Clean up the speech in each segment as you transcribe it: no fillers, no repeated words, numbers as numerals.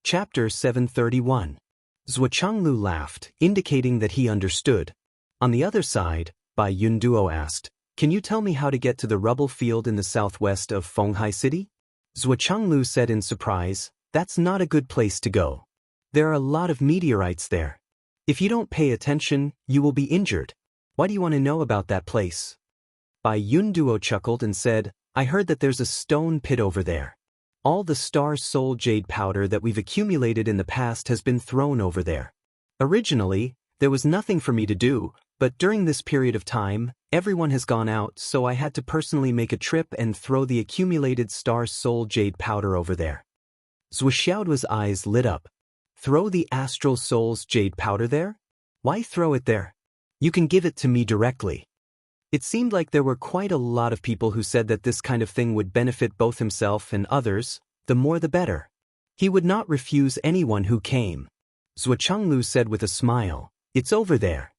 Chapter 731. Zhuochanglu laughed, indicating that he understood. On the other side, Bai Yunduo asked, "Can you tell me how to get to the rubble field in the southwest of Fenghai City?" Zhuochanglu said in surprise, "That's not a good place to go. There are a lot of meteorites there. If you don't pay attention, you will be injured. Why do you want to know about that place?" Bai Yunduo chuckled and said, "I heard that there's a stone pit over there. All the star soul jade powder that we've accumulated in the past has been thrown over there. Originally, there was nothing for me to do, but during this period of time, everyone has gone out, so I had to personally make a trip and throw the accumulated star soul jade powder over there." Zhuoxiaoduo's eyes lit up. "Throw the astral soul's jade powder there? Why throw it there? You can give it to me directly." It seemed like there were quite a lot of people who said that this kind of thing would benefit both himself and others, the more the better. He would not refuse anyone who came. Zhuochanglu said with a smile, "It's over there.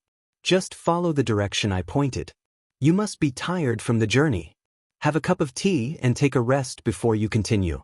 Just follow the direction I pointed. You must be tired from the journey. Have a cup of tea and take a rest before you continue."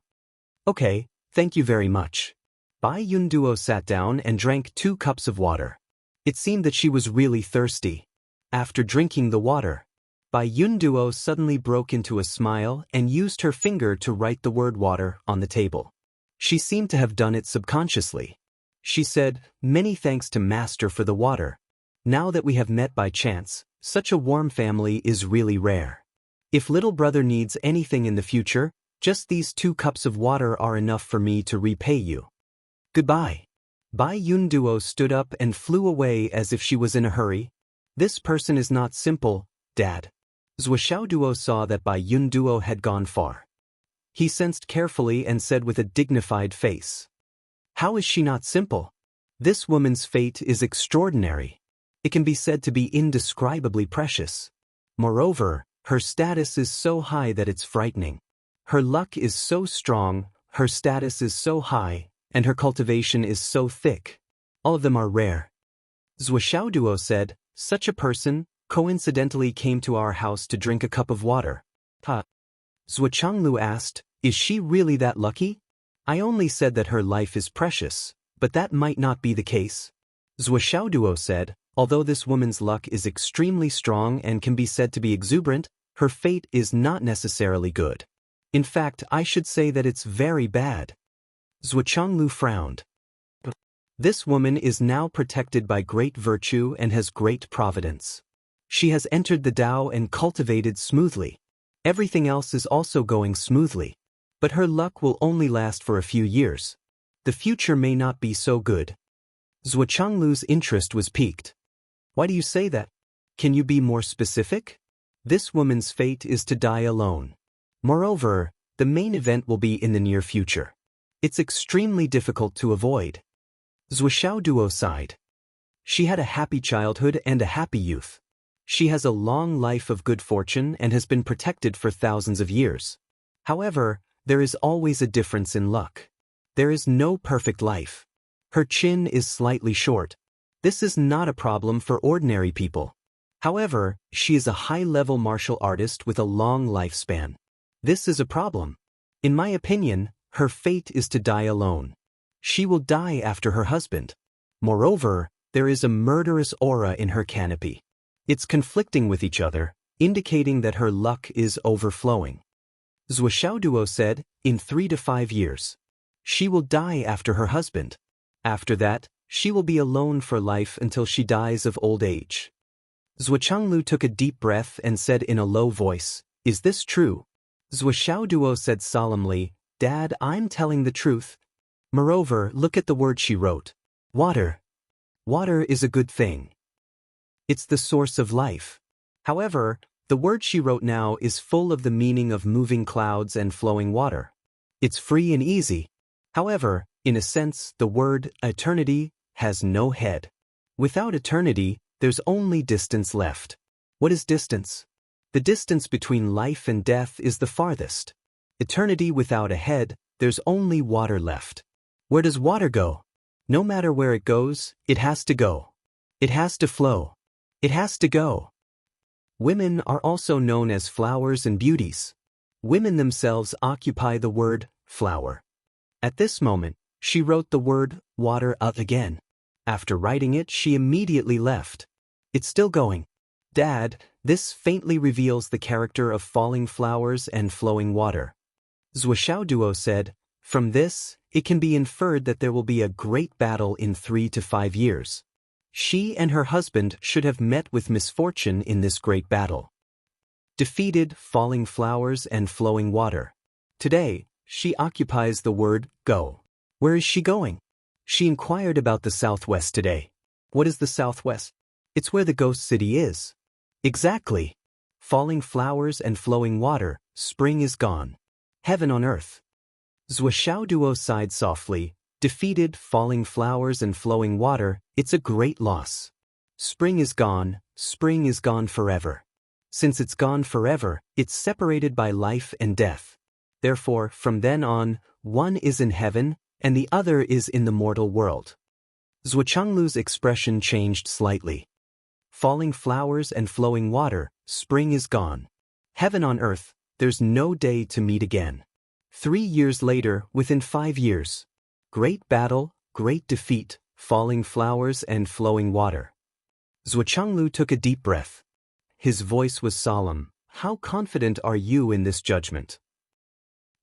"Okay, thank you very much." Bai Yunduo sat down and drank 2 cups of water. It seemed that she was really thirsty. After drinking the water, Bai Yunduo suddenly broke into a smile and used her finger to write the word water on the table. She seemed to have done it subconsciously. She said, "Many thanks to Master for the water. Now that we have met by chance, such a warm family is really rare. If little brother needs anything in the future, just these 2 cups of water are enough for me to repay you. Goodbye." Bai Yunduo stood up and flew away as if she was in a hurry. "This person is not simple, Dad." Zhuoxiaoduo saw that Bai Yunduo had gone far. He sensed carefully and said with a dignified face, "How is she not simple? This woman's fate is extraordinary. It can be said to be indescribably precious. Moreover, her status is so high that it's frightening. Her luck is so strong, her status is so high, and her cultivation is so thick. All of them are rare." Zhuoxiaoduo said, "Such a person coincidentally came to our house to drink a cup of water." Zhuochanglu asked, "Is she really that lucky?" "I only said that her life is precious, but that might not be the case." Zhuoxiaoduo said, "Although this woman's luck is extremely strong and can be said to be exuberant, her fate is not necessarily good. In fact, I should say that it's very bad." Zhuochanglu frowned. "This woman is now protected by great virtue and has great providence. She has entered the Tao and cultivated smoothly. Everything else is also going smoothly. But her luck will only last for a few years. The future may not be so good." Zhuochanglu's interest was piqued. "Why do you say that? Can you be more specific?" "This woman's fate is to die alone. Moreover, the main event will be in the near future. It's extremely difficult to avoid." Zhuoxiaoduo sighed. "She had a happy childhood and a happy youth. She has a long life of good fortune and has been protected for thousands of years. However, there is always a difference in luck. There is no perfect life. Her chin is slightly short. This is not a problem for ordinary people. However, she is a high-level martial artist with a long lifespan. This is a problem. In my opinion, her fate is to die alone. She will die after her husband. Moreover, there is a murderous aura in her canopy. It's conflicting with each other, indicating that her luck is overflowing." Zhuoxiaoduo said, "In 3 to 5 years. She will die after her husband. After that, she will be alone for life until she dies of old age." Zhuochanglu took a deep breath and said in a low voice, "Is this true?" Zhuoxiaoduo said solemnly, "Dad, I'm telling the truth. Moreover, look at the word she wrote. Water. Water is a good thing. It's the source of life. However, the word she wrote now is full of the meaning of moving clouds and flowing water. It's free and easy. However, in a sense, the word eternity has no head. Without eternity, there's only distance left. What is distance? The distance between life and death is the farthest. Eternity without a head, there's only water left. Where does water go? No matter where it goes, it has to go. It has to flow. It has to go." Women are also known as flowers and beauties. Women themselves occupy the word flower. At this moment, She wrote the word water up again. After writing it, she immediately left. It's still going. Dad, this faintly reveals the character of falling flowers and flowing water. Zhuoxiaoduo said, from this, it can be inferred that there will be a great battle in 3 to 5 years. She and her husband should have met with misfortune in this great battle. Defeated falling flowers and flowing water. Today, she occupies the word go. Where is she going? She inquired about the southwest today. What is the southwest? It's where the ghost city is. Exactly. Falling flowers and flowing water, spring is gone. Heaven on earth. Zhuoxiaoduo sighed softly. Defeated falling flowers and flowing water, it's a great loss. Spring is gone forever. Since it's gone forever, it's separated by life and death. Therefore, from then on, one is in heaven, and the other is in the mortal world. Zhuochanglu's expression changed slightly. Falling flowers and flowing water, spring is gone. Heaven on earth, there's no day to meet again. 3 years later, within 5 years. Great battle, great defeat, falling flowers and flowing water. Zhuochanglu took a deep breath. His voice was solemn. How confident are you in this judgment?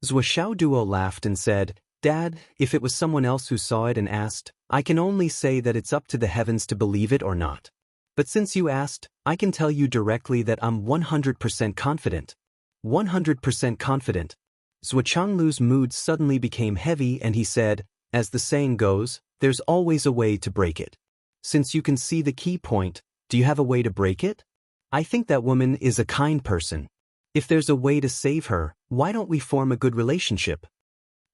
Zhuoxiaoduo laughed and said, Dad, if it was someone else who saw it and asked, I can only say that it's up to the heavens to believe it or not. But since you asked, I can tell you directly that I'm 100% confident. 100% confident. Zhuochanglu's mood suddenly became heavy and he said, as the saying goes, there's always a way to break it. Since you can see the key point, do you have a way to break it? I think that woman is a kind person. If there's a way to save her, why don't we form a good relationship?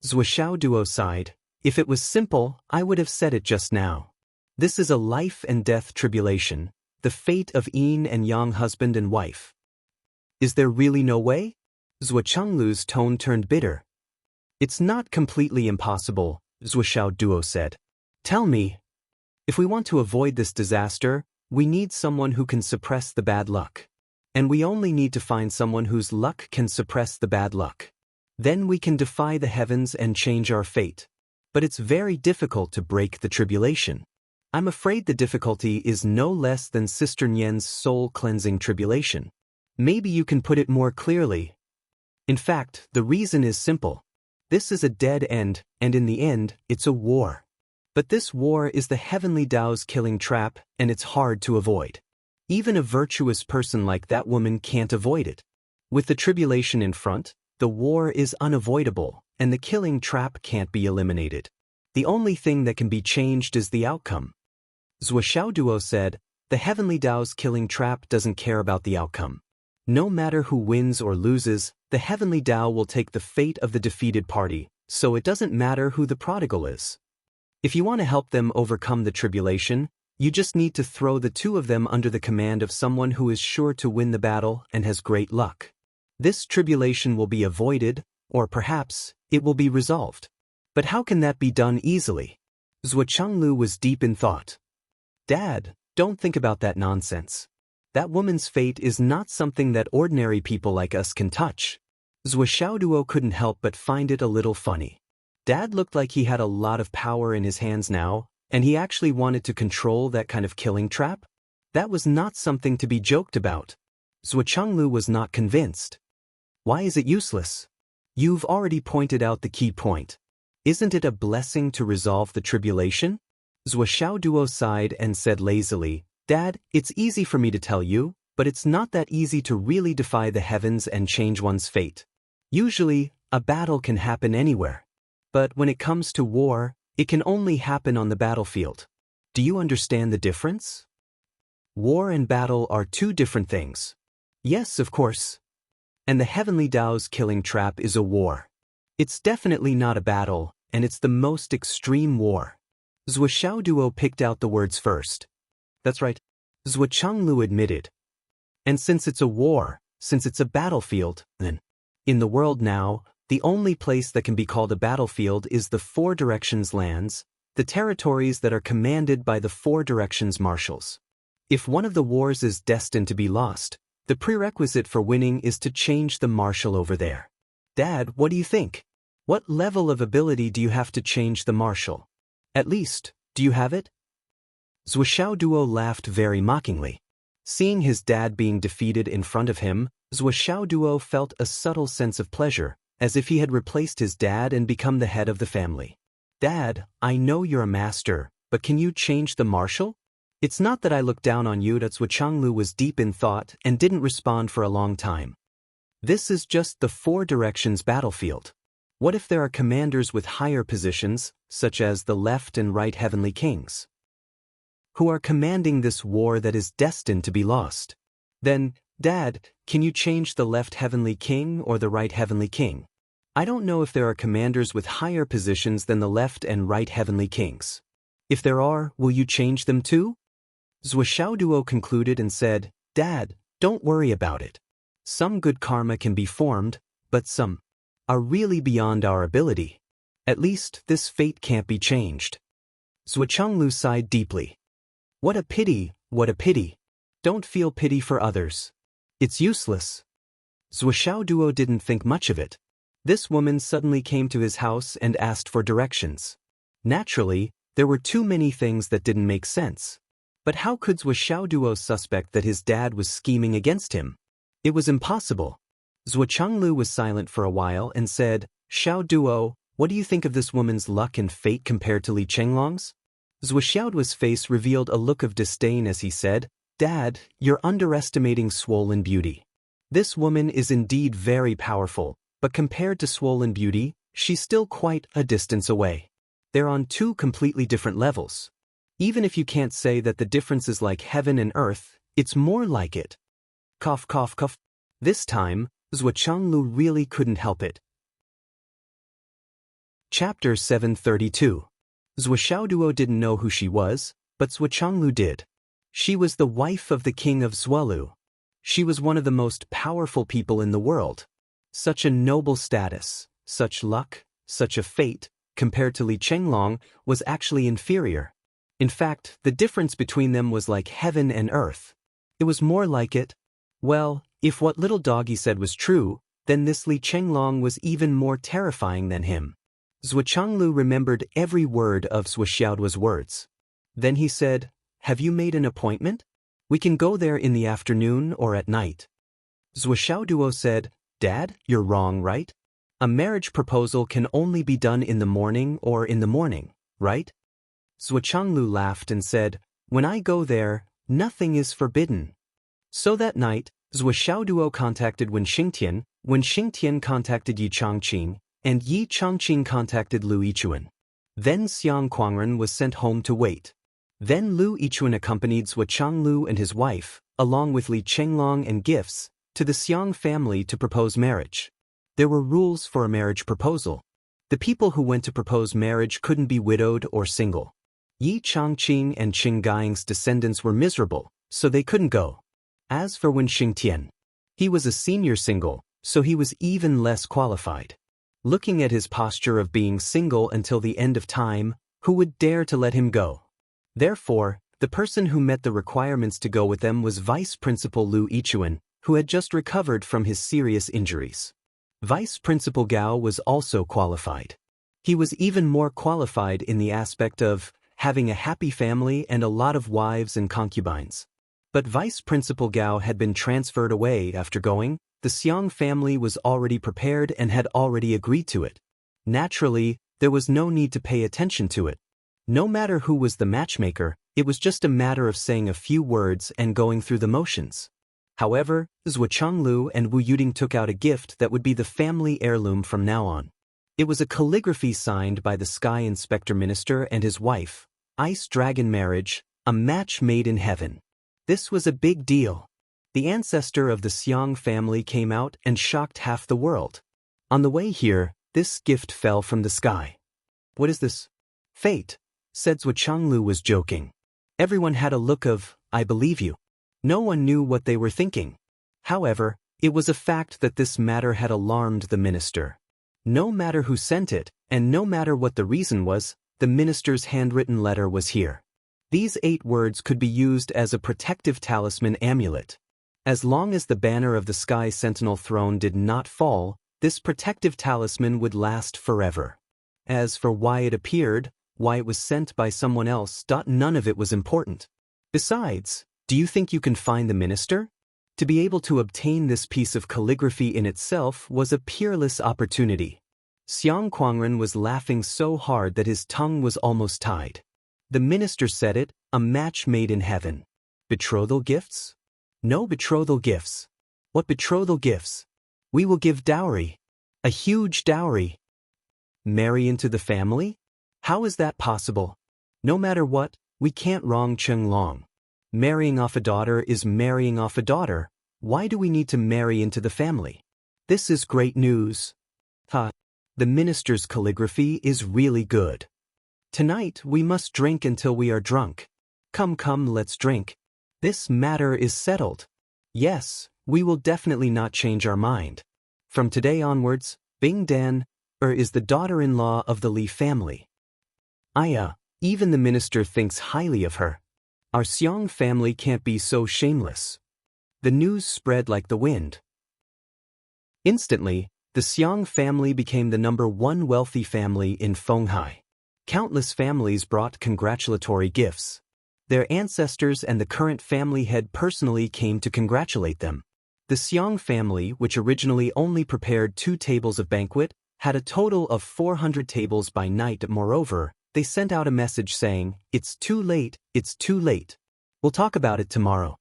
Zhuoxiaoduo sighed. If it was simple, I would have said it just now. This is a life and death tribulation, the fate of yin and yang husband and wife. Is there really no way? Zhuochanglu's tone turned bitter. It's not completely impossible, Zhuoxiaoduo said. Tell me. If we want to avoid this disaster, we need someone who can suppress the bad luck. And we only need to find someone whose luck can suppress the bad luck. Then we can defy the heavens and change our fate. But it's very difficult to break the tribulation. I'm afraid the difficulty is no less than Sister Nian's soul-cleansing tribulation. Maybe you can put it more clearly. In fact, the reason is simple. This is a dead end, and in the end, it's a war. But this war is the heavenly Tao's killing trap, and it's hard to avoid. Even a virtuous person like that woman can't avoid it. With the tribulation in front, the war is unavoidable, and the killing trap can't be eliminated. The only thing that can be changed is the outcome. Zhuoxiaoduo said, the heavenly Tao's killing trap doesn't care about the outcome. No matter who wins or loses, the heavenly Tao will take the fate of the defeated party, so it doesn't matter who the prodigal is. If you want to help them overcome the tribulation, you just need to throw the two of them under the command of someone who is sure to win the battle and has great luck. This tribulation will be avoided, or perhaps, it will be resolved. But how can that be done easily? Zhuochanglu was deep in thought. Dad, don't think about that nonsense. That woman's fate is not something that ordinary people like us can touch. Zhuoxiaoduo couldn't help but find it a little funny. Dad looked like he had a lot of power in his hands now, and he actually wanted to control that kind of killing trap? That was not something to be joked about. Zhuochanglu was not convinced. Why is it useless? You've already pointed out the key point. Isn't it a blessing to resolve the tribulation? Zhuoxiaoduo sighed and said lazily, Dad, it's easy for me to tell you, but it's not that easy to really defy the heavens and change one's fate. Usually, a battle can happen anywhere. But when it comes to war, it can only happen on the battlefield. Do you understand the difference? War and battle are two different things. Yes, of course. And the heavenly Tao's killing trap is a war. It's definitely not a battle, and it's the most extreme war. Zhuoxiaoduo picked out the words first. That's right. Zhuochanglu admitted. And since it's a war, since it's a battlefield, then, in the world now, the only place that can be called a battlefield is the Four Directions lands, the territories that are commanded by the Four Directions marshals. If one of the wars is destined to be lost, the prerequisite for winning is to change the marshal over there. Dad, what do you think? What level of ability do you have to change the marshal? At least, do you have it? Zhuoxiaoduo laughed very mockingly. Seeing his dad being defeated in front of him, Zhuoxiaoduo felt a subtle sense of pleasure, as if he had replaced his dad and become the head of the family. Dad, I know you're a master, but can you change the marshal? It's not that I look down on you. Zhuoxianglu was deep in thought and didn't respond for a long time. This is just the four directions battlefield. What if there are commanders with higher positions, such as the left and right heavenly kings, who are commanding this war that is destined to be lost? Then, Dad, can you change the left heavenly king or the right heavenly king? I don't know if there are commanders with higher positions than the left and right heavenly kings. If there are, will you change them too? Zhuoxiaoduo concluded and said, Dad, don't worry about it. Some good karma can be formed, but some are really beyond our ability. At least, this fate can't be changed. Zhuoxianglu sighed deeply. What a pity, what a pity. Don't feel pity for others. It's useless. Zhuoxiaoduo didn't think much of it. This woman suddenly came to his house and asked for directions. Naturally, there were too many things that didn't make sense. But how could Zhuoxiaoduo suspect that his dad was scheming against him? It was impossible. Zhuoxianglu was silent for a while and said, Xiaoduo, what do you think of this woman's luck and fate compared to Li Chenglong's? Zhuoxiaoduo's face revealed a look of disdain as he said, Dad, you're underestimating Swollen Beauty. This woman is indeed very powerful, but compared to Swollen Beauty, she's still quite a distance away. They're on two completely different levels. Even if you can't say that the difference is like heaven and earth, it's more like it. Cough, cough, cough. This time, Zhuoxianglu really couldn't help it. Chapter 732. Zhuoxiaoduo didn't know who she was, but Zhuoxianglu did. She was the wife of the king of Zhuolu. She was one of the most powerful people in the world. Such a noble status, such luck, such a fate, compared to Li Chenglong, was actually inferior. In fact, the difference between them was like heaven and earth. It was more like it. Well, if what little doggy said was true, then this Li Chenglong was even more terrifying than him. Zhuoxianglu remembered every word of Zhuoxiaoduo's words. Then he said, Have you made an appointment? We can go there in the afternoon or at night. Zhuoxiaoduo said, Dad, you're wrong, right? A marriage proposal can only be done in the morning or in the morning, right? Zhuoxianglu laughed and said, When I go there, nothing is forbidden. So that night, Zhuoxiaoduo contacted Wen Xingtian contacted Yi Changqing, and Yi Changqing contacted Lu Yichuan. Then Xiang Quangren was sent home to wait. Then Lu Yichuan accompanied Zhuoxianglu and his wife, along with Li Chenglong and gifts, to the Xiang family to propose marriage. There were rules for a marriage proposal. The people who went to propose marriage couldn't be widowed or single. Yi Changqing and Qing Gaiying's descendants were miserable, so they couldn't go. As for Wen Xingtian, he was a senior single, so he was even less qualified. Looking at his posture of being single until the end of time, who would dare to let him go? Therefore, the person who met the requirements to go with them was Vice Principal Lu Yichuan, who had just recovered from his serious injuries. Vice Principal Gao was also qualified. He was even more qualified in the aspect of having a happy family and a lot of wives and concubines. But Vice Principal Gao had been transferred away after going. The Xiang family was already prepared and had already agreed to it. Naturally, there was no need to pay attention to it. No matter who was the matchmaker, it was just a matter of saying a few words and going through the motions. However, Zhuoxianglu and Wu Yuding took out a gift that would be the family heirloom from now on. It was a calligraphy signed by the Sky Inspector Minister and his wife, Ice Dragon Marriage, a match made in heaven. This was a big deal. The ancestor of the Xiang family came out and shocked half the world. On the way here, this gift fell from the sky. What is this? Fate, said Zhuoxianglu was joking. Everyone had a look of, I believe you. No one knew what they were thinking. However, it was a fact that this matter had alarmed the minister. No matter who sent it, and no matter what the reason was, the minister's handwritten letter was here. These 8 words could be used as a protective talisman amulet. As long as the banner of the Sky Sentinel throne did not fall, this protective talisman would last forever. As for why it appeared, why it was sent by someone else, none of it was important. Besides, do you think you can find the minister? To be able to obtain this piece of calligraphy in itself was a peerless opportunity. Xiang Quangren was laughing so hard that his tongue was almost tied. The minister said it, a match made in heaven. Betrothal gifts? No betrothal gifts. What betrothal gifts? We will give dowry. A huge dowry. Marry into the family? How is that possible? No matter what, we can't wrong Cheng Long. Marrying off a daughter is marrying off a daughter. Why do we need to marry into the family? This is great news. The minister's calligraphy is really good. Tonight we must drink until we are drunk. Come, let's drink. This matter is settled. Yes, we will definitely not change our mind. From today onwards, Bing Dan is the daughter-in-law of the Li family. Even the minister thinks highly of her. Our Xiang family can't be so shameless. The news spread like the wind. Instantly, the Xiang family became the #1 wealthy family in Fenghai. Countless families brought congratulatory gifts. Their ancestors and the current family head personally came to congratulate them. The Xiang family, which originally only prepared 2 tables of banquet, had a total of 400 tables by night. Moreover, they sent out a message saying, "It's too late, it's too late. We'll talk about it tomorrow."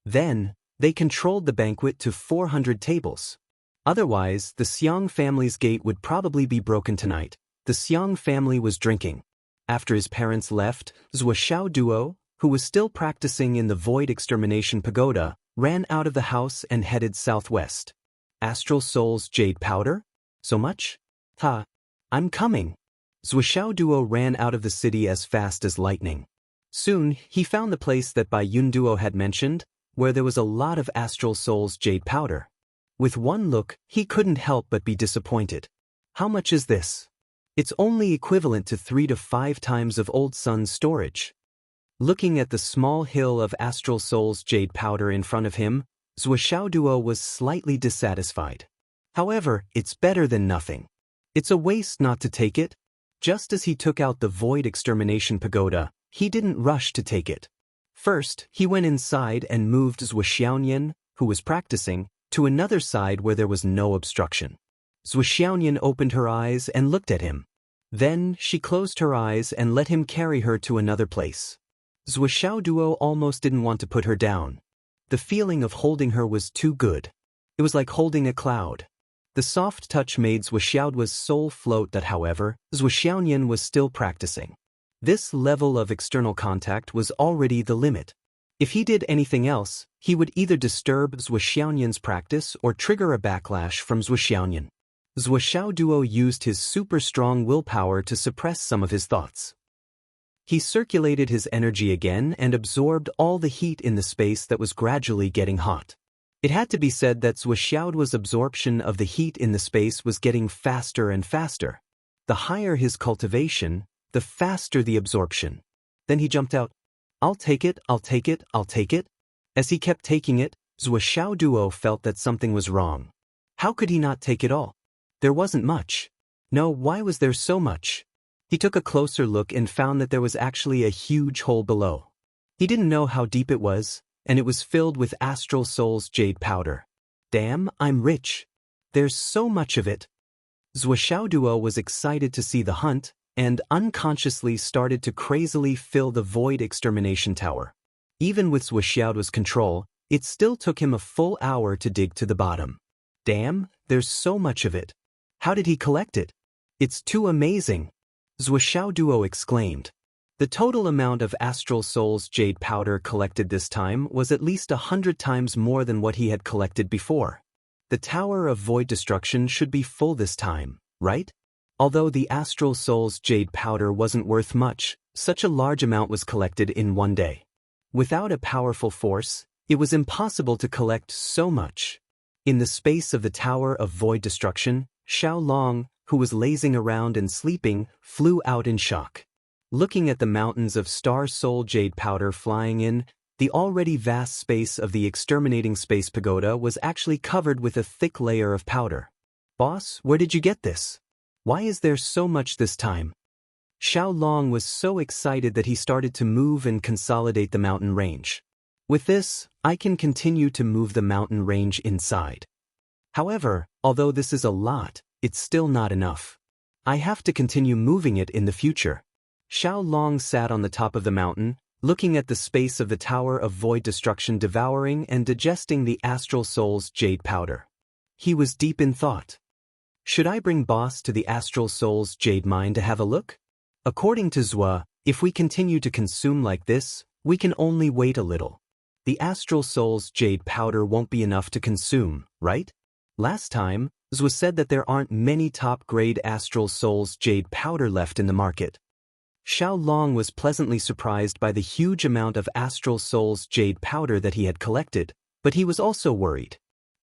Then, they controlled the banquet to 400 tables. Otherwise, the Xiang family's gate would probably be broken tonight. The Xiang family was drinking. After his parents left, Zhuo Xiao Duo, who was still practicing in the Void Extermination Pagoda, ran out of the house and headed southwest. Astral Soul's jade powder? So much? I'm coming. Zhuo Xiao Duo ran out of the city as fast as lightning. Soon, he found the place that Bai Yun Duo had mentioned, where there was a lot of Astral Soul's jade powder. With one look, he couldn't help but be disappointed. How much is this? It's only equivalent to 3 to 5 times of Old Sun's storage. Looking at the small hill of Astral Soul's jade powder in front of him, Zhuo Xiao Duo was slightly dissatisfied. However, it's better than nothing. It's a waste not to take it. Just as he took out the Void Extermination Pagoda, he didn't rush to take it. First, he went inside and moved Zhuo Xiaoyan, who was practicing, to another side where there was no obstruction. Zhuo Xiaoyan opened her eyes and looked at him. Then, she closed her eyes and let him carry her to another place. Zhuo Xiao Duo almost didn't want to put her down. The feeling of holding her was too good. It was like holding a cloud. The soft touch made Zhuo Xiaoduo's soul float. However, Zhuo Xiaoyan was still practicing. This level of external contact was already the limit. If he did anything else, he would either disturb Zhuo Xiaoyan's practice or trigger a backlash from Zhuo Xiaoyan. Zhuo Xiao Duo used his super strong willpower to suppress some of his thoughts. He circulated his energy again and absorbed all the heat in the space that was gradually getting hot. It had to be said that Zhuo Xiaoduo's absorption of the heat in the space was getting faster and faster. The higher his cultivation, the faster the absorption. Then he jumped out. I'll take it, I'll take it, I'll take it. As he kept taking it, Zhuo Xiao Duo felt that something was wrong. How could he not take it all? There wasn't much. No, why was there so much? He took a closer look and found that there was actually a huge hole below. He didn't know how deep it was, and it was filled with Astral Soul's jade powder. Damn, I'm rich. There's so much of it. Zhuo Xiao Duo was excited to see the hunt, and unconsciously started to crazily fill the Void Extermination Tower. Even with Zhuo Xiaoduo's control, it still took him a full hour to dig to the bottom. Damn, there's so much of it. How did he collect it? It's too amazing. Zhuo Xiao Duo exclaimed. The total amount of Astral Soul's jade powder collected this time was at least 100 times more than what he had collected before. The Tower of Void Destruction should be full this time, right? Although the Astral Soul's jade powder wasn't worth much, such a large amount was collected in one day. Without a powerful force, it was impossible to collect so much. In the space of the Tower of Void Destruction, Xiao Long, who was lazing around and sleeping, flew out in shock. Looking at the mountains of Star Soul jade powder flying in, the already vast space of the Exterminating Space Pagoda was actually covered with a thick layer of powder. Boss, where did you get this? Why is there so much this time? Xiao Long was so excited that he started to move and consolidate the mountain range. With this, I can continue to move the mountain range inside. However, although this is a lot, it's still not enough. I have to continue moving it in the future. Xiao Long sat on the top of the mountain, looking at the space of the Tower of Void Destruction, devouring and digesting the Astral Soul's jade powder. He was deep in thought. Should I bring Boss to the Astral Soul's jade mine to have a look? According to Zhua, if we continue to consume like this, we can only wait a little. The Astral Soul's jade powder won't be enough to consume, right? Last time, Zhua said that there aren't many top-grade Astral Soul's jade powder left in the market. Xiao Long was pleasantly surprised by the huge amount of Astral Soul's jade powder that he had collected, but he was also worried.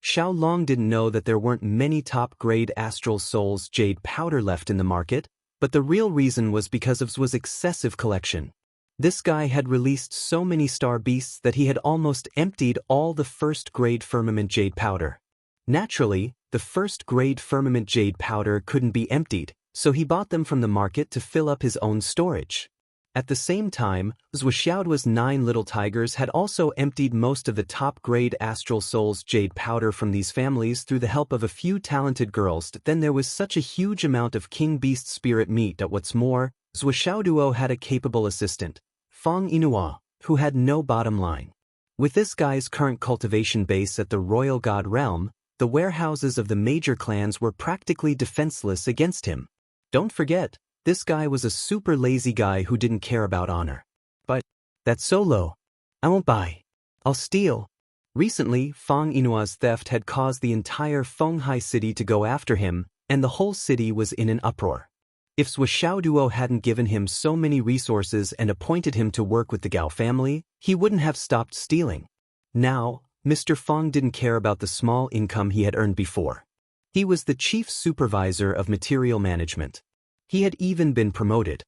Xiao Long didn't know that there weren't many top-grade Astral Soul's jade powder left in the market, but the real reason was because of Zhua's excessive collection. This guy had released so many star beasts that he had almost emptied all the first-grade firmament jade powder. Naturally, the first-grade firmament jade powder couldn't be emptied, so he bought them from the market to fill up his own storage. At the same time, Zhua Xiaoduo's 9 little tigers had also emptied most of the top-grade Astral Soul's jade powder from these families through the help of a few talented girls. Then there was such a huge amount of king beast spirit meat that what's more, Zhua Xiaoduo had a capable assistant, Feng Yinhua, who had no bottom line. With this guy's current cultivation base at the Royal God Realm, the warehouses of the major clans were practically defenseless against him. Don't forget, this guy was a super lazy guy who didn't care about honor. But that's so low. I won't buy. I'll steal. Recently, Feng Yinhua's theft had caused the entire Fenghai city to go after him, and the whole city was in an uproar. If Zhua Xiaoduo hadn't given him so many resources and appointed him to work with the Gao family, he wouldn't have stopped stealing. Now, Mr. Feng didn't care about the small income he had earned before. He was the chief supervisor of material management. He had even been promoted.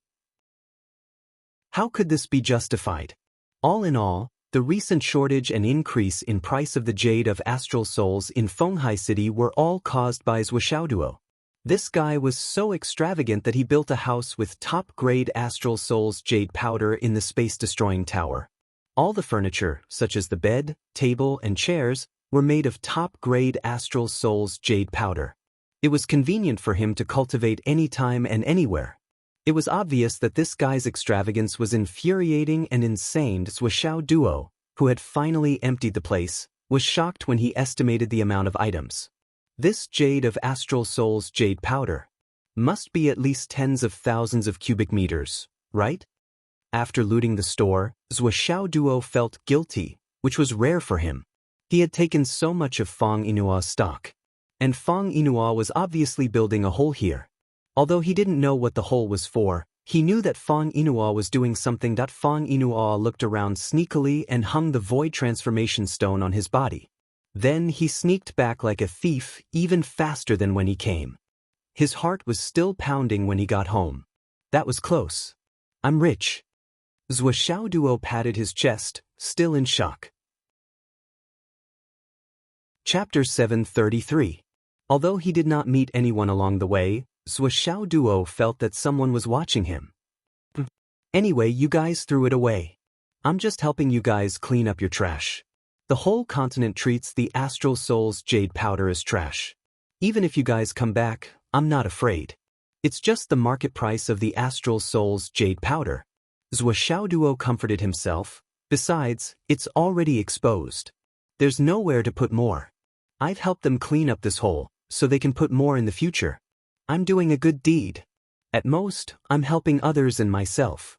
How could this be justified? All in all, the recent shortage and increase in price of the jade of Astral Souls in Fenghai City were all caused by Zhua Xiaoduo. This guy was so extravagant that he built a house with top-grade Astral Soul's jade powder in the space-destroying tower. All the furniture, such as the bed, table, and chairs, were made of top-grade Astral Soul's jade powder. It was convenient for him to cultivate anytime and anywhere. It was obvious that this guy's extravagance was infuriating and insane. Zhua Xiaoduo, who had finally emptied the place, was shocked when he estimated the amount of items. This jade of Astral Soul's jade powder must be at least tens of thousands of cubic meters, right? After looting the store, Zhua Xiaoduo felt guilty, which was rare for him. He had taken so much of Feng Yinhua's stock. And Feng Yinhua was obviously building a hole here. Although he didn't know what the hole was for, he knew that Feng Yinhua was doing something. Feng Yinhua looked around sneakily and hung the void transformation stone on his body. Then he sneaked back like a thief, even faster than when he came. His heart was still pounding when he got home. That was close. I'm rich. Zhua Xiaoduo patted his chest, still in shock. Chapter 733. Although he did not meet anyone along the way, Zhua Xiaoduo felt that someone was watching him. Anyway, you guys threw it away. I'm just helping you guys clean up your trash. The whole continent treats the Astral Soul's jade powder as trash. Even if you guys come back, I'm not afraid. It's just the market price of the Astral Soul's jade powder. Zhua Xiaoduo comforted himself. Besides, it's already exposed. There's nowhere to put more. I've helped them clean up this hole, so they can put more in the future. I'm doing a good deed. At most, I'm helping others and myself.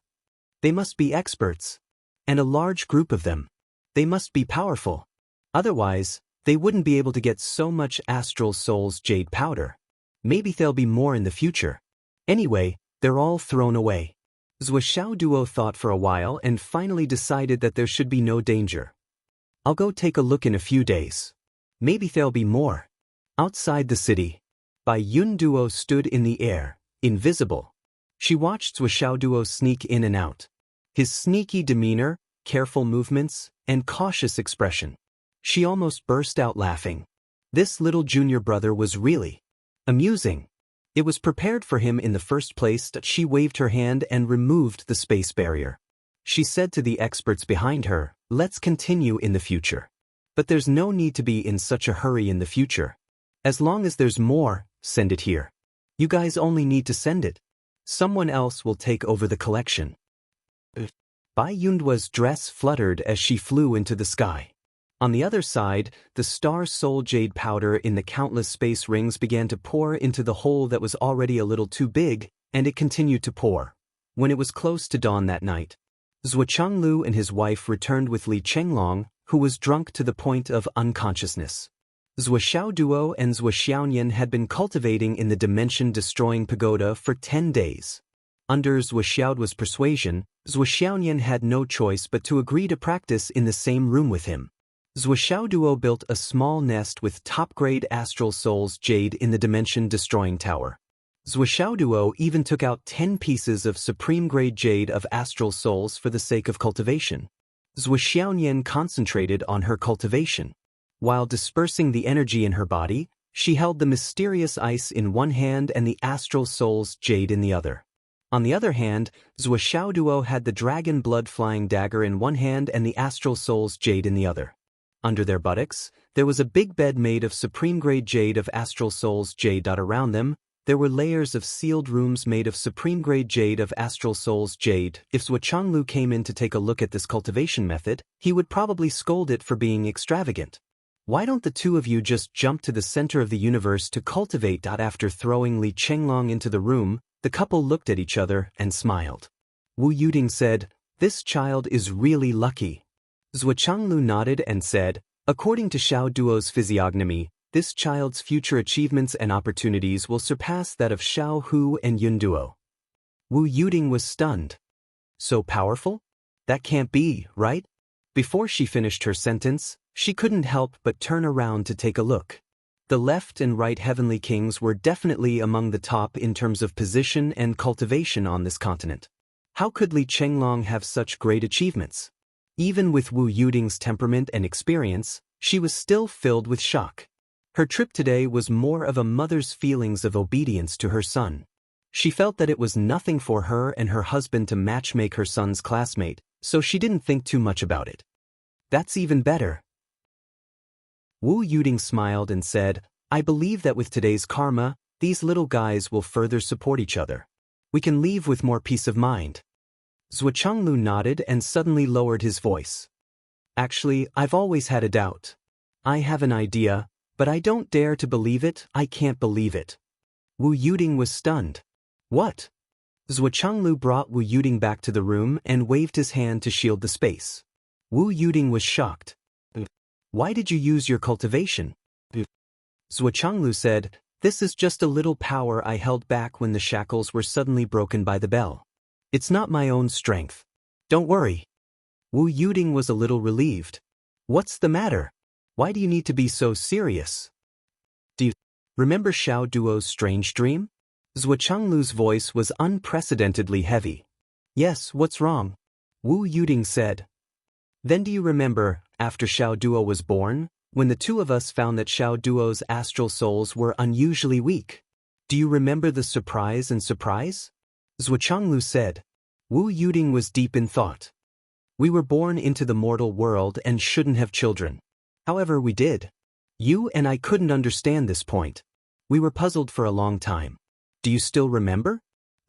They must be experts. And a large group of them. They must be powerful. Otherwise, they wouldn't be able to get so much Astral Soul's jade powder. Maybe there'll be more in the future. Anyway, they're all thrown away. Zhua Xiaoduo thought for a while and finally decided that there should be no danger. I'll go take a look in a few days. Maybe there'll be more. Outside the city, Bai Yunduo stood in the air, invisible. She watched Zhua Xiaoduo sneak in and out. His sneaky demeanor, careful movements, and cautious expression. She almost burst out laughing. This little junior brother was really Amusing. It was prepared for him in the first place that she waved her hand and removed the space barrier. She said to the experts behind her, "Let's continue in the future. But there's no need to be in such a hurry in the future. As long as there's more, send it here. You guys only need to send it. Someone else will take over the collection." Bai Yundua's dress fluttered as she flew into the sky. On the other side, the star soul jade powder in the countless space rings began to pour into the hole that was already a little too big, and it continued to pour. When it was close to dawn that night, Zhuochanglu and his wife returned with Li Chenglong, who was drunk to the point of unconsciousness. Zhuoxiaoduo and Zhuoxiaonian had been cultivating in the dimension-destroying pagoda for 10 days. Under Zhuoxiaoduo's persuasion, Zhuoxiaonian had no choice but to agree to practice in the same room with him. Zhuoxiaoduo built a small nest with top-grade astral souls jade in the dimension-destroying tower. Zhuoxiaoduo even took out 10 pieces of supreme-grade jade of astral souls for the sake of cultivation. Zhuoxiaonian concentrated on her cultivation. While dispersing the energy in her body, she held the mysterious ice in one hand and the astral souls jade in the other. On the other hand, Zhuoxiaoduo had the dragon blood-flying dagger in one hand and the astral souls jade in the other. Under their buttocks, there was a big bed made of supreme-grade jade of astral souls jade. Around them, there were layers of sealed rooms made of supreme-grade jade of astral souls jade. If Zhuochanglu came in to take a look at this cultivation method, he would probably scold it for being extravagant. "Why don't the two of you just jump to the center of the universe to cultivate?" After throwing Li Chenglong into the room, the couple looked at each other and smiled. Wu Yuding said, "This child is really lucky." Zhuochanglu nodded and said, "According to Xiao Duo's physiognomy, this child's future achievements and opportunities will surpass that of Xiao Hu and Yun Duo." Wu Yuding was stunned. "So powerful? That can't be, right?" Before she finished her sentence, she couldn't help but turn around to take a look. The left and right heavenly kings were definitely among the top in terms of position and cultivation on this continent. How could Li Chenglong have such great achievements? Even with Wu Yuding's temperament and experience, she was still filled with shock. Her trip today was more of a mother's feelings of obedience to her son. She felt that it was nothing for her and her husband to matchmake her son's classmate, so she didn't think too much about it. "That's even better." Wu Yuding smiled and said, "I believe that with today's karma, these little guys will further support each other. We can leave with more peace of mind." Zhuochanglu nodded and suddenly lowered his voice. "Actually, I've always had a doubt. I have an idea, but I don't dare to believe it. I can't believe it." Wu Yuding was stunned. "What?" Zhuochanglu brought Wu Yuding back to the room and waved his hand to shield the space. Wu Yuding was shocked. "Why did you use your cultivation?" Zhuochanglu said, "This is just a little power I held back when the shackles were suddenly broken by the bell. It's not my own strength. Don't worry." Wu Yuding was a little relieved. "What's the matter? Why do you need to be so serious? Do you remember Xiao Duo's strange dream?" Zhuochanglu's voice was unprecedentedly heavy. "Yes, what's wrong?" Wu Yuding said. "Then do you remember, after Xiao Duo was born, when the two of us found that Xiao Duo's astral souls were unusually weak? Do you remember the surprise and surprise?" Zhuochanglu said. Wu Yuding was deep in thought. "We were born into the mortal world and shouldn't have children. However, we did. You and I couldn't understand this point. We were puzzled for a long time. Do you still remember?"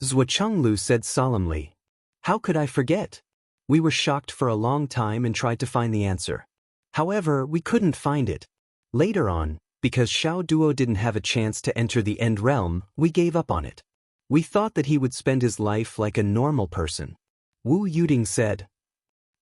Zhuochanglu said solemnly. "How could I forget? We were shocked for a long time and tried to find the answer. However, we couldn't find it. Later on, because Xiao Duo didn't have a chance to enter the End Realm, we gave up on it. We thought that he would spend his life like a normal person." Wu Yuding said.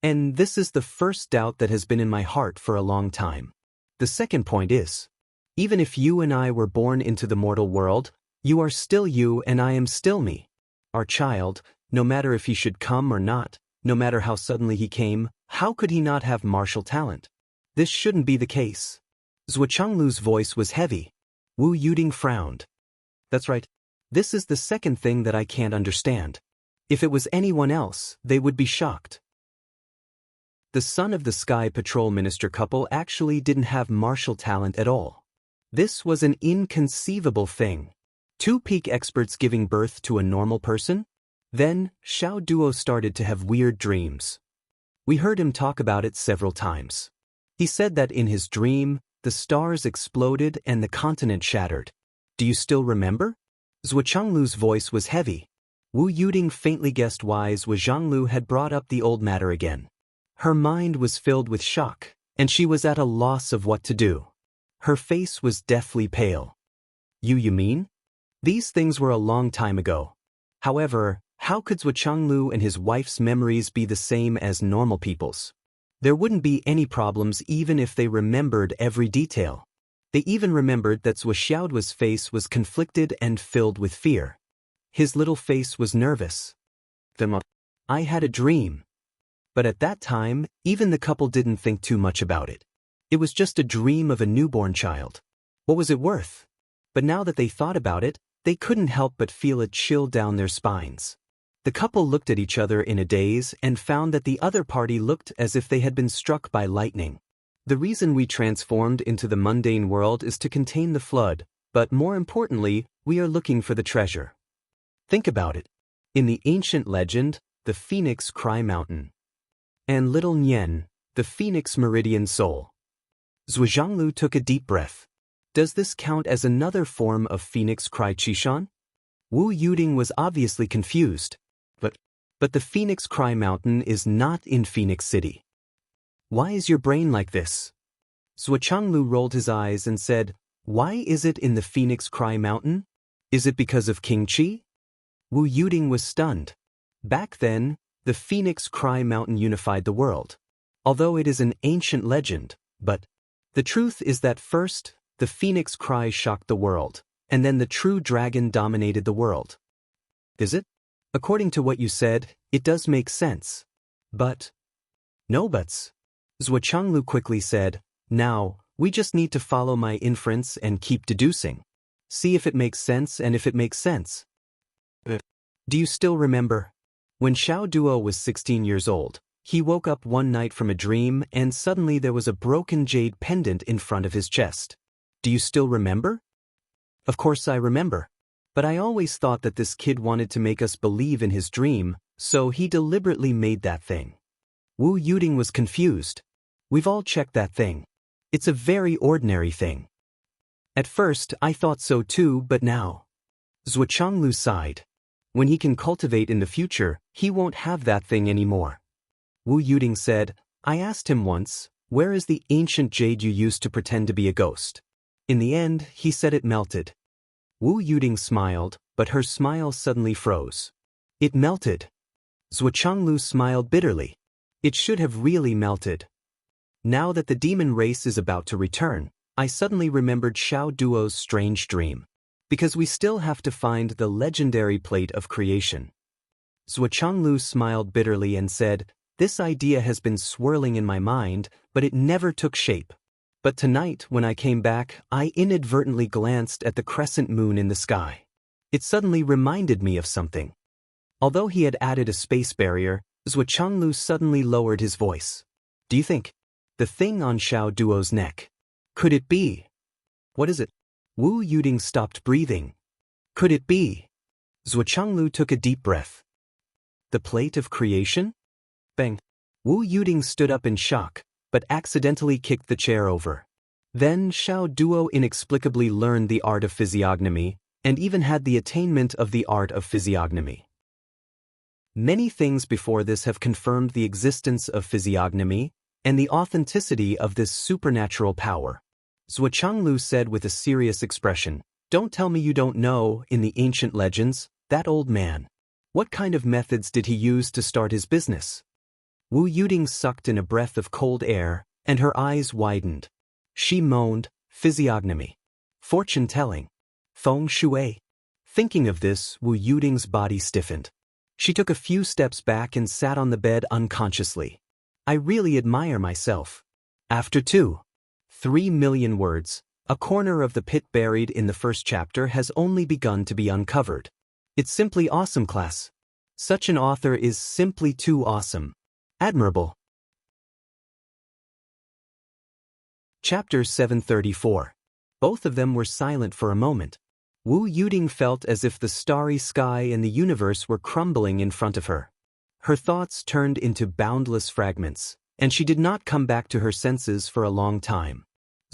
"And this is the first doubt that has been in my heart for a long time. The second point is, even if you and I were born into the mortal world, you are still you and I am still me. Our child, no matter if he should come or not, no matter how suddenly he came, how could he not have martial talent? This shouldn't be the case." Zhuochanglu's voice was heavy. Wu Yuding frowned. "That's right. This is the second thing that I can't understand. If it was anyone else, they would be shocked." The son of the Sky Patrol Minister couple actually didn't have martial talent at all. This was an inconceivable thing. Two peak experts giving birth to a normal person? Then, Xiao Duo started to have weird dreams. We heard him talk about it several times. He said that in his dream, the stars exploded and the continent shattered. Do you still remember? Zhuo Changlu's voice was heavy. Wu Yuding faintly guessed why Zhuo Zhanglu had brought up the old matter again. Her mind was filled with shock, and she was at a loss of what to do. Her face was deathly pale. You mean? These things were a long time ago. However, how could Zhuo Changlu and his wife's memories be the same as normal people's? There wouldn't be any problems even if they remembered every detail. They even remembered that Zhuo Xiaoduo's face was conflicted and filled with fear. His little face was nervous. I had a dream. But at that time, even the couple didn't think too much about it. It was just a dream of a newborn child. What was it worth? But now that they thought about it, they couldn't help but feel a chill down their spines. The couple looked at each other in a daze and found that the other party looked as if they had been struck by lightning. The reason we transformed into the mundane world is to contain the flood, but more importantly, we are looking for the treasure. Think about it. In the ancient legend, the Phoenix Cry Mountain. And little Nian, the Phoenix Meridian Soul. Zhuo Zhanglu took a deep breath. Does this count as another form of Phoenix Cry Qishan? Wu Yuding was obviously confused. But the Phoenix Cry Mountain is not in Phoenix City. Why is your brain like this? Zhuo Changlu rolled his eyes and said, why is it in the Phoenix Cry Mountain? Is it because of King Qi? Wu Yuding was stunned. Back then, the Phoenix Cry Mountain unified the world. Although it is an ancient legend, but the truth is that first, the Phoenix Cry shocked the world, and then the true dragon dominated the world. Is it? According to what you said, it does make sense. But no buts. Zhuo Changlu quickly said, now, we just need to follow my inference and keep deducing. See if it makes sense and if it makes sense. Do you still remember? When Xiao Duo was 16 years old, he woke up one night from a dream and suddenly there was a broken jade pendant in front of his chest. Do you still remember? Of course I remember. But I always thought that this kid wanted to make us believe in his dream, so he deliberately made that thing. Wu Yuding was confused. We've all checked that thing. It's a very ordinary thing. At first, I thought so too, but now. Zhuo Changlu sighed. When he can cultivate in the future, he won't have that thing anymore. Wu Yuding said, I asked him once, where is the ancient jade you used to pretend to be a ghost? In the end, he said it melted. Wu Yuding smiled, but her smile suddenly froze. It melted. Zhuo Changlu smiled bitterly. It should have really melted. Now that the demon race is about to return, I suddenly remembered Xiao Duo's strange dream. Because we still have to find the legendary plate of creation. Zhuo Changlu smiled bitterly and said, this idea has been swirling in my mind, but it never took shape. But tonight, when I came back, I inadvertently glanced at the crescent moon in the sky. It suddenly reminded me of something. Although he had added a space barrier, Zhuo Changlu suddenly lowered his voice. Do you think? The thing on Xiao Duo's neck. Could it be? What is it? Wu Yuding stopped breathing. Could it be? Zhuo Changlu took a deep breath. The plate of creation? Bang. Wu Yuding stood up in shock, but accidentally kicked the chair over. Then Xiao Duo inexplicably learned the art of physiognomy, and even had the attainment of the art of physiognomy. Many things before this have confirmed the existence of physiognomy, and the authenticity of this supernatural power. Zhuo Changlu said with a serious expression, don't tell me you don't know, in the ancient legends, that old man. What kind of methods did he use to start his business? Wu Yuding sucked in a breath of cold air, and her eyes widened. She moaned, physiognomy. Fortune-telling. Feng Shui. Thinking of this, Wu Yuding's body stiffened. She took a few steps back and sat on the bed unconsciously. I really admire myself. After 3 million words, a corner of the pit buried in the first chapter has only begun to be uncovered. It's simply awesome, class. Such an author is simply too awesome. Admirable. Chapter 734. Both of them were silent for a moment. Wu Yuding felt as if the starry sky and the universe were crumbling in front of her. Her thoughts turned into boundless fragments, and she did not come back to her senses for a long time.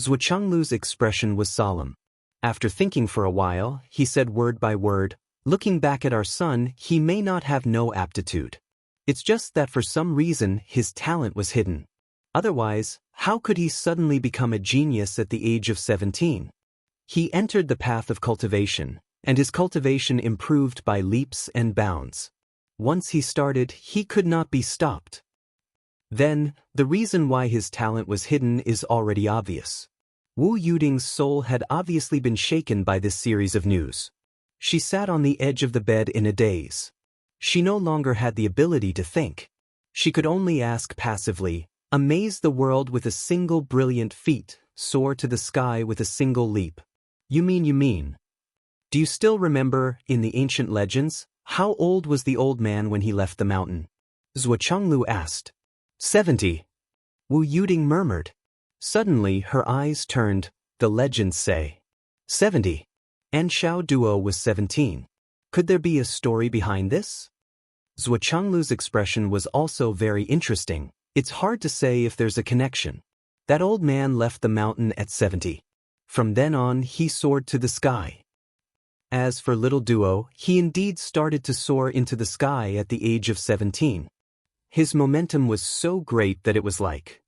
Zhuo Chenglu's expression was solemn. After thinking for a while, he said word by word, "Looking back at our son, he may not have no aptitude. It's just that for some reason his talent was hidden. Otherwise, how could he suddenly become a genius at the age of 17? He entered the path of cultivation, and his cultivation improved by leaps and bounds. Once he started, he could not be stopped. Then, the reason why his talent was hidden is already obvious." Wu Yuding's soul had obviously been shaken by this series of news. She sat on the edge of the bed in a daze. She no longer had the ability to think. She could only ask passively, "Amaze the world with a single brilliant feat, soar to the sky with a single leap." You mean. Do you still remember, in the ancient legends, how old was the old man when he left the mountain? Zhuo Chenglu asked. 70. Wu Yuding murmured. Suddenly her eyes turned, "The legends say 70. And Xiao Duo was 17. Could there be a story behind this?" Zhuo Chenglu's expression was also very interesting. It's hard to say if there's a connection. That old man left the mountain at 70. From then on, he soared to the sky. As for little Duo, he indeed started to soar into the sky at the age of 17. His momentum was so great that it was like...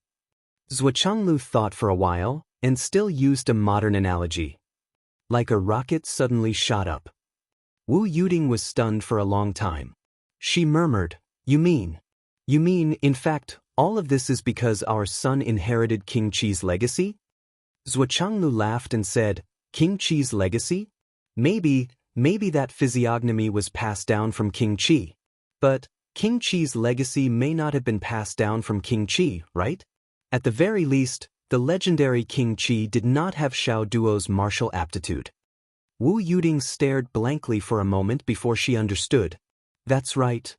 Zhuo Chenglu thought for a while, and still used a modern analogy. Like a rocket suddenly shot up. Wu Yuding was stunned for a long time. She murmured, You mean, in fact, all of this is because our son inherited King Qi's legacy?" Zhuo Chenglu laughed and said, "King Qi's legacy? Maybe that physiognomy was passed down from King Qi. But King Qi's legacy may not have been passed down from King Qi, right? At the very least, the legendary King Qi did not have Xiao Duo's martial aptitude." Wu Yuding stared blankly for a moment before she understood. "That's right.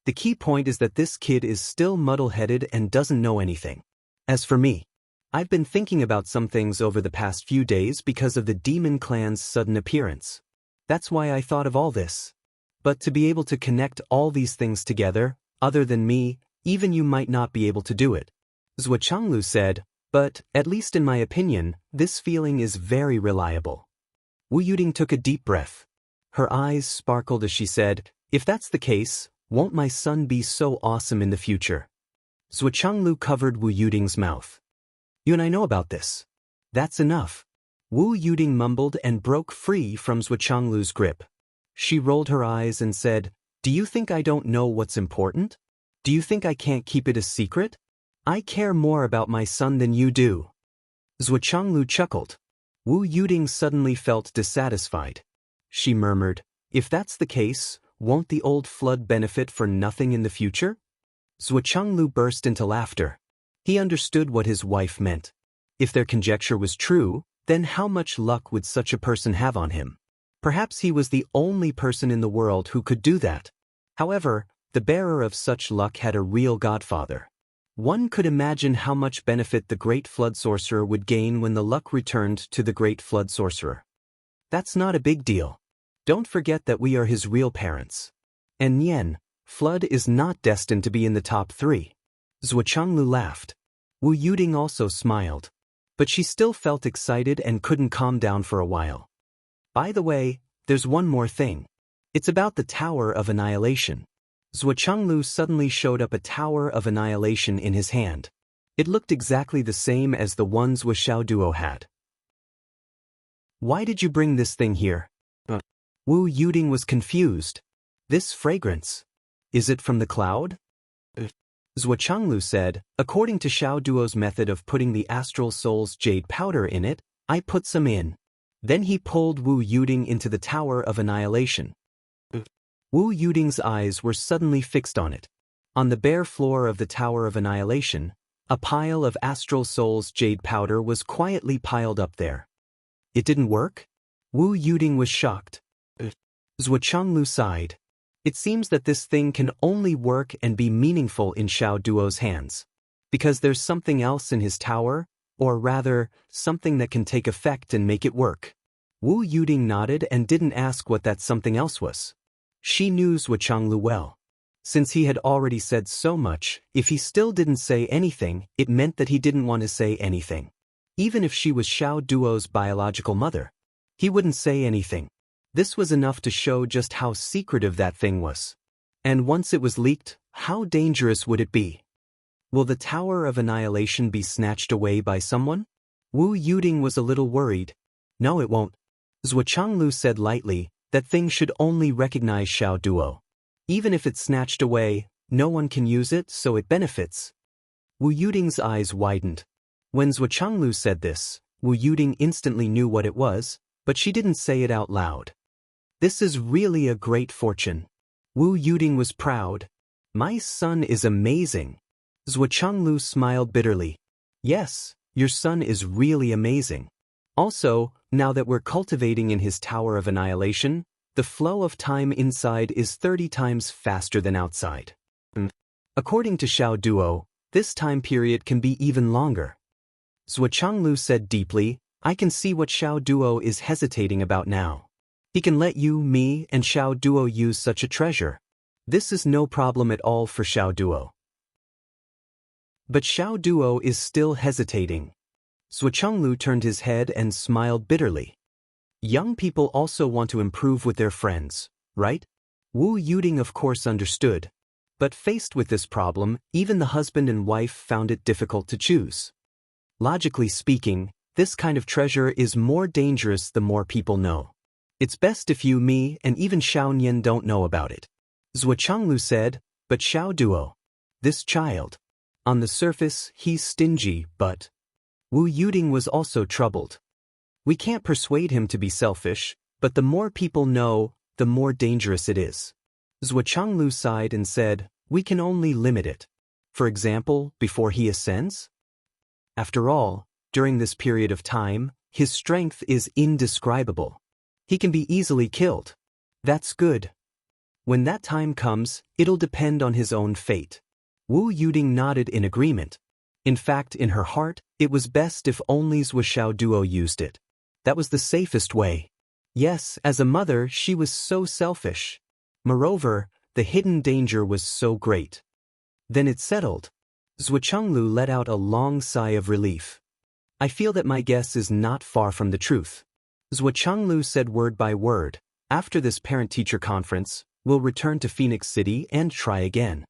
The key point is that this kid is still muddle-headed and doesn't know anything. As for me, I've been thinking about some things over the past few days because of the demon clan's sudden appearance. That's why I thought of all this. But to be able to connect all these things together, other than me, even you might not be able to do it." Zhuo Chenglu said, "But, at least in my opinion, this feeling is very reliable." Wu Yuding took a deep breath. Her eyes sparkled as she said, "If that's the case, won't my son be so awesome in the future?" Zhuo Chenglu covered Wu Yuding's mouth. "You and I know about this. That's enough." Wu Yuding mumbled and broke free from Zhuo Chenglu's grip. She rolled her eyes and said, "Do you think I don't know what's important? Do you think I can't keep it a secret? I care more about my son than you do." Zhuo Chenglu chuckled. Wu Yuding suddenly felt dissatisfied. She murmured, "If that's the case, won't the old flood benefit for nothing in the future?" Zhuo Chenglu burst into laughter. He understood what his wife meant. If their conjecture was true, then how much luck would such a person have on him? Perhaps he was the only person in the world who could do that. However, the bearer of such luck had a real godfather. One could imagine how much benefit the Great Flood Sorcerer would gain when the luck returned to the Great Flood Sorcerer. That's not a big deal. Don't forget that we are his real parents. And Nian, Flood is not destined to be in the top 3. Zhuo Chenglu laughed. Wu Yuding also smiled. But she still felt excited and couldn't calm down for a while. By the way, there's one more thing. It's about the Tower of Annihilation. Zhuo Chenglu suddenly showed up a Tower of Annihilation in his hand. It looked exactly the same as the ones Xiao Duo had. "Why did you bring this thing here?" Wu Yuding was confused. "This fragrance. Is it from the cloud?" Zhuo Chenglu said, "According to Xiao Duo's method of putting the astral soul's jade powder in it, I put some in." Then he pulled Wu Yuding into the Tower of Annihilation. Wu Yuding's eyes were suddenly fixed on it. On the bare floor of the Tower of Annihilation, a pile of astral soul's jade powder was quietly piled up there. It didn't work? Wu Yuding was shocked. Zhuo Chenglu sighed. It seems that this thing can only work and be meaningful in Xiao Duo's hands. Because there's something else in his tower, or rather, something that can take effect and make it work. Wu Yuding nodded and didn't ask what that something else was. She knew Zhuo Changlu well. Since he had already said so much, if he still didn't say anything, it meant that he didn't want to say anything. Even if she was Xiao Duo's biological mother, he wouldn't say anything. This was enough to show just how secretive that thing was. And once it was leaked, how dangerous would it be? Will the Tower of Annihilation be snatched away by someone? Wu Yuding was a little worried. No, it won't. Zhuo Changlu said lightly, that thing should only recognize Xiao Duo. Even if it's snatched away, no one can use it, so it benefits. Wu Yuding's eyes widened. When Zhuo Changlu said this, Wu Yuding instantly knew what it was, but she didn't say it out loud. This is really a great fortune. Wu Yuding was proud. My son is amazing. Zhuo Changlu smiled bitterly. Yes, your son is really amazing. Also, now that we're cultivating in his Tower of Annihilation, the flow of time inside is 30 times faster than outside. According to Xiao Duo, this time period can be even longer. Zhuo Changlu said deeply, I can see what Xiao Duo is hesitating about now. He can let you, me, and Xiao Duo use such a treasure. This is no problem at all for Xiao Duo. But Xiao Duo is still hesitating. Zhuo Changlu turned his head and smiled bitterly. Young people also want to improve with their friends, right? Wu Yuding of course understood. But faced with this problem, even the husband and wife found it difficult to choose. Logically speaking, this kind of treasure is more dangerous the more people know. It's best if you, me, and even Xiao Nian don't know about it. Zhuo Changlu said, but Xiao Duo. This child. On the surface, he's stingy, but... Wu Yuding was also troubled. We can't persuade him to be selfish, but the more people know, the more dangerous it is. Zhuo Changlu sighed and said, we can only limit it. For example, before he ascends? After all, during this period of time, his strength is indescribable. He can be easily killed. That's good. When that time comes, it'll depend on his own fate. Wu Yuding nodded in agreement. In fact, in her heart, it was best if only Zhuo Xiao Duo used it. That was the safest way. Yes, as a mother, she was so selfish. Moreover, the hidden danger was so great. Then it settled. Zhuo Changlu let out a long sigh of relief. I feel that my guess is not far from the truth. Zhuo Changlu said word by word, after this parent-teacher conference, we'll return to Phoenix City and try again.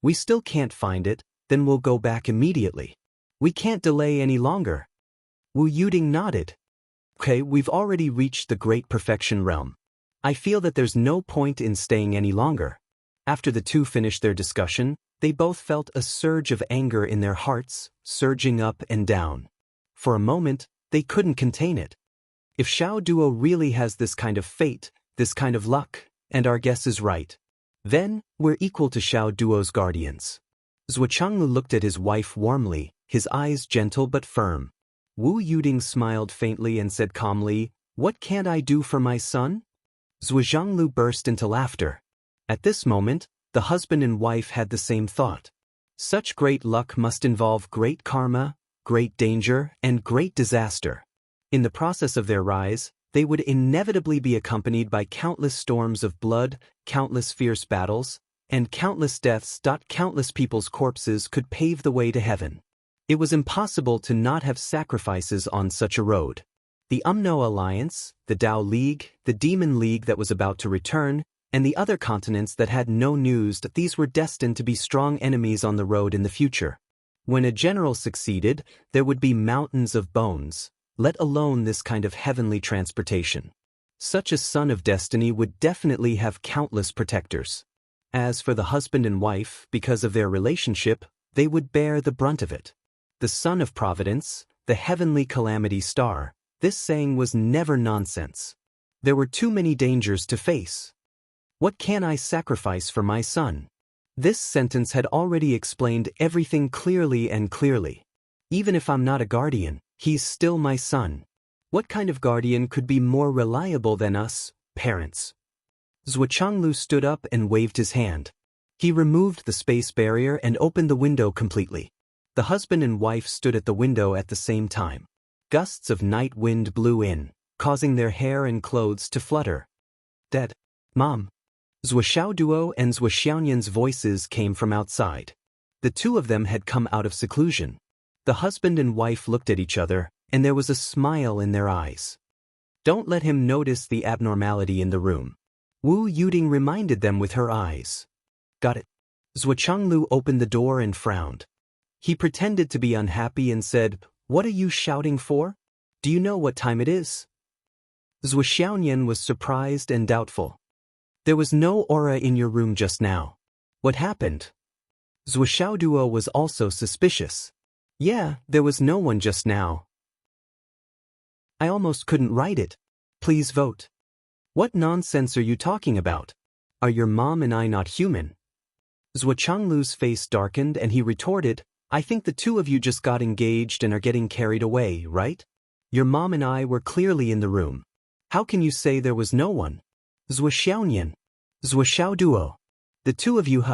We still can't find it, then we'll go back immediately. We can't delay any longer. Wu Yuding nodded. Okay, we've already reached the great perfection realm. I feel that there's no point in staying any longer. After the two finished their discussion, they both felt a surge of anger in their hearts, surging up and down. For a moment, they couldn't contain it. If Xiao Duo really has this kind of fate, this kind of luck, and our guess is right, then we're equal to Xiao Duo's guardians. Zhuo Changlu looked at his wife warmly, his eyes gentle but firm. Wu Yuding smiled faintly and said calmly, what can't I do for my son? Zhuo Changlu burst into laughter. At this moment, the husband and wife had the same thought. Such great luck must involve great karma, great danger, and great disaster. In the process of their rise, they would inevitably be accompanied by countless storms of blood, countless fierce battles, and countless deaths. Countless people's corpses could pave the way to heaven. It was impossible to not have sacrifices on such a road. The Umno Alliance, the Dao League, the Demon League that was about to return, and the other continents that had no news that these were destined to be strong enemies on the road in the future. When a general succeeded, there would be mountains of bones, let alone this kind of heavenly transportation. Such a son of destiny would definitely have countless protectors. As for the husband and wife, because of their relationship, they would bear the brunt of it. The son of providence, the heavenly calamity star, this saying was never nonsense. There were too many dangers to face. What can I sacrifice for my son? This sentence had already explained everything clearly and clearly. Even if I'm not a guardian, he's still my son. What kind of guardian could be more reliable than us, parents? Zhuo Changlu stood up and waved his hand. He removed the space barrier and opened the window completely. The husband and wife stood at the window at the same time. Gusts of night wind blew in, causing their hair and clothes to flutter. Dad, Mom. Zhuoxiaoduo and Zhuoxiaonian's voices came from outside. The two of them had come out of seclusion. The husband and wife looked at each other, and there was a smile in their eyes. Don't let him notice the abnormality in the room. Wu Yuding reminded them with her eyes. Got it. Zhuochanglu opened the door and frowned. He pretended to be unhappy and said, What are you shouting for? Do you know what time it is? Zhuoxiaonian was surprised and doubtful. There was no aura in your room just now. What happened? Zhuoxiaoduo was also suspicious. Yeah, there was no one just now. I almost couldn't write it. Please vote. What nonsense are you talking about? Are your mom and I not human? Zhuochanglu's face darkened and he retorted, I think the two of you just got engaged and are getting carried away, right? Your mom and I were clearly in the room. How can you say there was no one? Zhuoxiaonian. Zhuoxiaoduo. The two of you,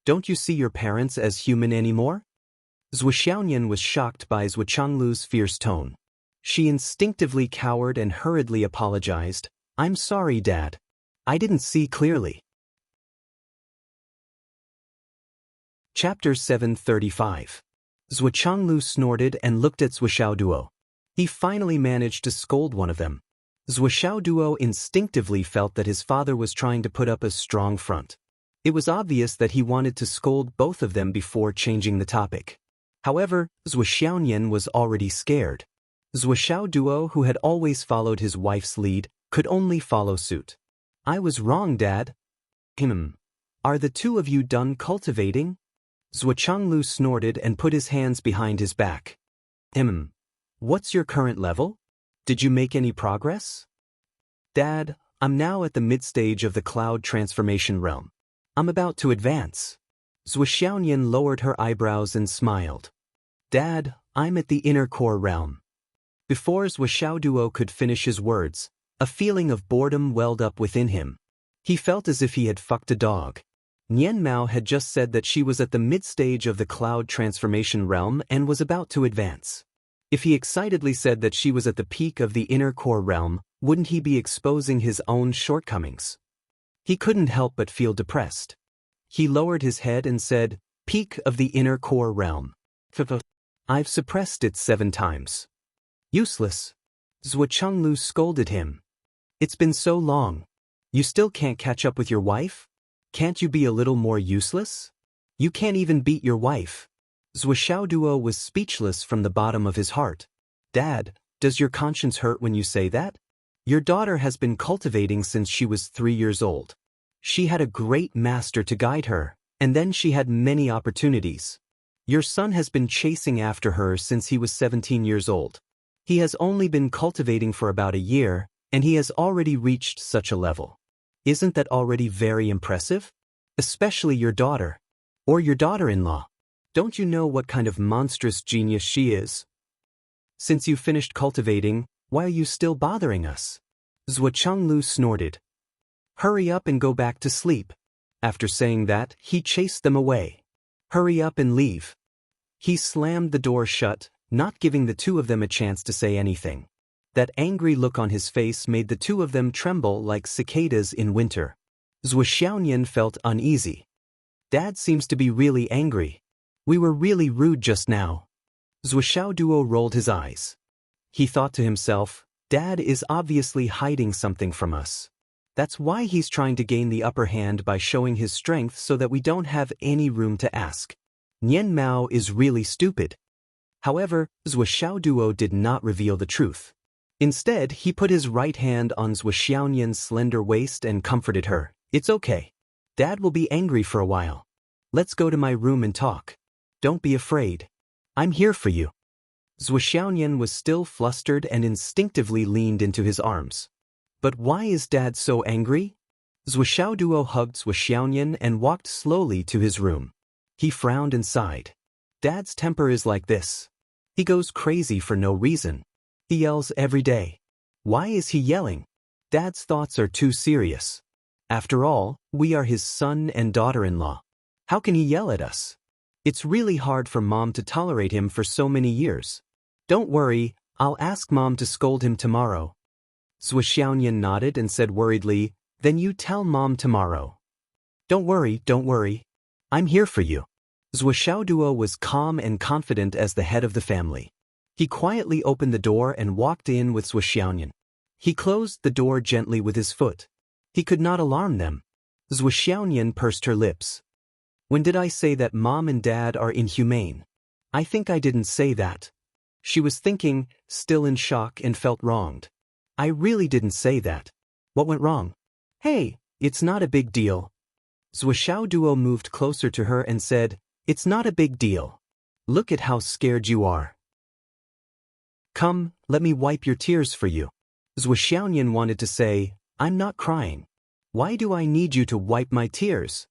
Don't you see your parents as human anymore? Zhuoxiaonian was shocked by Zhuochanglu's fierce tone. She instinctively cowered and hurriedly apologized. I'm sorry, Dad. I didn't see clearly. Chapter 735. Zhuochanglu snorted and looked at Zhuoxiaoduo. He finally managed to scold one of them. Zhuoxiaoduo instinctively felt that his father was trying to put up a strong front. It was obvious that he wanted to scold both of them before changing the topic. However, Zhuoxiaonian was already scared. Zhuoxiaoduo, who had always followed his wife's lead, could only follow suit. I was wrong, Dad. Are the two of you done cultivating? Zhuochanglu snorted and put his hands behind his back. What's your current level? Did you make any progress? Dad, I'm now at the mid-stage of the cloud transformation realm. I'm about to advance. Zhuoxiaonian lowered her eyebrows and smiled. Dad, I'm at the inner core realm. Before Zhuoxiaoduo could finish his words, a feeling of boredom welled up within him. He felt as if he had fucked a dog. Nian Mao had just said that she was at the mid-stage of the cloud transformation realm and was about to advance. If he excitedly said that she was at the peak of the inner core realm, wouldn't he be exposing his own shortcomings? He couldn't help but feel depressed. He lowered his head and said, Peak of the inner core realm. I've suppressed it 7 times. Useless. Zhuochanglu scolded him. It's been so long. You still can't catch up with your wife? Can't you be a little more useless? You can't even beat your wife. Zhuoxiaoduo was speechless from the bottom of his heart. Dad, does your conscience hurt when you say that? Your daughter has been cultivating since she was 3 years old. She had a great master to guide her, and then she had many opportunities. Your son has been chasing after her since he was 17 years old. He has only been cultivating for about a year, and he has already reached such a level. Isn't that already very impressive? Especially your daughter. Or your daughter-in-law. Don't you know what kind of monstrous genius she is? Since you finished cultivating, why are you still bothering us? Zhuochanglu snorted. Hurry up and go back to sleep. After saying that, he chased them away. Hurry up and leave. He slammed the door shut, not giving the two of them a chance to say anything. That angry look on his face made the two of them tremble like cicadas in winter. Zhuoxiaonian felt uneasy. Dad seems to be really angry. We were really rude just now. Zhuoxiaoduo rolled his eyes. He thought to himself, Dad is obviously hiding something from us. That's why he's trying to gain the upper hand by showing his strength so that we don't have any room to ask. Nian Mao is really stupid. However, Zhuoxiaoduo did not reveal the truth. Instead, he put his right hand on Zhuoxiaonian's slender waist and comforted her. It's okay. Dad will be angry for a while. Let's go to my room and talk. Don't be afraid. I'm here for you. Zhuoxiaonian was still flustered and instinctively leaned into his arms. But why is Dad so angry? Zhuoxiaoduo hugged Zhuoxiaonian and walked slowly to his room. He frowned and sighed. Dad's temper is like this. He goes crazy for no reason. He yells every day. Why is he yelling? Dad's thoughts are too serious. After all, we are his son and daughter-in-law. How can he yell at us? It's really hard for Mom to tolerate him for so many years. Don't worry, I'll ask Mom to scold him tomorrow. Zhuo Xiaoyan nodded and said worriedly, then you tell Mom tomorrow. Don't worry. I'm here for you. Zhuo Xiaoduo was calm and confident as the head of the family. He quietly opened the door and walked in with Zhuo Xiaoyan. He closed the door gently with his foot. He could not alarm them. Zhuo Xiaoyan pursed her lips. When did I say that Mom and Dad are inhumane? I think I didn't say that. She was thinking, still in shock, and felt wronged. I really didn't say that. What went wrong? Hey, it's not a big deal. Zhuo Xiaoduo moved closer to her and said, it's not a big deal. Look at how scared you are. Come, let me wipe your tears for you. Zhuo Xiaoyan wanted to say, I'm not crying. Why do I need you to wipe my tears?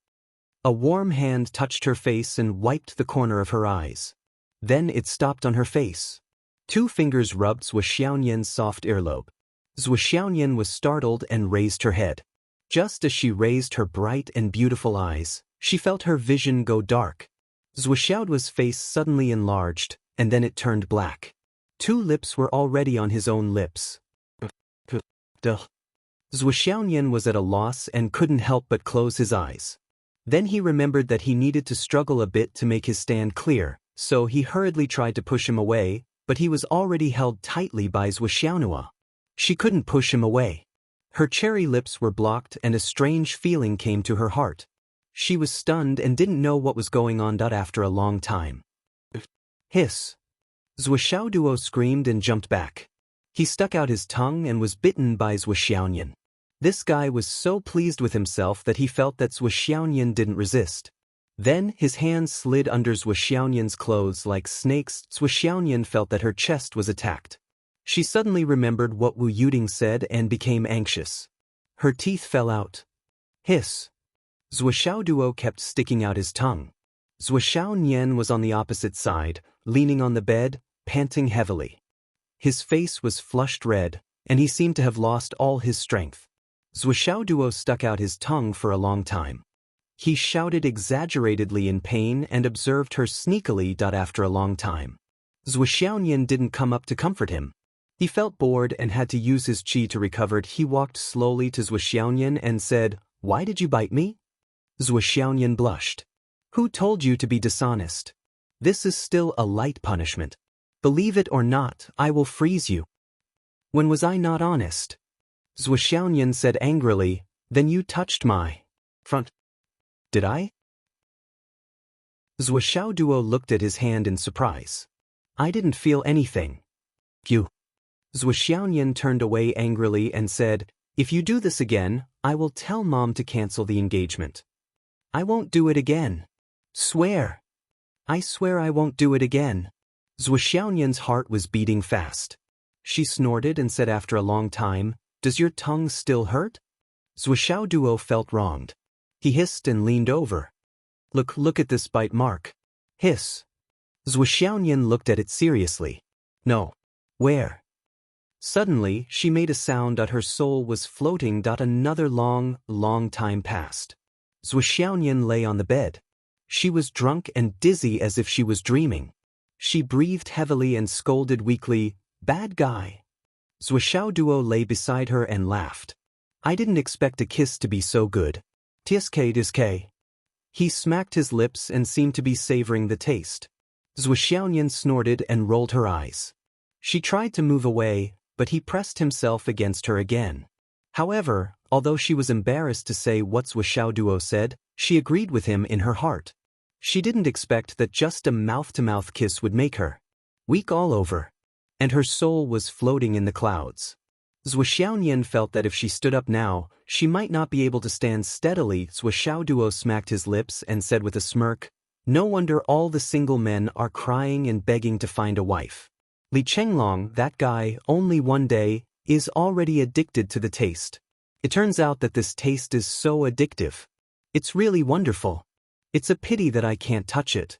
A warm hand touched her face and wiped the corner of her eyes. Then it stopped on her face. 2 fingers rubbed Zhuo Xiaoyan's soft earlobe. Zhuo Xiaoyan was startled and raised her head. Just as she raised her bright and beautiful eyes, she felt her vision go dark. Zhuo Xiaoduo's face suddenly enlarged, and then it turned black. 2 lips were already on his own lips. Zhuo Xiaoyan was at a loss and couldn't help but close his eyes. Then he remembered that he needed to struggle a bit to make his stand clear, so he hurriedly tried to push him away, but he was already held tightly by Zhuo Xiaoduo. She couldn't push him away. Her cherry lips were blocked and a strange feeling came to her heart. She was stunned and didn't know what was going on after a long time. Hiss. Zhuo Xiaoduo screamed and jumped back. He stuck out his tongue and was bitten by Zhuo Xiaoyan. This guy was so pleased with himself that he felt that Zhuo Xiaoyan didn't resist. Then his hands slid under Zhuo Xiaoyan's clothes like snakes. Zhuo Xiaoyan felt that her chest was attacked. She suddenly remembered what Wu Yuding said and became anxious. Her teeth fell out. Hiss. Zhuo Xiaoduo kept sticking out his tongue. Zhuo Xiaoyan was on the opposite side, leaning on the bed, panting heavily. His face was flushed red, and he seemed to have lost all his strength. Zhuo Xiaoduo stuck out his tongue for a long time. He shouted exaggeratedly in pain and observed her sneakily. After a long time, Zhuo Xiaoyan didn't come up to comfort him. He felt bored and had to use his qi to recover. He walked slowly to Zhuo Xiaoyan and said, Why did you bite me? Zhuo Xiaoyan blushed. Who told you to be dishonest? This is still a light punishment. Believe it or not, I will freeze you. When was I not honest? Zhuo Xiaoyan said angrily, Then you touched my front. Did I? Zhuo Xiaoduo looked at his hand in surprise. I didn't feel anything. You. Zhuo Xiaoyan turned away angrily and said, If you do this again, I will tell Mom to cancel the engagement. I won't do it again. Swear. I swear I won't do it again. Zhuo Xiaoyan's heart was beating fast. She snorted and said after a long time, Does your tongue still hurt? Zhuo Xiaoduo felt wronged. He hissed and leaned over. Look at this bite mark. Hiss. Zhuo Xiaoyan looked at it seriously. No. Where? Suddenly, she made a sound that her soul was floating. Another long time passed. Zhuo Xiaoyan lay on the bed. She was drunk and dizzy as if she was dreaming. She breathed heavily and scolded weakly, Bad guy. Zhuo Xiaoduo lay beside her and laughed. I didn't expect a kiss to be so good. Tiske. He smacked his lips and seemed to be savoring the taste. Zhuo Xiaoyan snorted and rolled her eyes. She tried to move away, but he pressed himself against her again. However, although she was embarrassed to say what Zhuo Xiaoduo said, she agreed with him in her heart. She didn't expect that just a mouth-to-mouth kiss would make her weak all over. And her soul was floating in the clouds. Zhuo Xiaoyan felt that if she stood up now, she might not be able to stand steadily. Zhuo Xiaoduo smacked his lips and said with a smirk, No wonder all the single men are crying and begging to find a wife. Li Chenglong, that guy, only one day, is already addicted to the taste. It turns out that this taste is so addictive. It's really wonderful. It's a pity that I can't touch it.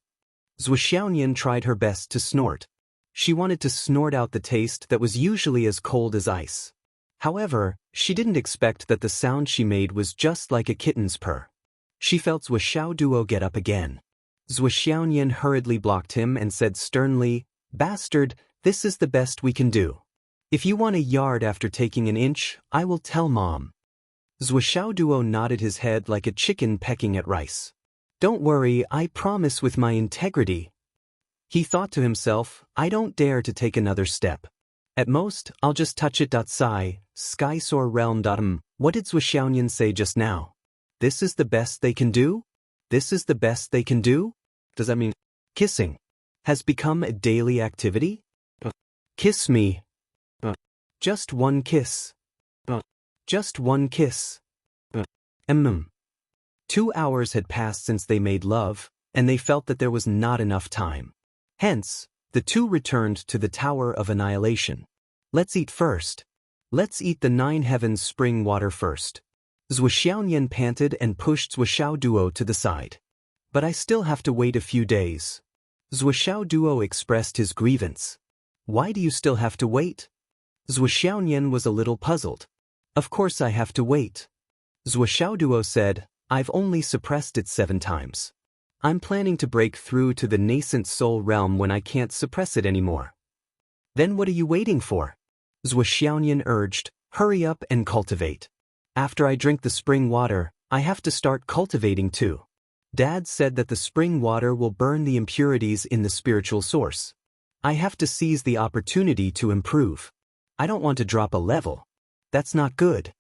Zhuo Xiaoyan tried her best to snort. She wanted to snort out the taste that was usually as cold as ice. However, she didn't expect that the sound she made was just like a kitten's purr. She felt Zhuo Xiaoduo get up again. Zhuxiaoyan hurriedly blocked him and said sternly, "Bastard, this is the best we can do. If you want a yard after taking an inch, I will tell Mom." Zhuxiaoduo nodded his head like a chicken pecking at rice. "Don't worry, I promise with my integrity." He thought to himself, "I don't dare to take another step. At most, I'll just touch it. Sigh, sky soar realm. What did Zhuxiaoyan say just now? This is the best they can do? This is the best they can do? Does that mean kissing has become a daily activity? Kiss me. Just one kiss. Just one kiss. 2 hours had passed since they made love, and they felt that there was not enough time. Hence, the two returned to the Tower of Annihilation. "Let's eat first. Let's eat the 9 heavens spring water first." Zhuxiaoyan panted and pushed Zhuxiaoduo to the side. "But I still have to wait a few days." Zhuxiaoduo expressed his grievance. "Why do you still have to wait?" Zhuxiaoyan was a little puzzled. "Of course I have to wait." Zhuxiaoduo said, "I've only suppressed it 7 times. I'm planning to break through to the nascent soul realm when I can't suppress it anymore." "Then what are you waiting for?" Zhuxiaoyan urged, "Hurry up and cultivate. After I drink the spring water, I have to start cultivating too. Dad said that the spring water will burn the impurities in the spiritual source. I have to seize the opportunity to improve. I don't want to drop a level. That's not good."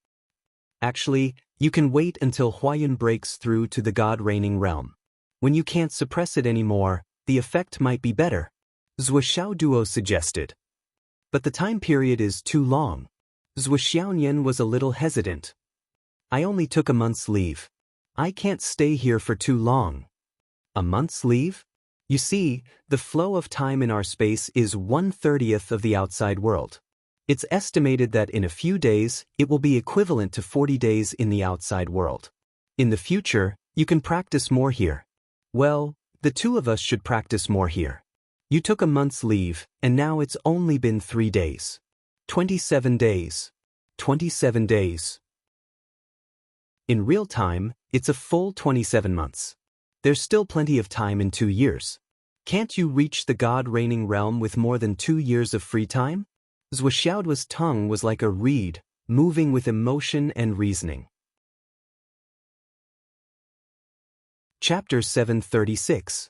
"Actually, you can wait until Huayan breaks through to the God-reigning realm. When you can't suppress it anymore, the effect might be better," Zhuxiaoduo suggested. "But the time period is too long." Zhuxiaoyan was a little hesitant. "I only took a month's leave. I can't stay here for too long." "A month's leave? You see, the flow of time in our space is 1/30th of the outside world. It's estimated that in a few days, it will be equivalent to 40 days in the outside world. In the future, you can practice more here. Well, the two of us should practice more here. You took a month's leave, and now it's only been 3 days. 27 days. 27 days. In real time, it's a full 27 months. There's still plenty of time in 2 years. Can't you reach the God-reigning realm with more than 2 years of free time?" Zhuxiaoduo's tongue was like a reed, moving with emotion and reasoning. Chapter 736.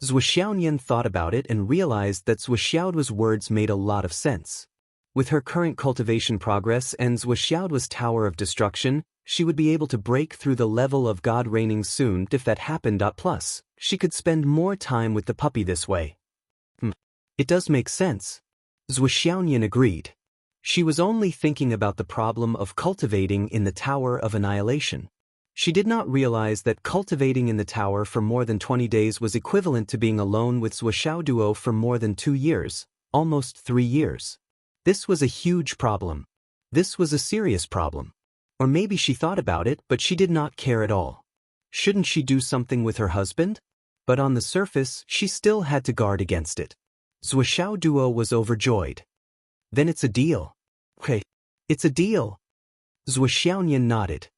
Zhuxiaoyan thought about it and realized that Zhuxiaoduo's words made a lot of sense. With her current cultivation progress and Zhuxiaoduo's Tower of Destruction, she would be able to break through the level of God reigning soon. If that happened. Plus, she could spend more time with the puppy this way. It does make sense. Zhuxiaoyan agreed. She was only thinking about the problem of cultivating in the Tower of Annihilation. She did not realize that cultivating in the tower for more than 20 days was equivalent to being alone with Zhuxiaoduo for more than 2 years, almost 3 years. This was a huge problem. This was a serious problem. Or maybe she thought about it, but she did not care at all. Shouldn't she do something with her husband? But on the surface, she still had to guard against it. Zhuxiaoduo was overjoyed. "Then it's a deal." "Okay, it's a deal." Zhuxiaoyan nodded.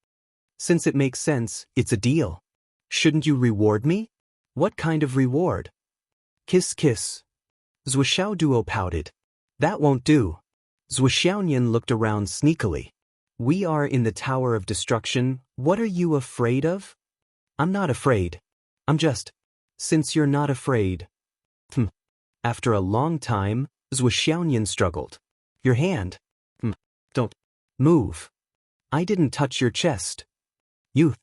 "Since it makes sense, it's a deal. Shouldn't you reward me?" "What kind of reward?" "Kiss kiss." Zhuxiaoduo pouted. "That won't do." Zhuxiaoyan looked around sneakily. "We are in the Tower of Destruction. What are you afraid of?" "I'm not afraid. I'm just..." "Since you're not afraid..." After a long time, Zhuxiaoyan struggled. "Your hand." "Don't move. I didn't touch your chest." "You..."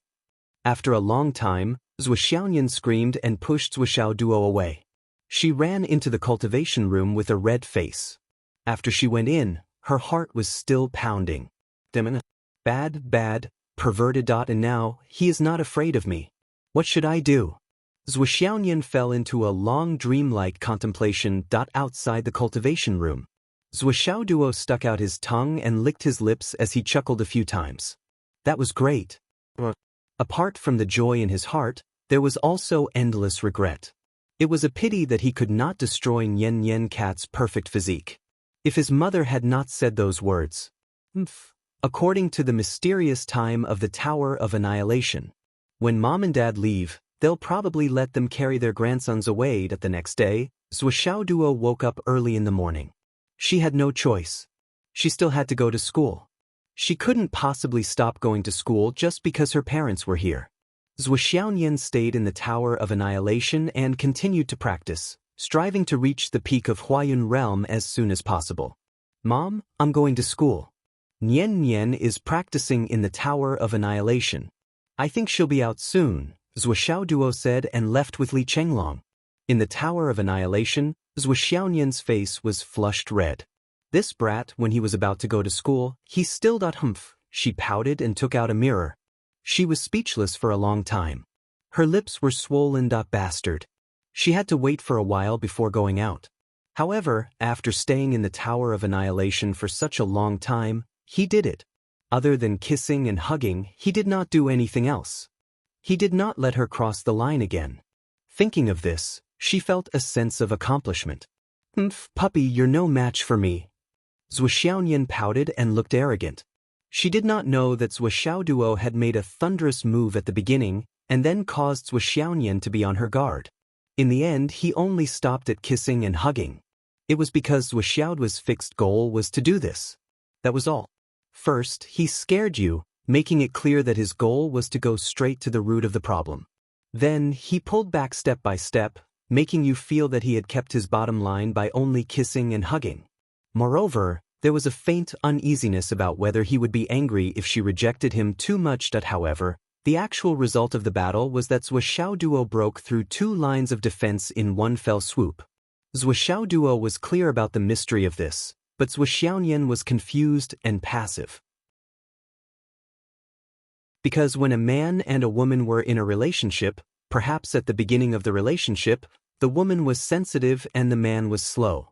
After a long time, Zhuxiaoyan screamed and pushed Zhuxiaoduo away. She ran into the cultivation room with a red face. After she went in, her heart was still pounding. Bad, perverted. And now, he is not afraid of me. What should I do?" Zhuxiaoyan fell into a long dreamlike contemplation. Outside the cultivation room, Zhuxiaoduo stuck out his tongue and licked his lips as he chuckled a few times. That was great. Apart from the joy in his heart, there was also endless regret. It was a pity that he could not destroy Nian Nian Cat's perfect physique. If his mother had not said those words. According to the mysterious time of the Tower of Annihilation. When Mom and Dad leave, they'll probably let them carry their grandsons away. The next day, Zhuo woke up early in the morning. She had no choice. She still had to go to school. She couldn't possibly stop going to school just because her parents were here. Zhuo stayed in the Tower of Annihilation and continued to practice, striving to reach the peak of Huayun realm as soon as possible. Mom, I'm going to school. Nian is practicing in the Tower of Annihilation. I think she'll be out soon, Zhuo said and left with Li Chenglong. In the Tower of Annihilation, Zhuo face was flushed red. This brat, when he was about to go to school, he still humph. She pouted and took out a mirror. She was speechless for a long time. Her lips were swollen. Bastard. She had to wait for a while before going out. However, after staying in the Tower of Annihilation for such a long time, he did it. Other than kissing and hugging, he did not do anything else. He did not let her cross the line again. Thinking of this, she felt a sense of accomplishment. Puppy, you're no match for me. Zhuo pouted and looked arrogant. She did not know that Zhuo had made a thunderous move at the beginning and then caused Zhuo to be on her guard. In the end, he only stopped at kissing and hugging. It was because Zhuo's fixed goal was to do this. That was all. First, he scared you, making it clear that his goal was to go straight to the root of the problem. Then, he pulled back step by step, making you feel that he had kept his bottom line by only kissing and hugging. Moreover, there was a faint uneasiness about whether he would be angry if she rejected him too much. However, the actual result of the battle was that Zhuo broke through 2 lines of defense in one fell swoop. Zhuo was clear about the mystery of this, but Zhuo was confused and passive. Because when a man and a woman were in a relationship, perhaps at the beginning of the relationship, the woman was sensitive and the man was slow.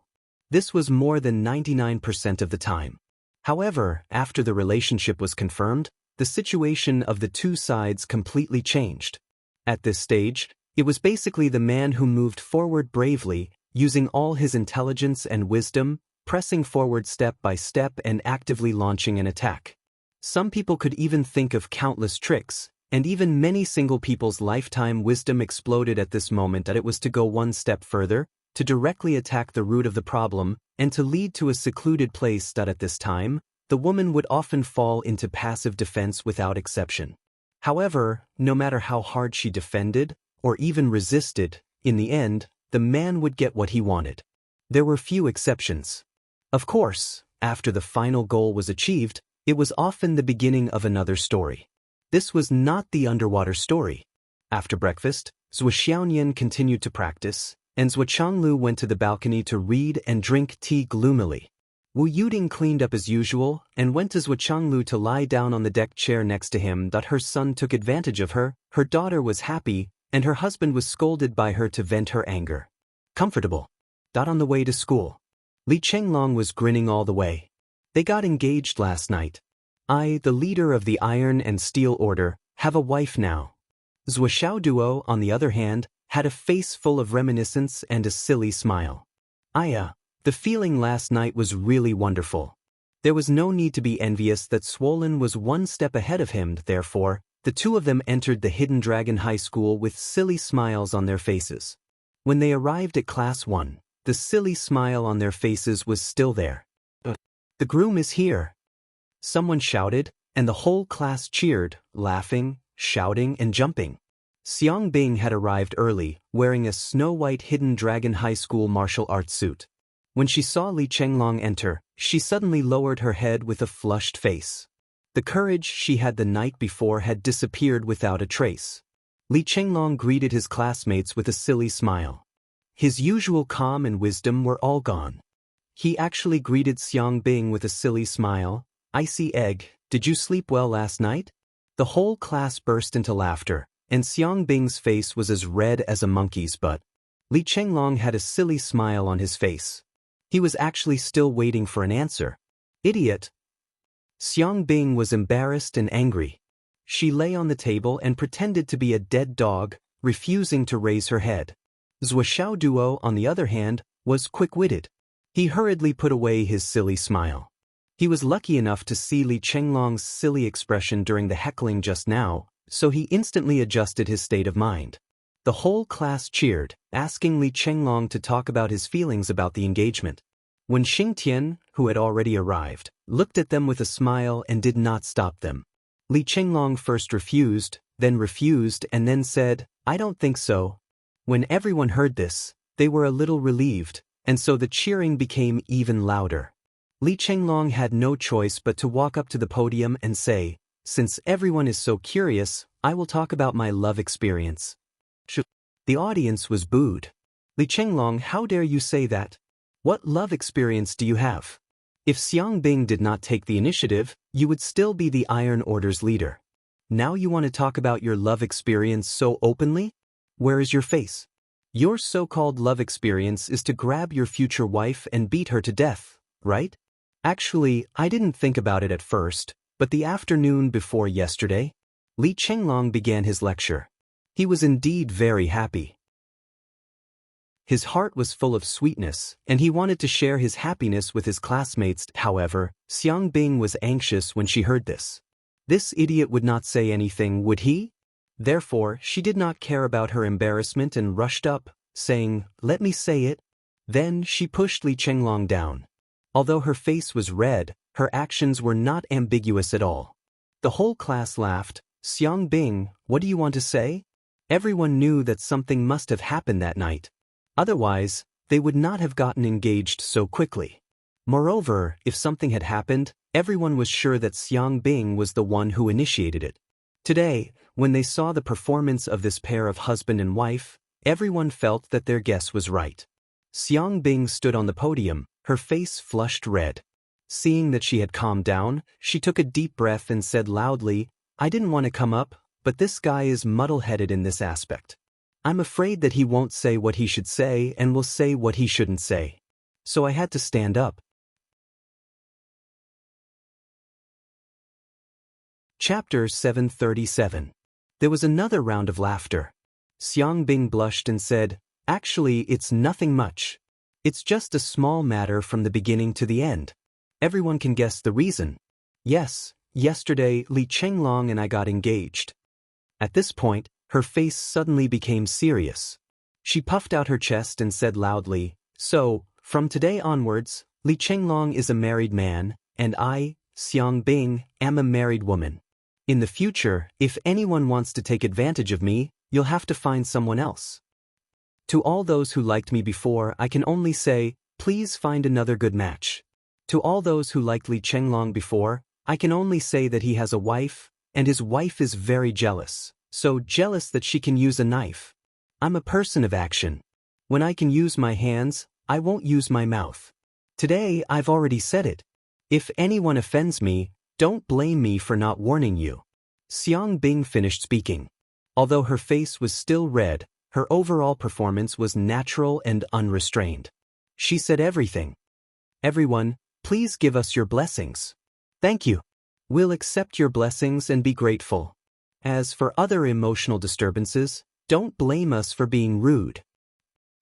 This was more than 99% of the time. However, after the relationship was confirmed, the situation of the 2 sides completely changed. At this stage, it was basically the man who moved forward bravely, using all his intelligence and wisdom, pressing forward step by step and actively launching an attack. Some people could even think of countless tricks, and even many single people's lifetime wisdom exploded at this moment that it was to go one step further, to directly attack the root of the problem, and to lead to a secluded place that at this time, the woman would often fall into passive defense without exception. However, no matter how hard she defended, or even resisted, in the end, the man would get what he wanted. There were few exceptions. Of course, after the final goal was achieved, it was often the beginning of another story. This was not the underwater story. After breakfast, Zhuo continued to practice, and Zhuo went to the balcony to read and drink tea gloomily. Wu Yuding cleaned up as usual and went to Zhuo to lie down on the deck chair next to him. Her son took advantage of her, her daughter was happy, and her husband was scolded by her to vent her anger. Comfortable. On the way to school. Li Chenglong was grinning all the way. They got engaged last night. I, the leader of the Iron and Steel Order, have a wife now. Zhuo, on the other hand, had a face full of reminiscence and a silly smile. The feeling last night was really wonderful. There was no need to be envious that Swollen was one step ahead of him. Therefore, the 2 of them entered the Hidden Dragon High School with silly smiles on their faces. When they arrived at Class 1, the silly smile on their faces was still there. The groom is here. Someone shouted, and the whole class cheered, laughing, shouting, and jumping. Xiang Bing had arrived early, wearing a snow-white Hidden Dragon High School martial arts suit. When she saw Li Chenglong enter, she suddenly lowered her head with a flushed face. The courage she had the night before had disappeared without a trace. Li Chenglong greeted his classmates with a silly smile. His usual calm and wisdom were all gone. He actually greeted Xiang Bing with a silly smile. Icy egg, did you sleep well last night? The whole class burst into laughter, and Xiang Bing's face was as red as a monkey's butt. Li Chenglong had a silly smile on his face. He was actually still waiting for an answer. Idiot! Xiang Bing was embarrassed and angry. She lay on the table and pretended to be a dead dog, refusing to raise her head. Zhuo, on the other hand, was quick-witted. He hurriedly put away his silly smile. He was lucky enough to see Li Chenglong's silly expression during the heckling just now, so he instantly adjusted his state of mind. The whole class cheered, asking Li Chenglong to talk about his feelings about the engagement. When Xingtian, who had already arrived, looked at them with a smile and did not stop them. Li Chenglong first refused, and then said, "I don't think so." When everyone heard this, they were a little relieved, and so the cheering became even louder. Li Chenglong had no choice but to walk up to the podium and say, "Since everyone is so curious, I will talk about my love experience." The audience was booed. "Li Chenglong, how dare you say that? What love experience do you have? If Xiang Bing did not take the initiative, you would still be the Iron Order's leader. Now you want to talk about your love experience so openly? Where is your face? Your so-called love experience is to grab your future wife and beat her to death, right? Actually, I didn't think about it at first, but the afternoon before yesterday." Li Chenglong began his lecture. He was indeed very happy. His heart was full of sweetness, and he wanted to share his happiness with his classmates. However, Xiang Bing was anxious when she heard this. This idiot would not say anything, would he? Therefore, she did not care about her embarrassment and rushed up, saying, "Let me say it." Then she pushed Li Chenglong down. Although her face was red, her actions were not ambiguous at all. The whole class laughed. "Xiang Bing, what do you want to say?" Everyone knew that something must have happened that night. Otherwise, they would not have gotten engaged so quickly. Moreover, if something had happened, everyone was sure that Xiang Bing was the one who initiated it. Today, when they saw the performance of this pair of husband and wife, everyone felt that their guess was right. Xiang Bing stood on the podium, her face flushed red. Seeing that she had calmed down, she took a deep breath and said loudly, "I didn't want to come up, but this guy is muddle-headed in this aspect. I'm afraid that he won't say what he should say and will say what he shouldn't say. So I had to stand up." Chapter 737. There was another round of laughter. Xiang Bing blushed and said, "Actually, it's nothing much. It's just a small matter from the beginning to the end. Everyone can guess the reason. Yes, yesterday Li Chenglong and I got engaged." At this point, her face suddenly became serious. She puffed out her chest and said loudly, "So, from today onwards, Li Chenglong is a married man, and I, Xiang Bing, am a married woman. In the future, if anyone wants to take advantage of me, you'll have to find someone else. To all those who liked me before, I can only say, please find another good match. To all those who liked Li Chenglong before, I can only say that he has a wife, and his wife is very jealous, so jealous that she can use a knife. I'm a person of action. When I can use my hands, I won't use my mouth. Today I've already said it. If anyone offends me, don't blame me for not warning you." Xiang Bing finished speaking. Although her face was still red, her overall performance was natural and unrestrained. She said everything. "Everyone, please give us your blessings." "Thank you. We'll accept your blessings and be grateful. As for other emotional disturbances, don't blame us for being rude.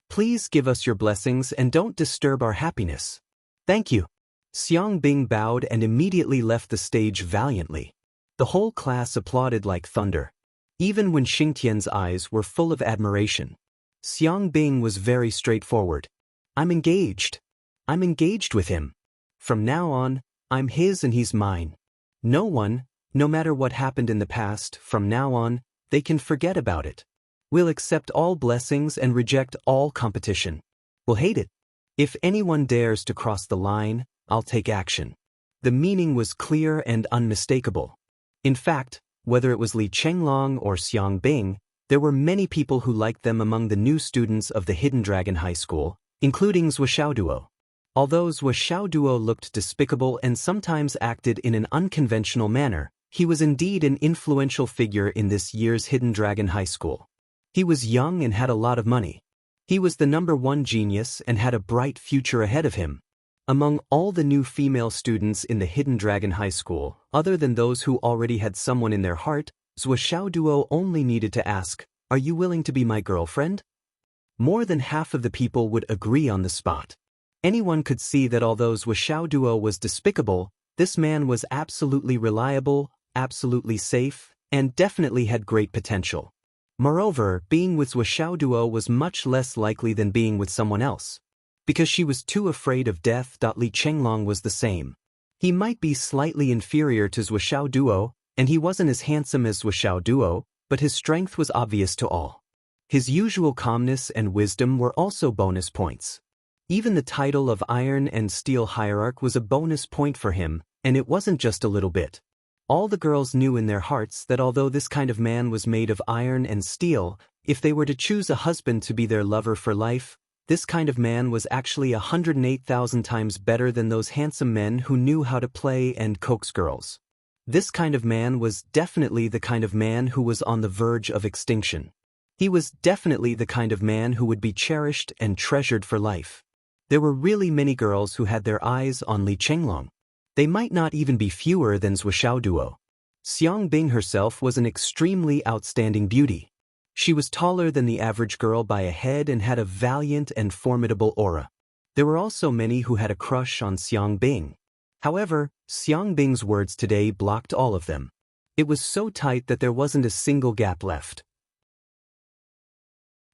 Please give us your blessings and don't disturb our happiness. Thank you." Xiang Bing bowed and immediately left the stage valiantly. The whole class applauded like thunder. Even when Xingtian's eyes were full of admiration. Xiang Bing was very straightforward. "I'm engaged. I'm engaged with him. From now on, I'm his and he's mine. No one, no matter what happened in the past, from now on, they can forget about it. We'll accept all blessings and reject all competition. We'll hate it. If anyone dares to cross the line, I'll take action." The meaning was clear and unmistakable. In fact, whether it was Li Chenglong or Xiang Bing, there were many people who liked them among the new students of the Hidden Dragon High School, including Zhuo Xiaoduo. Although Zhuo Xiaoduo looked despicable and sometimes acted in an unconventional manner, he was indeed an influential figure in this year's Hidden Dragon High School. He was young and had a lot of money. He was the #1 genius and had a bright future ahead of him. Among all the new female students in the Hidden Dragon High School, other than those who already had someone in their heart, Zhuo Xiaoduo only needed to ask, "Are you willing to be my girlfriend?" More than half of the people would agree on the spot. Anyone could see that although Zhuo Xiaoduo was despicable, this man was absolutely reliable, absolutely safe, and definitely had great potential. Moreover, being with Zhou Xiaoduo was much less likely than being with someone else. Because she was too afraid of death. Li Chenglong was the same. He might be slightly inferior to Zhou Xiaoduo, and he wasn't as handsome as Zhou Xiaoduo, but his strength was obvious to all. His usual calmness and wisdom were also bonus points. Even the title of Iron and Steel Hierarch was a bonus point for him, and it wasn't just a little bit. All the girls knew in their hearts that although this kind of man was made of iron and steel, if they were to choose a husband to be their lover for life, this kind of man was actually 108,000 times better than those handsome men who knew how to play and coax girls. This kind of man was definitely the kind of man who was on the verge of extinction. He was definitely the kind of man who would be cherished and treasured for life. There were really many girls who had their eyes on Li Chenglong. They might not even be fewer than Zhou Xiaoduo. Xiang Bing herself was an extremely outstanding beauty. She was taller than the average girl by a head and had a valiant and formidable aura. There were also many who had a crush on Xiang Bing. However, Xiang Bing's words today blocked all of them. It was so tight that there wasn't a single gap left.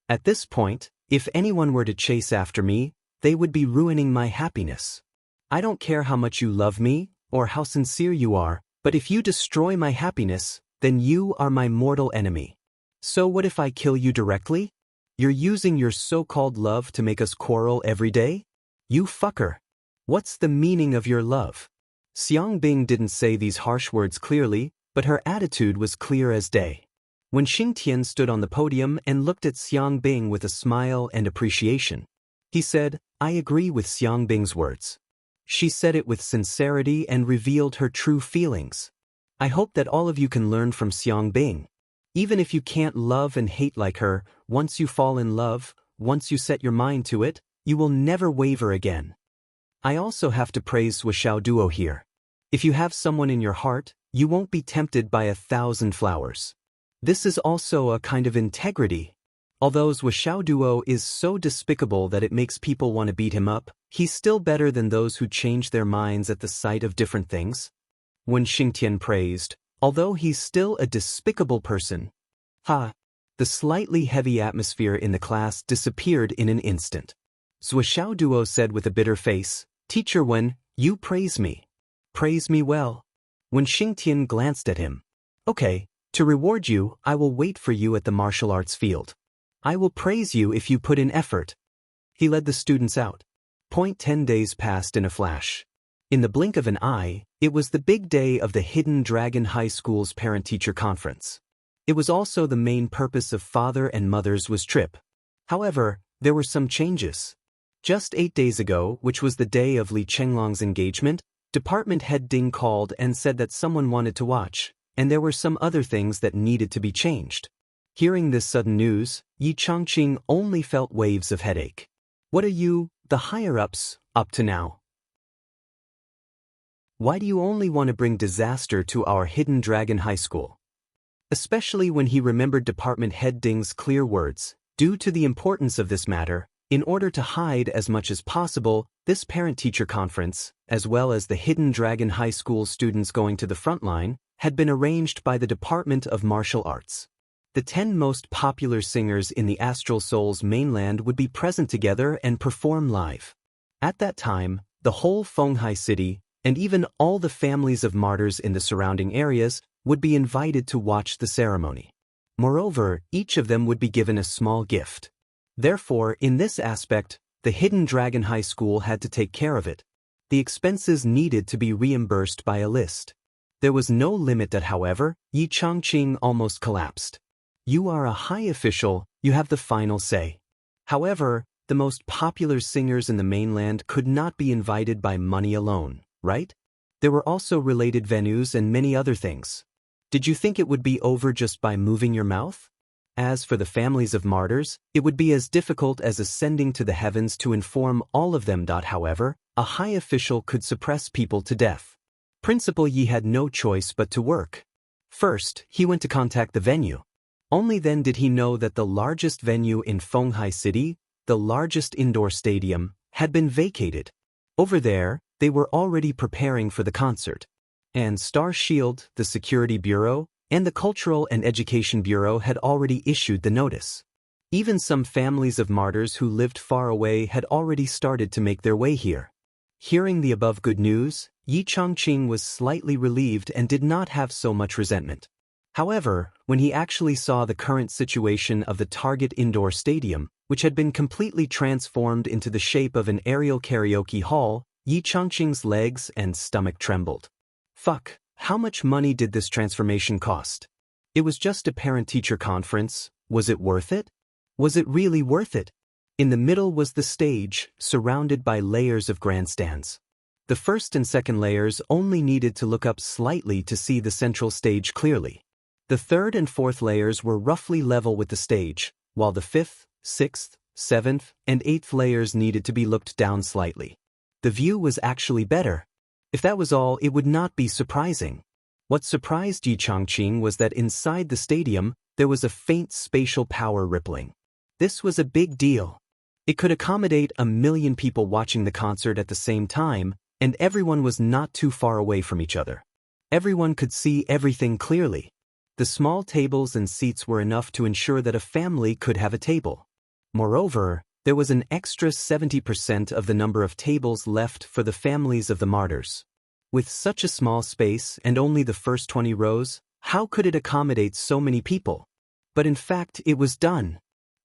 At this point, if anyone were to chase after me, they would be ruining my happiness. I don't care how much you love me, or how sincere you are, but if you destroy my happiness, then you are my mortal enemy. So what if I kill you directly? You're using your so-called love to make us quarrel every day? You fucker. What's the meaning of your love? Xiang Bing didn't say these harsh words clearly, but her attitude was clear as day. When Xingtian stood on the podium and looked at Xiang Bing with a smile and appreciation, he said, "I agree with Xiang Bing's words." She said it with sincerity and revealed her true feelings. I hope that all of you can learn from Xiang Bing. Even if you can't love and hate like her, once you fall in love, once you set your mind to it, you will never waver again. I also have to praise Zhou Xiaoduo here. If you have someone in your heart, you won't be tempted by 1,000 flowers. This is also a kind of integrity. Although Zhou Xiaoduo is so despicable that it makes people want to beat him up, he's still better than those who change their minds at the sight of different things. When Xingtian praised, although he's still a despicable person, the slightly heavy atmosphere in the class disappeared in an instant. Zhou Xiaoduo said with a bitter face, "Teacher Wen, you praise me. Praise me well." When Xingtian glanced at him, "Okay, to reward you, I will wait for you at the martial arts field. I will praise you if you put in effort." He led the students out. 10 days passed in a flash. In the blink of an eye, it was the big day of the Hidden Dragon High School's parent-teacher conference. It was also the main purpose of Father and Mother's was trip. However, there were some changes. Just 8 days ago, which was the day of Li Chenglong's engagement, Department Head Ding called and said that someone wanted to watch, and there were some other things that needed to be changed. Hearing this sudden news, Yi Changqing only felt waves of headache. What are you, the higher-ups, up to now? Why do you only want to bring disaster to our Hidden Dragon High School? Especially when he remembered Department Head Ding's clear words, due to the importance of this matter, in order to hide as much as possible, this parent-teacher conference, as well as the Hidden Dragon High School students going to the front line, had been arranged by the Department of Martial Arts. The 10 most popular singers in the Astral Soul's mainland would be present together and perform live. At that time, the whole Fenghai city, and even all the families of martyrs in the surrounding areas, would be invited to watch the ceremony. Moreover, each of them would be given a small gift. Therefore, in this aspect, the Hidden Dragon High School had to take care of it. The expenses needed to be reimbursed by a list. There was no limit that, however, Yi Changqing almost collapsed. You are a high official, you have the final say. However, the most popular singers in the mainland could not be invited by money alone, right? There were also related venues and many other things. Did you think it would be over just by moving your mouth? As for the families of martyrs, it would be as difficult as ascending to the heavens to inform all of them. However, a high official could suppress people to death. Principal Yi had no choice but to work. First, he went to contact the venue. Only then did he know that the largest venue in Fenghai City, the largest indoor stadium, had been vacated. Over there, they were already preparing for the concert. And Star Shield, the security bureau, and the Cultural and Education Bureau had already issued the notice. Even some families of martyrs who lived far away had already started to make their way here. Hearing the above good news, Yi Changqing was slightly relieved and did not have so much resentment. However, when he actually saw the current situation of the Target Indoor Stadium, which had been completely transformed into the shape of an aerial karaoke hall, Yi Changqing's legs and stomach trembled. Fuck, how much money did this transformation cost? It was just a parent-teacher conference. Was it worth it? Was it really worth it? In the middle was the stage, surrounded by layers of grandstands. The first and second layers only needed to look up slightly to see the central stage clearly. The third and fourth layers were roughly level with the stage, while the fifth, sixth, seventh, and eighth layers needed to be looked down slightly. The view was actually better. If that was all, it would not be surprising. What surprised Yi Changqing was that inside the stadium, there was a faint spatial power rippling. This was a big deal. It could accommodate 1 million people watching the concert at the same time, and everyone was not too far away from each other. Everyone could see everything clearly. The small tables and seats were enough to ensure that a family could have a table. Moreover, there was an extra 70% of the number of tables left for the families of the martyrs. With such a small space and only the first 20 rows, how could it accommodate so many people? But in fact, it was done.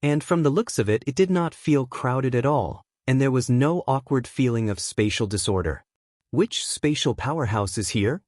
And from the looks of it, it did not feel crowded at all, and there was no awkward feeling of spatial disorder. Which spatial powerhouse is here?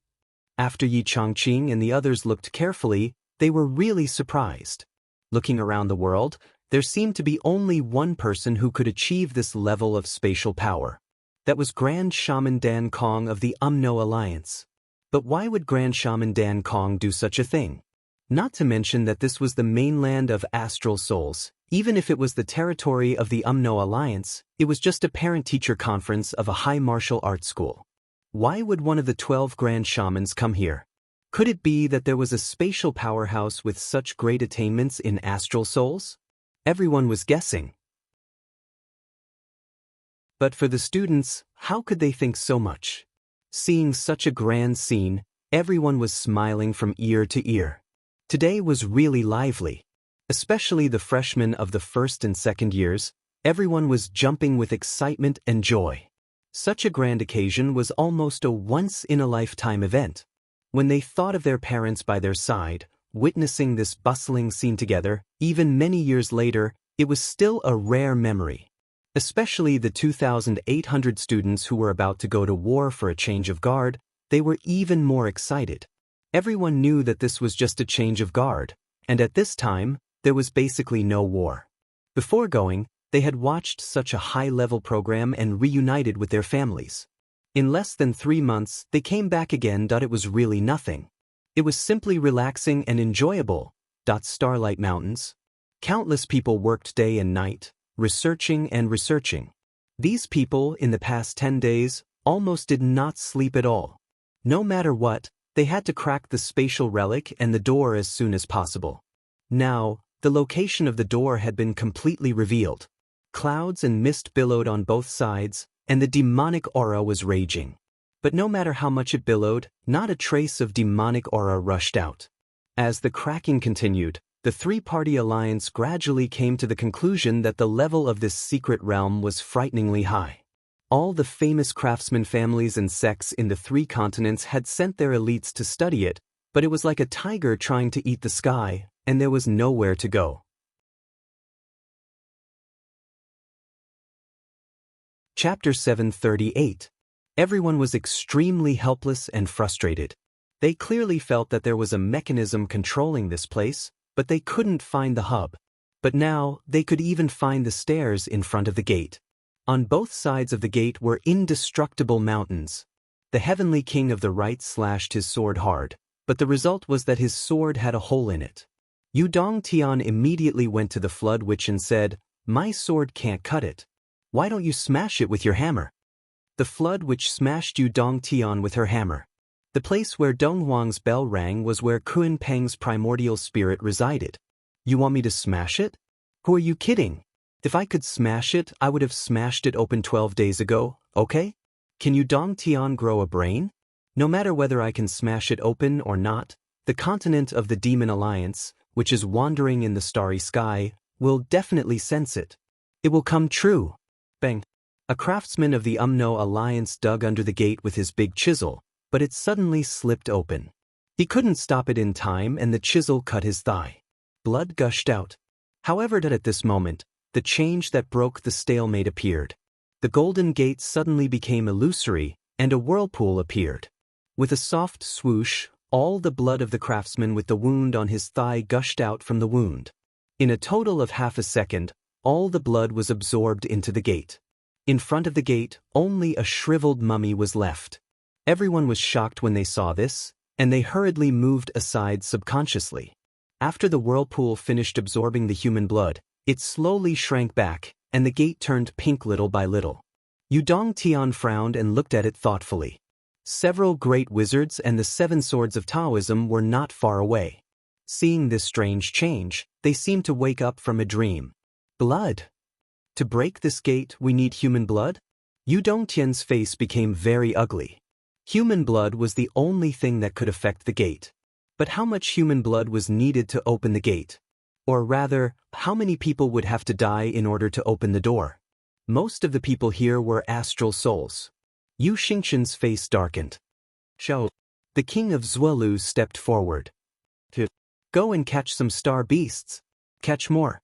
After Yi Changqing and the others looked carefully, they were really surprised. Looking around the world, there seemed to be only one person who could achieve this level of spatial power. That was Grand Shaman Dan Kong of the Umno Alliance. But why would Grand Shaman Dan Kong do such a thing? Not to mention that this was the mainland of astral souls. Even if it was the territory of the Umno Alliance, it was just a parent-teacher conference of a high martial arts school. Why would one of the 12 grand shamans come here? Could it be that there was a spatial powerhouse with such great attainments in astral souls? Everyone was guessing. But for the students, how could they think so much? Seeing such a grand scene, everyone was smiling from ear to ear. Today was really lively. Especially the freshmen of the first and second years, everyone was jumping with excitement and joy. Such a grand occasion was almost a once-in-a-lifetime event. When they thought of their parents by their side, witnessing this bustling scene together, even many years later, it was still a rare memory. Especially the 2,800 students who were about to go to war for a change of guard, they were even more excited. Everyone knew that this was just a change of guard, and at this time, there was basically no war. Before going, they had watched such a high-level program and reunited with their families. In less than 3 months, they came back again. It was really nothing. It was simply relaxing and enjoyable. Starlight Mountains. Countless people worked day and night, researching and researching. These people, in the past 10 days, almost did not sleep at all. No matter what, they had to crack the spatial relic and the door as soon as possible. Now, the location of the door had been completely revealed. Clouds and mist billowed on both sides, and the demonic aura was raging. But no matter how much it billowed, not a trace of demonic aura rushed out. As the cracking continued, the three-party alliance gradually came to the conclusion that the level of this secret realm was frighteningly high. All the famous craftsman families and sects in the 3 continents had sent their elites to study it, but it was like a tiger trying to eat the sky, and there was nowhere to go. Chapter 738. Everyone was extremely helpless and frustrated. They clearly felt that there was a mechanism controlling this place, but they couldn't find the hub. But now, they could even find the stairs in front of the gate. On both sides of the gate were indestructible mountains. The Heavenly King of the right slashed his sword hard, but the result was that his sword had a hole in it. Yu Dongtian immediately went to the Flood Witch and said, "My sword can't cut it. Why don't you smash it with your hammer?" The Flood Witch smashed Yu Dongtian with her hammer. The place where Donghuang's bell rang was where Kun Peng's primordial spirit resided. "You want me to smash it? Who are you kidding? If I could smash it, I would have smashed it open 12 days ago, okay? Can Yu Dongtian grow a brain? No matter whether I can smash it open or not, The continent of the Demon Alliance, which is wandering in the starry sky, will definitely sense it. It will come true. Bang. A craftsman of the Alliance dug under the gate with his big chisel, but it suddenly slipped open. He couldn't stop it in time and the chisel cut his thigh. Blood gushed out. However, at this moment, the change that broke the stalemate appeared. The golden gate suddenly became illusory, and a whirlpool appeared. With a soft swoosh, all the blood of the craftsman with the wound on his thigh gushed out from the wound. In a total of half a second, all the blood was absorbed into the gate. In front of the gate, only a shriveled mummy was left. Everyone was shocked when they saw this, and they hurriedly moved aside subconsciously. After the whirlpool finished absorbing the human blood, it slowly shrank back, and the gate turned pink little by little. Yudong Tian frowned and looked at it thoughtfully. Several great wizards and the 7 swords of Taoism were not far away. Seeing this strange change, they seemed to wake up from a dream. Blood. To break this gate, we need human blood? Yudong Tian's face became very ugly. Human blood was the only thing that could affect the gate. But how much human blood was needed to open the gate? Or rather, how many people would have to die in order to open the door? Most of the people here were astral souls. Yu Xingqian's face darkened. Shao. The king of Zhuelu stepped forward. Go and catch some star beasts. Catch more.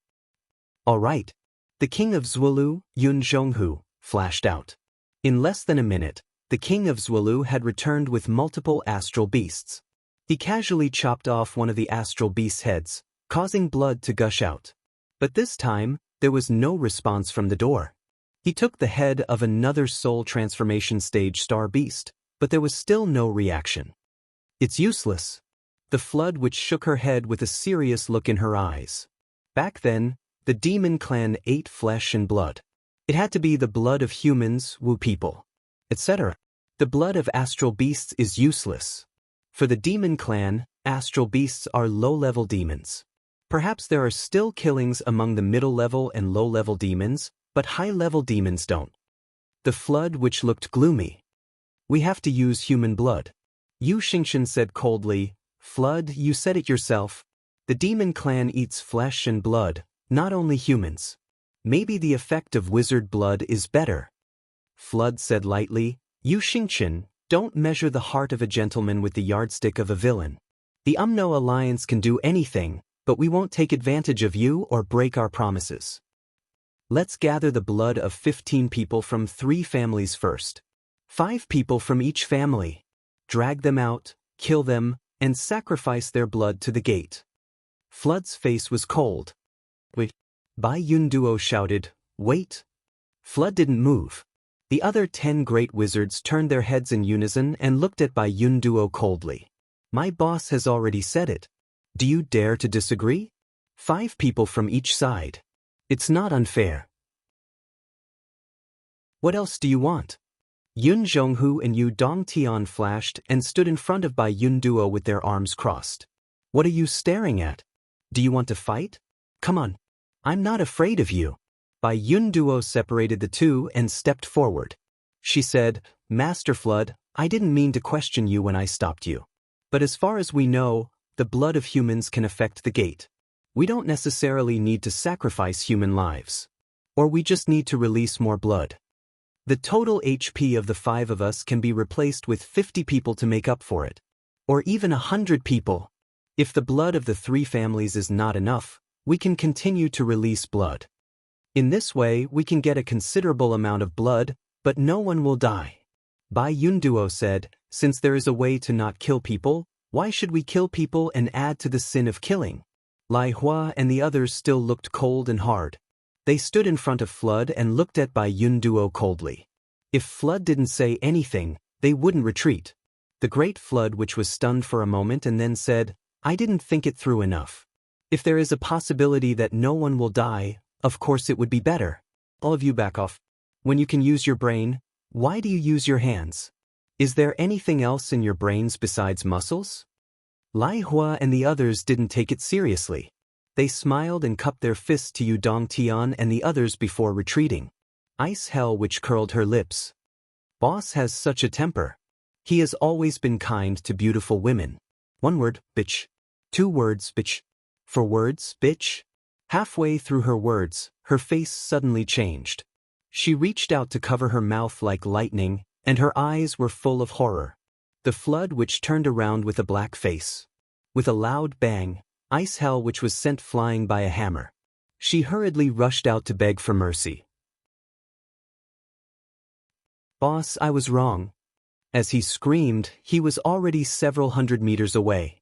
All right. The king of Zhuelu, Yun Zhonghu, flashed out. In less than a minute, the king of Zhuelu had returned with multiple astral beasts. He casually chopped off one of the astral beast's heads, causing blood to gush out. But this time, there was no response from the door. He took the head of another soul transformation stage star beast, but there was still no reaction. It's useless. The flood which shook her head with a serious look in her eyes. Back then, the demon clan ate flesh and blood. It had to be the blood of humans, Wu people, etc. The blood of astral beasts is useless. For the demon clan, astral beasts are low-level demons. Perhaps there are still killings among the middle-level and low-level demons, but high-level demons don't. The flood which looked gloomy. We have to use human blood. Yu Xingqian said coldly, Flood, you said it yourself. The demon clan eats flesh and blood, not only humans. Maybe the effect of wizard blood is better. Flood said lightly, Yu Xingqian, don't measure the heart of a gentleman with the yardstick of a villain. The Alliance can do anything, but we won't take advantage of you or break our promises. Let's gather the blood of 15 people from 3 families first. 5 people from each family. Drag them out, kill them, and sacrifice their blood to the gate. Flood's face was cold. Wait. Bai Yun Duo shouted, Wait. Flood didn't move. The other 10 great wizards turned their heads in unison and looked at Bai Yun Duo coldly. My boss has already said it. Do you dare to disagree? 5 people from each side. It's not unfair. What else do you want? Yun Zhonghu and Yu Dongtian flashed and stood in front of Bai Yun Duo with their arms crossed. What are you staring at? Do you want to fight? Come on. I'm not afraid of you. Bai Yun Duo separated the two and stepped forward. She said, Master Flood, I didn't mean to question you when I stopped you. But as far as we know, the blood of humans can affect the gate. We don't necessarily need to sacrifice human lives. Or we just need to release more blood. The total HP of the 5 of us can be replaced with 50 people to make up for it. Or even 100 people. If the blood of the 3 families is not enough, we can continue to release blood. In this way, we can get a considerable amount of blood, but no one will die. Bai Yun Duo said, Since there is a way to not kill people, why should we kill people and add to the sin of killing? Lai Hua and the others still looked cold and hard. They stood in front of Flood and looked at Bai Yun Duo coldly. If Flood didn't say anything, they wouldn't retreat. The great Flood which was stunned for a moment and then said, I didn't think it through enough. If there is a possibility that no one will die, of course it would be better. All of you back off. When you can use your brain, why do you use your hands? Is there anything else in your brains besides muscles? Lai Hua and the others didn't take it seriously. They smiled and cupped their fists to Yu Dongtian and the others before retreating. Ice Hell which curled her lips. Boss has such a temper. He has always been kind to beautiful women. One word, bitch. Two words, bitch. Four words, bitch. Halfway through her words, her face suddenly changed. She reached out to cover her mouth like lightning, and her eyes were full of horror. The flood which turned around with a black face. With a loud bang, ice hell which was sent flying by a hammer. She hurriedly rushed out to beg for mercy. Boss, I was wrong. As he screamed, he was already several hundred meters away.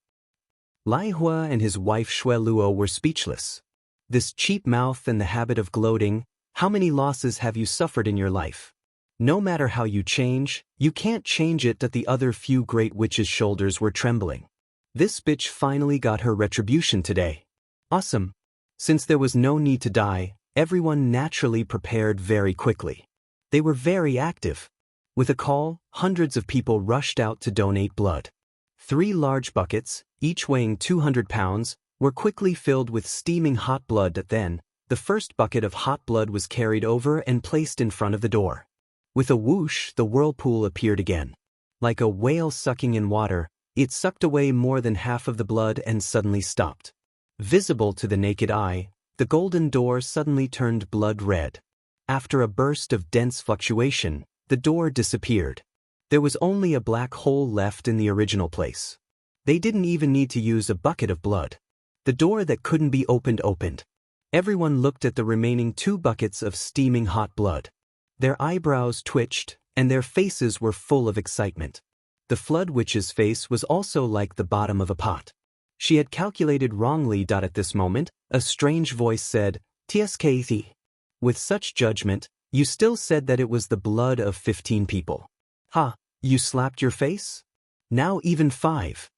Lai Hua and his wife Xue Luo were speechless. This cheap mouth and the habit of gloating, how many losses have you suffered in your life? No matter how you change, you can't change it that the other few great witches' shoulders were trembling. This bitch finally got her retribution today. Awesome. Since there was no need to die, everyone naturally prepared very quickly. They were very active. With a call, hundreds of people rushed out to donate blood. 3 large buckets, each weighing 200 pounds, were quickly filled with steaming hot blood. Then, the first bucket of hot blood was carried over and placed in front of the door. With a whoosh, the whirlpool appeared again. Like a whale sucking in water, it sucked away more than half of the blood and suddenly stopped. Visible to the naked eye, the golden door suddenly turned blood red. After a burst of dense fluctuation, the door disappeared. There was only a black hole left in the original place. They didn't even need to use a bucket of blood. The door that couldn't be opened. Everyone looked at the remaining 2 buckets of steaming hot blood. Their eyebrows twitched, and their faces were full of excitement. The flood witch's face was also like the bottom of a pot. She had calculated wrongly. At this moment, a strange voice said, "Tsk. With such judgment, you still said that it was the blood of 15 people. Ha, you slapped your face? Now even 5.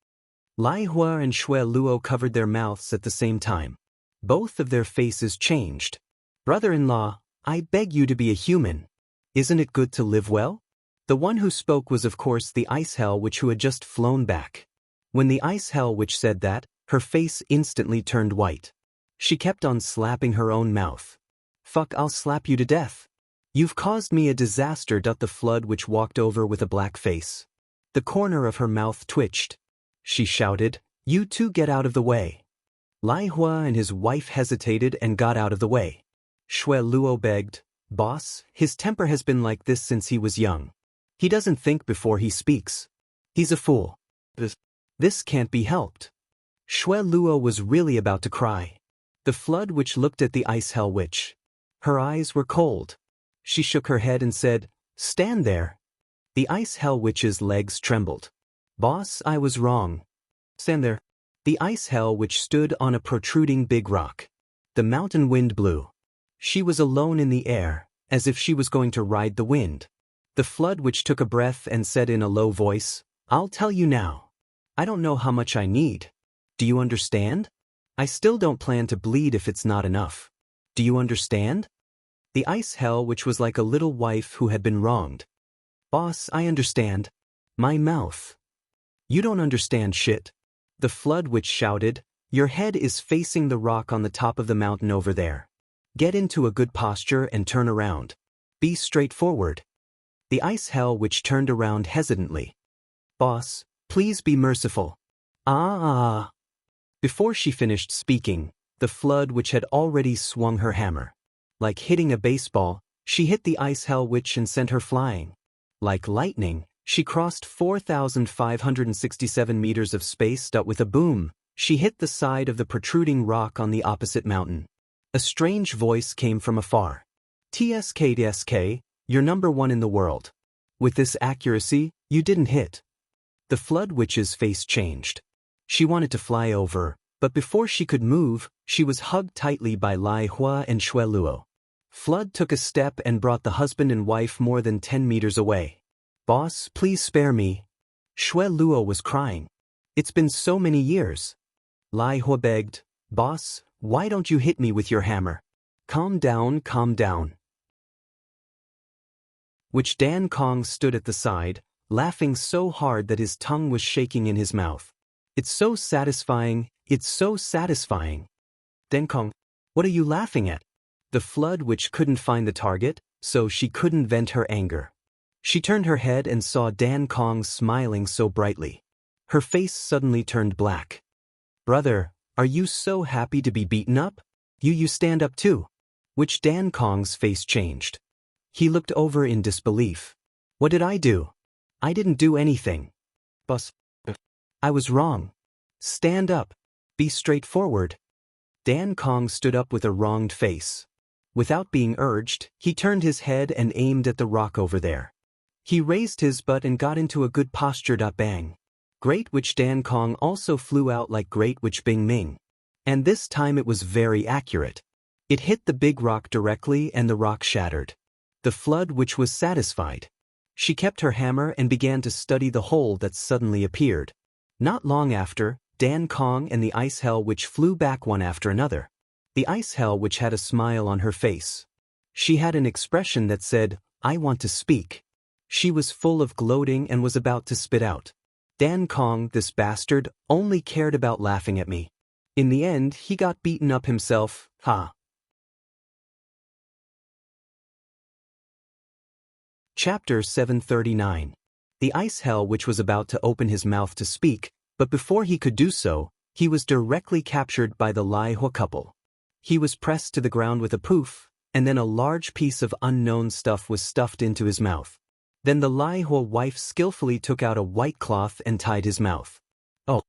Lai Hua and Xue Luo covered their mouths at the same time. Both of their faces changed. Brother-in-law, I beg you to be a human. Isn't it good to live well? The one who spoke was of course the ice hell witch who had just flown back. When the ice hell witch said that, her face instantly turned white. She kept on slapping her own mouth. Fuck, I'll slap you to death. You've caused me a disaster. The flood witch walked over with a black face. The corner of her mouth twitched. She shouted, "You two get out of the way." Lai Hua and his wife hesitated and got out of the way. Xue Luo begged, "Boss, his temper has been like this since he was young. He doesn't think before he speaks. He's a fool. This can't be helped." Xue Luo was really about to cry. The flood witch looked at the ice hell witch. Her eyes were cold. She shook her head and said, "Stand there." The ice hell witch's legs trembled. "Boss, I was wrong. Stand there." The ice hell witch stood on a protruding big rock. The mountain wind blew. She was alone in the air, as if she was going to ride the wind. The flood witch took a breath and said in a low voice, "I'll tell you now. I don't know how much I need. Do you understand? I still don't plan to bleed if it's not enough. Do you understand?" The ice hell witch was like a little wife who had been wronged. "Boss, I understand. My mouth." "You don't understand shit." The flood witch shouted, "Your head is facing the rock on the top of the mountain over there. Get into a good posture and turn around. Be straightforward." The ice hell witch turned around hesitantly. "Boss, please be merciful." Ah. Before she finished speaking, the flood witch had already swung her hammer. Like hitting a baseball, she hit the ice hell witch and sent her flying. Like lightning, she crossed 4,567 meters of space. With a boom, she hit the side of the protruding rock on the opposite mountain. A strange voice came from afar. "Tsk, you're number 1 in the world. With this accuracy, you didn't hit." The flood witch's face changed. She wanted to fly over, but before she could move, she was hugged tightly by Lai Hua and Xue Luo. Flood took a step and brought the husband and wife more than 10 meters away. "Boss, please spare me." Xue Luo was crying. "It's been so many years." Lai Hua begged, "Boss, why don't you hit me with your hammer? Calm down, calm down." Which Dan Kong stood at the side, laughing so hard that his tongue was shaking in his mouth. "It's so satisfying, it's so satisfying." "Dan Kong, what are you laughing at?" The flood witch couldn't find the target, so she couldn't vent her anger. She turned her head and saw Dan Kong smiling so brightly. Her face suddenly turned black. Brother, are you so happy to be beaten up? You stand up too. Which Dan Kong's face changed. He looked over in disbelief. What did I do? I didn't do anything. Boss. I was wrong. Stand up. Be straightforward. Dan Kong stood up with a wronged face. Without being urged, he turned his head and aimed at the rock over there. He raised his butt and got into a good posture. Bang. Great Witch Dan Kong also flew out like Great Witch Bing Ming. And this time it was very accurate. It hit the big rock directly and the rock shattered. The Flood Witch was satisfied. She kept her hammer and began to study the hole that suddenly appeared. Not long after, Dan Kong and the Ice Hell Witch flew back one after another. The Ice Hell Witch had a smile on her face. She had an expression that said, I want to speak. She was full of gloating and was about to spit out. Dan Kong, this bastard, only cared about laughing at me. In the end, he got beaten up himself, ha. Chapter 739. The Ice Hell Witch was about to open his mouth to speak, but before he could do so, he was directly captured by the Lai Hua couple. He was pressed to the ground with a poof, and then a large piece of unknown stuff was stuffed into his mouth. Then the Lai Hua wife skillfully took out a white cloth and tied his mouth. Oh.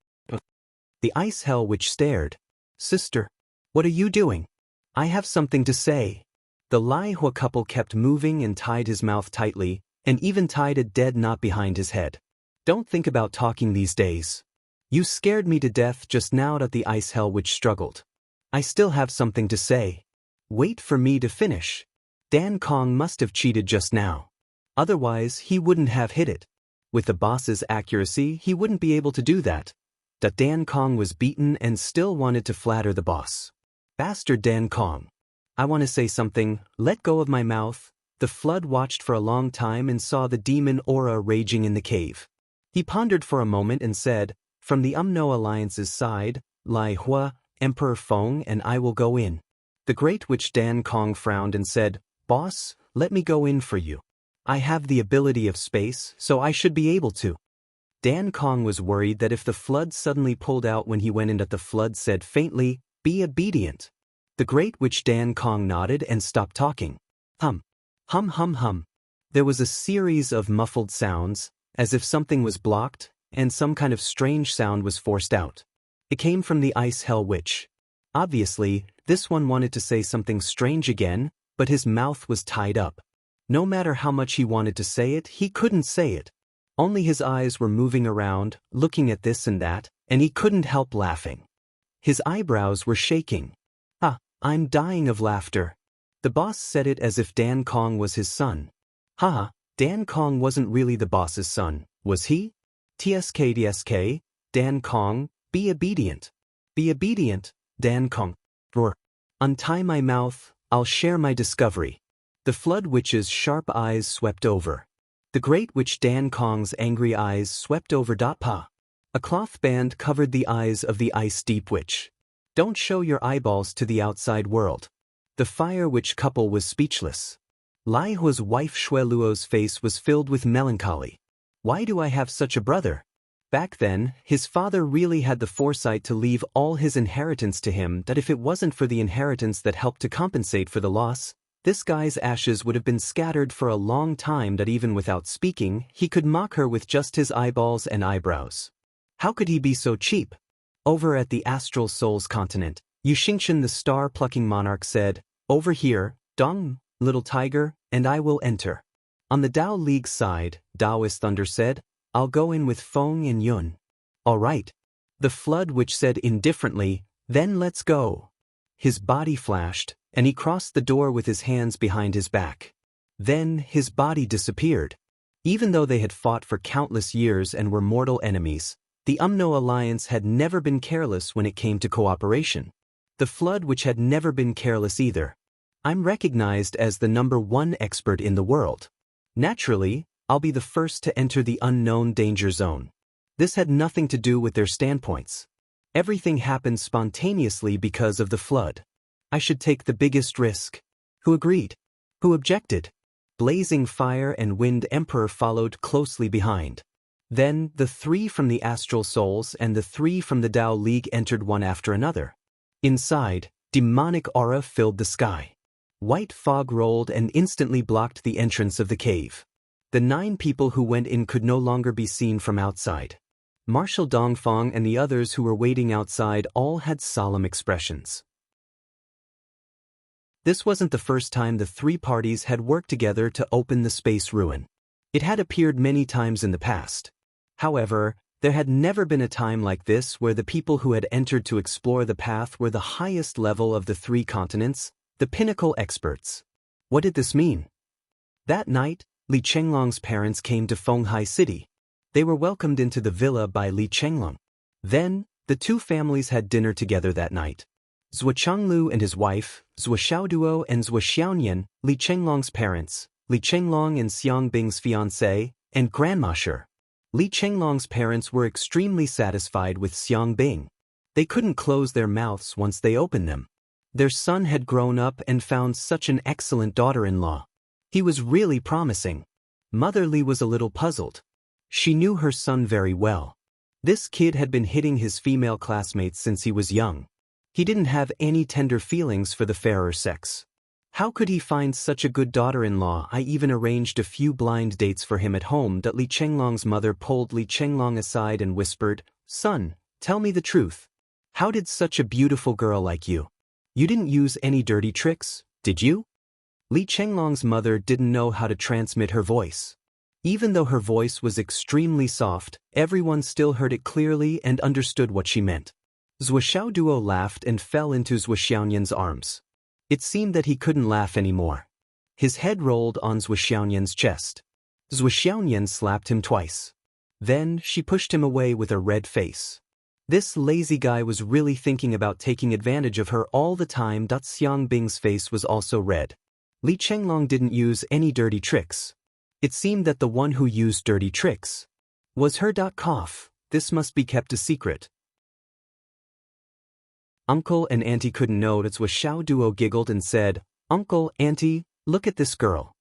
The Ice Hell Witch stared. Sister, what are you doing? I have something to say. The Lai Hua couple kept moving and tied his mouth tightly, and even tied a dead knot behind his head. Don't think about talking these days. You scared me to death just now. The Ice Hell Witch struggled. I still have something to say. Wait for me to finish. Dan Kong must have cheated just now. Otherwise, he wouldn't have hit it. With the boss's accuracy, he wouldn't be able to do that. Dan Kong was beaten and still wanted to flatter the boss. Bastard Dan Kong. I want to say something. Let go of my mouth. The Flood watched for a long time and saw the demon aura raging in the cave. He pondered for a moment and said, from the Umno Alliance's side, Lai Hua, Emperor Feng and I will go in. The Great Witch Dan Kong frowned and said, Boss, let me go in for you. I have the ability of space, so I should be able to. Dan Kong was worried that if the Flood suddenly pulled out when he went in, the Flood said faintly, be obedient. The Great Witch Dan Kong nodded and stopped talking. Hum. Hum hum hum. There was a series of muffled sounds, as if something was blocked, and some kind of strange sound was forced out. It came from the Ice Hell Witch. Obviously, this one wanted to say something strange again, but his mouth was tied up. No matter how much he wanted to say it, he couldn't say it. Only his eyes were moving around, looking at this and that, and he couldn't help laughing. His eyebrows were shaking. I'm dying of laughter. The boss said it as if Dan Kong was his son. Haha, Dan Kong wasn't really the boss's son, was he? TSK, Dan Kong, be obedient. Be obedient, Dan Kong. Roar. Untie my mouth, I'll share my discovery. The Flood Witch's sharp eyes swept over. The Great Witch Dan Kong's angry eyes swept over. Pa. A cloth band covered the eyes of the Ice Deep Witch. Don't show your eyeballs to the outside world. The Fire Witch couple was speechless. Lai Hua's wife Xue Luo's face was filled with melancholy. Why do I have such a brother? Back then, his father really had the foresight to leave all his inheritance to him. That if it wasn't for the inheritance that helped to compensate for the loss, this guy's ashes would have been scattered for a long time. That even without speaking, he could mock her with just his eyeballs and eyebrows. How could he be so cheap? Over at the Astral Souls continent, Yuxingchen the star-plucking monarch said, over here, Dong, little tiger, and I will enter. On the Dao League side, Taoist Thunder said, I'll go in with Feng and Yun. All right. The Flood Witch said indifferently, then let's go. His body flashed, and he crossed the door with his hands behind his back. Then his body disappeared. Even though they had fought for countless years and were mortal enemies, the Umno Alliance had never been careless when it came to cooperation. The Flood Witch had never been careless either. I'm recognized as the #1 expert in the world. Naturally, I'll be the first to enter the unknown danger zone. This had nothing to do with their standpoints. Everything happened spontaneously because of the Flood. I should take the biggest risk. Who agreed? Who objected? Blazing Fire and Wind Emperor followed closely behind. Then, the 3 from the astral souls and the 3 from the Tao League entered one after another. Inside, demonic aura filled the sky. White fog rolled and instantly blocked the entrance of the cave. The 9 people who went in could no longer be seen from outside. Marshal Dongfang and the others who were waiting outside all had solemn expressions. This wasn't the first time the 3 parties had worked together to open the space ruin. It had appeared many times in the past. However, there had never been a time like this where the people who had entered to explore the path were the highest level of the 3 continents, the pinnacle experts. What did this mean? That night, Li Chenglong's parents came to Fenghai City. They were welcomed into the villa by Li Chenglong. Then, the 2 families had dinner together that night. Zhuo Changlu and his wife, Zhuo Xiaoduo and Zhuo Xiaonian, Li Chenglong's parents, Li Chenglong and Xiang Bing's fiancé, and Grandma Shi. Li Chenglong's parents were extremely satisfied with Xiang Bing. They couldn't close their mouths once they opened them. Their son had grown up and found such an excellent daughter-in-law. He was really promising. Mother Li was a little puzzled. She knew her son very well. This kid had been hitting his female classmates since he was young. He didn't have any tender feelings for the fairer sex. How could he find such a good daughter-in-law? I even arranged a few blind dates for him at home. Li Chenglong's mother pulled Li Chenglong aside and whispered, "Son, tell me the truth. How did such a beautiful girl like you? You didn't use any dirty tricks, did you?" Li Chenglong's mother didn't know how to transmit her voice. Even though her voice was extremely soft, everyone still heard it clearly and understood what she meant. Zhuo Xiaoduo laughed and fell into Zhuo Xiaonian's arms. It seemed that he couldn't laugh anymore. His head rolled on Zhuo Xiaonian's chest. Zhuo Xiaonian slapped him twice. Then she pushed him away with a red face. This lazy guy was really thinking about taking advantage of her all the time. Xiang Bing's face was also red. Li Chenglong didn't use any dirty tricks. It seemed that the one who used dirty tricks was her. Cough. This must be kept a secret. Uncle and Auntie couldn't know that Zhuo Xiaoduo giggled and said, "Uncle, Auntie, look at this girl."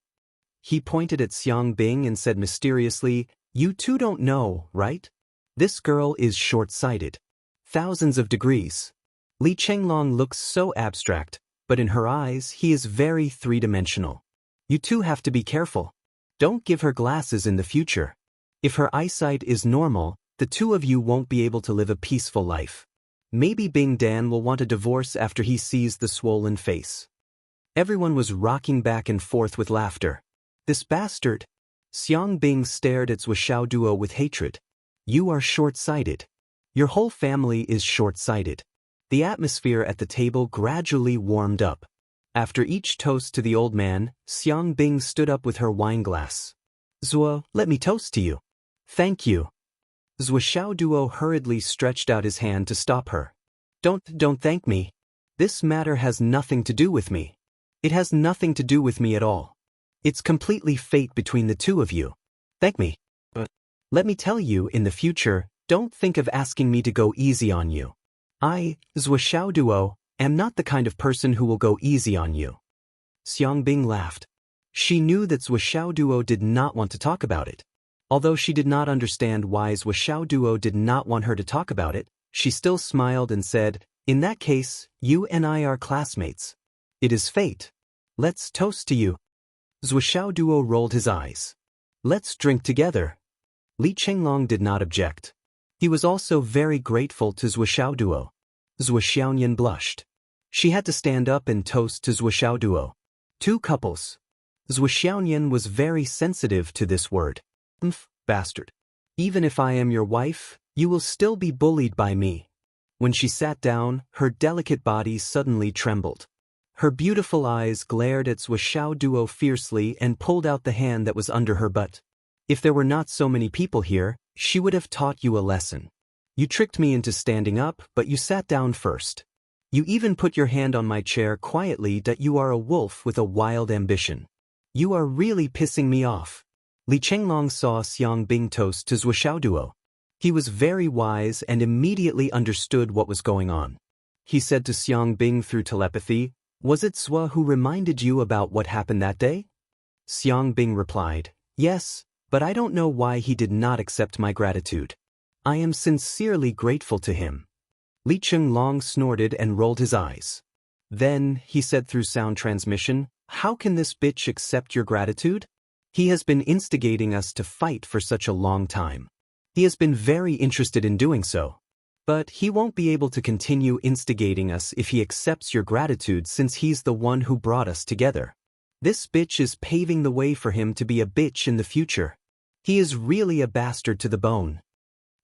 He pointed at Xiang Bing and said mysteriously, "You two don't know, right? This girl is short-sighted. Thousands of degrees." Li Chenglong looks so abstract, but in her eyes he is very 3-dimensional. You two have to be careful. Don't give her glasses in the future. If her eyesight is normal, the 2 of you won't be able to live a peaceful life. Maybe Bing Dan will want a divorce after he sees the swollen face. Everyone was rocking back and forth with laughter. This bastard! Xiang Bing stared at Zhuo Xiaoduo with hatred. You are short-sighted. Your whole family is short-sighted. The atmosphere at the table gradually warmed up. After each toast to the old man, Xiang Bing stood up with her wine glass. Zhuo, let me toast to you. Thank you. Zhuo Xiaoduo hurriedly stretched out his hand to stop her. Don't thank me. This matter has nothing to do with me. It has nothing to do with me at all. It's completely fate between the 2 of you. Thank me. But let me tell you, in the future, don't think of asking me to go easy on you. I, Zhuo Xiaoduo, am not the kind of person who will go easy on you. Xiang Bing laughed. She knew that Zhuo Xiaoduo did not want to talk about it. Although she did not understand why Zhuo Xiaoduo did not want her to talk about it, she still smiled and said, "In that case, you and I are classmates. It is fate. Let's toast to you." Zhuo Xiaoduo rolled his eyes. "Let's drink together." Li Chenglong did not object. He was also very grateful to Zhuo Xiaoduo. Zhuo Xiaonian blushed. She had to stand up and toast to Zhuo Xiaoduo. 2 couples. Zhuo Xiaonian was very sensitive to this word. Bastard. Even if I am your wife, you will still be bullied by me. When she sat down, her delicate body suddenly trembled. Her beautiful eyes glared at Zhuo Xiaoduo fiercely and pulled out the hand that was under her butt. If there were not so many people here, she would have taught you a lesson. You tricked me into standing up, but you sat down first. You even put your hand on my chair quietly. You are a wolf with a wild ambition. You are really pissing me off. Li Chenglong saw Xiang Bing toast to Zhuo Xiaoduo. He was very wise and immediately understood what was going on. He said to Xiang Bing through telepathy, "Was it Zhuo who reminded you about what happened that day?" Xiang Bing replied, "Yes, But I don't know why he did not accept my gratitude. I am sincerely grateful to him. Li Chenglong snorted and rolled his eyes. Then, he said through sound transmission, how can this bitch accept your gratitude? He has been instigating us to fight for such a long time. He has been very interested in doing so. But he won't be able to continue instigating us if he accepts your gratitude since he's the one who brought us together. This bitch is paving the way for him to be a bitch in the future. He is really a bastard to the bone.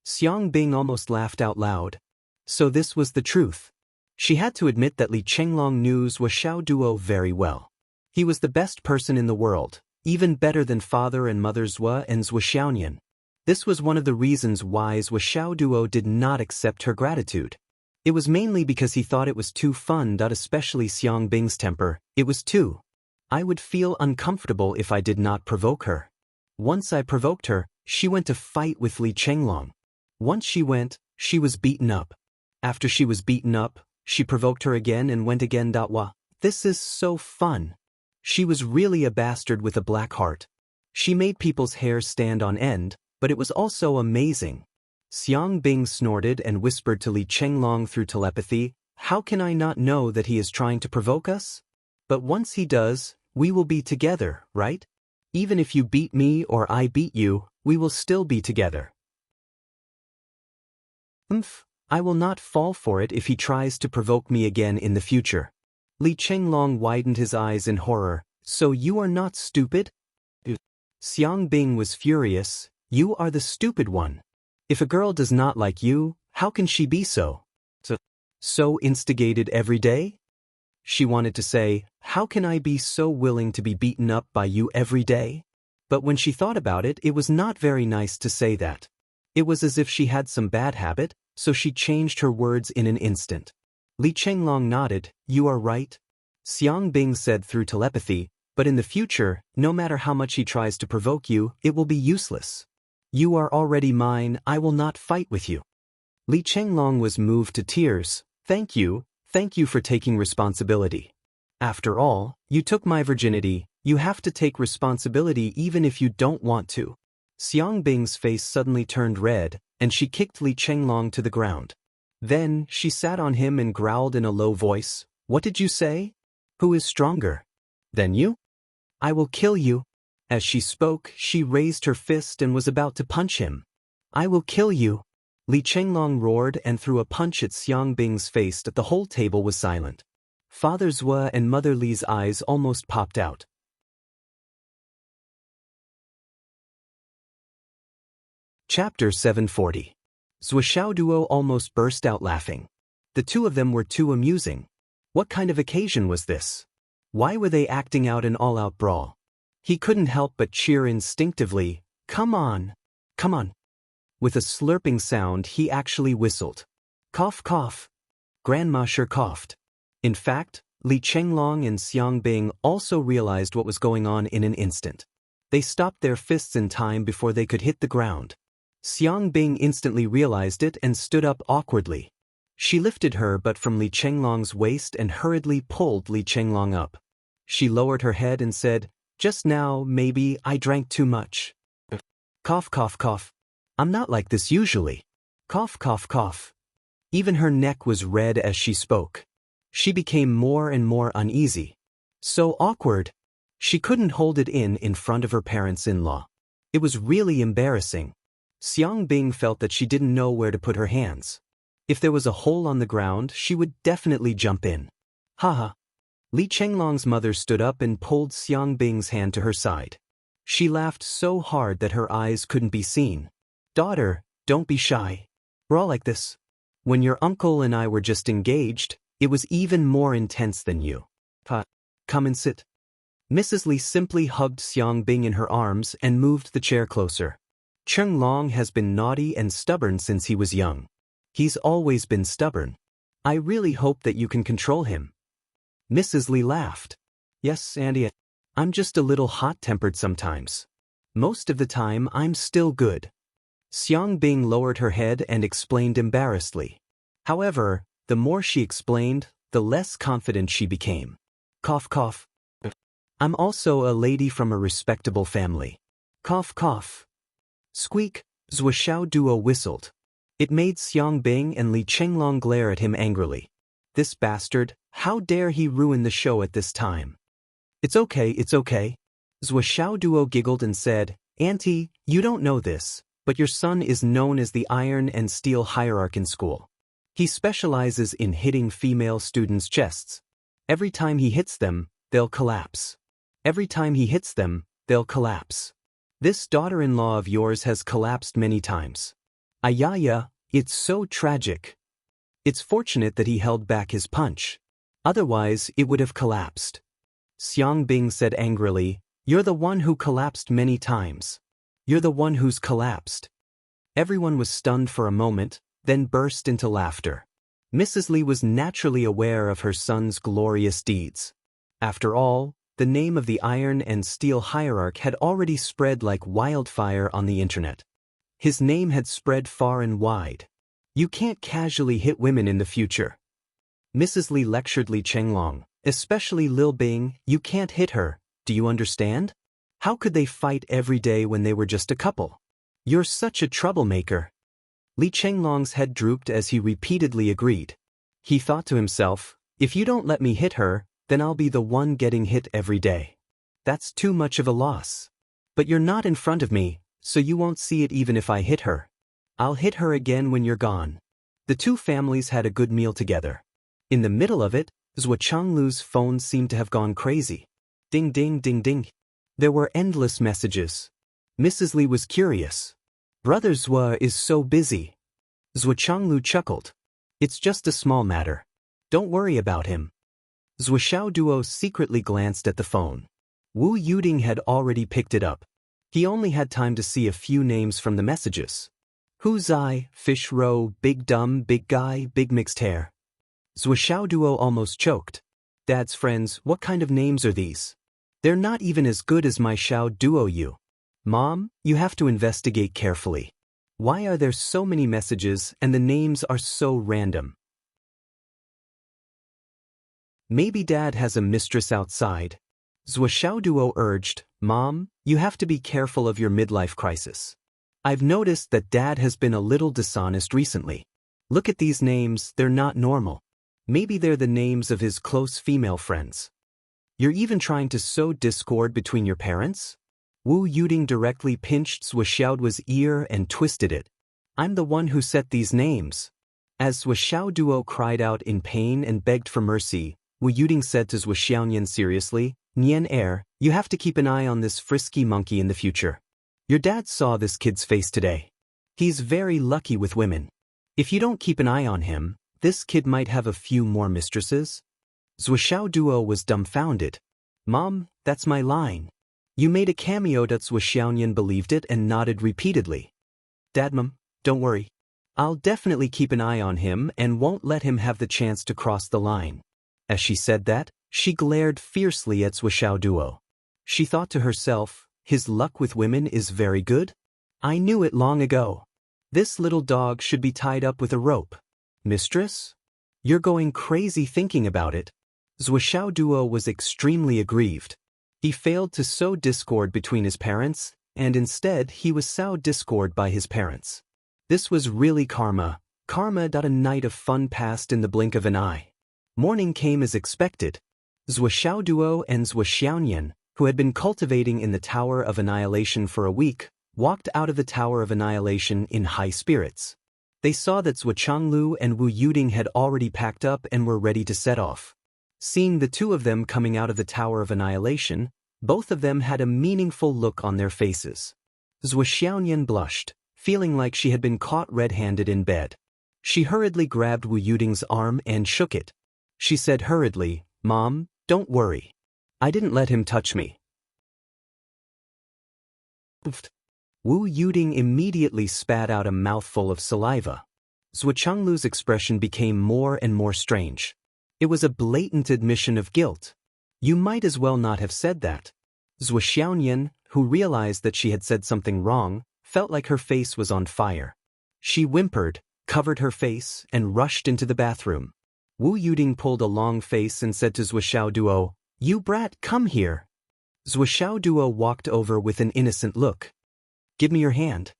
Xiang Bing almost laughed out loud. So this was the truth. She had to admit that Li Chenglong knew Zhuo Xiaoduo very well. He was the best person in the world, even better than father and mother Zhuo and Zhuo Xiaonian. This was one of the reasons why Zhuo Xiaoduo did not accept her gratitude. It was mainly because he thought it was too fun. Especially Xiang Bing's temper, it was too. I would feel uncomfortable if I did not provoke her. Once I provoked her, she went to fight with Li Chenglong. Once she went, she was beaten up. After she was beaten up, she provoked her again and went again. Wah, this is so fun. She was really a bastard with a black heart. She made people's hair stand on end, but it was also amazing. Xiang Bing snorted and whispered to Li Chenglong through telepathy, how can I not know that he is trying to provoke us? But once he does, we will be together, right? Even if you beat me or I beat you, we will still be together. I will not fall for it if he tries to provoke me again in the future. Li Chenglong widened his eyes in horror. So you are not stupid? Xiang Bing was furious. You are the stupid one. If a girl does not like you, how can she be so instigated every day? She wanted to say, how can I be so willing to be beaten up by you every day? But when she thought about it, it was not very nice to say that. It was as if she had some bad habit, so she changed her words in an instant. Li Chenglong nodded, you are right. Xiang Bing said through telepathy, but in the future, no matter how much he tries to provoke you, it will be useless. You are already mine, I will not fight with you. Li Chenglong was moved to tears. Thank you for taking responsibility. After all, you took my virginity, you have to take responsibility even if you don't want to. Xiang Bing's face suddenly turned red, and she kicked Li Chenglong to the ground. Then, she sat on him and growled in a low voice, what did you say? Who is stronger than you? I will kill you. As she spoke, she raised her fist and was about to punch him. I will kill you. Li Chenglong roared and threw a punch at Xiang Bing's face. The whole table was silent. Father Zhuo and Mother Li's eyes almost popped out. Chapter 740. Zhuo Xiaoduo almost burst out laughing. The two of them were too amusing. What kind of occasion was this? Why were they acting out an all-out brawl? He couldn't help but cheer instinctively, come on, come on. With a slurping sound, he actually whistled. Cough, cough. Grandma sure coughed. In fact, Li Chenglong and Xiang Bing also realized what was going on in an instant. They stopped their fists in time before they could hit the ground. Xiang Bing instantly realized it and stood up awkwardly. She lifted her butt from Li Chenglong's waist and hurriedly pulled Li Chenglong up. She lowered her head and said, just now, maybe, I drank too much. Cough, cough, cough. I'm not like this usually. Cough, cough, cough. Even her neck was red as she spoke. She became more and more uneasy. So awkward. She couldn't hold it in front of her parents-in-law. It was really embarrassing. Xiang Bing felt that she didn't know where to put her hands. If there was a hole on the ground, she would definitely jump in. Haha. Li Chenglong's mother stood up and pulled Xiang Bing's hand to her side. She laughed so hard that her eyes couldn't be seen. Daughter, don't be shy. We're all like this. When your uncle and I were just engaged, it was even more intense than you. Come and sit. Mrs. Li simply hugged Xiang Bing in her arms and moved the chair closer. Chenglong has been naughty and stubborn since he was young. He's always been stubborn. I really hope that you can control him. Mrs. Li laughed. Yes, Auntie. I'm just a little hot-tempered sometimes. Most of the time, I'm still good. Xiang Bing lowered her head and explained embarrassedly. However, the more she explained, the less confident she became. Cough, cough. I'm also a lady from a respectable family. Cough cough. Squeak, Zhuoxiao Duo whistled. It made Xiang Bing and Li Chenglong glare at him angrily. This bastard, how dare he ruin the show at this time? It's okay. Zhuoxiao Duo giggled and said, Auntie, you don't know this, but your son is known as the Iron and Steel Hierarch in school. He specializes in hitting female students' chests. Every time he hits them, they'll collapse. Every time he hits them, they'll collapse. This daughter-in-law of yours has collapsed many times. Ayaya, it's so tragic. It's fortunate that he held back his punch. Otherwise, it would have collapsed. Xiang Bing said angrily, You're the one who collapsed many times. You're the one who's collapsed. Everyone was stunned for a moment, then burst into laughter. Mrs. Li was naturally aware of her son's glorious deeds. After all, the name of the Iron and Steel Hierarch had already spread like wildfire on the internet. His name had spread far and wide. You can't casually hit women in the future. Mrs. Li lectured Li Chenglong, especially Lil Bing, you can't hit her, do you understand? How could they fight every day when they were just a couple? You're such a troublemaker. Li Chenglong's head drooped as he repeatedly agreed. He thought to himself, if you don't let me hit her, then I'll be the one getting hit every day. That's too much of a loss. But you're not in front of me, so you won't see it even if I hit her. I'll hit her again when you're gone. The two families had a good meal together. In the middle of it, Zhuochanglu's phone seemed to have gone crazy. Ding ding ding ding. There were endless messages. Mrs. Li was curious. Brother Zhuo is so busy. Zhuochanglu chuckled. It's just a small matter. Don't worry about him. Zhuoxiao Duo secretly glanced at the phone. Wu Yuding had already picked it up. He only had time to see a few names from the messages. Hu Zai, Fish Row, Big Dumb, Big Guy, Big Mixed Hair. Zhuoxiao Duo almost choked. Dad's friends, what kind of names are these? They're not even as good as my Xiao Duo you. Mom, you have to investigate carefully. Why are there so many messages and the names are so random? Maybe Dad has a mistress outside. Zhuoxiao Duo urged, Mom, you have to be careful of your midlife crisis. I've noticed that Dad has been a little dishonest recently. Look at these names, they're not normal. Maybe they're the names of his close female friends. You're even trying to sow discord between your parents? Wu Yuding directly pinched Zhuoxiao Duo's ear and twisted it. I'm the one who set these names. As Zhuoxiao Duo cried out in pain and begged for mercy, Wu Yuding said to Zhuoxiaonian seriously, Nian you have to keep an eye on this frisky monkey in the future. Your dad saw this kid's face today. He's very lucky with women. If you don't keep an eye on him, this kid might have a few more mistresses. Zhuoxiao Duo was dumbfounded. Mom, that's my line. You made a cameo. Zhuoxiaonian believed it and nodded repeatedly. Dadmum, don't worry. I'll definitely keep an eye on him and won't let him have the chance to cross the line. As she said that, she glared fiercely at Zhuoxiao Duo. She thought to herself, his luck with women is very good? I knew it long ago. This little dog should be tied up with a rope. Mistress? You're going crazy thinking about it. Zhuoxiao Duo was extremely aggrieved. He failed to sow discord between his parents, and instead he was sowed discord by his parents. This was really karma. A night of fun passed in the blink of an eye. Morning came as expected. Zhuoxiao Duo and Zhuoxiaonian, who had been cultivating in the Tower of Annihilation for a week, walked out of the Tower of Annihilation in high spirits. They saw that Zhuochanglu and Wu Yuding had already packed up and were ready to set off. Seeing the two of them coming out of the Tower of Annihilation, both of them had a meaningful look on their faces. Zhuoxiaonian blushed, feeling like she had been caught red-handed in bed. She hurriedly grabbed Wu Yuding's arm and shook it. She said hurriedly, Mom, don't worry. I didn't let him touch me. Wu Yuding immediately spat out a mouthful of saliva. Zhuochanglu's expression became more and more strange. It was a blatant admission of guilt. You might as well not have said that. Zhuoxiaonian, who realized that she had said something wrong, felt like her face was on fire. She whimpered, covered her face, and rushed into the bathroom. Wu Yuding pulled a long face and said to Zhuoxiao Duo, You brat, come here. Zhuoxiao Duo walked over with an innocent look. Give me your hand.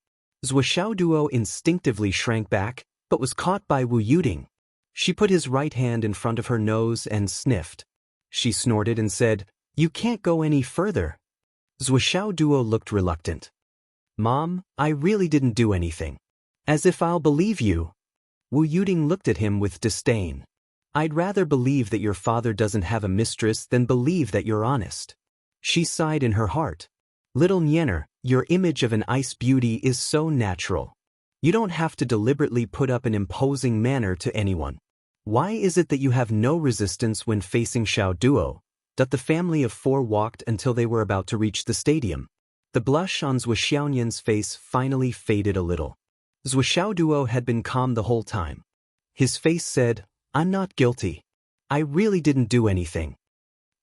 Zhuoxiao Duo instinctively shrank back, but was caught by Wu Yuding. She put his right hand in front of her nose and sniffed. She snorted and said, "You can't go any further." Zhuoxiao Duo looked reluctant. "Mom, I really didn't do anything." "As if I'll believe you." Wu Yuding looked at him with disdain. "I'd rather believe that your father doesn't have a mistress than believe that you're honest." She sighed in her heart. "Little Nyener, your image of an ice beauty is so natural. You don't have to deliberately put up an imposing manner to anyone. Why is it that you have no resistance when facing Xiao Duo?" The family of four walked until they were about to reach the stadium. The blush on Zhuoxiaoyan's face finally faded a little. Zhuoxiao Duo had been calm the whole time. His face said, "I'm not guilty. I really didn't do anything."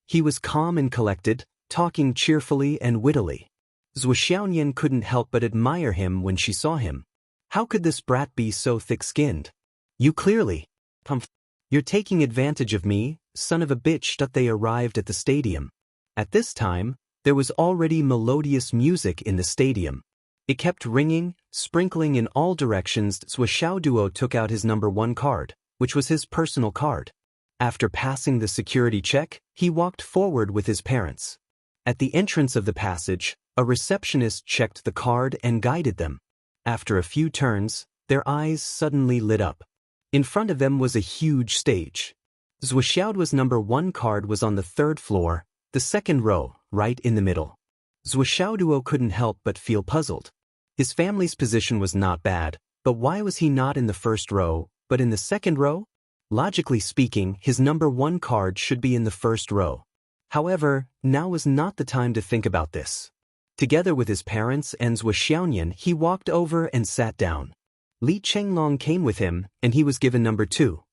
He was calm and collected, talking cheerfully and wittily. Zhuoxiaoyan couldn't help but admire him when she saw him. How could this brat be so thick-skinned? "You clearly. You're taking advantage of me, son of a bitch." They arrived at the stadium. At this time, there was already melodious music in the stadium. It kept ringing, sprinkling in all directions. Zhuoxiao Duo took out his number 1 card, which was his personal card. After passing the security check, he walked forward with his parents. At the entrance of the passage, a receptionist checked the card and guided them. After a few turns, their eyes suddenly lit up. In front of them was a huge stage. Zhuoxiao's number 1 card was on the 3rd floor, the 2nd row, right in the middle. Zhuoxiao Duo couldn't help but feel puzzled. His family's position was not bad, but why was he not in the 1st row, but in the 2nd row? Logically speaking, his number 1 card should be in the 1st row. However, now was not the time to think about this. Together with his parents and Zhuoxiaoyan, he walked over and sat down. Li Chenglong came with him, and he was given number 2.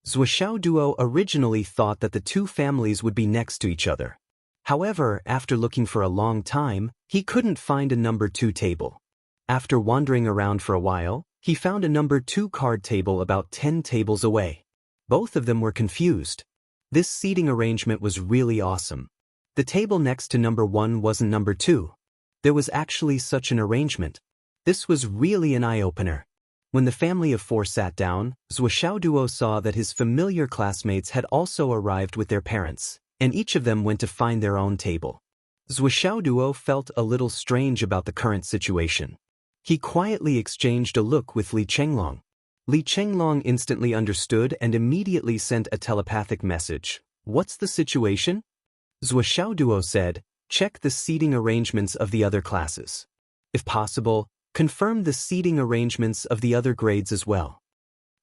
Zhuoxiao Duo originally thought that the two families would be next to each other. However, after looking for a long time, he couldn't find a number 2 table. After wandering around for a while, he found a number 2 card table about 10 tables away. Both of them were confused. This seating arrangement was really awesome. The table next to number 1 wasn't number 2. There was actually such an arrangement. This was really an eye-opener. When the family of 4 sat down, Zhuoxiao Duo saw that his familiar classmates had also arrived with their parents, and each of them went to find their own table. Zhuoxiao Duo felt a little strange about the current situation. He quietly exchanged a look with Li Chenglong. Li Chenglong instantly understood and immediately sent a telepathic message. "What's the situation?" Zhuoxiao Duo said, "Check the seating arrangements of the other classes. If possible, confirm the seating arrangements of the other grades as well."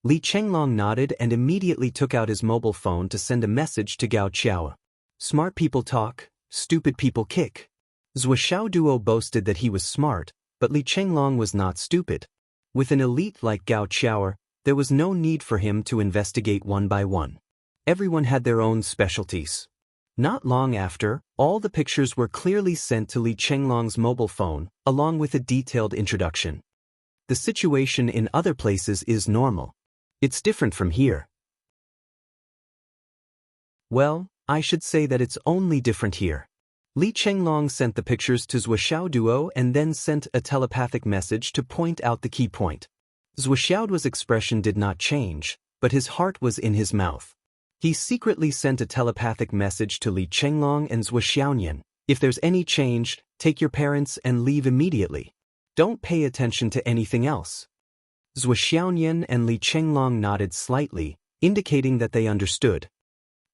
Li Chenglong nodded and immediately took out his mobile phone to send a message to Gao Qiao. "Smart people talk, stupid people kick." Zhuoxiao Duo boasted that he was smart, but Li Chenglong was not stupid. With an elite like Gao Qiao, there was no need for him to investigate one by one. Everyone had their own specialties. Not long after, all the pictures were clearly sent to Li Chenglong's mobile phone, along with a detailed introduction. The situation in other places is normal. It's different from here. Well, I should say that it's only different here. Li Chenglong sent the pictures to Zhuoxiao Duo and then sent a telepathic message to point out the key point. Zhuoxiao's expression did not change, but his heart was in his mouth. He secretly sent a telepathic message to Li Chenglong and Zhuoxiaoyan. "If there's any change, take your parents and leave immediately. Don't pay attention to anything else." Zhuoxiaoyan and Li Chenglong nodded slightly, indicating that they understood.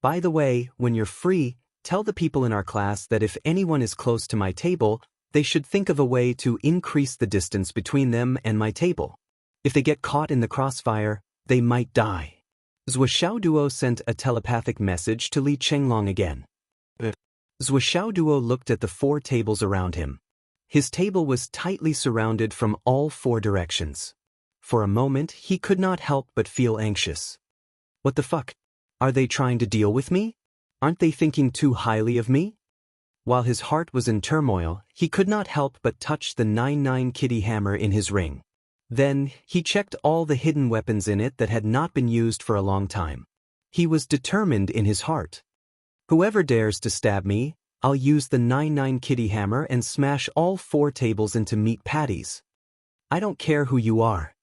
"By the way, when you're free, tell the people in our class that if anyone is close to my table, they should think of a way to increase the distance between them and my table. If they get caught in the crossfire, they might die." Zhuoxiao Duo sent a telepathic message to Li Chenglong again. Zhuoxiao Duo looked at the 4 tables around him. His table was tightly surrounded from all 4 directions. For a moment, he could not help but feel anxious. What the fuck? Are they trying to deal with me? Aren't they thinking too highly of me? While his heart was in turmoil, he could not help but touch the 9-9 kitty hammer in his ring. Then, he checked all the hidden weapons in it that had not been used for a long time. He was determined in his heart. "Whoever dares to stab me, I'll use the 99 kitty hammer and smash all 4 tables into meat patties. I don't care who you are.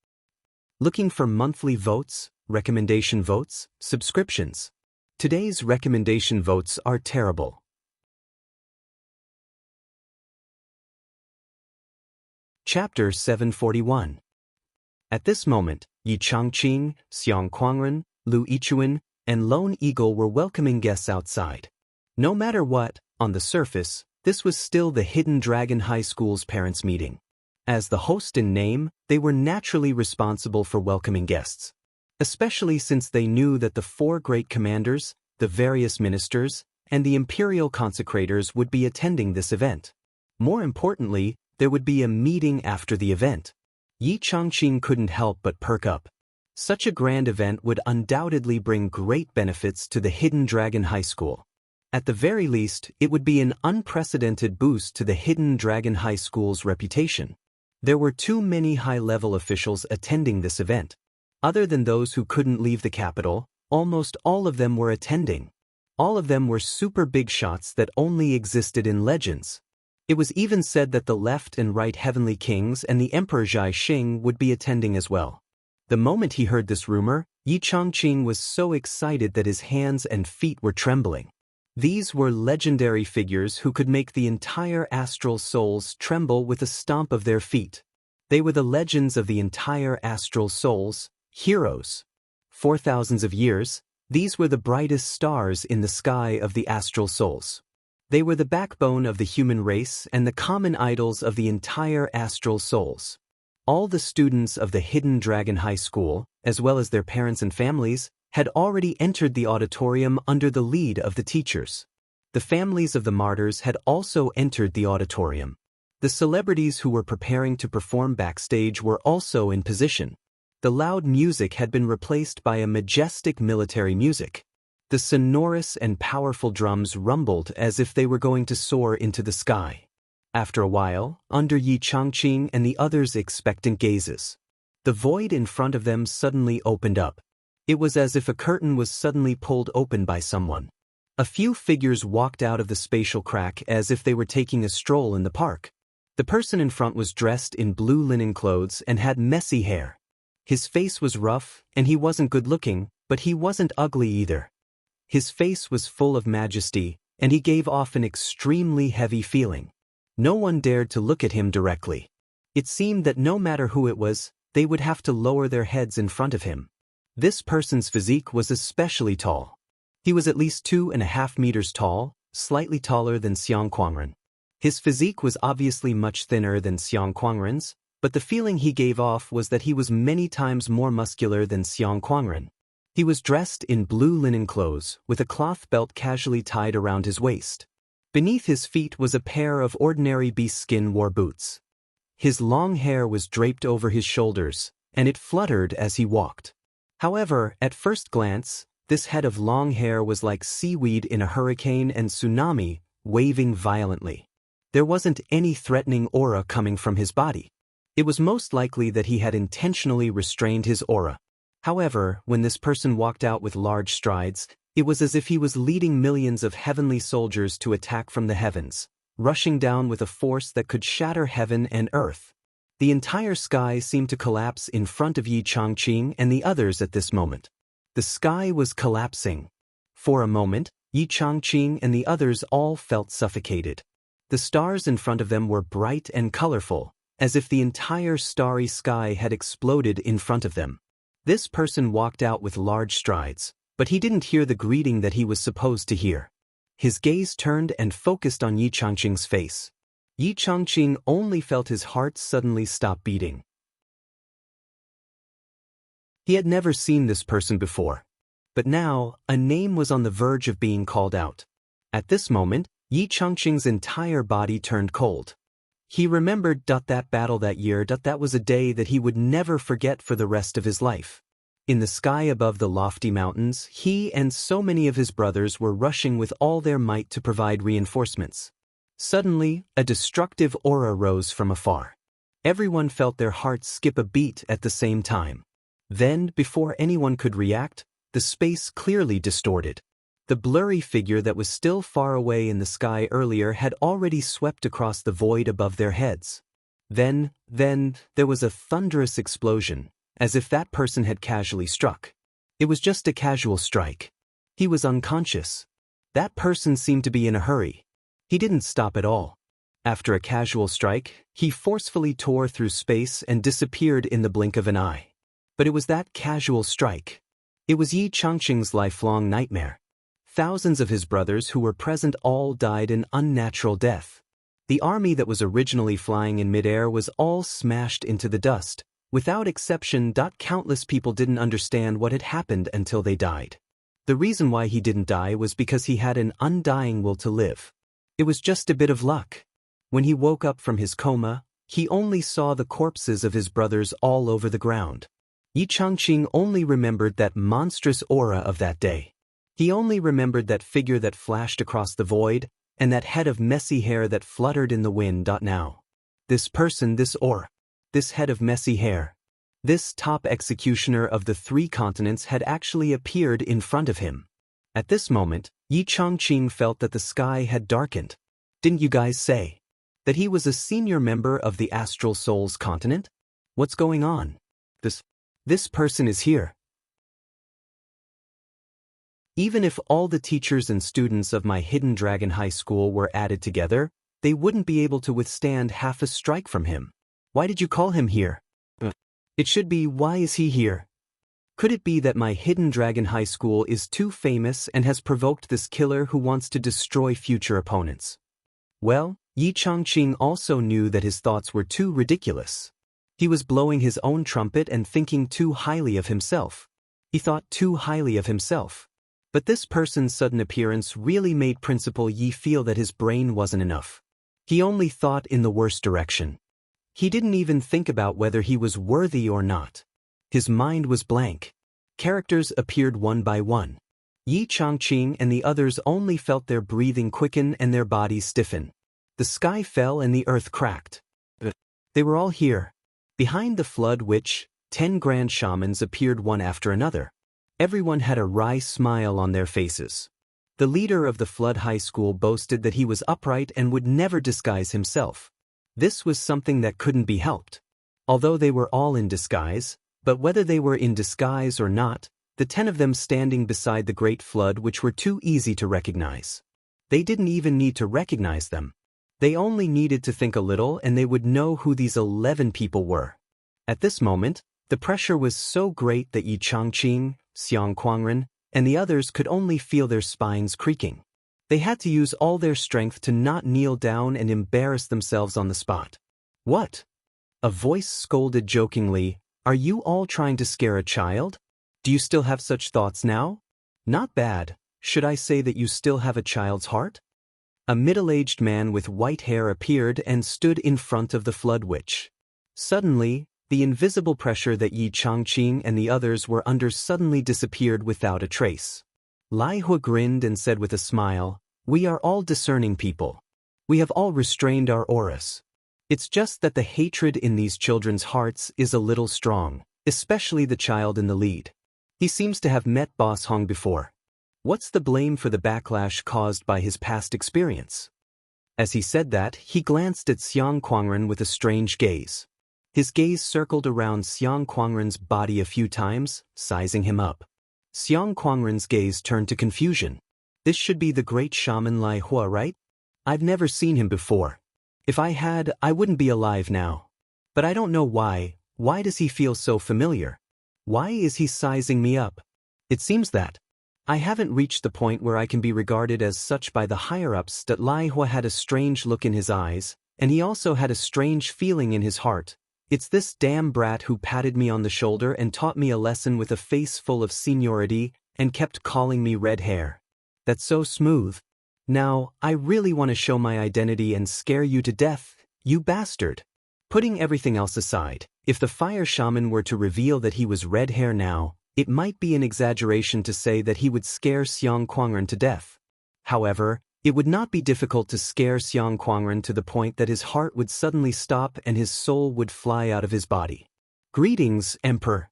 Looking for monthly votes, recommendation votes, subscriptions? Today's recommendation votes are terrible. Chapter 741. At this moment, Enchanting, Xiang Quangren, Lu Ichuan, and Lone Eagle were welcoming guests outside. No matter what, on the surface, this was still the Hidden Dragon High School's parents' meeting. As the host in name, they were naturally responsible for welcoming guests, especially since they knew that the 4 great commanders, the various ministers, and the imperial consecrators would be attending this event. More importantly, there would be a meeting after the event. Yi Changqing couldn't help but perk up. Such a grand event would undoubtedly bring great benefits to the Hidden Dragon High School. At the very least, it would be an unprecedented boost to the Hidden Dragon High School's reputation. There were too many high-level officials attending this event. Other than those who couldn't leave the capital, almost all of them were attending. All of them were super big shots that only existed in legends. It was even said that the left and right heavenly kings and the Emperor Zhai Xing would be attending as well. The moment he heard this rumor, Yi Changqing was so excited that his hands and feet were trembling. These were legendary figures who could make the entire astral souls tremble with a stomp of their feet. They were the legends of the entire astral souls, heroes. For thousands of years, these were the brightest stars in the sky of the astral souls. They were the backbone of the human race and the common idols of the entire astral souls. All the students of the Hidden Dragon High School, as well as their parents and families, had already entered the auditorium under the lead of the teachers. The families of the martyrs had also entered the auditorium. The celebrities who were preparing to perform backstage were also in position. The loud music had been replaced by a majestic military music. The sonorous and powerful drums rumbled as if they were going to soar into the sky. After a while, under Yi Changqing and the others' expectant gazes, the void in front of them suddenly opened up. It was as if a curtain was suddenly pulled open by someone. A few figures walked out of the spatial crack as if they were taking a stroll in the park. The person in front was dressed in blue linen clothes and had messy hair. His face was rough, and he wasn't good-looking, but he wasn't ugly either. His face was full of majesty, and he gave off an extremely heavy feeling. No one dared to look at him directly. It seemed that no matter who it was, they would have to lower their heads in front of him. This person's physique was especially tall. He was at least 2.5 meters tall, slightly taller than Xiang Quangren. His physique was obviously much thinner than Xiang Quangren's, but the feeling he gave off was that he was many times more muscular than Xiang Quangren. He was dressed in blue linen clothes, with a cloth belt casually tied around his waist. Beneath his feet was a pair of ordinary beast-skin war boots. His long hair was draped over his shoulders, and it fluttered as he walked. However, at first glance, this head of long hair was like seaweed in a hurricane and tsunami, waving violently. There wasn't any threatening aura coming from his body. It was most likely that he had intentionally restrained his aura. However, when this person walked out with large strides, it was as if he was leading millions of heavenly soldiers to attack from the heavens, rushing down with a force that could shatter heaven and earth. The entire sky seemed to collapse in front of Yi Changqing and the others at this moment. The sky was collapsing. For a moment, Yi Changqing and the others all felt suffocated. The stars in front of them were bright and colorful, as if the entire starry sky had exploded in front of them. This person walked out with large strides, but he didn't hear the greeting that he was supposed to hear. His gaze turned and focused on Yi Changqing's face. Yi Changqing only felt his heart suddenly stop beating. He had never seen this person before. But now, a name was on the verge of being called out. At this moment, Yi Changqing's entire body turned cold. He remembered that battle that year, that was a day that he would never forget for the rest of his life. In the sky above the lofty mountains, he and so many of his brothers were rushing with all their might to provide reinforcements. Suddenly, a destructive aura rose from afar. Everyone felt their hearts skip a beat at the same time. Then, before anyone could react, the space clearly distorted. The blurry figure that was still far away in the sky earlier had already swept across the void above their heads. Then, there was a thunderous explosion, as if that person had casually struck. It was just a casual strike. He was unconscious. That person seemed to be in a hurry. He didn't stop at all. After a casual strike, he forcefully tore through space and disappeared in the blink of an eye. But it was that casual strike. It was Yi Changqing's lifelong nightmare. Thousands of his brothers who were present all died an unnatural death. The army that was originally flying in midair was all smashed into the dust. Without exception, countless people didn't understand what had happened until they died. The reason why he didn't die was because he had an undying will to live. It was just a bit of luck. When he woke up from his coma, he only saw the corpses of his brothers all over the ground. Yi Changqing only remembered that monstrous aura of that day. He only remembered that figure that flashed across the void, and that head of messy hair that fluttered in the wind. Now, this person, this aura, this head of messy hair, this top executioner of the 3 continents had actually appeared in front of him. At this moment, Yi Changqing felt that the sky had darkened. Didn't you guys say that he was a senior member of the Astral Souls continent? What's going on? This person is here. Even if all the teachers and students of my Hidden Dragon High School were added together, they wouldn't be able to withstand half a strike from him. Why did you call him here? It should be, why is he here? Could it be that my Hidden Dragon High School is too famous and has provoked this killer who wants to destroy future opponents? Well, Yi Changqing also knew that his thoughts were too ridiculous. He was blowing his own trumpet and thinking too highly of himself. He thought too highly of himself. But this person's sudden appearance really made Principal Yi feel that his brain wasn't enough. He only thought in the worst direction. He didn't even think about whether he was worthy or not. His mind was blank. Characters appeared one by one. Yi Changqing and the others only felt their breathing quicken and their bodies stiffen. The sky fell and the earth cracked. They were all here. Behind the flood which, 10 grand shamans appeared one after another. Everyone had a wry smile on their faces. The leader of the Flood High School boasted that he was upright and would never disguise himself. This was something that couldn't be helped. Although they were all in disguise, but whether they were in disguise or not, the 10 of them standing beside the Great Flood which were too easy to recognize. They didn't even need to recognize them. They only needed to think a little and they would know who these 11 people were. At this moment, the pressure was so great that Yi Changqing, Xiang Quangren, and the others could only feel their spines creaking. They had to use all their strength to not kneel down and embarrass themselves on the spot. What? A voice scolded jokingly, "Are you all trying to scare a child? Do you still have such thoughts now? Not bad. Should I say that you still have a child's heart?" A middle-aged man with white hair appeared and stood in front of the Flood Witch. Suddenly, the invisible pressure that Yi Changqing and the others were under suddenly disappeared without a trace. Lai Hua grinned and said with a smile, "We are all discerning people. We have all restrained our auras. It's just that the hatred in these children's hearts is a little strong, especially the child in the lead. He seems to have met Boss Hong before. What's the blame for the backlash caused by his past experience?" As he said that, he glanced at Xiang Quangren with a strange gaze. His gaze circled around Xiang Quangren's body a few times, sizing him up. Xiang Quangren's gaze turned to confusion. This should be the great shaman Lai Hua, right? I've never seen him before. If I had, I wouldn't be alive now. But I don't know why. Why does he feel so familiar? Why is he sizing me up? It seems that I haven't reached the point where I can be regarded as such by the higher-ups. That Lai Hua had a strange look in his eyes, and he also had a strange feeling in his heart. It's this damn brat who patted me on the shoulder and taught me a lesson with a face full of seniority and kept calling me red hair. That's so smooth. Now, I really want to show my identity and scare you to death, you bastard. Putting everything else aside, if the fire shaman were to reveal that he was red hair now, it might be an exaggeration to say that he would scare Xiang Quangren to death. However, it would not be difficult to scare Xiang Quangren to the point that his heart would suddenly stop and his soul would fly out of his body. "Greetings, Emperor."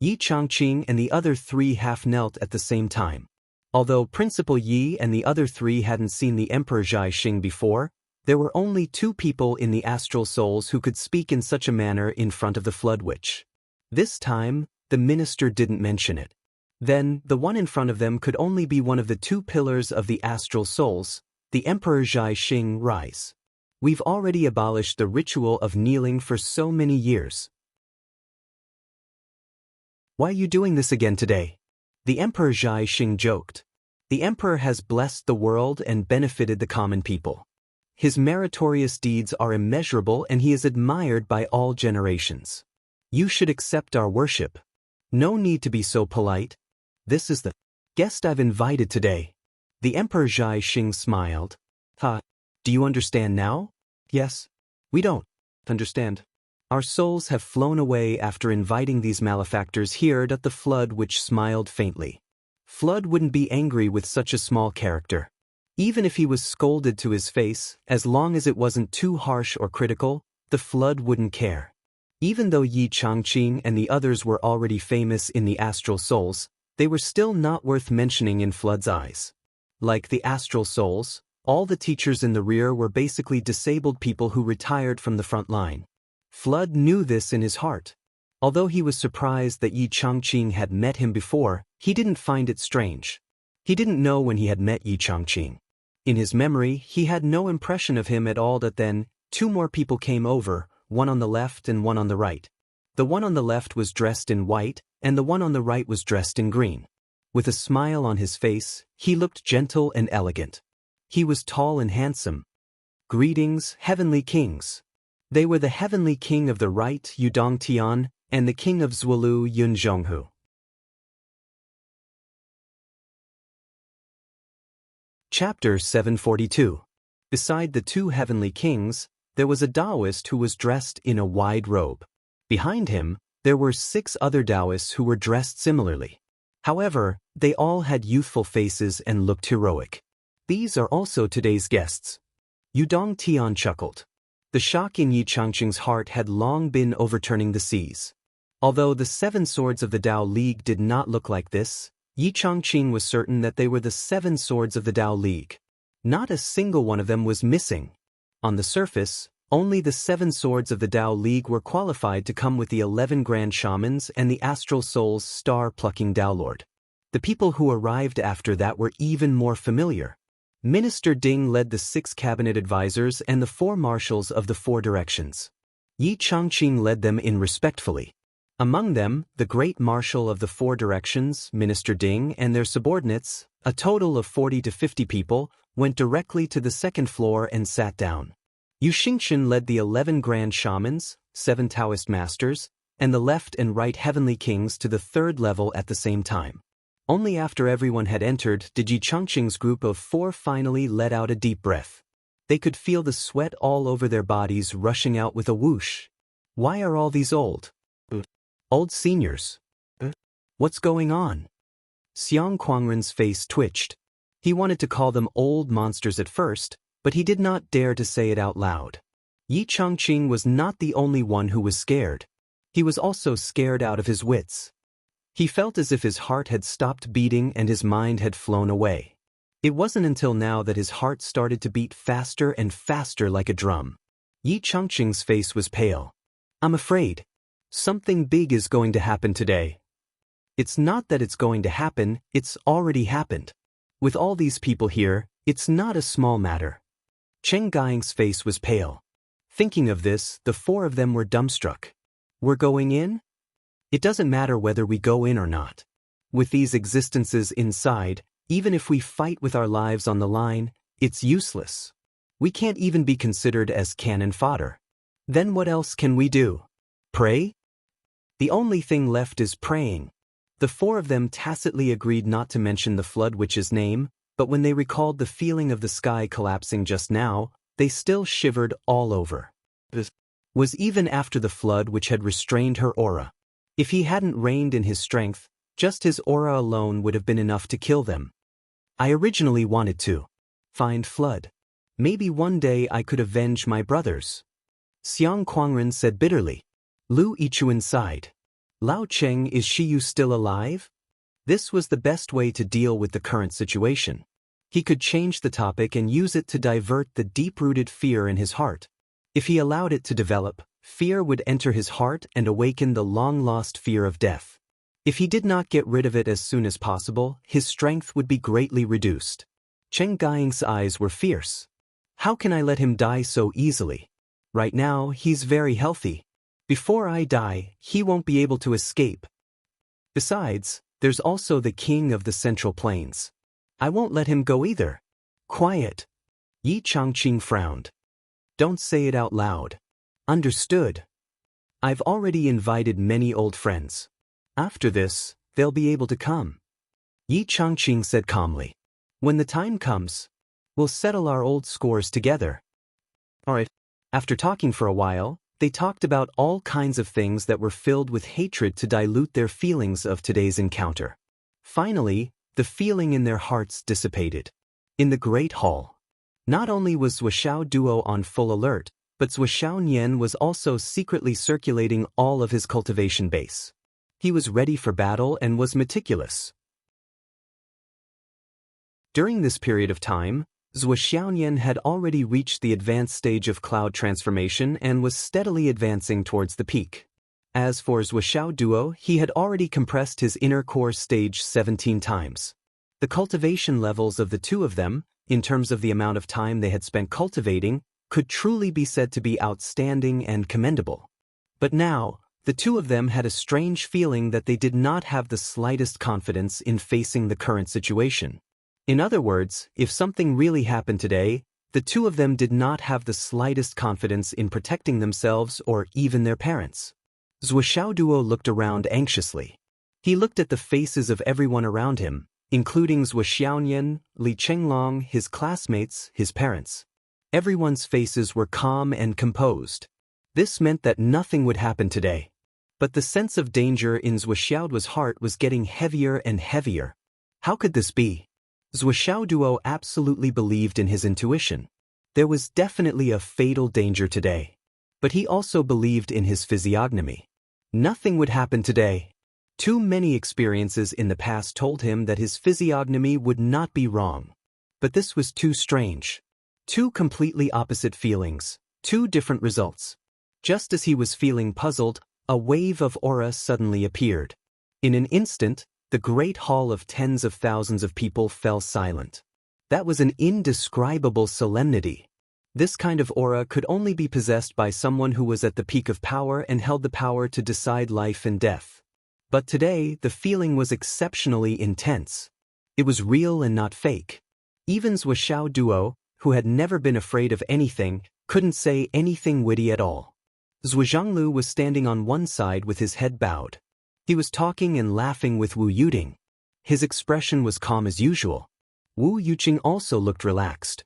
Yi Changqing and the other 3 half knelt at the same time. Although Principal Yi and the other three hadn't seen the Emperor Zhai Xing before, there were only two people in the astral souls who could speak in such a manner in front of the Flood Witch. This time, the minister didn't mention it. Then, the one in front of them could only be one of the two pillars of the astral souls, the Emperor Zhai Xing rise. We've already abolished the ritual of kneeling for so many years. Why are you doing this again today? The Emperor Zhai Xing joked. The Emperor has blessed the world and benefited the common people. His meritorious deeds are immeasurable and he is admired by all generations. You should accept our worship. No need to be so polite. This is the guest I've invited today. The Emperor Zhai Xing smiled. Do you understand now? Yes. We don't understand. Our souls have flown away after inviting these malefactors here. The Flood Witch smiled faintly. Flood wouldn't be angry with such a small character. Even if he was scolded to his face, as long as it wasn't too harsh or critical, the Flood wouldn't care. Even though Yi Changqing and the others were already famous in the astral souls, they were still not worth mentioning in Flood's eyes. Like the astral souls, all the teachers in the rear were basically disabled people who retired from the front line. Flood knew this in his heart. Although he was surprised that Yi Changqing had met him before, he didn't find it strange. He didn't know when he had met Yi Changqing. In his memory, he had no impression of him at all. Then, two more people came over, one on the left and one on the right. The one on the left was dressed in white, and the one on the right was dressed in green. With a smile on his face, he looked gentle and elegant. He was tall and handsome. Greetings, heavenly kings. They were the heavenly king of the right, Yudong Tian, and the king of Zhuolu, Yun Zhonghu. Chapter 742. Beside the two heavenly kings, there was a Taoist who was dressed in a wide robe. Behind him, there were 6 other Taoists who were dressed similarly. However, they all had youthful faces and looked heroic. These are also today's guests. Yudong Tian chuckled. The shock in Yi Changqing's heart had long been overturning the seas. Although the 7 swords of the Tao League did not look like this, Yi Changqing was certain that they were the 7 swords of the Tao League. Not a single one of them was missing. On the surface, only the 7 swords of the Tao League were qualified to come with the 11 grand shamans and the astral soul's star-plucking Tao Lord. The people who arrived after that were even more familiar. Minister Ding led the 6 cabinet advisors and the 4 marshals of the 4 directions. Yi Changqing led them in respectfully. Among them, the great marshal of the 4 directions, Minister Ding, and their subordinates, a total of 40 to 50 people, went directly to the 2nd floor and sat down. Yu Xingchen led the 11 grand shamans, 7 Taoist masters, and the left and right heavenly kings to the 3rd level at the same time. Only after everyone had entered did Yi Changqing's group of 4 finally let out a deep breath. They could feel the sweat all over their bodies rushing out with a whoosh. Why are all these old seniors? What's going on? Xiang Kuangren's face twitched. He wanted to call them old monsters at first, but he did not dare to say it out loud. Yi Changqing was not the only one who was scared. He was also scared out of his wits. He felt as if his heart had stopped beating and his mind had flown away. It wasn't until now that his heart started to beat faster and faster like a drum. Yi Changqing's face was pale. I'm afraid. Something big is going to happen today. It's not that it's going to happen, it's already happened. With all these people here, it's not a small matter. Cheng Gaiying's face was pale. Thinking of this, the 4 of them were dumbstruck. We're going in? It doesn't matter whether we go in or not. With these existences inside, even if we fight with our lives on the line, it's useless. We can't even be considered as cannon fodder. Then what else can we do? Pray? The only thing left is praying. The 4 of them tacitly agreed not to mention the Flood Witch's name, but when they recalled the feeling of the sky collapsing just now, they still shivered all over. This was even after the Flood Witch had restrained her aura. If he hadn't reined in his strength, just his aura alone would have been enough to kill them. I originally wanted to find Flood. Maybe one day I could avenge my brothers. Xiang Kuangren said bitterly. Lu Yichuan sighed. Lao Cheng, is Shiyu still alive? This was the best way to deal with the current situation. He could change the topic and use it to divert the deep-rooted fear in his heart. If he allowed it to develop, fear would enter his heart and awaken the long-lost fear of death. If he did not get rid of it as soon as possible, his strength would be greatly reduced. Cheng Gaiying's eyes were fierce. How can I let him die so easily? Right now, he's very healthy. Before I die, he won't be able to escape. Besides, there's also the king of the Central Plains. I won't let him go either. Quiet. Yi Changqing frowned. Don't say it out loud. Understood. I've already invited many old friends. After this, they'll be able to come. Yi Changqing said calmly. When the time comes, we'll settle our old scores together. Alright. After talking for a while, they talked about all kinds of things that were filled with hatred to dilute their feelings of today's encounter. Finally, the feeling in their hearts dissipated. In the Great Hall, not only was Zuoxiao Duo on full alert, but Zuoxiao Nian was also secretly circulating all of his cultivation base. He was ready for battle and was meticulous. During this period of time, Zuoxiao Nian had already reached the advanced stage of cloud transformation and was steadily advancing towards the peak. As for Zuoxiao Duo, he had already compressed his inner core stage 17 times. The cultivation levels of the two of them, in terms of the amount of time they had spent cultivating, could truly be said to be outstanding and commendable. But now, the two of them had a strange feeling that they did not have the slightest confidence in facing the current situation. In other words, if something really happened today, the two of them did not have the slightest confidence in protecting themselves or even their parents. Zuoxiao Duo looked around anxiously. He looked at the faces of everyone around him, including Zuoxiao Nian, Li Chenglong, his classmates, his parents. Everyone's faces were calm and composed. This meant that nothing would happen today. But the sense of danger in Zuoxiao Duo's heart was getting heavier and heavier. How could this be? Zuoxiao Duo absolutely believed in his intuition. There was definitely a fatal danger today. But he also believed in his physiognomy. Nothing would happen today. Too many experiences in the past told him that his physiognomy would not be wrong. But this was too strange. Two completely opposite feelings, two different results. Just as he was feeling puzzled, a wave of aura suddenly appeared. In an instant, the great hall of tens of thousands of people fell silent. That was an indescribable solemnity. This kind of aura could only be possessed by someone who was at the peak of power and held the power to decide life and death. But today, the feeling was exceptionally intense. It was real and not fake. Even Zuoxiao Duo, who had never been afraid of anything, couldn't say anything witty at all. Zhuo Zhanglu was standing on one side with his head bowed. He was talking and laughing with Wu Yuting. His expression was calm as usual. Wu Yuqing also looked relaxed.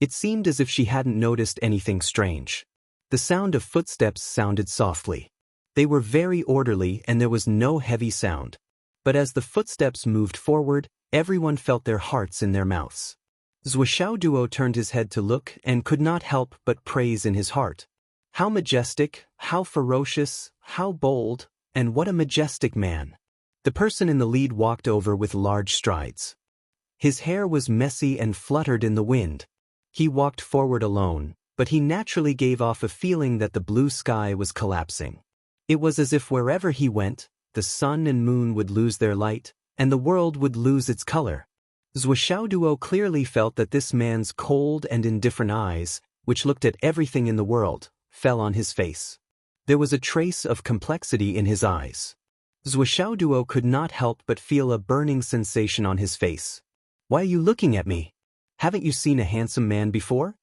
It seemed as if she hadn't noticed anything strange. The sound of footsteps sounded softly. They were very orderly and there was no heavy sound. But as the footsteps moved forward, everyone felt their hearts in their mouths. Zuoxiao Duo turned his head to look and could not help but praise in his heart. How majestic, how ferocious, how bold, and what a majestic man. The person in the lead walked over with large strides. His hair was messy and fluttered in the wind. He walked forward alone, but he naturally gave off a feeling that the blue sky was collapsing. It was as if wherever he went, the sun and moon would lose their light, and the world would lose its color. Zuoxiao Duo clearly felt that this man's cold and indifferent eyes, which looked at everything in the world, fell on his face. There was a trace of complexity in his eyes. Zuoxiao Duo could not help but feel a burning sensation on his face. Why are you looking at me? Haven't you seen a handsome man before?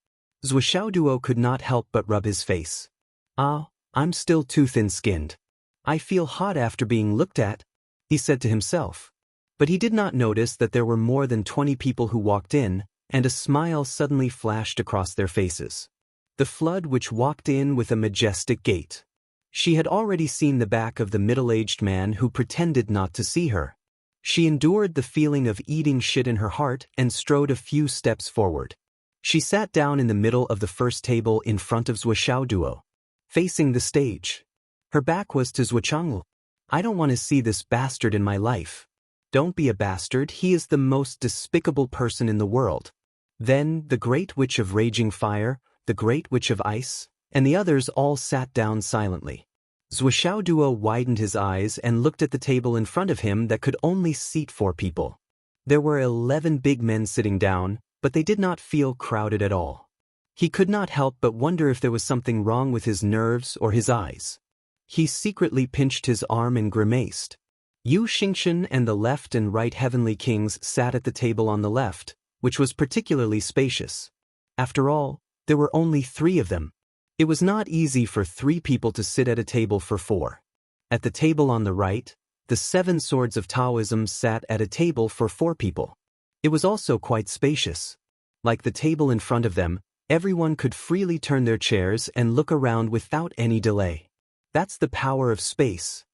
Zuoxiao Duo could not help but rub his face. I'm still too thin-skinned. I feel hot after being looked at, he said to himself. But he did not notice that there were more than 20 people who walked in, and a smile suddenly flashed across their faces. The flood which walked in with a majestic gait. She had already seen the back of the middle-aged man who pretended not to see her. She endured the feeling of eating shit in her heart and strode a few steps forward. She sat down in the middle of the first table in front of Zuoxiao Duo, facing the stage. Her back was to Zuochanglu. I don't want to see this bastard in my life. Don't be a bastard, he is the most despicable person in the world. Then the Great Witch of Raging Fire, the Great Witch of Ice, and the others all sat down silently. Zhuoxiaoduo widened his eyes and looked at the table in front of him that could only seat 4 people. There were 11 big men sitting down, but they did not feel crowded at all. He could not help but wonder if there was something wrong with his nerves or his eyes. He secretly pinched his arm and grimaced. Yu Xingchen and the left and right heavenly kings sat at the table on the left, which was particularly spacious. After all, there were only 3 of them. It was not easy for 3 people to sit at a table for 4. At the table on the right, the 7 swords of Taoism sat at a table for 4 people. It was also quite spacious. Like the table in front of them, everyone could freely turn their chairs and look around without any delay. That's the power of space.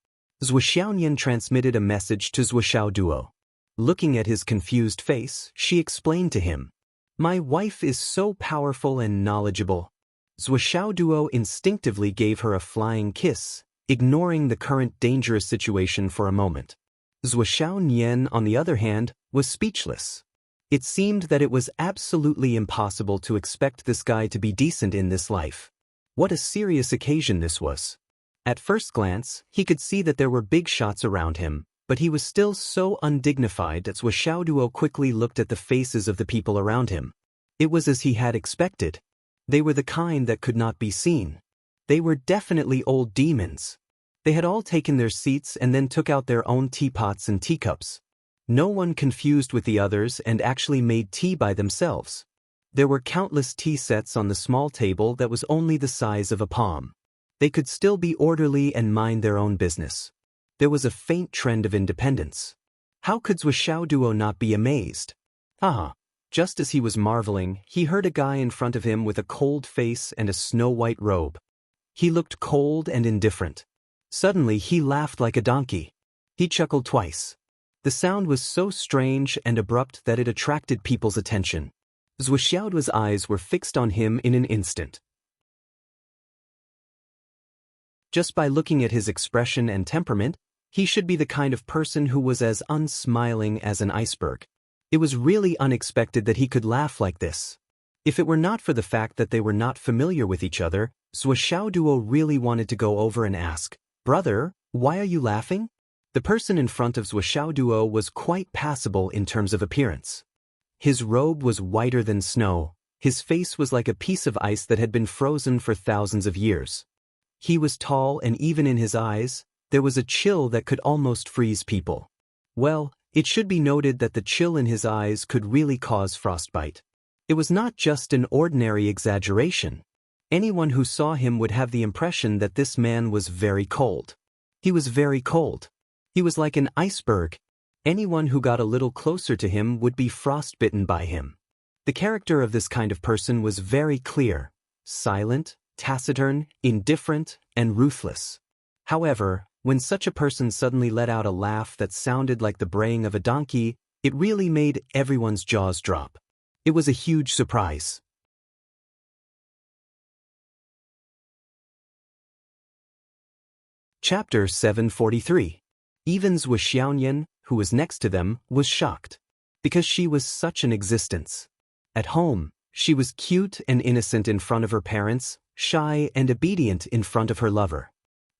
Zhuoxiaoyan transmitted a message to Zhuoxiaoduo. Looking at his confused face, she explained to him, "My wife is so powerful and knowledgeable." Zhuoxiaoduo instinctively gave her a flying kiss, ignoring the current dangerous situation for a moment. Zhuoxiaoyan, on the other hand, was speechless. It seemed that it was absolutely impossible to expect this guy to be decent in this life. What a serious occasion this was. At first glance, he could see that there were big shots around him, but he was still so undignified that Zhuoxiaoduo quickly looked at the faces of the people around him. It was as he had expected. They were the kind that could not be seen. They were definitely old demons. They had all taken their seats and then took out their own teapots and teacups. No one confused with the others and actually made tea by themselves. There were countless tea sets on the small table that was only the size of a palm. They could still be orderly and mind their own business. There was a faint trend of independence. How could Zhuoxiaoduo not be amazed? Just as he was marveling, he heard a guy in front of him with a cold face and a snow-white robe. He looked cold and indifferent. Suddenly he laughed like a donkey. He chuckled twice. The sound was so strange and abrupt that it attracted people's attention. Zhuoxiaoduo's eyes were fixed on him in an instant. Just by looking at his expression and temperament, he should be the kind of person who was as unsmiling as an iceberg. It was really unexpected that he could laugh like this. If it were not for the fact that they were not familiar with each other, Zhuoxiaoduo really wanted to go over and ask, "Brother, why are you laughing?" The person in front of Zhuoxiaoduo was quite passable in terms of appearance. His robe was whiter than snow. His face was like a piece of ice that had been frozen for thousands of years. He was tall, and even in his eyes, there was a chill that could almost freeze people. Well, it should be noted that the chill in his eyes could really cause frostbite. It was not just an ordinary exaggeration. Anyone who saw him would have the impression that this man was very cold. He was very cold. He was like an iceberg. Anyone who got a little closer to him would be frostbitten by him. The character of this kind of person was very clear: silent, taciturn, indifferent, and ruthless. However, when such a person suddenly let out a laugh that sounded like the braying of a donkey, it really made everyone's jaws drop. It was a huge surprise. Chapter 743. Even Zhuoxiaoyan, who was next to them, was shocked. Because she was such an existence. At home, she was cute and innocent in front of her parents, shy and obedient in front of her lover.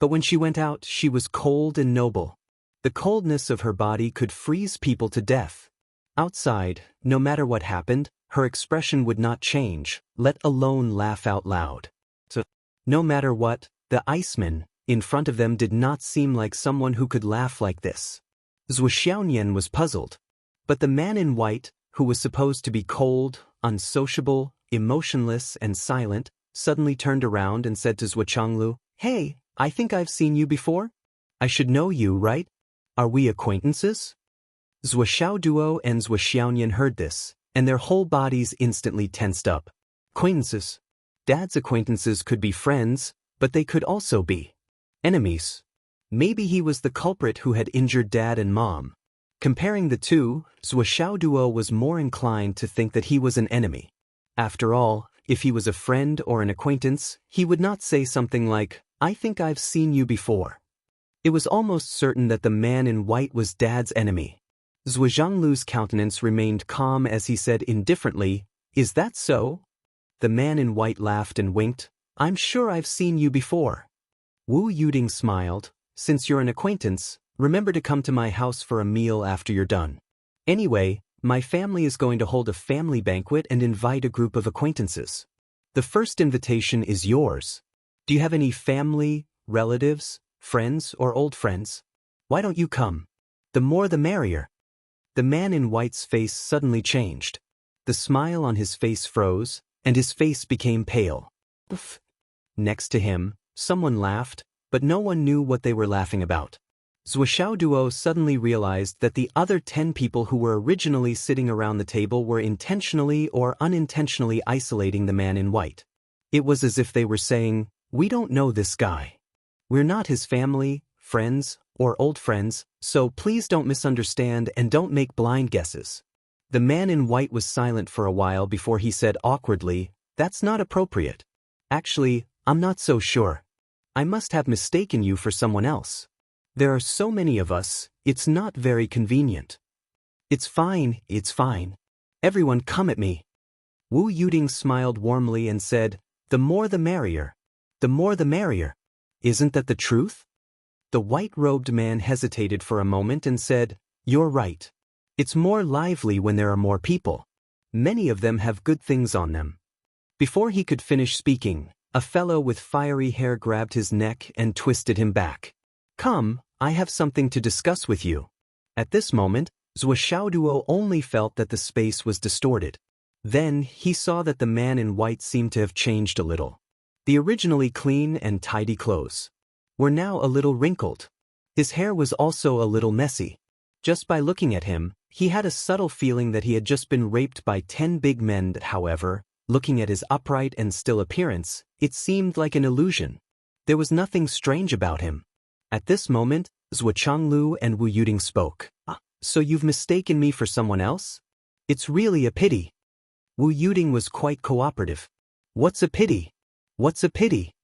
But when she went out, she was cold and noble. The coldness of her body could freeze people to death. Outside, no matter what happened, her expression would not change, let alone laugh out loud. So, no matter what, the Iceman in front of them did not seem like someone who could laugh like this. Zhuoxiaoyan was puzzled. But the man in white, who was supposed to be cold, unsociable, emotionless, and silent, suddenly turned around and said to Zhuoxiaolu, "Hey, I think I've seen you before? I should know you, right? Are we acquaintances?" Zhuoxiaoduo and Zhuoxiaoyan heard this, and their whole bodies instantly tensed up. Acquaintances. Dad's acquaintances could be friends, but they could also be enemies. Maybe he was the culprit who had injured Dad and Mom. Comparing the two, Zhuoxiaoduo was more inclined to think that he was an enemy. After all, if he was a friend or an acquaintance, he would not say something like, "I think I've seen you before." It was almost certain that the man in white was Dad's enemy. Zhuo Zhanglu's countenance remained calm as he said indifferently, "Is that so?" The man in white laughed and winked. "I'm sure I've seen you before." Wu Yuding smiled. "Since you're an acquaintance, remember to come to my house for a meal after you're done. Anyway, my family is going to hold a family banquet and invite a group of acquaintances. The first invitation is yours. Do you have any family, relatives, friends, or old friends? Why don't you come? The more the merrier." The man in white's face suddenly changed. The smile on his face froze, and his face became pale. Oof. Next to him, someone laughed, but no one knew what they were laughing about. Zhuo Xiaoduo suddenly realized that the other 10 people who were originally sitting around the table were intentionally or unintentionally isolating the man in white. It was as if they were saying, "We don't know this guy. We're not his family, friends, or old friends, so please don't misunderstand and don't make blind guesses." The man in white was silent for a while before he said awkwardly, "That's not appropriate. Actually, I'm not so sure. I must have mistaken you for someone else. There are so many of us, it's not very convenient." It's fine. Everyone come at me." Wu Yuding smiled warmly and said, "The more the merrier. The more the merrier. Isn't that the truth?" The white-robed man hesitated for a moment and said, "You're right. It's more lively when there are more people. Many of them have good things on them." Before he could finish speaking, a fellow with fiery hair grabbed his neck and twisted him back. "Come, I have something to discuss with you." At this moment, Zhuo Xiaoduo only felt that the space was distorted. Then he saw that the man in white seemed to have changed a little. The originally clean and tidy clothes were now a little wrinkled. His hair was also a little messy. Just by looking at him, he had a subtle feeling that he had just been raped by 10 big men. However, looking at his upright and still appearance, it seemed like an illusion. There was nothing strange about him. At this moment, Zhuo Changlu and Wu Yuding spoke. "So you've mistaken me for someone else? It's really a pity." Wu Yuding was quite cooperative. "What's a pity? What's a pity?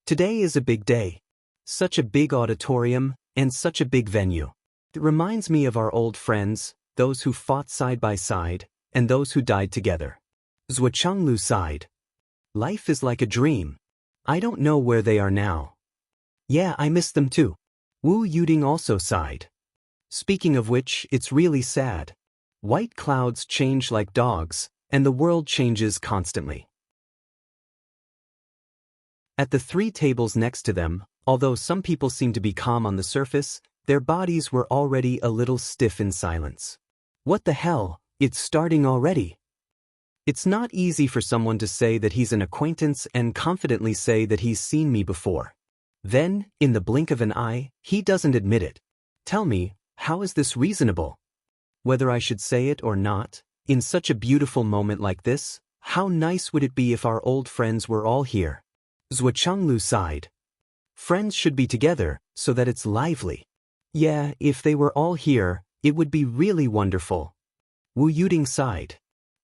Today is a big day. Such a big auditorium, and such a big venue. It reminds me of our old friends, those who fought side by side, and those who died together." Zhuo Changlu sighed. "Life is like a dream. I don't know where they are now." "Yeah, I miss them too." Wu Yuding also sighed. "Speaking of which, it's really sad. White clouds change like dogs, and the world changes constantly." At the 3 tables next to them, although some people seemed to be calm on the surface, their bodies were already a little stiff in silence. What the hell, it's starting already. It's not easy for someone to say that he's an acquaintance and confidently say that he's seen me before. Then, in the blink of an eye, he doesn't admit it. Tell me, how is this reasonable? Whether I should say it or not, in such a beautiful moment like this, how nice would it be if our old friends were all here? Zhuo Changlu sighed. Friends should be together, so that it's lively. Yeah, if they were all here, it would be really wonderful. Wu Yuding sighed.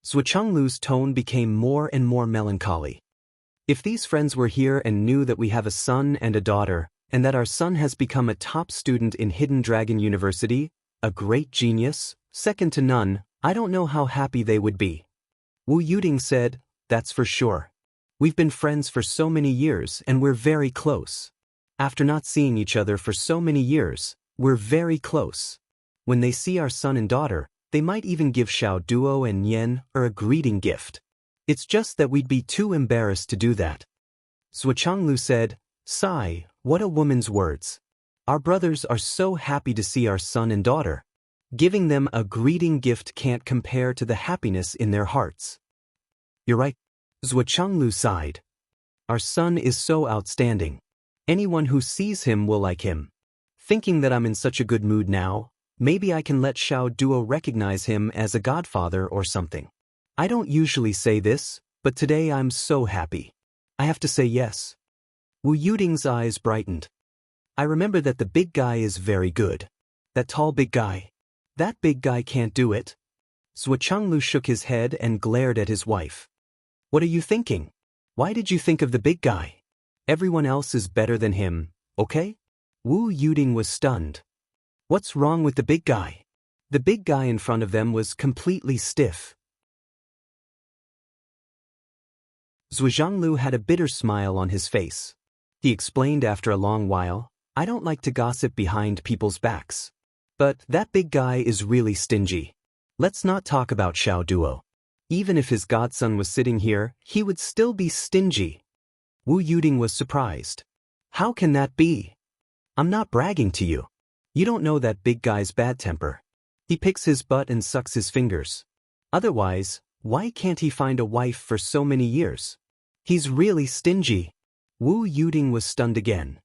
Zhuo Changlu's tone became more and more melancholy. If these friends were here and knew that we have a son and a daughter, and that our son has become a top student in Hidden Dragon University, a great genius, second to none, I don't know how happy they would be. Wu Yuding said, "That's for sure. We've been friends for so many years and we're very close. After not seeing each other for so many years, we're very close. When they see our son and daughter, they might even give Xiao Duo and Yan a greeting gift. It's just that we'd be too embarrassed to do that." Zhuo Changlu said, "Sigh, what a woman's words. Our brothers are so happy to see our son and daughter. Giving them a greeting gift can't compare to the happiness in their hearts." "You're right." Zhuo Changlu sighed. "Our son is so outstanding. Anyone who sees him will like him. Thinking that I'm in such a good mood now, maybe I can let Xiao Duo recognize him as a godfather or something. I don't usually say this, but today I'm so happy. I have to say yes." Wu Yuding's eyes brightened. "I remember that the big guy is very good. That tall big guy. That big guy can't do it." Zhuo Changlu shook his head and glared at his wife. "What are you thinking? Why did you think of the big guy? Everyone else is better than him, okay?" Wu Yuding was stunned. What's wrong with the big guy? The big guy in front of them was completely stiff. Zhuanglu had a bitter smile on his face. He explained after a long while, I don't like to gossip behind people's backs. But that big guy is really stingy. Let's not talk about Xiao Duo. Even if his godson was sitting here, he would still be stingy. Wu Yuding was surprised. How can that be? I'm not bragging to you. You don't know that big guy's bad temper. He picks his butt and sucks his fingers. Otherwise, why can't he find a wife for so many years? He's really stingy. Wu Yuding was stunned again.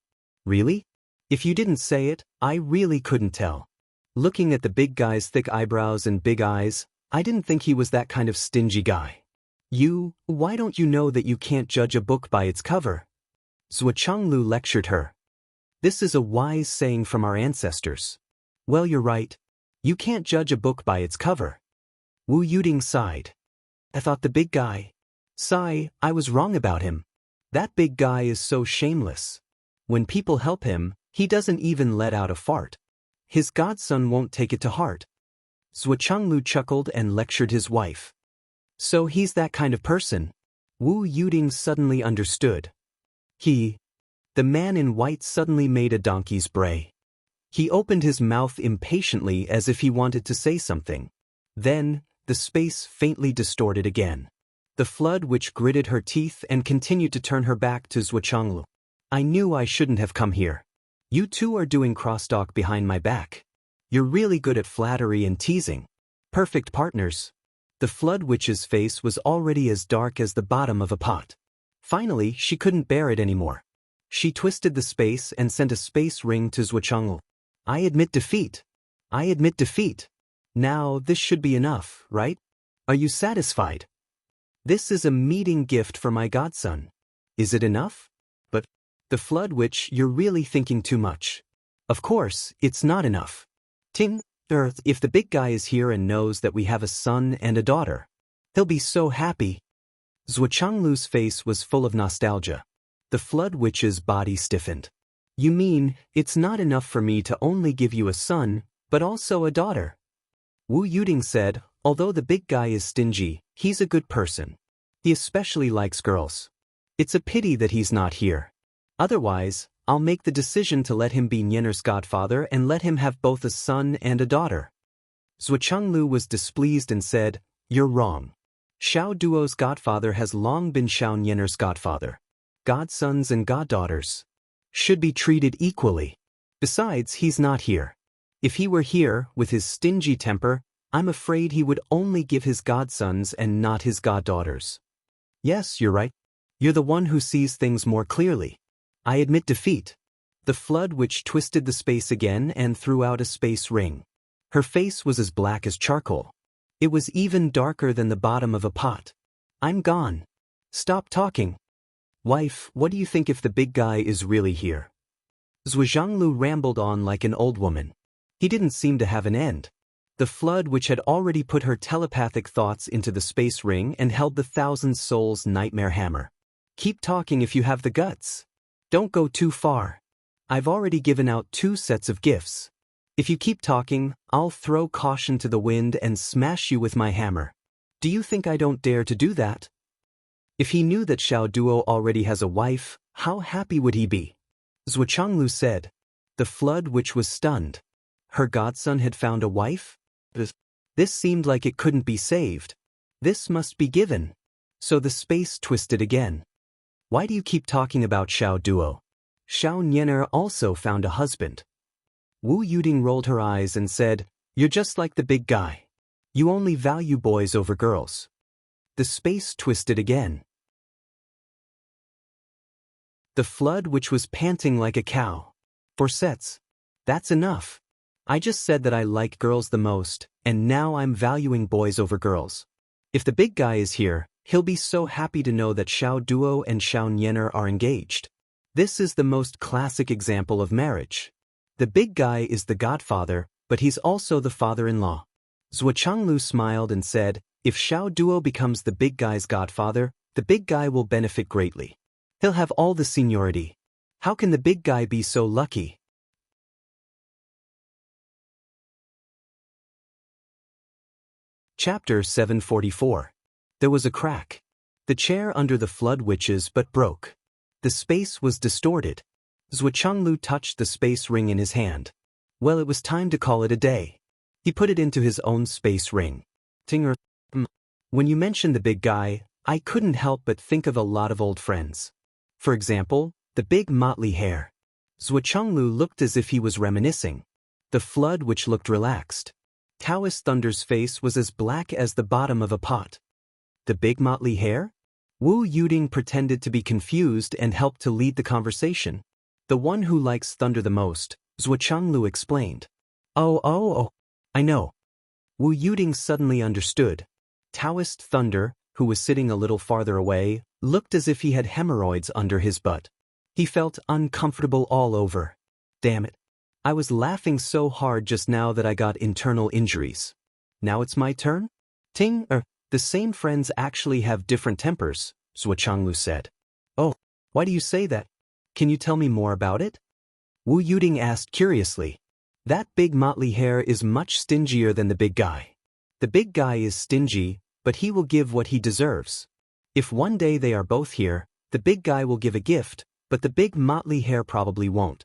Really? If you didn't say it, I really couldn't tell. Looking at the big guy's thick eyebrows and big eyes, I didn't think he was that kind of stingy guy. Why don't you know that you can't judge a book by its cover? Zhuanglu lectured her. This is a wise saying from our ancestors. Well, you're right. You can't judge a book by its cover. Wu Yuding sighed. I thought the big guy. I was wrong about him. That big guy is so shameless. When people help him, he doesn't even let out a fart. His godson won't take it to heart. Zhuanglu chuckled and lectured his wife. So he's that kind of person. Wu Yuding suddenly understood. The man in white suddenly made a donkey's bray. He opened his mouth impatiently as if he wanted to say something. Then, the space faintly distorted again. The flood which gritted her teeth and continued to turn her back to Zhuanglu. I knew I shouldn't have come here. You two are doing crosstalk behind my back. You're really good at flattery and teasing. Perfect partners. The flood witch's face was already as dark as the bottom of a pot. Finally, she couldn't bear it anymore. She twisted the space and sent a space ring to Zhuanglu. I admit defeat. I admit defeat. Now, this should be enough, right? Are you satisfied? This is a meeting gift for my godson. Is it enough? But, the flood witch, you're really thinking too much. Of course, it's not enough. If the big guy is here and knows that we have a son and a daughter, he'll be so happy. Zhuanglu's face was full of nostalgia. The flood witch's body stiffened. You mean, it's not enough for me to only give you a son, but also a daughter? Wu Yuding said, although the big guy is stingy, he's a good person. He especially likes girls. It's a pity that he's not here. Otherwise, I'll make the decision to let him be Nianer's godfather and let him have both a son and a daughter. Zhuanglu was displeased and said, You're wrong. Xiao Duo's godfather has long been Xiao Nianer's godfather. Godsons and goddaughters should be treated equally. Besides, he's not here. If he were here, with his stingy temper, I'm afraid he would only give his godsons and not his goddaughters. Yes, you're right. You're the one who sees things more clearly. I admit defeat. The flood witch twisted the space again and threw out a space ring. Her face was as black as charcoal. It was even darker than the bottom of a pot. I'm gone. Stop talking. Wife, what do you think if the big guy is really here? Zhuanglu rambled on like an old woman. He didn't seem to have an end. The flood which had already put her telepathic thoughts into the space ring and held the thousand souls nightmare hammer. Keep talking if you have the guts. Don't go too far. I've already given out 2 sets of gifts. If you keep talking, I'll throw caution to the wind and smash you with my hammer. Do you think I don't dare to do that? If he knew that Xiao Duo already has a wife, how happy would he be? Zhuanglu said. The flood witch was stunned. Her godson had found a wife? This seemed like it couldn't be saved. This must be given. So the space twisted again. Why do you keep talking about Xiao Duo? Xiao Nianer also found a husband. Wu Yuding rolled her eyes and said, You're just like the big guy. You only value boys over girls. The space twisted again. The flood which was panting like a cow. 4 sets. That's enough. I just said that I like girls the most, and now I'm valuing boys over girls. If the big guy is here, he'll be so happy to know that Xiao Duo and Xiao Nianer are engaged. This is the most classic example of marriage. The big guy is the godfather, but he's also the father-in-law. Zhuanglu smiled and said, If Xiao Duo becomes the big guy's godfather, the big guy will benefit greatly. He'll have all the seniority. How can the big guy be so lucky? Chapter 744. There was a crack. The chair under the flood witches but broke. The space was distorted. Zhuchenglu touched the space ring in his hand. Well, it was time to call it a day. He put it into his own space ring. Tinger. When you mentioned the big guy, I couldn't help but think of a lot of old friends. For example, the big motley hair. Zhuchenglu looked as if he was reminiscing. The flood witch looked relaxed. Taoist Thunder's face was as black as the bottom of a pot. The big motley hair? Wu Yuding pretended to be confused and helped to lead the conversation. The one who likes thunder the most, Zhuchenglu explained. Oh, I know. Wu Yuding suddenly understood. Taoist Thunder, who was sitting a little farther away, looked as if he had hemorrhoids under his butt. He felt uncomfortable all over. Damn it. I was laughing so hard just now that I got internal injuries. Now it's my turn? The same friends actually have different tempers, Zhuchenglu said. Oh, why do you say that? Can you tell me more about it? Wu Yuding asked curiously. That big motley hair is much stingier than the big guy. The big guy is stingy, but he will give what he deserves. If one day they are both here, the big guy will give a gift, but the big motley hair probably won't.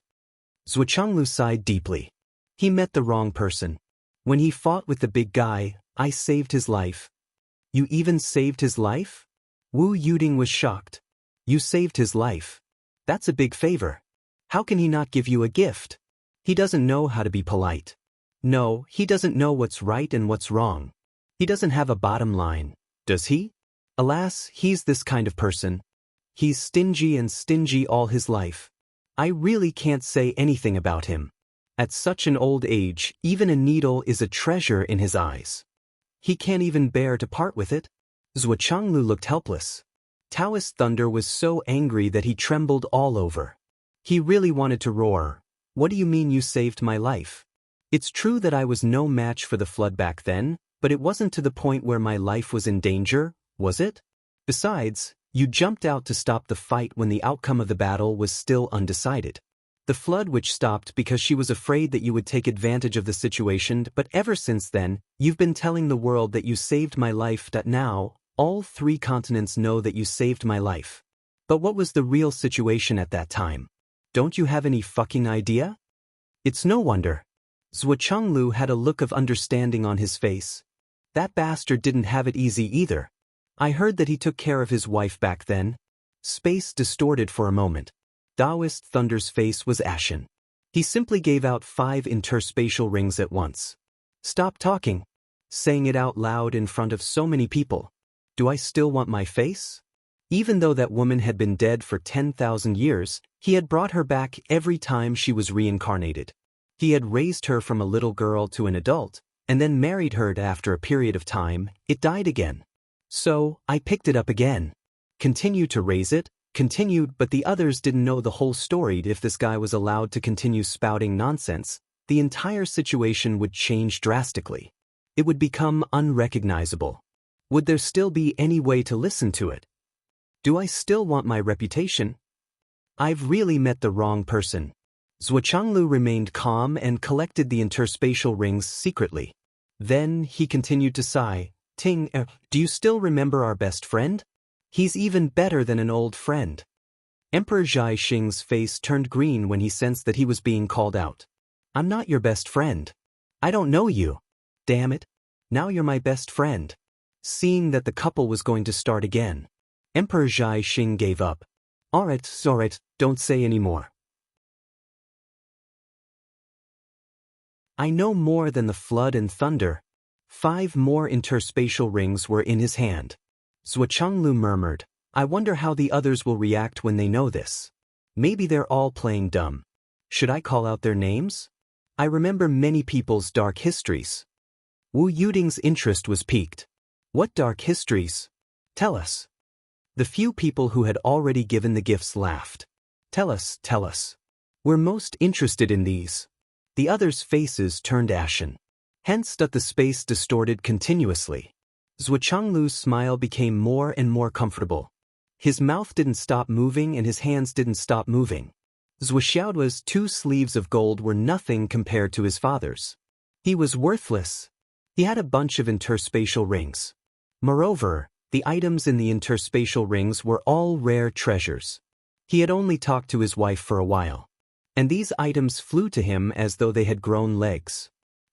Zhuchenglu sighed deeply. He met the wrong person. When he fought with the big guy, I saved his life. You even saved his life? Wu Yuding was shocked. You saved his life. That's a big favor. How can he not give you a gift? He doesn't know how to be polite. No, he doesn't know what's right and what's wrong. He doesn't have a bottom line, does he? Alas, he's this kind of person. He's stingy all his life. I really can't say anything about him. At such an old age, even a needle is a treasure in his eyes. He can't even bear to part with it. Zhuchenglu looked helpless. Taoist Thunder was so angry that he trembled all over. He really wanted to roar. What do you mean you saved my life? It's true that I was no match for the flood back then, but it wasn't to the point where my life was in danger, was it? Besides, you jumped out to stop the fight when the outcome of the battle was still undecided. The flood witch stopped because she was afraid that you would take advantage of the situation, but ever since then, you've been telling the world that you saved my life. Now, all 3 continents know that you saved my life. But what was the real situation at that time? Don't you have any fucking idea? It's no wonder. Zhuchenglu had a look of understanding on his face. That bastard didn't have it easy either. I heard that he took care of his wife back then. Space distorted for a moment. Taoist Thunder's face was ashen. He simply gave out 5 interspatial rings at once. Stop talking. Saying it out loud in front of so many people. Do I still want my face? Even though that woman had been dead for 10,000 years, he had brought her back every time she was reincarnated. He had raised her from a little girl to an adult, and then married her. After a period of time, it died again. So, I picked it up again. Continued to raise it, but the others didn't know the whole story. If this guy was allowed to continue spouting nonsense, the entire situation would change drastically. It would become unrecognizable. Would there still be any way to listen to it? Do I still want my reputation? I've really met the wrong person. Zhuchenglu remained calm and collected the interspatial rings secretly. Then he continued to sigh. Do you still remember our best friend? He's even better than an old friend. Emperor Zhai Xing's face turned green when he sensed that he was being called out. I'm not your best friend. I don't know you. Damn it. Now you're my best friend. Seeing that the couple was going to start again, Emperor Zhai Xing gave up. Alright, don't say any more. I know more than the flood and thunder. 5 more interspatial rings were in his hand. Zhuchenglu murmured, I wonder how the others will react when they know this. Maybe they're all playing dumb. Should I call out their names? I remember many people's dark histories. Wu Yuding's interest was piqued. What dark histories? Tell us. The few people who had already given the gifts laughed. Tell us. We're most interested in these. The others' faces turned ashen. Hence the space distorted continuously. Zhuchenglu's smile became more and more comfortable. His mouth didn't stop moving and his hands didn't stop moving. Zhuxiaodua's 2 sleeves of gold were nothing compared to his father's. He was worthless. He had a bunch of interspatial rings. Moreover, the items in the interspatial rings were all rare treasures. He had only talked to his wife for a while, and these items flew to him as though they had grown legs.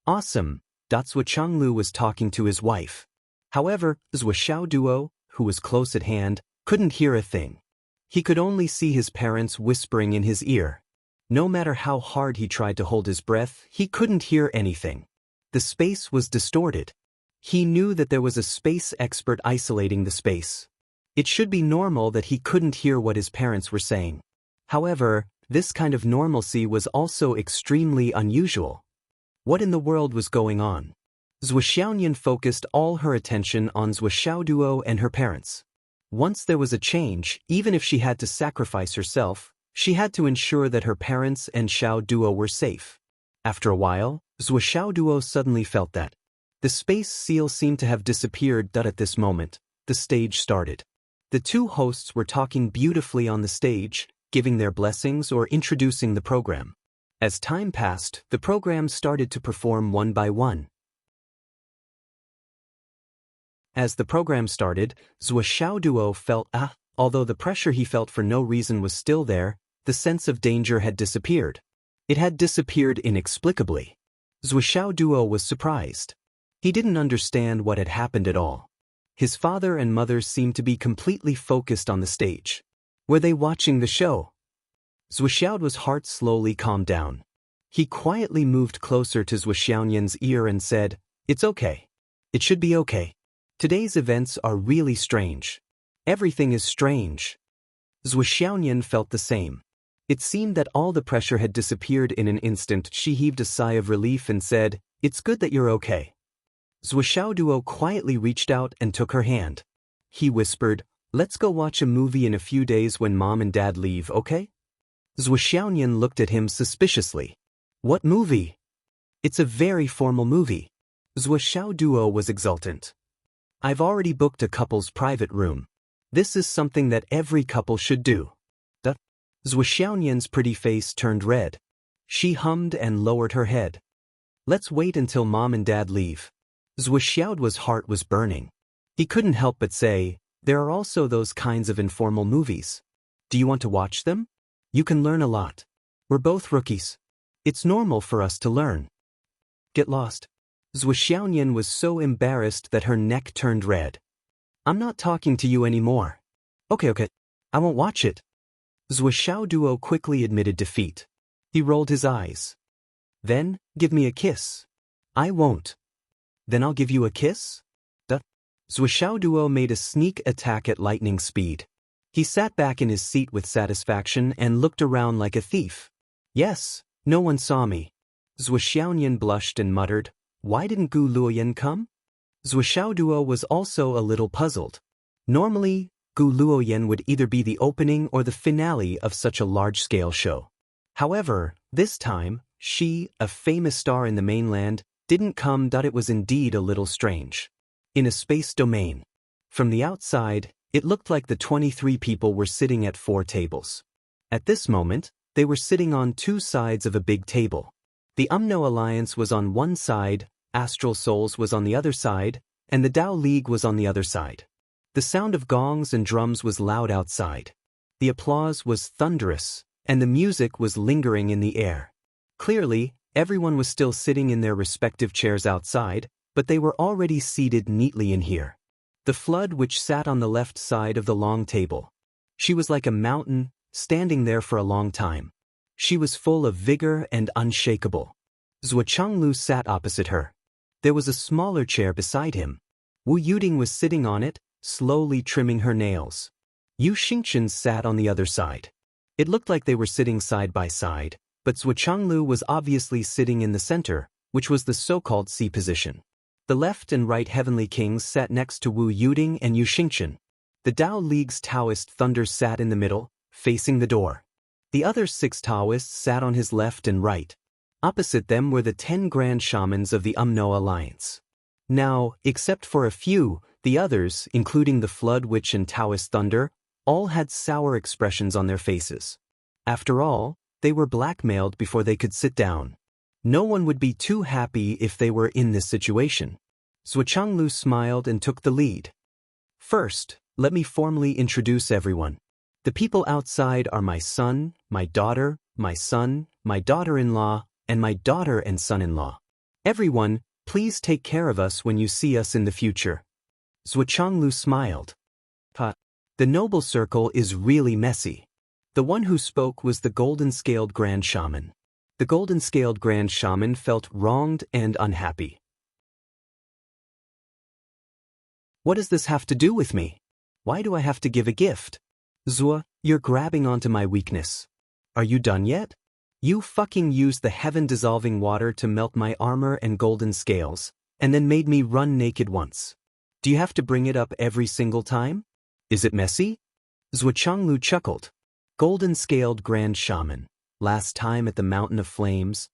Awesome, Zhuo Changlu was talking to his wife. However, Zhuo Xiaoduo, who was close at hand, couldn't hear a thing. He could only see his parents whispering in his ear. No matter how hard he tried to hold his breath, he couldn't hear anything. The space was distorted. He knew that there was a space expert isolating the space. It should be normal that he couldn't hear what his parents were saying. However, this kind of normalcy was also extremely unusual. What in the world was going on? Zhuo Xiaoyan focused all her attention on Zhuo Xiaoduo and her parents. Once there was a change, even if she had to sacrifice herself, she had to ensure that her parents and Xiaoduo were safe. After a while, Zhuo Xiaoduo suddenly felt that the space seal seemed to have disappeared. At this moment, the stage started. The two hosts were talking beautifully on the stage, giving their blessings or introducing the program. As time passed, the program started to perform one by one. As the program started, Zhuo Xiaoduo felt although the pressure he felt for no reason was still there, the sense of danger had disappeared. It had disappeared inexplicably. Zhuo Xiaoduo was surprised. He didn't understand what had happened at all. His father and mother seemed to be completely focused on the stage. Were they watching the show? Zhuo Xiaoduo's heart slowly calmed down. He quietly moved closer to Zhuo Xiaoyan's ear and said, "It's okay. It should be okay. Today's events are really strange. Everything is strange." Zhuo Xiaoyan felt the same. It seemed that all the pressure had disappeared in an instant. She heaved a sigh of relief and said, "It's good that you're okay." Zhuo Xiaoduo quietly reached out and took her hand. He whispered, "Let's go watch a movie in a few days when Mom and Dad leave, okay?" Zhuo Xiaoyan looked at him suspiciously. "What movie?" "It's a very formal movie." Zhuo Xiaoduo was exultant. "I've already booked a couple's private room. This is something that every couple should do." Zhuo Xiaoyan's pretty face turned red. She hummed and lowered her head. "Let's wait until Mom and Dad leave." Zhuo Xiaoduo's heart was burning. He couldn't help but say, "There are also those kinds of informal movies. Do you want to watch them? You can learn a lot. We're both rookies. It's normal for us to learn." "Get lost." Zhuo Xiaoyan was so embarrassed that her neck turned red. "I'm not talking to you anymore." Okay, I won't watch it." Zhuo Xiaoduo quickly admitted defeat. He rolled his eyes. "Then, give me a kiss." "I won't." "Then I'll give you a kiss?" Zhuo Xiaoduo made a sneak attack at lightning speed. He sat back in his seat with satisfaction and looked around like a thief. "Yes, no one saw me." Zhuo Xiaoyan blushed and muttered, "Why didn't Gu Luoyan come?" Zhuo Xiaoduo was also a little puzzled. Normally, Gu Luoyan would either be the opening or the finale of such a large-scale show. However, this time, she, a famous star in the mainland, didn't come. It was indeed a little strange. In a space domain. From the outside, it looked like the 23 people were sitting at 4 tables. At this moment, they were sitting on 2 sides of a big table. The Umno Alliance was on one side, Astral Souls was on the other side, and the Tao League was on the other side. The sound of gongs and drums was loud outside. The applause was thunderous, and the music was lingering in the air. Clearly, everyone was still sitting in their respective chairs outside, but they were already seated neatly in here. The flood which sat on the left side of the long table. She was like a mountain, standing there for a long time. She was full of vigor and unshakable. Zhuo Changlu sat opposite her. There was a smaller chair beside him. Wu Yuding was sitting on it, slowly trimming her nails. Yu Xingchen sat on the other side. It looked like they were sitting side by side, but Zhuo Changlu was obviously sitting in the center, which was the so-called C position. The left and right heavenly kings sat next to Wu Yuding and Yu Xingchen. The Tao League's Taoist Thunder sat in the middle, facing the door. The other 6 Taoists sat on his left and right. Opposite them were the 10 Grand Shamans of the Umno Alliance. Now, except for a few, the others, including the Flood Witch and Taoist Thunder, all had sour expressions on their faces. After all, they were blackmailed before they could sit down. No one would be too happy if they were in this situation. Zhuchanglu smiled and took the lead. First, let me formally introduce everyone. The people outside are my son, my daughter, my son, my daughter-in-law, and my daughter and son-in-law. Everyone, please take care of us when you see us in the future. Zhuchanglu smiled. The noble circle is really messy. The one who spoke was the golden-scaled Grand Shaman. The golden-scaled Grand Shaman felt wronged and unhappy. What does this have to do with me? Why do I have to give a gift? Zua, you're grabbing onto my weakness. Are you done yet? You fucking used the heaven-dissolving water to melt my armor and golden scales, and then made me run naked once. Do you have to bring it up every single time? Is it messy? Zhuchanglu chuckled. Golden-scaled Grand Shaman. Last time at the Mountain of Flames.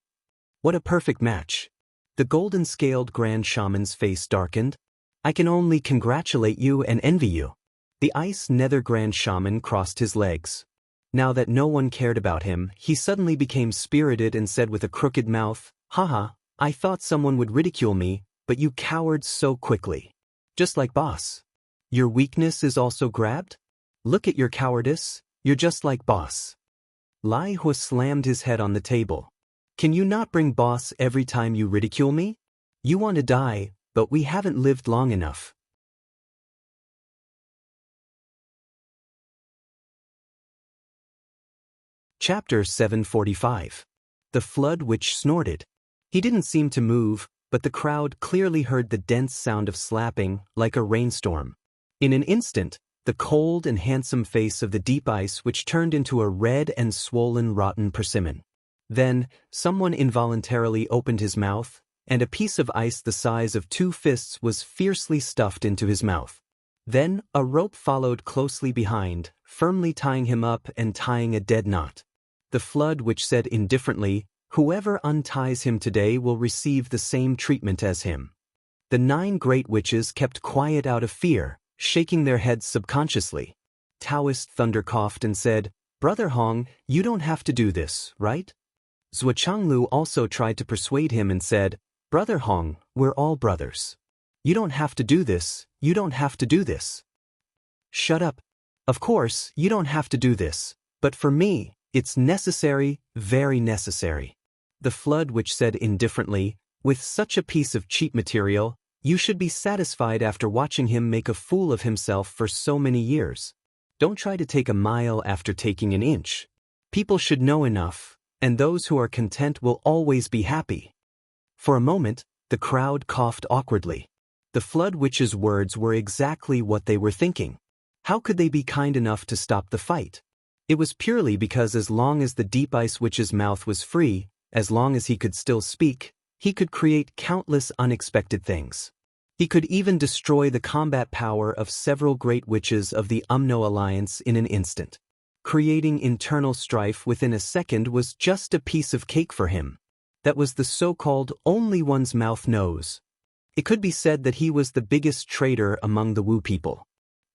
What a perfect match. The golden-scaled Grand Shaman's face darkened. I can only congratulate you and envy you. The Ice Nether Grand Shaman crossed his legs. Now that no one cared about him, he suddenly became spirited and said with a crooked mouth, Haha, I thought someone would ridicule me, but you cowered so quickly. Just like boss. Your weakness is also grabbed? Look at your cowardice, you're just like boss. Lai Hu slammed his head on the table. Can you not bring boss every time you ridicule me? You want to die, but we haven't lived long enough. Chapter 745. The Flood Which Snorted. He didn't seem to move, but the crowd clearly heard the dense sound of slapping, like a rainstorm. In an instant, the cold and handsome face of the deep ice which turned into a red and swollen rotten persimmon. Then, someone involuntarily opened his mouth, and a piece of ice the size of 2 fists was fiercely stuffed into his mouth. Then, a rope followed closely behind, firmly tying him up and tying a dead knot. The flood which said indifferently, whoever unties him today will receive the same treatment as him. The 9 great witches kept quiet out of fear, shaking their heads subconsciously. Taoist Thunder coughed and said, Brother Hong, you don't have to do this, right? Zhuchanglu also tried to persuade him and said, Brother Hong, we're all brothers. You don't have to do this, you don't have to do this. Shut up. Of course, you don't have to do this, but for me, it's necessary, very necessary. The flood which said indifferently, with such a piece of cheap material, you should be satisfied after watching him make a fool of himself for so many years. Don't try to take a mile after taking an inch. People should know enough, and those who are content will always be happy. For a moment, the crowd coughed awkwardly. The flood witch's words were exactly what they were thinking. How could they be kind enough to stop the fight? It was purely because as long as the deep ice witch's mouth was free, as long as he could still speak, he could create countless unexpected things. He could even destroy the combat power of several great witches of the Umno Alliance in an instant. Creating internal strife within a second was just a piece of cake for him. That was the so-called only one's mouth knows. It could be said that he was the biggest traitor among the Wu people.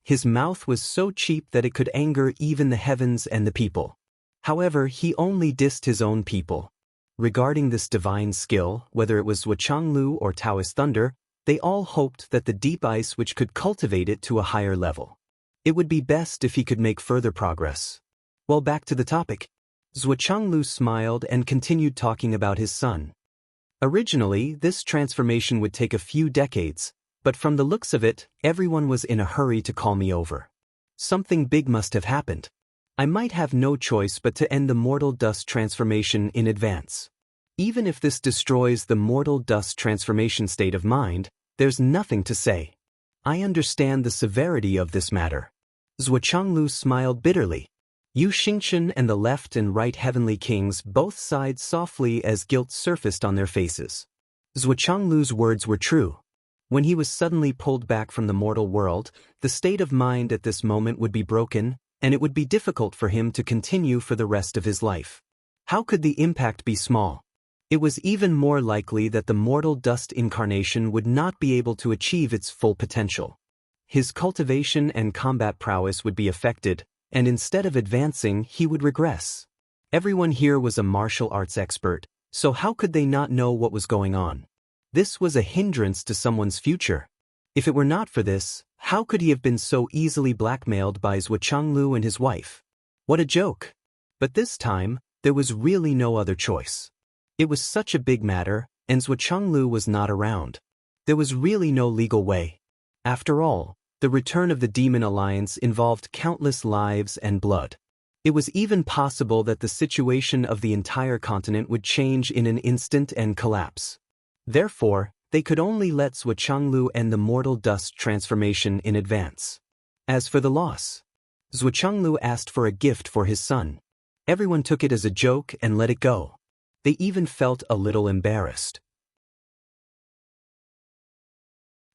His mouth was so cheap that it could anger even the heavens and the people. However, he only dissed his own people. Regarding this divine skill, whether it was Zhuchanglu or Taoist Thunder, they all hoped that the deep ice which could cultivate it to a higher level. It would be best if he could make further progress. Well, back to the topic. Zhuchanglu smiled and continued talking about his son. Originally, this transformation would take a few decades, but from the looks of it, everyone was in a hurry to call me over. Something big must have happened. I might have no choice but to end the mortal dust transformation in advance. Even if this destroys the mortal dust transformation state of mind, there's nothing to say. I understand the severity of this matter. Zhuchanglu smiled bitterly. Yu Xingchen and the left and right heavenly kings both sighed softly as guilt surfaced on their faces. Zhuchanglu's words were true. When he was suddenly pulled back from the mortal world, the state of mind at this moment would be broken, and it would be difficult for him to continue for the rest of his life. How could the impact be small? It was even more likely that the mortal dust incarnation would not be able to achieve its full potential. His cultivation and combat prowess would be affected, and instead of advancing, he would regress. Everyone here was a martial arts expert, so how could they not know what was going on? This was a hindrance to someone's future. If it were not for this, how could he have been so easily blackmailed by Zhuochanglu and his wife? What a joke! But this time, there was really no other choice. It was such a big matter, and Zhuochanglu was not around. There was really no legal way. After all, the return of the Demon Alliance involved countless lives and blood. It was even possible that the situation of the entire continent would change in an instant and collapse. Therefore, they could only let Zhuochanglu end the mortal dust transformation in advance. As for the loss, Zhuochanglu asked for a gift for his son. Everyone took it as a joke and let it go. They even felt a little embarrassed.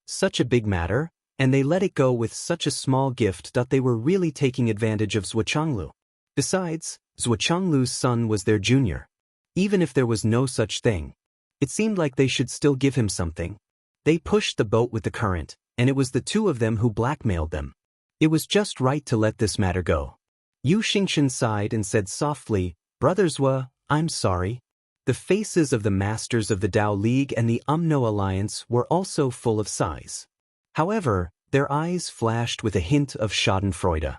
Such a big matter, and they let it go with such a small gift that they were really taking advantage of Zhuochanglu. Besides, Zhuochanglu's son was their junior. Even if there was no such thing, it seemed like they should still give him something. They pushed the boat with the current, and it was the two of them who blackmailed them. It was just right to let this matter go. Yu Xingchen sighed and said softly, "Brother Zhuo, I'm sorry." The faces of the masters of the Tao League and the Umno Alliance were also full of sighs. However, their eyes flashed with a hint of schadenfreude.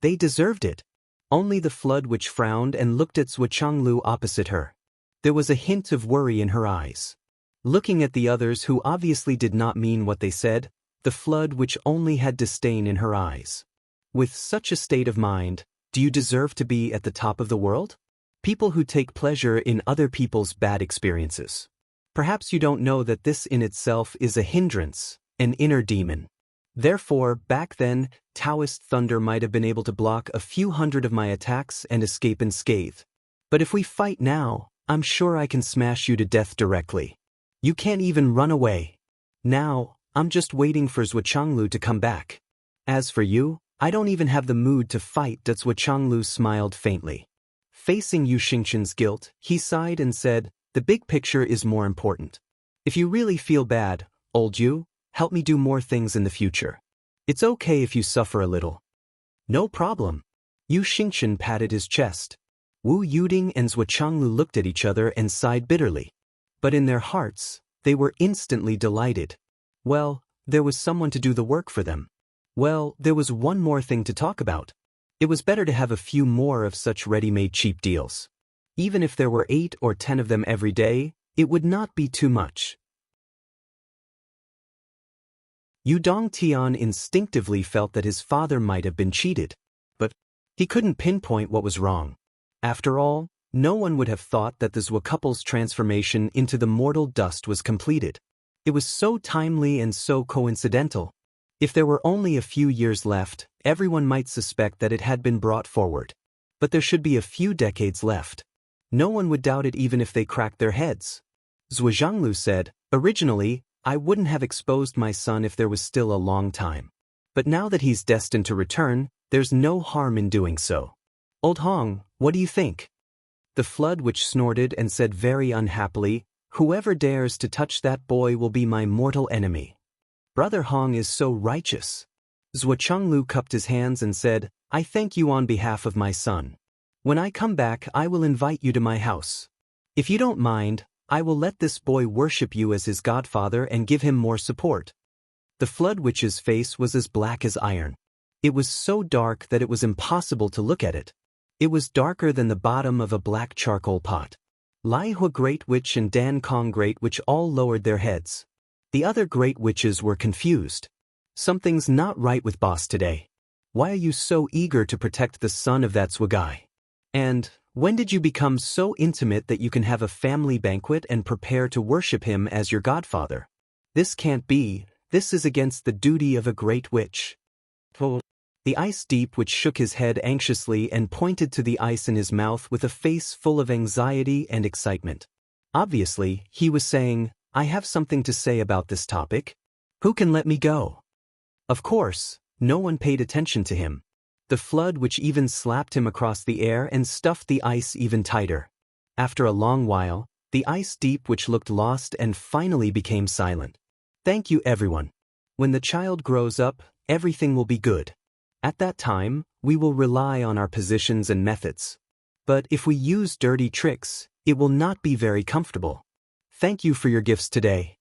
They deserved it. Only the Flood Witch frowned and looked at Zhuochanglu opposite her. There was a hint of worry in her eyes. Looking at the others who obviously did not mean what they said, the Flood Witch only had disdain in her eyes. With such a state of mind, do you deserve to be at the top of the world? People who take pleasure in other people's bad experiences. Perhaps you don't know that this in itself is a hindrance, an inner demon. Therefore, back then, Taoist thunder might have been able to block a few hundred of my attacks and escape unscathed. But if we fight now, I'm sure I can smash you to death directly. You can't even run away. Now, I'm just waiting for Zhuochanglu to come back. As for you, I don't even have the mood to fight. Zhuochanglu smiled faintly. Facing Yu Xingchen's guilt, he sighed and said, "The big picture is more important. If you really feel bad, old Yu, help me do more things in the future. It's okay if you suffer a little." "No problem." Yu Xingchen patted his chest. Wu Yuding and Zhuochanglu looked at each other and sighed bitterly. But in their hearts, they were instantly delighted. Well, there was someone to do the work for them. Well, there was one more thing to talk about. It was better to have a few more of such ready-made cheap deals. Even if there were 8 or 10 of them every day, it would not be too much. Yu Dongtian instinctively felt that his father might have been cheated. But he couldn't pinpoint what was wrong. After all, no one would have thought that the Zhuo couple's transformation into the mortal dust was completed. It was so timely and so coincidental. If there were only a few years left, everyone might suspect that it had been brought forward. But there should be a few decades left. No one would doubt it even if they cracked their heads. Zhuochanglu said, "Originally, I wouldn't have exposed my son if there was still a long time. But now that he's destined to return, there's no harm in doing so. Old Hong, what do you think?" The Flood Witch snorted and said very unhappily, "Whoever dares to touch that boy will be my mortal enemy." Brother Hong is so righteous. Zhuochanglu cupped his hands and said, "I thank you on behalf of my son. When I come back, I will invite you to my house. If you don't mind, I will let this boy worship you as his godfather and give him more support." The Flood Witch's face was as black as iron. It was so dark that it was impossible to look at it. It was darker than the bottom of a black charcoal pot. Lai Hua Great Witch and Dan Kong Great Witch all lowered their heads. The other Great Witches were confused. "Something's not right with boss today. Why are you so eager to protect the son of that Zhuo guy? And when did you become so intimate that you can have a family banquet and prepare to worship him as your godfather? This can't be. This is against the duty of a Great Witch." The Ice Deep Witch shook his head anxiously and pointed to the ice in his mouth with a face full of anxiety and excitement. Obviously, he was saying, "I have something to say about this topic. Who can let me go?" Of course, no one paid attention to him. The Flood Witch even slapped him across the air and stuffed the ice even tighter. After a long while, the Ice Deep Witch looked lost and finally became silent. "Thank you, everyone. When the child grows up, everything will be good. At that time, we will rely on our positions and methods. But if we use dirty tricks, it will not be very comfortable. Thank you for your gifts today.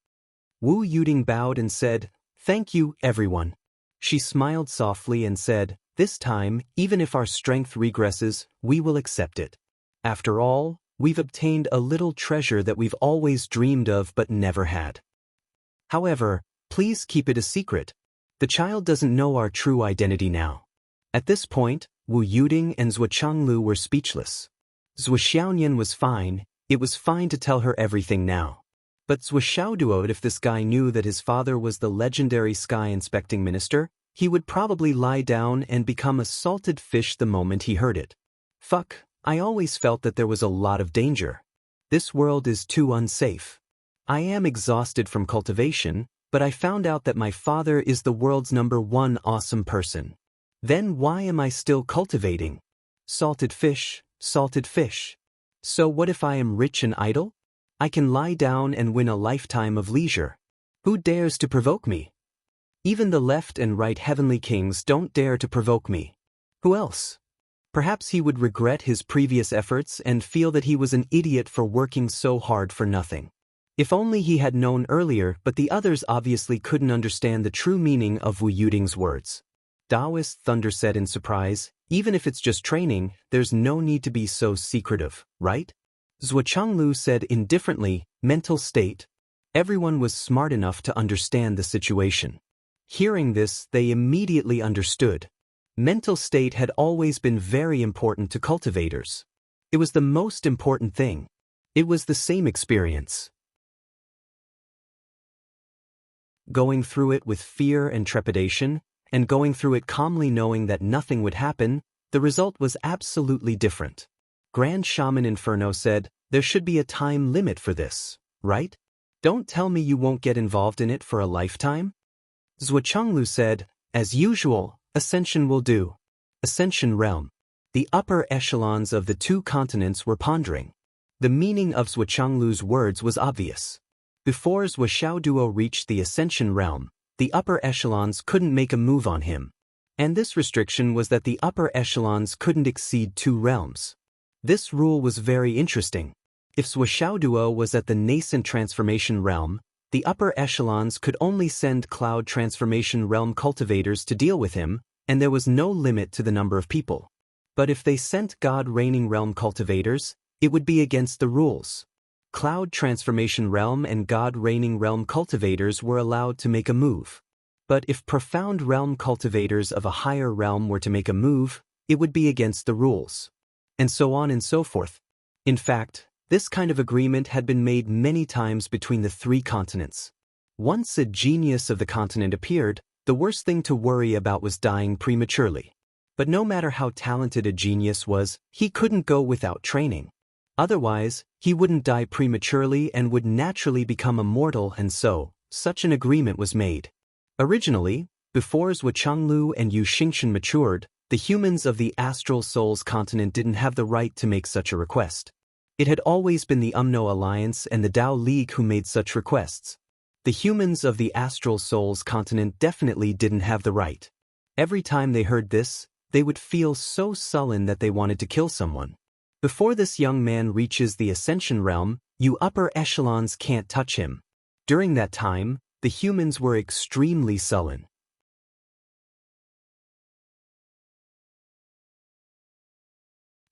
Wu Yuting bowed and said, "Thank you, everyone." She smiled softly and said, "This time, even if our strength regresses, we will accept it. After all, we've obtained a little treasure that we've always dreamed of but never had. However, please keep it a secret. The child doesn't know our true identity now." At this point, Wu Yuting and Zhuo Changlu were speechless. Zhuo Xiaonian was fine. It was fine to tell her everything now. But Zhuo Xiaoduo, if this guy knew that his father was the legendary sky inspecting minister, he would probably lie down and become a salted fish the moment he heard it. Fuck, I always felt that there was a lot of danger. This world is too unsafe. I am exhausted from cultivation, but I found out that my father is the world's #1 awesome person. Then why am I still cultivating? Salted fish, salted fish. So what if I am rich and idle? I can lie down and win a lifetime of leisure. Who dares to provoke me? Even the left and right heavenly kings don't dare to provoke me. Who else? Perhaps he would regret his previous efforts and feel that he was an idiot for working so hard for nothing. If only he had known earlier, but the others obviously couldn't understand the true meaning of Wu Yuting's words. Taoist Thunder said in surprise, "Even if it's just training, there's no need to be so secretive, right?" Zhuo Changlu said indifferently, "Mental state." Everyone was smart enough to understand the situation. Hearing this, they immediately understood. Mental state had always been very important to cultivators. It was the most important thing. It was the same experience. Going through it with fear and trepidation, and going through it calmly knowing that nothing would happen, the result was absolutely different. Grand Shaman Inferno said, "There should be a time limit for this, right? Don't tell me you won't get involved in it for a lifetime?" Zhuo Changlu said, "As usual, Ascension will do." Ascension realm. The upper echelons of the 2 continents were pondering. The meaning of Zhuo Changlu's words was obvious. Before Zhuo Xiaoduo reached the Ascension realm, the upper echelons couldn't make a move on him. And this restriction was that the upper echelons couldn't exceed 2 realms. This rule was very interesting. If Zhuo Xiaoduo was at the nascent transformation realm, the upper echelons could only send cloud transformation realm cultivators to deal with him, and there was no limit to the number of people. But if they sent God reigning realm cultivators, it would be against the rules. Cloud transformation realm and God reigning realm cultivators were allowed to make a move. But if profound realm cultivators of a higher realm were to make a move, it would be against the rules. And so on and so forth. In fact, this kind of agreement had been made many times between the 3 continents. Once a genius of the continent appeared, the worst thing to worry about was dying prematurely. But no matter how talented a genius was, he couldn't go without training. Otherwise, he wouldn't die prematurely and would naturally become immortal, and so, such an agreement was made. Originally, before Zhuo Changlu and Yu Xingchen matured, the humans of the Astral Souls continent didn't have the right to make such a request. It had always been the Umno Alliance and the Dao League who made such requests. The humans of the Astral Souls continent definitely didn't have the right. Every time they heard this, they would feel so sullen that they wanted to kill someone. Before this young man reaches the Ascension realm, you upper echelons can't touch him. During that time, the humans were extremely sullen.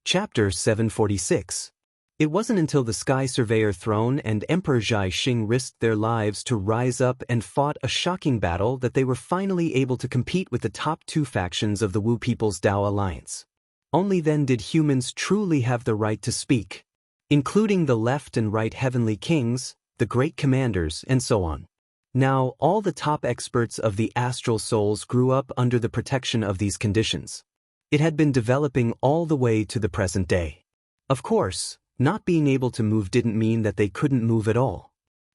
Chapter 746. It wasn't until the Sky Surveyor Throne and Emperor Zhai Xing risked their lives to rise up and fought a shocking battle that they were finally able to compete with the top 2 factions of the Wu People's Dao Alliance. Only then did humans truly have the right to speak, including the left and right heavenly kings, the great commanders, and so on. Now, all the top experts of the astral souls grew up under the protection of these conditions. It had been developing all the way to the present day. Of course, not being able to move didn't mean that they couldn't move at all.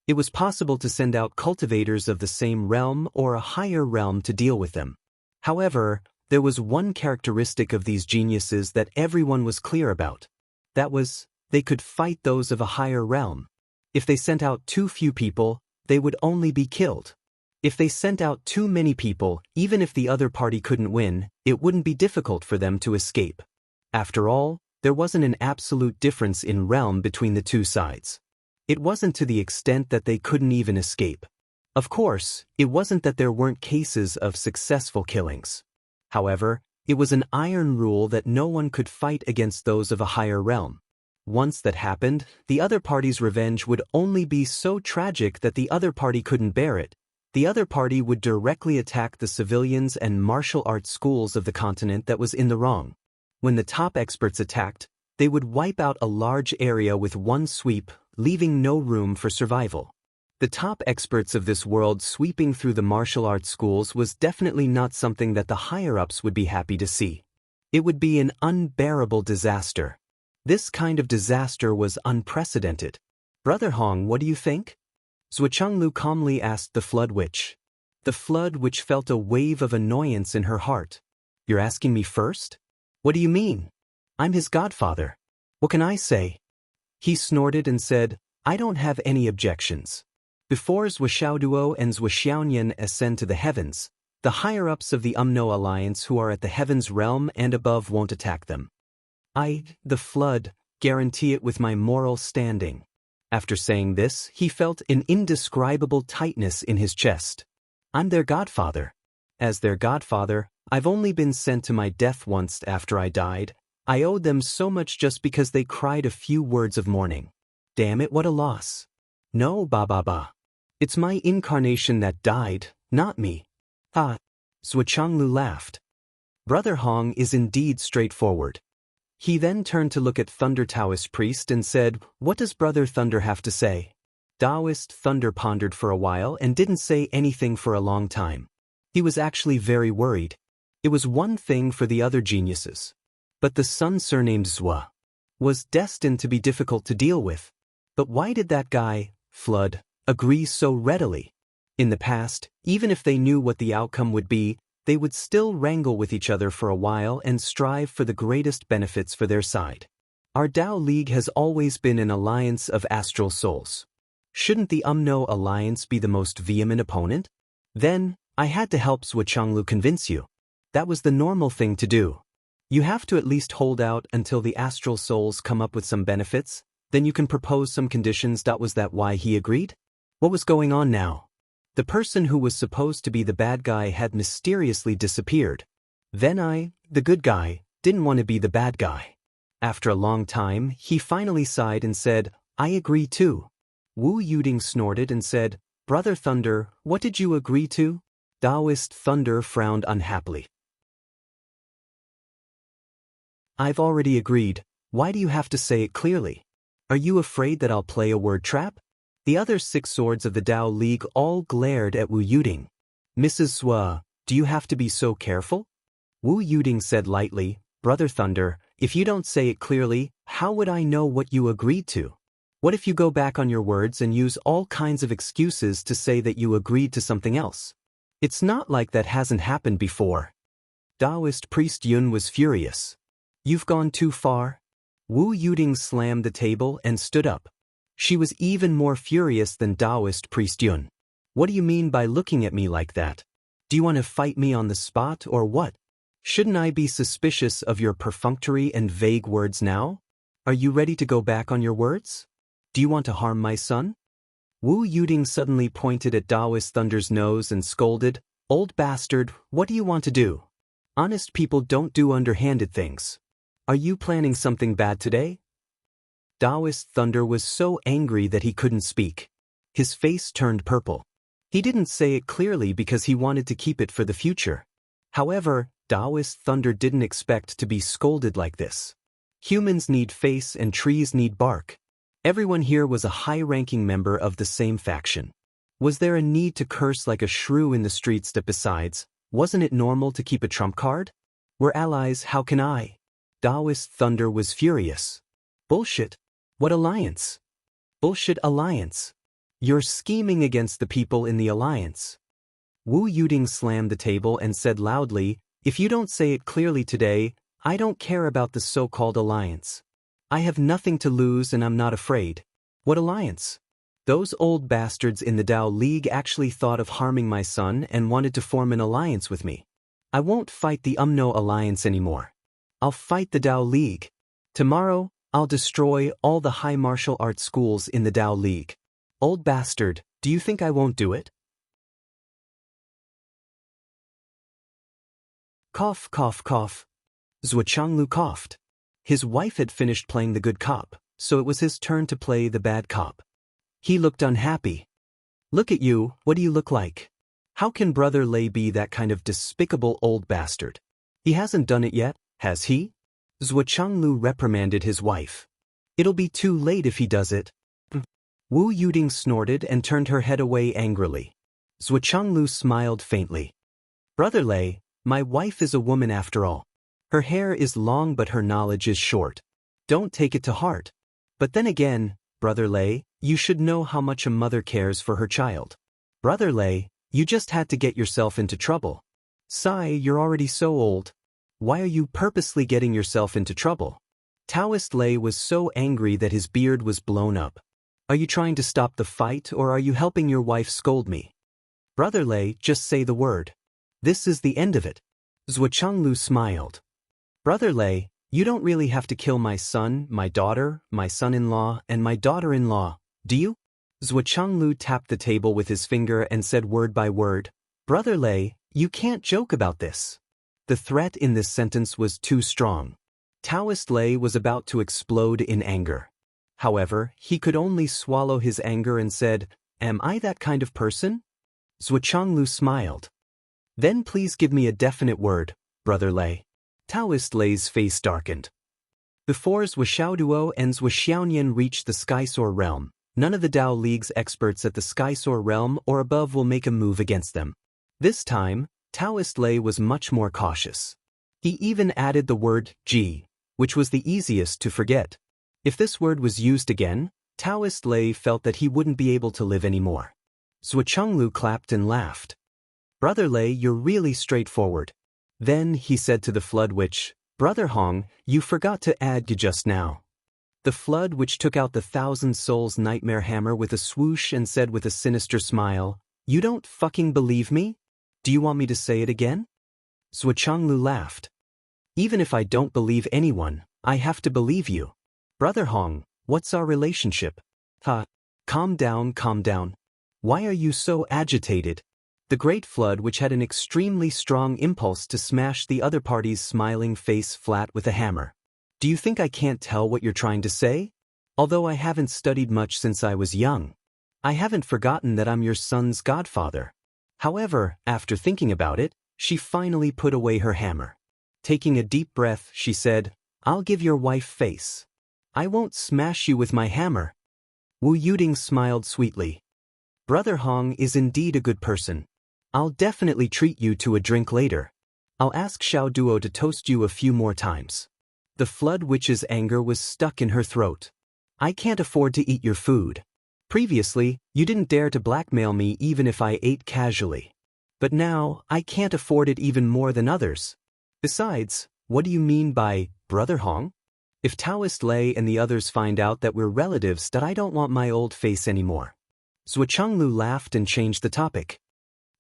It was possible to send out cultivators of the same realm or a higher realm to deal with them. However, there was one characteristic of these geniuses that everyone was clear about. That was, they could fight those of a higher realm. If they sent out too few people, they would only be killed. If they sent out too many people, even if the other party couldn't win, it wouldn't be difficult for them to escape. After all, there wasn't an absolute difference in realm between the 2 sides. It wasn't to the extent that they couldn't even escape. Of course, it wasn't that there weren't cases of successful killings. However, it was an iron rule that no one could fight against those of a higher realm. Once that happened, the other party's revenge would only be so tragic that the other party couldn't bear it. The other party would directly attack the civilians and martial arts schools of the continent that was in the wrong. When the top experts attacked, they would wipe out a large area with one sweep, leaving no room for survival. The top experts of this world sweeping through the martial arts schools was definitely not something that the higher-ups would be happy to see. It would be an unbearable disaster. This kind of disaster was unprecedented. Brother Hong, what do you think? Zhuchenglu calmly asked the Flood Witch. The Flood Witch felt a wave of annoyance in her heart. You're asking me first? What do you mean? I'm his godfather. What can I say? He snorted and said, I don't have any objections. Before Zhuxiaoduo and Zhuxiaonian ascend to the heavens, the higher-ups of the Umno Alliance who are at the heavens realm and above won't attack them. I, the Flood, guarantee it with my moral standing. After saying this, he felt an indescribable tightness in his chest. I'm their godfather. As their godfather, I've only been sent to my death once after I died. I owed them so much just because they cried a few words of mourning. Damn it, what a loss. No, ba. It's my incarnation that died, not me. Ah. Zhuchenglu laughed. Brother Hong is indeed straightforward. He then turned to look at Thunder Taoist Priest and said, What does Brother Thunder have to say? Taoist Thunder pondered for a while and didn't say anything for a long time. He was actually very worried. It was one thing for the other geniuses. But the son surnamed Zhua was destined to be difficult to deal with. But why did that guy, Flood, agree so readily? In the past, even if they knew what the outcome would be, they would still wrangle with each other for a while and strive for the greatest benefits for their side. Our Tao League has always been an alliance of astral souls. Shouldn't the Umno Alliance be the most vehement opponent? Then, I had to help Zhuchenglu convince you. That was the normal thing to do. You have to at least hold out until the astral souls come up with some benefits, then you can propose some conditions. Was that why he agreed? What was going on now? The person who was supposed to be the bad guy had mysteriously disappeared. Then I, the good guy, didn't want to be the bad guy. After a long time, he finally sighed and said, I agree too. Wu Yuding snorted and said, Brother Thunder, what did you agree to? Taoist Thunder frowned unhappily. I've already agreed. Why do you have to say it clearly? Are you afraid that I'll play a word trap? The other 6 swords of the Tao League all glared at Wu Yuding. Mrs. Zhua, do you have to be so careful? Wu Yuding said lightly, Brother Thunder, if you don't say it clearly, how would I know what you agreed to? What if you go back on your words and use all kinds of excuses to say that you agreed to something else? It's not like that hasn't happened before. Taoist Priest Yun was furious. You've gone too far. Wu Yuding slammed the table and stood up. She was even more furious than Taoist Priest Yun. What do you mean by looking at me like that? Do you want to fight me on the spot or what? Shouldn't I be suspicious of your perfunctory and vague words now? Are you ready to go back on your words? Do you want to harm my son? Wu Yuding suddenly pointed at Taoist Thunder's nose and scolded, Old bastard, what do you want to do? Honest people don't do underhanded things. Are you planning something bad today? Taoist Thunder was so angry that he couldn't speak. His face turned purple. He didn't say it clearly because he wanted to keep it for the future. However, Taoist Thunder didn't expect to be scolded like this. Humans need face and trees need bark. Everyone here was a high-ranking member of the same faction. Was there a need to curse like a shrew in the streets? Besides, wasn't it normal to keep a trump card? We're allies, how can I? Taoist Thunder was furious. Bullshit. What alliance? Bullshit alliance. You're scheming against the people in the alliance. Wu Yuding slammed the table and said loudly, If you don't say it clearly today, I don't care about the so-called alliance. I have nothing to lose and I'm not afraid. What alliance? Those old bastards in the Tao League actually thought of harming my son and wanted to form an alliance with me. I won't fight the Umno Alliance anymore. I'll fight the Tao League. Tomorrow, I'll destroy all the high martial arts schools in the Tao League. Old bastard, do you think I won't do it? Cough, cough, cough. Zhuochanglu coughed. His wife had finished playing the good cop, so it was his turn to play the bad cop. He looked unhappy. Look at you, what do you look like? How can Brother Lei be that kind of despicable old bastard? He hasn't done it yet, has he? Zhuochanglu reprimanded his wife. It'll be too late if he does it. Wu Yuding snorted and turned her head away angrily. Zhuochanglu smiled faintly. Brother Lei, my wife is a woman after all. Her hair is long but her knowledge is short. Don't take it to heart. But then again, Brother Lei, you should know how much a mother cares for her child. Brother Lei, you just had to get yourself into trouble. Sai, you're already so old. Why are you purposely getting yourself into trouble? Taoist Lei was so angry that his beard was blown up. Are you trying to stop the fight or are you helping your wife scold me? Brother Lei, just say the word. This is the end of it. Zhuochanglu smiled. Brother Lei, you don't really have to kill my son, my daughter, my son-in-law, and my daughter-in-law, do you? Zhuochanglu tapped the table with his finger and said word by word, Brother Lei, you can't joke about this. The threat in this sentence was too strong. Taoist Lei was about to explode in anger. However, he could only swallow his anger and said, Am I that kind of person? Zhuochanglu smiled. Then please give me a definite word, Brother Lei. Taoist Lei's face darkened. Before Zhuoxiaoduo and Zhuoxiaonian reach the Skysoar realm, none of the Dao League's experts at the Skysoar realm or above will make a move against them. This time, Taoist Lei was much more cautious. He even added the word ji, which was the easiest to forget. If this word was used again, Taoist Lei felt that he wouldn't be able to live anymore. Zhuochanglu clapped and laughed. Brother Lei, you're really straightforward. Then he said to the Flood Witch, Brother Hong, you forgot to add you just now. The Flood Witch took out the 1,000 Souls nightmare hammer with a swoosh and said with a sinister smile, You don't fucking believe me? Do you want me to say it again? Zhuochanglu laughed. Even if I don't believe anyone, I have to believe you. Brother Hong, what's our relationship? Calm down, calm down. Why are you so agitated? The Great Flood, which had an extremely strong impulse to smash the other party's smiling face flat with a hammer. Do you think I can't tell what you're trying to say? Although I haven't studied much since I was young. I haven't forgotten that I'm your son's godfather. However, after thinking about it, she finally put away her hammer. Taking a deep breath, she said, I'll give your wife face. I won't smash you with my hammer. Wu Yuding smiled sweetly. Brother Hong is indeed a good person. I'll definitely treat you to a drink later. I'll ask Xiao Duo to toast you a few more times. The Flood Witch's anger was stuck in her throat. I can't afford to eat your food. Previously, you didn't dare to blackmail me even if I ate casually. But now, I can't afford it even more than others. Besides, what do you mean by, Brother Hong? If Taoist Lei and the others find out that we're relatives, that I don't want my old face anymore. Zhuochanglu laughed and changed the topic.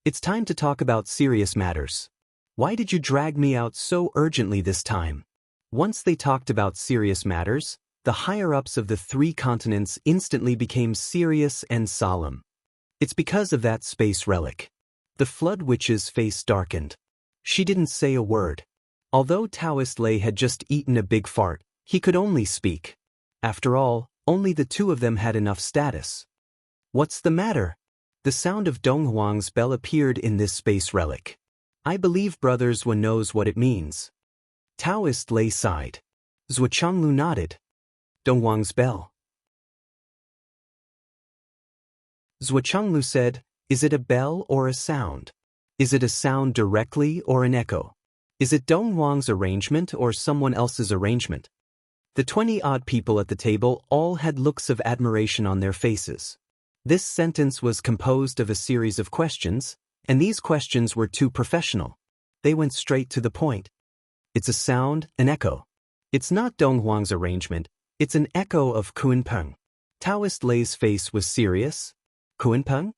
It's time to talk about serious matters. Why did you drag me out so urgently this time? Once they talked about serious matters, the higher-ups of the 3 continents instantly became serious and solemn. It's because of that space relic. The Flood Witch's face darkened. She didn't say a word. Although Taoist Lei had just eaten a big fart, he could only speak. After all, only the 2 of them had enough status. What's the matter? The sound of Donghuang's bell appeared in this space relic. I believe Brother Zhuo knows what it means. Taoist Lei sighed. Zhuochanglu nodded. Donghuang's bell. Zhuochanglu said, Is it a bell or a sound? Is it a sound directly or an echo? Is it Donghuang's arrangement or someone else's arrangement? The 20-odd people at the table all had looks of admiration on their faces. This sentence was composed of a series of questions, and these questions were too professional. They went straight to the point. It's a sound, an echo. It's not Donghuang's arrangement, it's an echo of Kunpeng. Taoist Lei's face was serious. Kunpeng?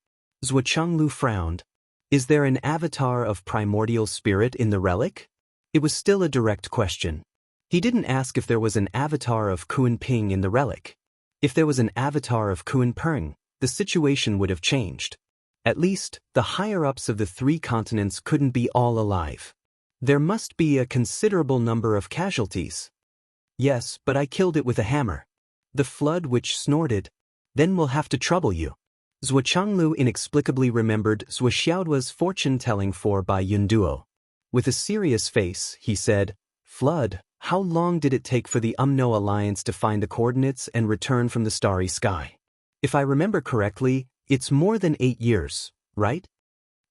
Zhuochanglu frowned. Is there an avatar of primordial spirit in the relic? It was still a direct question. He didn't ask if there was an avatar of Kunpeng in the relic. If there was an avatar of Kunpeng, the situation would have changed. At least, the higher-ups of the 3 continents couldn't be all alive. There must be a considerable number of casualties. Yes, but I killed it with a hammer. The flood witch snorted. Then we'll have to trouble you. Zhuochanglu inexplicably remembered Zhuoxiaodua's fortune-telling by Yunduo. With a serious face, he said, Flood, how long did it take for the Umno Alliance to find the coordinates and return from the starry sky? If I remember correctly, it's more than 8 years, right?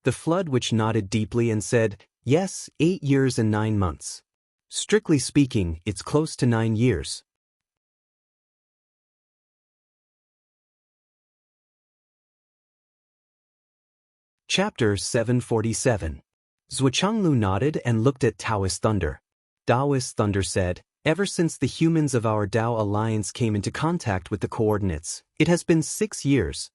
The flood witch nodded deeply and said, Yes, 8 years and 9 months. Strictly speaking, it's close to 9 years. Chapter 747. Zhuochanglu nodded and looked at Taoist Thunder. Taoist Thunder said, Ever since the humans of our Tao Alliance came into contact with the coordinates, it has been 6 years.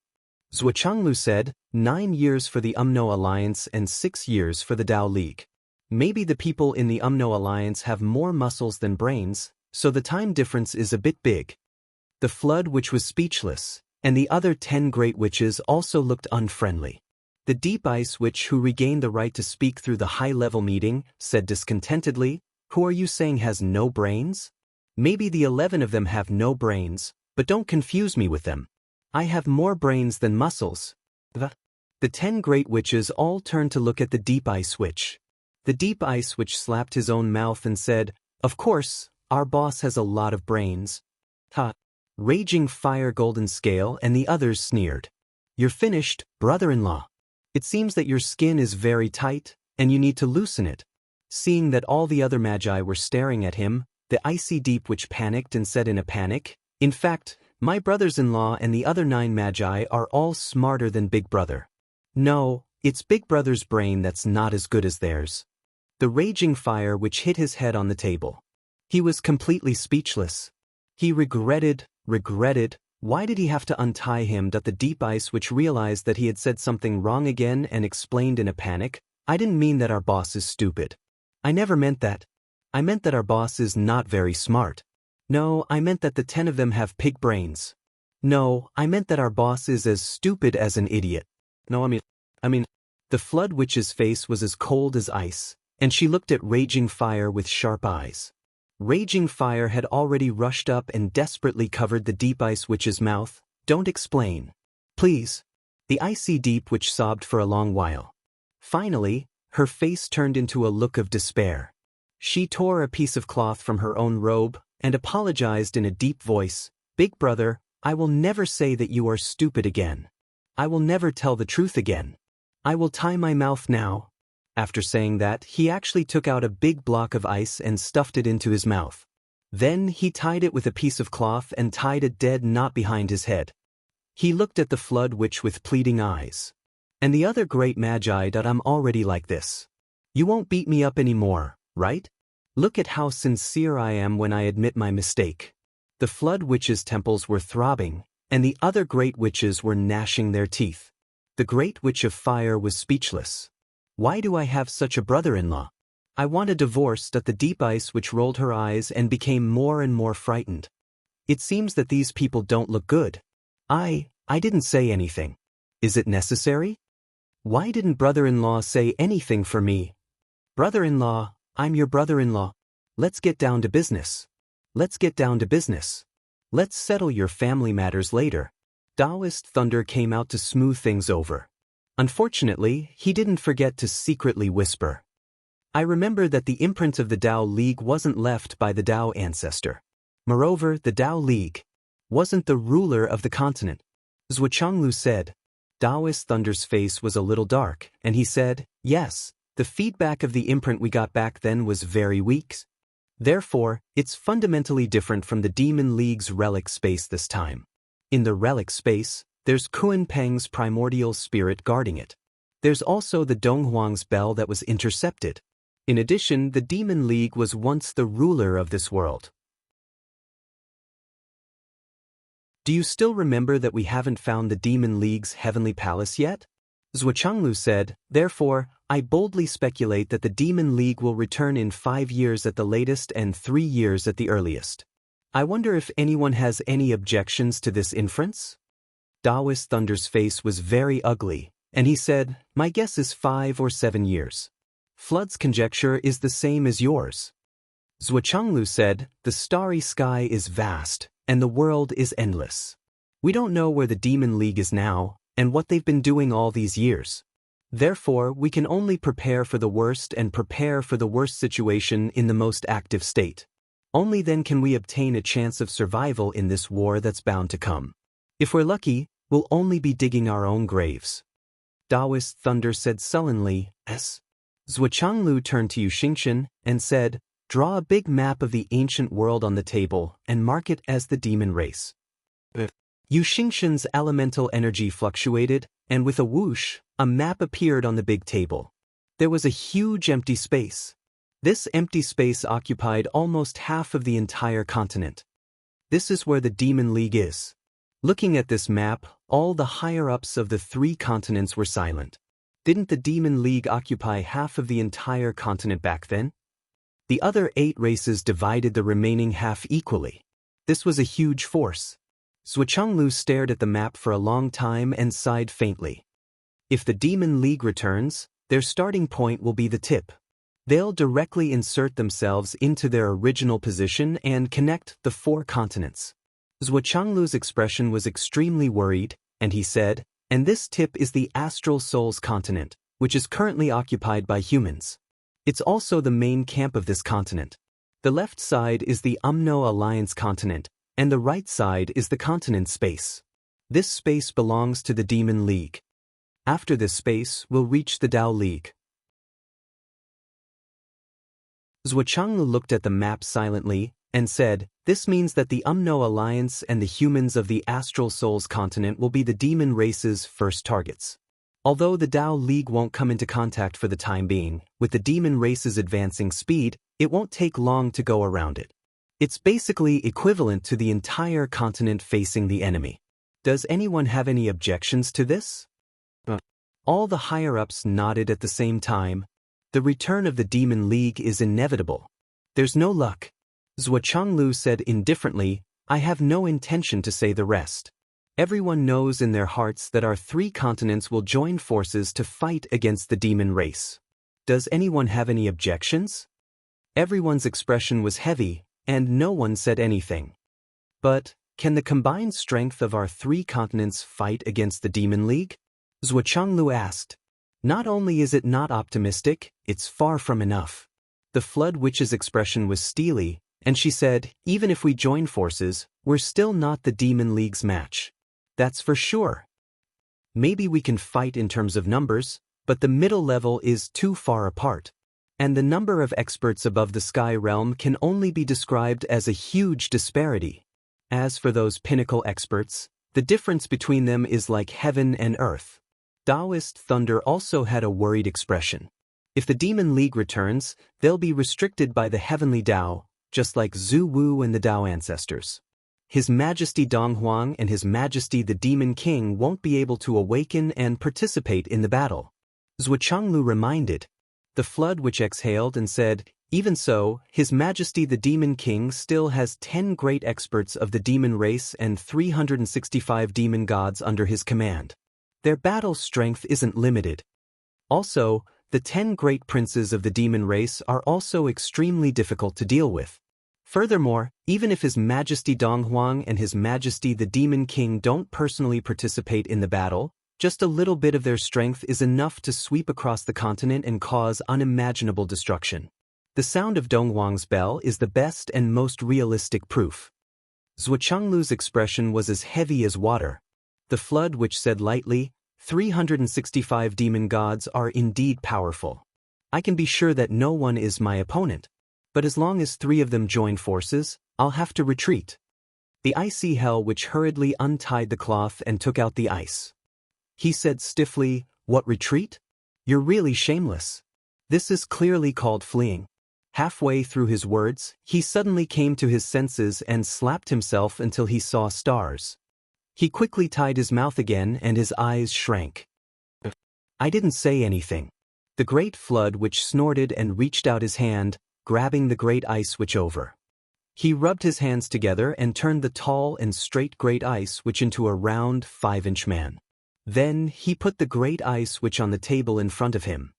Zhuochanglu said, 9 years for the Umno Alliance and 6 years for the Tao League. Maybe the people in the Umno Alliance have more muscles than brains, so the time difference is a bit big. The flood witch was speechless, and the other 10 great witches also looked unfriendly. The deep ice witch, who regained the right to speak through the high-level meeting, said discontentedly, Who are you saying has no brains? Maybe the 11 of them have no brains, but don't confuse me with them. I have more brains than muscles. The 10 great witches all turned to look at the deep ice witch. The deep ice witch slapped his own mouth and said, Of course, our boss has a lot of brains. Ha! Raging Fire Golden Scale and the others sneered. You're finished, brother-in-law. It seems that your skin is very tight, and you need to loosen it. Seeing that all the other magi were staring at him, the icy deep witch panicked and said in a panic, In fact, my brothers-in-law and the other 9 magi are all smarter than Big Brother. No, it's Big Brother's brain that's not as good as theirs. The raging fire witch hit his head on the table. He was completely speechless. He regretted, why did he have to untie him? The deep ice witch realized that he had said something wrong again and explained in a panic, I didn't mean that our boss is stupid. I never meant that. I meant that our boss is not very smart. No, I meant that the 10 of them have pig brains. No, I meant that our boss is as stupid as an idiot. No, I mean, the flood witch's face was as cold as ice, and she looked at Raging Fire with sharp eyes. Raging Fire had already rushed up and desperately covered the deep ice witch's mouth. Don't explain. Please. The icy deep witch sobbed for a long while. Finally, her face turned into a look of despair. She tore a piece of cloth from her own robe and apologized in a deep voice, Big Brother, I will never say that you are stupid again. I will never tell the truth again. I will tie my mouth now. After saying that, he actually took out a big block of ice and stuffed it into his mouth. Then he tied it with a piece of cloth and tied a dead knot behind his head. He looked at the flood witch with pleading eyes. And the other great magi, I'm already like this. You won't beat me up anymore, right? Look at how sincere I am when I admit my mistake. The flood witch's temples were throbbing, and the other great witches were gnashing their teeth. The great witch of fire was speechless. Why do I have such a brother-in-law? I want a divorce. The deep ice witch rolled her eyes and became more and more frightened. It seems that these people don't look good. I didn't say anything. Is it necessary? Why didn't brother-in-law say anything for me? Brother-in-law, I'm your brother-in-law. Let's get down to business. Let's get down to business. Let's settle your family matters later. Taoist Thunder came out to smooth things over. Unfortunately, he didn't forget to secretly whisper. I remember that the imprint of the Tao League wasn't left by the Tao ancestor. Moreover, the Tao League wasn't the ruler of the continent. Zhuochanglu said. Taoist Thunder's face was a little dark, and he said, Yes, the feedback of the imprint we got back then was very weak. Therefore, it's fundamentally different from the Demon League's relic space this time. In the relic space, there's Kuan Peng's primordial spirit guarding it. There's also the Donghuang's bell that was intercepted. In addition, the Demon League was once the ruler of this world. Do you still remember that we haven't found the Demon League's heavenly palace yet? Zhuochanglu said, Therefore, I boldly speculate that the Demon League will return in 5 years at the latest and 3 years at the earliest. I wonder if anyone has any objections to this inference? Taoist Thunder's face was very ugly, and he said, My guess is 5 or 7 years. Flood's conjecture is the same as yours. Zhuochanglu said, the starry sky is vast, and the world is endless. We don't know where the Demon League is now, and what they've been doing all these years. Therefore, we can only prepare for the worst and prepare for the worst situation in the most active state. Only then can we obtain a chance of survival in this war that's bound to come. If we're lucky, we'll only be digging our own graves. Taoist Thunder said sullenly, "S." Zhuochanglu turned to Yu Xingchen and said, draw a big map of the ancient world on the table and mark it as the demon race. Yu Xingchen's elemental energy fluctuated, and with a whoosh, a map appeared on the big table. There was a huge empty space. This empty space occupied almost half of the entire continent. This is where the Demon League is. Looking at this map, all the higher-ups of the 3 continents were silent. Didn't the Demon League occupy half of the entire continent back then? The other 8 races divided the remaining half equally. This was a huge force. Zhuochanglu stared at the map for a long time and sighed faintly. If the Demon League returns, their starting point will be the tip. They'll directly insert themselves into their original position and connect the 4 continents. Zhuochanglu's expression was extremely worried, and he said, and this tip is the Astral Souls continent, which is currently occupied by humans. It's also the main camp of this continent. The left side is the Umno Alliance continent, and the right side is the continent space. This space belongs to the Demon League. After this space, we'll reach the Tao League. Zhuochanglu looked at the map silently and said, this means that the Umno Alliance and the humans of the Astral Souls continent will be the demon race's first targets. Although the Tao League won't come into contact for the time being, with the demon race's advancing speed, it won't take long to go around it. It's basically equivalent to the entire continent facing the enemy. Does anyone have any objections to this? All the higher-ups nodded at the same time. The return of the Demon League is inevitable. There's no luck. Zhuochanglu said indifferently, I have no intention to say the rest. Everyone knows in their hearts that our 3 continents will join forces to fight against the demon race. Does anyone have any objections? Everyone's expression was heavy, and no one said anything. But, can the combined strength of our 3 continents fight against the Demon League? Zhuochanglu asked. Not only is it not optimistic, it's far from enough. The Flood Witch's expression was steely, and she said, even if we join forces, we're still not the Demon League's match. That's for sure. Maybe we can fight in terms of numbers, but the middle level is too far apart. And the number of experts above the Sky Realm can only be described as a huge disparity. As for those pinnacle experts, the difference between them is like heaven and earth. Taoist Thunder also had a worried expression. If the Demon League returns, they'll be restricted by the heavenly Tao, just like Zhu Wu and the Tao ancestors. His Majesty Donghuang and His Majesty the Demon King won't be able to awaken and participate in the battle. Zhuochanglu reminded. The Flood Witch exhaled and said, even so, His Majesty the Demon King still has 10 great experts of the demon race and 365 demon gods under his command. Their battle strength isn't limited. Also, the 10 great princes of the demon race are also extremely difficult to deal with. Furthermore, even if His Majesty Donghuang and His Majesty the Demon King don't personally participate in the battle, just a little bit of their strength is enough to sweep across the continent and cause unimaginable destruction. The sound of Donghuang's bell is the best and most realistic proof. Zhuochanglu's expression was as heavy as water. The Flood Witch said lightly, 365 demon gods are indeed powerful. I can be sure that no one is my opponent. But as long as 3 of them join forces, I'll have to retreat. The icy Hell Witch hurriedly untied the cloth and took out the ice. He said stiffly, what retreat? You're really shameless. This is clearly called fleeing. Halfway through his words, he suddenly came to his senses and slapped himself until he saw stars. He quickly tied his mouth again and his eyes shrank. I didn't say anything. The Great Flood Witch snorted and reached out his hand, grabbing the Great Ice Witch over. He rubbed his hands together and turned the tall and straight Great Ice Witch into a round 5-inch man. Then, he put the Great Ice Witch on the table in front of him.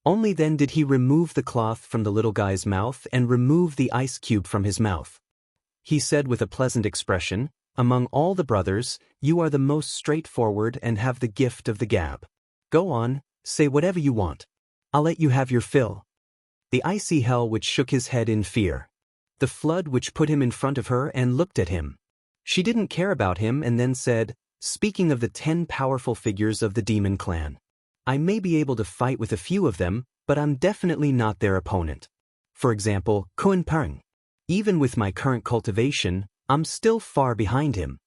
Only then did he remove the cloth from the little guy's mouth and remove the ice cube from his mouth. He said with a pleasant expression, "Among all the brothers, you are the most straightforward and have the gift of the gab. Go on, say whatever you want. I'll let you have your fill." The icy hell which shook his head in fear. The flood which put him in front of her and looked at him. She didn't care about him and then said, speaking of the 10 powerful figures of the demon clan. "I may be able to fight with a few of them, but I'm definitely not their opponent. For example, Kun Peng. Even with my current cultivation, I'm still far behind him.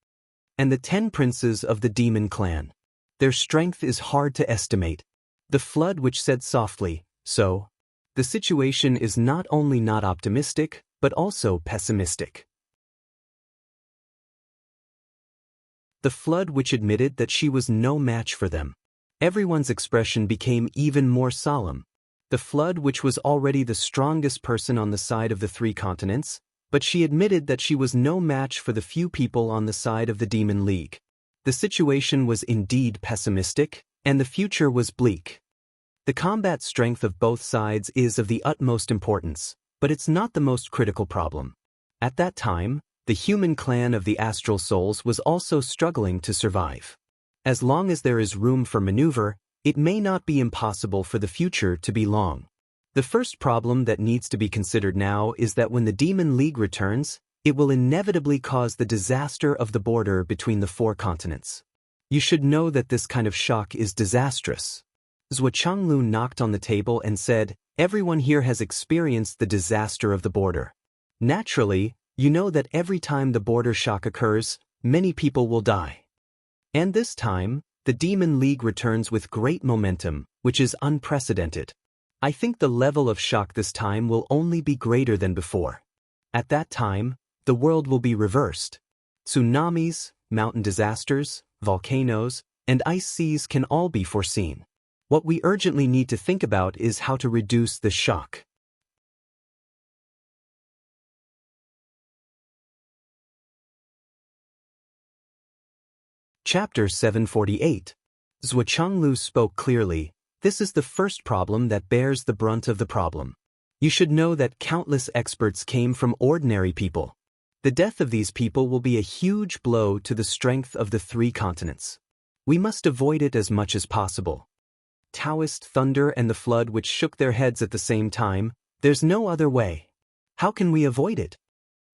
And the 10 princes of the demon clan. Their strength is hard to estimate." The flood which said softly, "So, the situation is not only not optimistic, but also pessimistic." The flood which admitted that she was no match for them. Everyone's expression became even more solemn. The flood which was already the strongest person on the side of the 3 continents, but she admitted that she was no match for the few people on the side of the Demon League. The situation was indeed pessimistic, and the future was bleak. The combat strength of both sides is of the utmost importance, but it's not the most critical problem. At that time, the human clan of the astral souls was also struggling to survive. As long as there is room for maneuver, it may not be impossible for the future to be long. The first problem that needs to be considered now is that when the Demon League returns, it will inevitably cause the disaster of the border between the 4 continents. You should know that this kind of shock is disastrous. Zhuo Changlu knocked on the table and said, "Everyone here has experienced the disaster of the border. Naturally, you know that every time the border shock occurs, many people will die. And this time, the Demon League returns with great momentum, which is unprecedented. I think the level of shock this time will only be greater than before. At that time, the world will be reversed. Tsunamis, mountain disasters, volcanoes, and ice seas can all be foreseen. What we urgently need to think about is how to reduce the shock." Chapter 748. Zhuo Changlu spoke clearly. "This is the first problem that bears the brunt of the problem. You should know that countless experts came from ordinary people. The death of these people will be a huge blow to the strength of the 3 continents. We must avoid it as much as possible." Taoist thunder and the flood which shook their heads at the same time, "There's no other way. How can we avoid it?"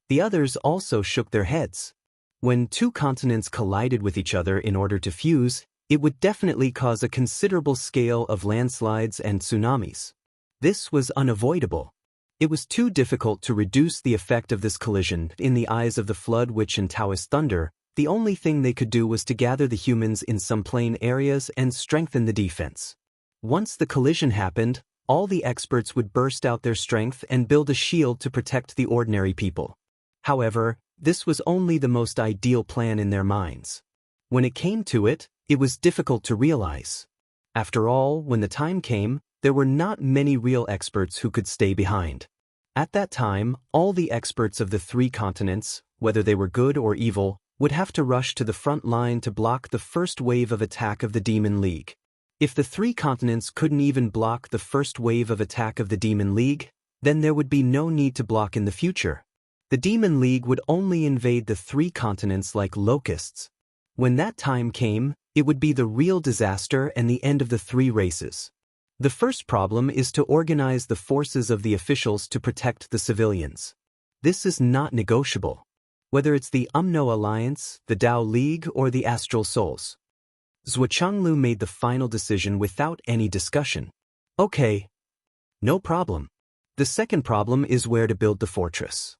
The others also shook their heads. When 2 continents collided with each other in order to fuse, it would definitely cause a considerable scale of landslides and tsunamis. This was unavoidable. It was too difficult to reduce the effect of this collision. In the eyes of the flood witch and Taoist thunder, the only thing they could do was to gather the humans in some plain areas and strengthen the defense. Once the collision happened, all the experts would burst out their strength and build a shield to protect the ordinary people. However, this was only the most ideal plan in their minds. When it came to it, it was difficult to realize. After all, when the time came, there were not many real experts who could stay behind. At that time, all the experts of the 3 continents, whether they were good or evil, would have to rush to the front line to block the first wave of attack of the Demon League. If the 3 continents couldn't even block the first wave of attack of the Demon League, then there would be no need to block in the future. The Demon League would only invade the 3 continents like locusts. When that time came, it would be the real disaster and the end of the 3 races. The first problem is to organize the forces of the officials to protect the civilians. This is not negotiable. Whether it's the Umno Alliance, the Tao League, or the Astral Souls. Zhuo Changlu made the final decision without any discussion. "Okay. No problem. The second problem is where to build the fortress.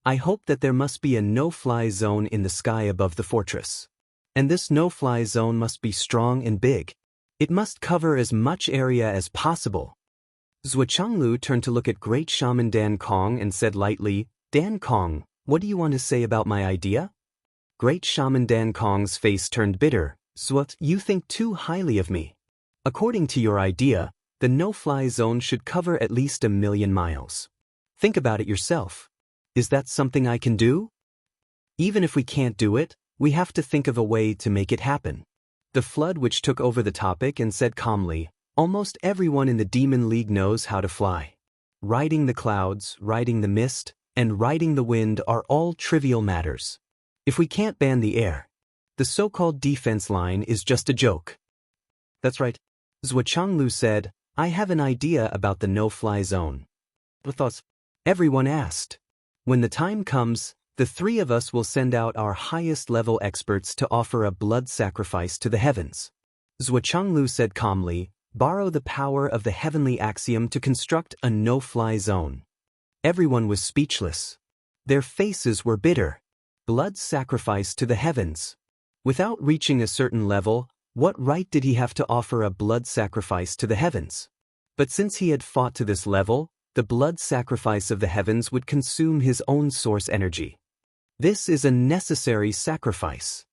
I hope that there must be a no-fly zone in the sky above the fortress. And this no-fly zone must be strong and big. It must cover as much area as possible." Zhuo Changlu turned to look at Great Shaman Dan Kong and said lightly, "Dan Kong, what do you want to say about my idea?" Great Shaman Dan Kong's face turned bitter. "Zhuo, you think too highly of me. According to your idea, the no-fly zone should cover at least 1,000,000 miles. Think about it yourself. Is that something I can do? Even if we can't do it, we have to think of a way to make it happen." The flood which took over the topic and said calmly, Almost everyone in the Demon League knows how to fly. Riding the clouds, riding the mist, and riding the wind are all trivial matters. If we can't ban the air, the so-called defense line is just a joke. That's right. Zhuochanglu said, I have an idea about the no-fly zone. What thoughts? Everyone asked. When the time comes, the three of us will send out our highest-level experts to offer a blood sacrifice to the heavens. Zhuochanglu said calmly, borrow the power of the heavenly axiom to construct a no-fly zone. Everyone was speechless. Their faces were bitter. Blood sacrifice to the heavens. Without reaching a certain level, what right did he have to offer a blood sacrifice to the heavens? But since he had fought to this level, the blood sacrifice of the heavens would consume his own source energy. This is a necessary sacrifice.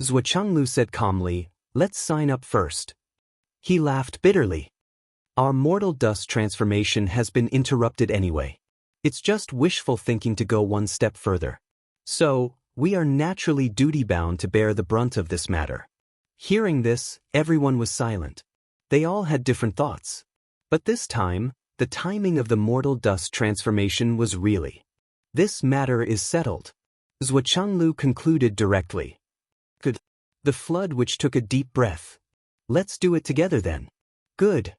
Zhuochanglu said calmly, let's sign up first. He laughed bitterly. Our mortal dust transformation has been interrupted anyway. It's just wishful thinking to go one step further. So, we are naturally duty-bound to bear the brunt of this matter. Hearing this, everyone was silent. They all had different thoughts. But this time, the timing of the mortal dust transformation was really. This matter is settled. Zhuochanglu concluded directly. Good. The flood which took a deep breath. Let's do it together then. Good.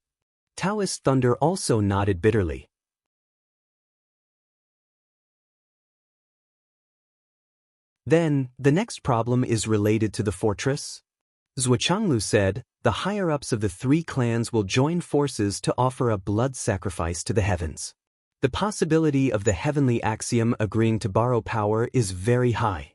Taoist Thunder also nodded bitterly. Then, the next problem is related to the fortress. Zhuochanglu said, the higher-ups of the three clans will join forces to offer a blood sacrifice to the heavens. The possibility of the heavenly axiom agreeing to borrow power is very high.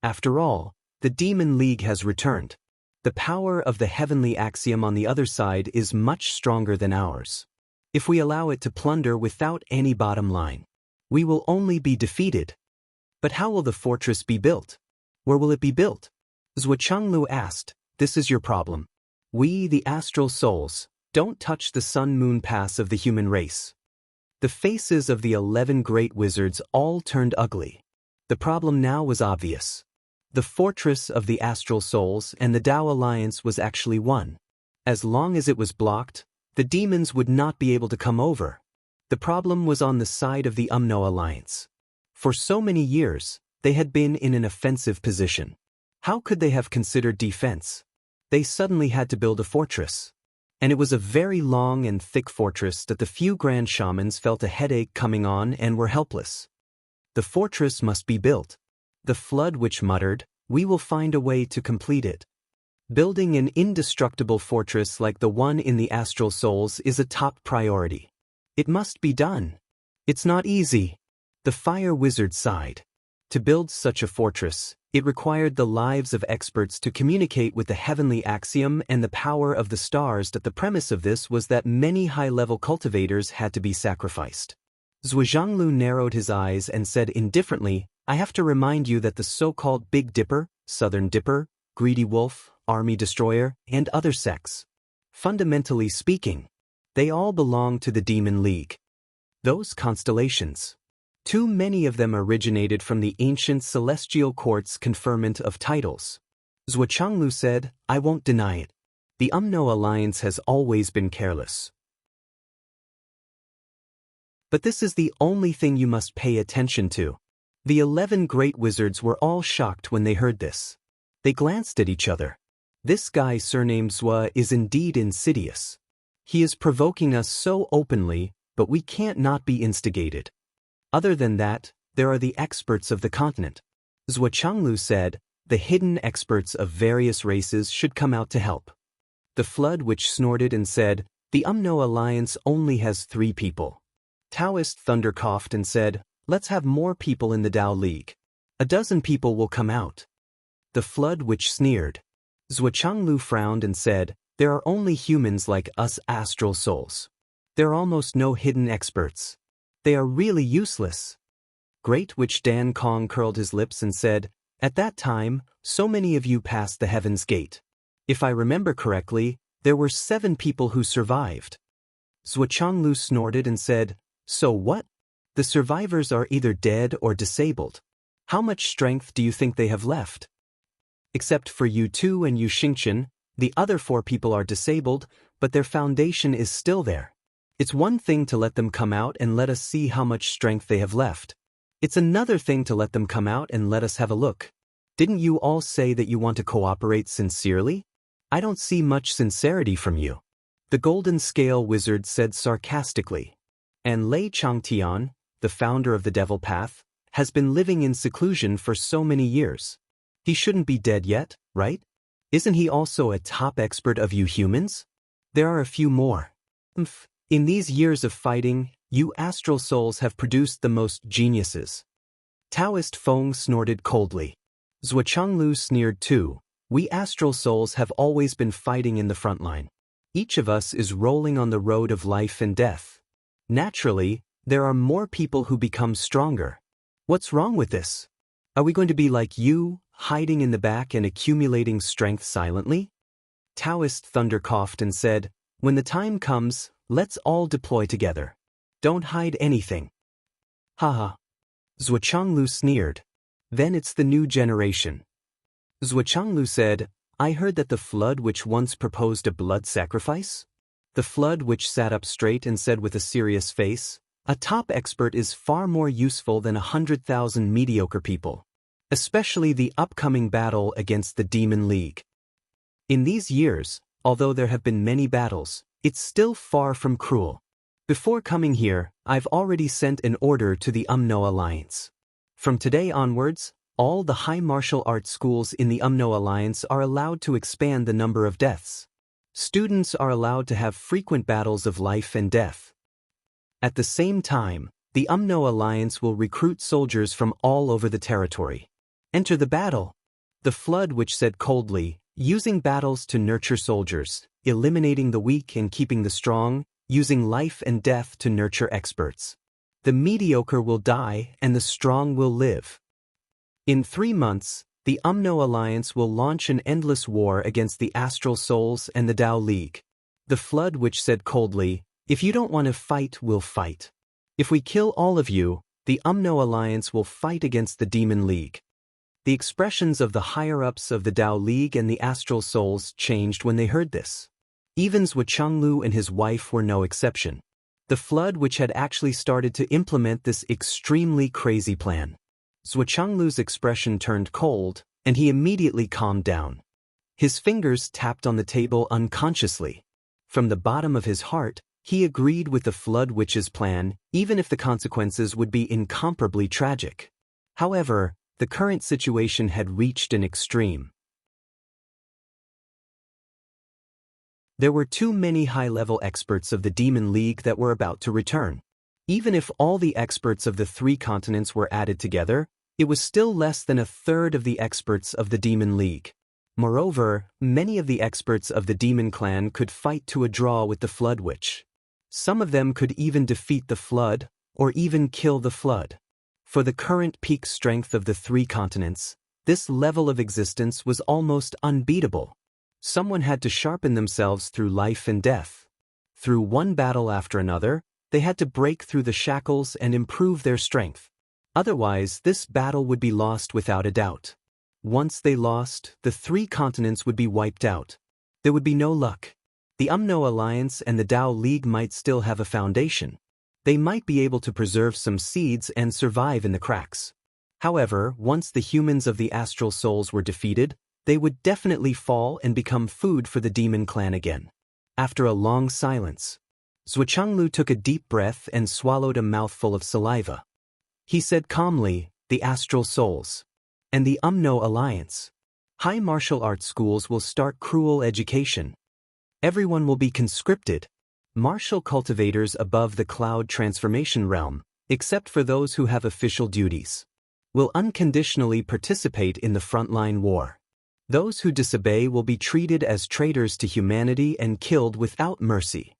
After all, the Demon League has returned. The power of the heavenly axiom on the other side is much stronger than ours. If we allow it to plunder without any bottom line, we will only be defeated. But how will the fortress be built? Where will it be built? Zhuochanglu asked, this is your problem. We, the astral souls, don't touch the sun-moon paths of the human race. The faces of the 11 great wizards all turned ugly. The problem now was obvious. The fortress of the astral souls and the Tao Alliance was actually one. As long as it was blocked, the demons would not be able to come over. The problem was on the side of the Umno Alliance. For so many years, they had been in an offensive position. How could they have considered defense? They suddenly had to build a fortress. And it was a very long and thick fortress that the few grand shamans felt a headache coming on and were helpless. The fortress must be built. The flood which muttered, we will find a way to complete it. Building an indestructible fortress like the one in the astral souls is a top priority. It must be done. It's not easy. The fire wizard sighed. To build such a fortress, it required the lives of experts to communicate with the heavenly axiom and the power of the stars. That the premise of this was that many high-level cultivators had to be sacrificed. Zhuochanglu narrowed his eyes and said indifferently, I have to remind you that the so-called Big Dipper, Southern Dipper, Greedy Wolf, Army Destroyer, and other sects. Fundamentally speaking, they all belong to the Demon League. Those constellations. Too many of them originated from the ancient celestial court's conferment of titles. Zhuochanglu said, I won't deny it. The Umno Alliance has always been careless. But this is the only thing you must pay attention to. The 11 great wizards were all shocked when they heard this. They glanced at each other. This guy surnamed Zhua is indeed insidious. He is provoking us so openly, but we can't not be instigated. Other than that, there are the experts of the continent. Zhuochanglu said, the hidden experts of various races should come out to help. The flood which snorted and said, the Umno Alliance only has 3 people. Taoist Thunder coughed and said, let's have more people in the Tao League. A dozen people will come out. The flood which sneered. Zhuochanglu frowned and said, there are only humans like us astral souls. There are almost no hidden experts. They are really useless. Great Witch Dan Kong curled his lips and said, at that time, so many of you passed the Heaven's Gate. If I remember correctly, there were 7 people who survived. Zhuochanglu snorted and said, so what? The survivors are either dead or disabled. How much strength do you think they have left? Except for you two and Yu Xingchen, The other 4 people are disabled, but their foundation is still there. It's one thing to let them come out and let us see how much strength they have left. It's another thing to let them come out and let us have a look. Didn't you all say that you want to cooperate sincerely? I don't see much sincerity from you. The Golden Scale Wizard said sarcastically. And Lei Changtian, the founder of the Devil Path, has been living in seclusion for so many years. He shouldn't be dead yet, right? Isn't he also a top expert of you humans? There are a few more. In these years of fighting, you astral souls have produced the most geniuses. Taoist Feng snorted coldly. Zhuochanglu sneered too. We astral souls have always been fighting in the front line. Each of us is rolling on the road of life and death. Naturally, there are more people who become stronger. What's wrong with this? Are we going to be like you, hiding in the back and accumulating strength silently? Taoist Thunder coughed and said, when the time comes, let's all deploy together. Don't hide anything. Haha. Zhuochanglu sneered. Then it's the new generation. Zhuochanglu said, I heard that the flood which once proposed a blood sacrifice? The flood which sat up straight and said with a serious face, a top expert is far more useful than 100,000 mediocre people. Especially the upcoming battle against the Demon League. In these years, although there have been many battles, it's still far from cruel. Before coming here, I've already sent an order to the Umno Alliance. From today onwards, all the high martial arts schools in the Umno Alliance are allowed to expand the number of deaths. Students are allowed to have frequent battles of life and death. At the same time, the Umno Alliance will recruit soldiers from all over the territory. Enter the battle. The flood which said coldly, using battles to nurture soldiers, eliminating the weak and keeping the strong, using life and death to nurture experts. The mediocre will die and the strong will live. In 3 months, the Umno Alliance will launch an endless war against the Astral Souls and the Tao League. The flood which said coldly, if you don't want to fight, we'll fight. If we kill all of you, the Umno Alliance will fight against the Demon League. The expressions of the higher-ups of the Tao League and the Astral Souls changed when they heard this. Even Zhuochanglu and his wife were no exception. The flood which had actually started to implement this extremely crazy plan. Zhuochanglu's expression turned cold, and he immediately calmed down. His fingers tapped on the table unconsciously. From the bottom of his heart, he agreed with the Flood Witch's plan, even if the consequences would be incomparably tragic. However, the current situation had reached an extreme. There were too many high-level experts of the Demon League that were about to return. Even if all the experts of the 3 continents were added together, it was still less than a third of the experts of the Demon League. Moreover, many of the experts of the Demon Clan could fight to a draw with the Flood Witch. Some of them could even defeat the Flood, or even kill the Flood. For the current peak strength of the 3 continents, this level of existence was almost unbeatable. Someone had to sharpen themselves through life and death. Through one battle after another, they had to break through the shackles and improve their strength. Otherwise, this battle would be lost without a doubt. Once they lost, the 3 continents would be wiped out. There would be no luck. The Umno Alliance and the Tao League might still have a foundation. They might be able to preserve some seeds and survive in the cracks. However, once the humans of the Astral Souls were defeated, they would definitely fall and become food for the Demon Clan again. After a long silence, Zhuochanglu took a deep breath and swallowed a mouthful of saliva. He said calmly, the Astral Souls and the Umno Alliance. High martial arts schools will start cruel education. Everyone will be conscripted. Martial cultivators above the cloud transformation realm, except for those who have official duties, will unconditionally participate in the frontline war. Those who disobey will be treated as traitors to humanity and killed without mercy.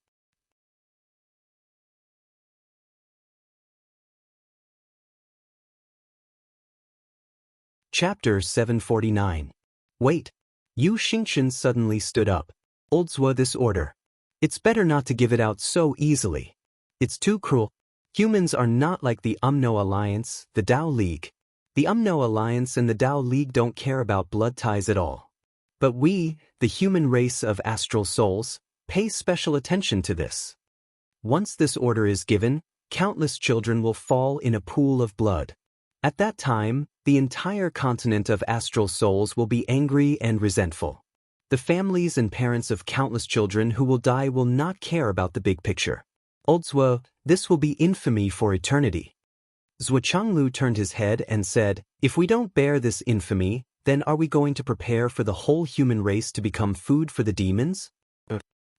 Chapter 749. Wait. Yu Xingchen suddenly stood up. Old Zhuo, this order. It's better not to give it out so easily. It's too cruel. Humans are not like the Umno Alliance, the Tao League. The Umno Alliance and the Tao League don't care about blood ties at all. But we, the human race of astral souls, pay special attention to this. Once this order is given, countless children will fall in a pool of blood. At that time, the entire continent of astral souls will be angry and resentful. The families and parents of countless children who will die will not care about the big picture. Also, this will be infamy for eternity. Zhuochanglu turned his head and said, "If we don't bear this infamy, then are we going to prepare for the whole human race to become food for the demons?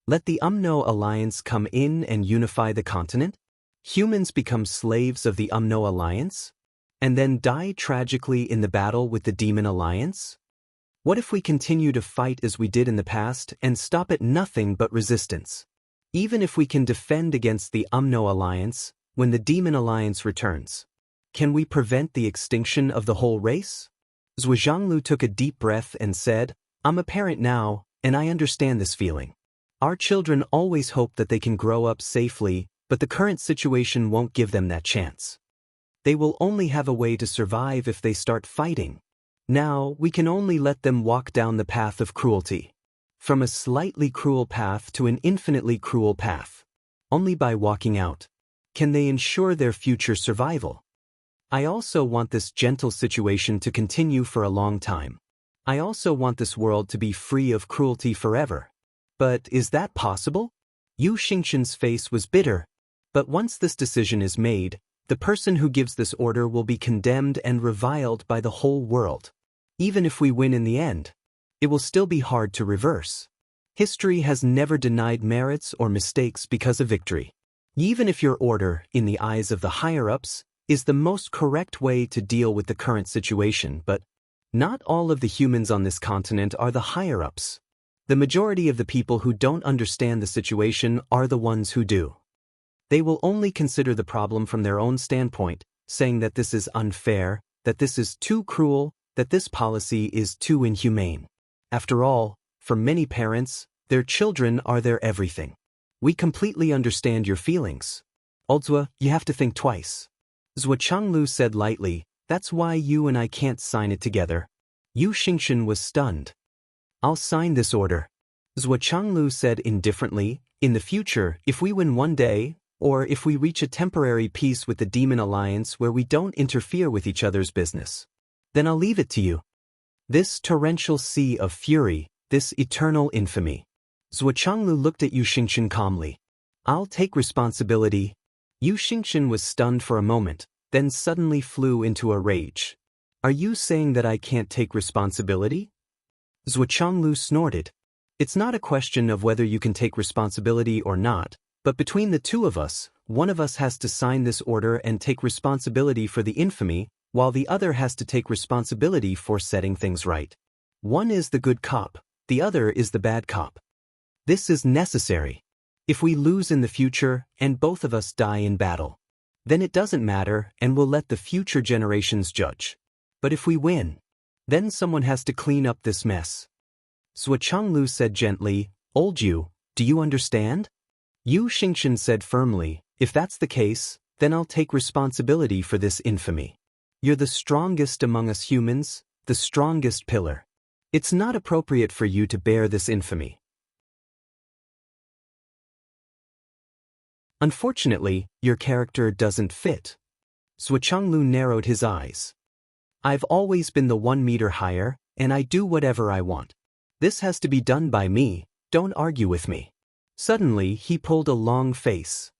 Let the Umno Alliance come in and unify the continent? Humans become slaves of the Umno Alliance? And then die tragically in the battle with the Demon Alliance? What if we continue to fight as we did in the past and stop at nothing but resistance? Even if we can defend against the Umno Alliance, when the Demon Alliance returns, can we prevent the extinction of the whole race?" Zhuochanglu took a deep breath and said, "I'm a parent now, and I understand this feeling. Our children always hope that they can grow up safely, but the current situation won't give them that chance. They will only have a way to survive if they start fighting. Now, we can only let them walk down the path of cruelty. From a slightly cruel path to an infinitely cruel path. Only by walking out can they ensure their future survival. I also want this gentle situation to continue for a long time. I also want this world to be free of cruelty forever. But is that possible?" Yu Xingqian's face was bitter. But once this decision is made, the person who gives this order will be condemned and reviled by the whole world. Even if we win in the end, it will still be hard to reverse. History has never denied merits or mistakes because of victory. Even if your order, in the eyes of the higher-ups, is the most correct way to deal with the current situation, but not all of the humans on this continent are the higher-ups. The majority of the people who don't understand the situation are the ones who do. They will only consider the problem from their own standpoint, saying that this is unfair, that this is too cruel, that this policy is too inhumane. After all, for many parents, their children are their everything. We completely understand your feelings. Also, you have to think twice. Zhuochanglu said lightly, "That's why you and I can't sign it together." Yu Xingqian was stunned. "I'll sign this order." Zhuochanglu said indifferently, "In the future, if we win one day, or if we reach a temporary peace with the Demon Alliance where we don't interfere with each other's business, then I'll leave it to you. This torrential sea of fury, this eternal infamy." Zhuochanglu looked at Yu Xingqian calmly. "I'll take responsibility." Yu Xingqian was stunned for a moment, then suddenly flew into a rage. "Are you saying that I can't take responsibility?" Zhuochanglu snorted. "It's not a question of whether you can take responsibility or not, but between the two of us, one of us has to sign this order and take responsibility for the infamy, while the other has to take responsibility for setting things right. One is the good cop, the other is the bad cop. This is necessary. If we lose in the future, and both of us die in battle, then it doesn't matter and we'll let the future generations judge. But if we win, then someone has to clean up this mess." Zhuochanglu said gently, "Old Yu, do you understand?" Yu Xingqian said firmly, "If that's the case, then I'll take responsibility for this infamy. You're the strongest among us humans, the strongest pillar. It's not appropriate for you to bear this infamy. Unfortunately, your character doesn't fit." Zhuochanglu narrowed his eyes. "I've always been the 1 meter higher, and I do whatever I want. This has to be done by me, don't argue with me." Suddenly, he pulled a long face.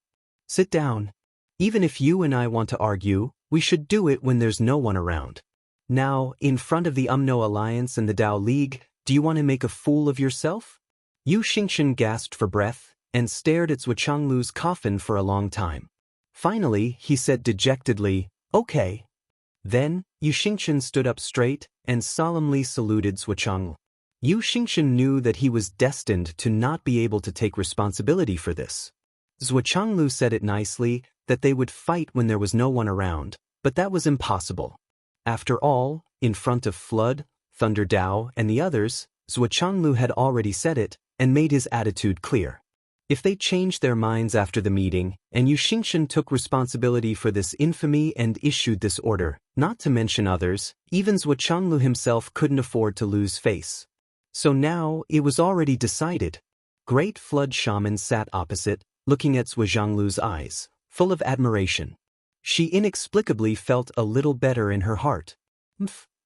"Sit down. Even if you and I want to argue, we should do it when there's no one around. Now, in front of the Umno Alliance and the Tao League, do you want to make a fool of yourself?" Yu Xingqian gasped for breath and stared at Zhuochanglu's coffin for a long time. Finally, he said dejectedly, "Okay." Then, Yu Xingqian stood up straight and solemnly saluted Zhuochanglu. Yu Xingqian knew that he was destined to not be able to take responsibility for this. Zhuochanglu said it nicely, that they would fight when there was no one around, but that was impossible. After all, in front of Flood, Thunder Dao, and the others, Zhuochanglu had already said it and made his attitude clear. If they changed their minds after the meeting, and Yu Xingqian took responsibility for this infamy and issued this order, not to mention others, even Zhuochanglu himself couldn't afford to lose face. So now, it was already decided. Great Flood Shaman sat opposite, looking at Zhuo Zhanglu's eyes, full of admiration. She inexplicably felt a little better in her heart.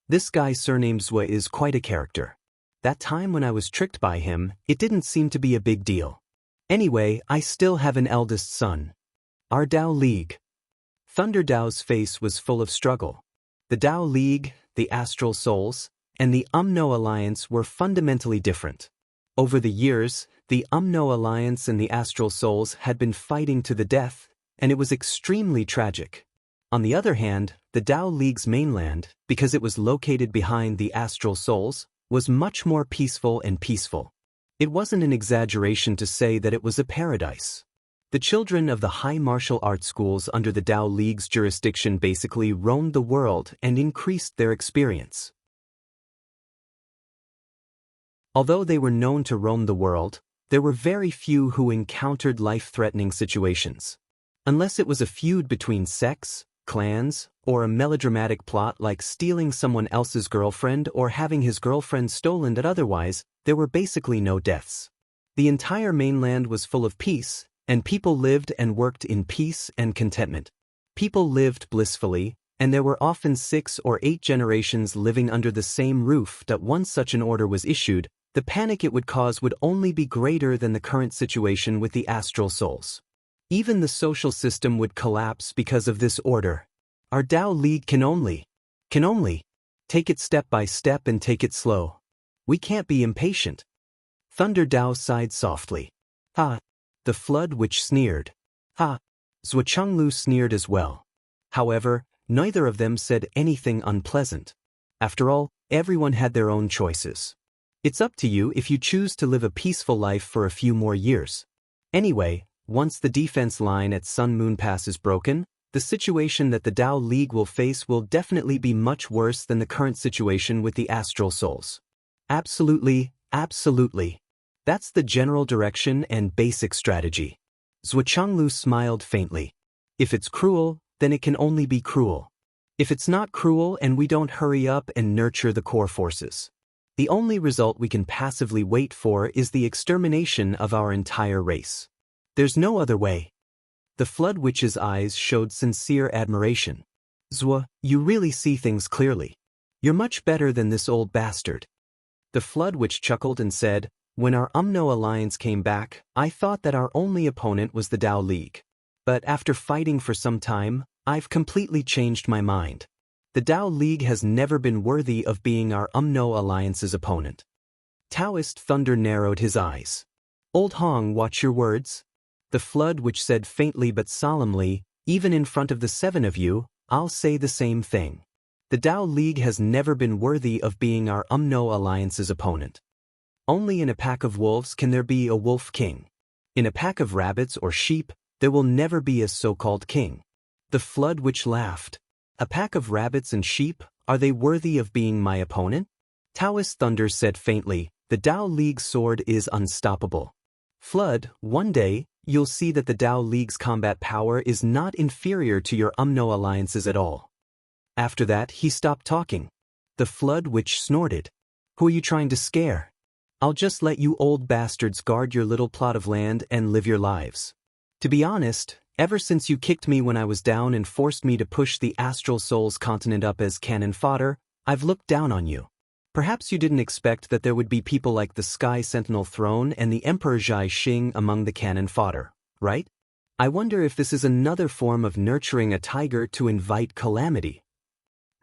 This guy surnamed Zhuo is quite a character. That time when I was tricked by him, it didn't seem to be a big deal. Anyway, I still have an eldest son. Our Dao League. Thunder Dao's face was full of struggle. The Dao League, the Astral Souls, and the Umno Alliance were fundamentally different. Over the years, the Umno Alliance and the Astral Souls had been fighting to the death, and it was extremely tragic. On the other hand, the Dao League's mainland, because it was located behind the Astral Souls, was much more peaceful and peaceful. It wasn't an exaggeration to say that it was a paradise. The children of the high martial arts schools under the Dao League's jurisdiction basically roamed the world and increased their experience. Although they were known to roam the world, there were very few who encountered life-threatening situations. Unless it was a feud between sects, clans, or a melodramatic plot like stealing someone else's girlfriend or having his girlfriend stolen, that otherwise, there were basically no deaths. The entire mainland was full of peace, and people lived and worked in peace and contentment. People lived blissfully, and there were often 6 or 8 generations living under the same roof. That once such an order was issued, the panic it would cause would only be greater than the current situation with the Astral Souls. Even the social system would collapse because of this order. Our Dao League can only take it step by step and take it slow. We can't be impatient. Thunder Dao sighed softly. Ha! The Flood Witch sneered. Ha! Zhuo Changlu sneered as well. However, neither of them said anything unpleasant. After all, everyone had their own choices. It's up to you if you choose to live a peaceful life for a few more years. Anyway, once the defense line at Sun Moon Pass is broken, the situation that the Dao League will face will definitely be much worse than the current situation with the Astral Souls. Absolutely, absolutely. That's the general direction and basic strategy. Zhuo Changlu smiled faintly. If it's cruel, then it can only be cruel. If it's not cruel and we don't hurry up and nurture the core forces, the only result we can passively wait for is the extermination of our entire race. There's no other way. The Flood Witch's eyes showed sincere admiration. Zhuo, you really see things clearly. You're much better than this old bastard. The Flood Witch chuckled and said, when our Umno Alliance came back, I thought that our only opponent was the Dao League. But after fighting for some time, I've completely changed my mind. The Dao League has never been worthy of being our Umno Alliance's opponent. Taoist Thunder narrowed his eyes. Old Hong, watch your words. The Flood Witch said faintly but solemnly, even in front of the 7 of you, I'll say the same thing. The Dao League has never been worthy of being our Umno Alliance's opponent. Only in a pack of wolves can there be a wolf king. In a pack of rabbits or sheep, there will never be a so-called king. The Flood Witch laughed. A pack of rabbits and sheep, are they worthy of being my opponent? Taoist Thunder said faintly, the Dao League's sword is unstoppable. Flood, one day, you'll see that the Dao League's combat power is not inferior to your Umno Alliance's at all. After that, he stopped talking. The Flood Witch snorted. Who are you trying to scare? I'll just let you old bastards guard your little plot of land and live your lives. To be honest, ever since you kicked me when I was down and forced me to push the Astral Souls continent up as cannon fodder, I've looked down on you. Perhaps you didn't expect that there would be people like the Sky Sentinel Throne and the Emperor Zhai Xing among the cannon fodder, right? I wonder if this is another form of nurturing a tiger to invite calamity.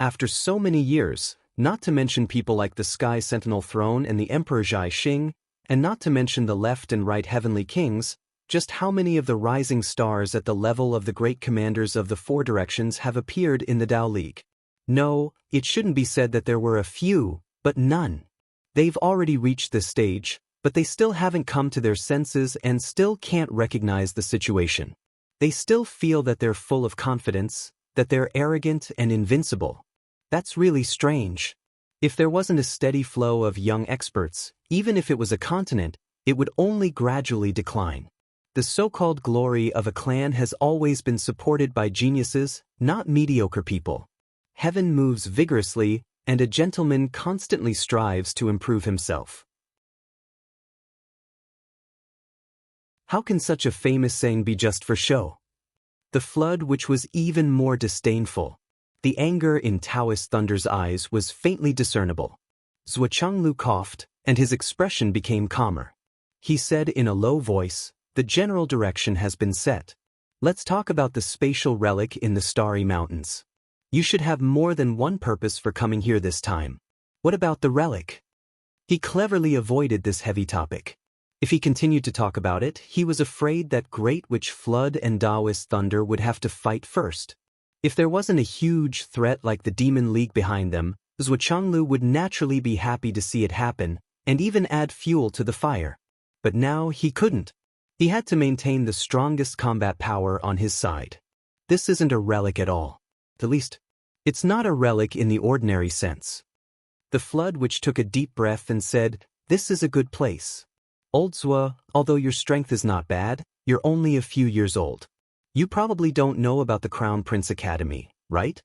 After so many years, not to mention people like the Sky Sentinel Throne and the Emperor Zhai Xing, and not to mention the left and right heavenly kings, just how many of the rising stars at the level of the great commanders of the 4 directions have appeared in the Dao League? No, it shouldn't be said that there were a few, but none. They've already reached this stage, but they still haven't come to their senses and still can't recognize the situation. They still feel that they're full of confidence, that they're arrogant and invincible. That's really strange. If there wasn't a steady flow of young experts, even if it was a continent, it would only gradually decline. The so-called glory of a clan has always been supported by geniuses, not mediocre people. Heaven moves vigorously, and a gentleman constantly strives to improve himself. How can such a famous saying be just for show? The Flood Witch was even more disdainful. The anger in Taoist Thunder's eyes was faintly discernible. Zhuochanglu coughed, and his expression became calmer. He said in a low voice, "The general direction has been set. Let's talk about the spatial relic in the Starry Mountains. You should have more than one purpose for coming here this time. What about the relic?" He cleverly avoided this heavy topic. If he continued to talk about it, he was afraid that Great Witch Flood and Taoist Thunder would have to fight first. If there wasn't a huge threat like the Demon League behind them, Zhuochanglu would naturally be happy to see it happen, and even add fuel to the fire. But now he couldn't. He had to maintain the strongest combat power on his side. This isn't a relic at all. At least, it's not a relic in the ordinary sense. The Flood Witch took a deep breath and said, "This is a good place. Old Zhuo, although your strength is not bad, you're only a few years old. You probably don't know about the Crown Prince Academy, right?"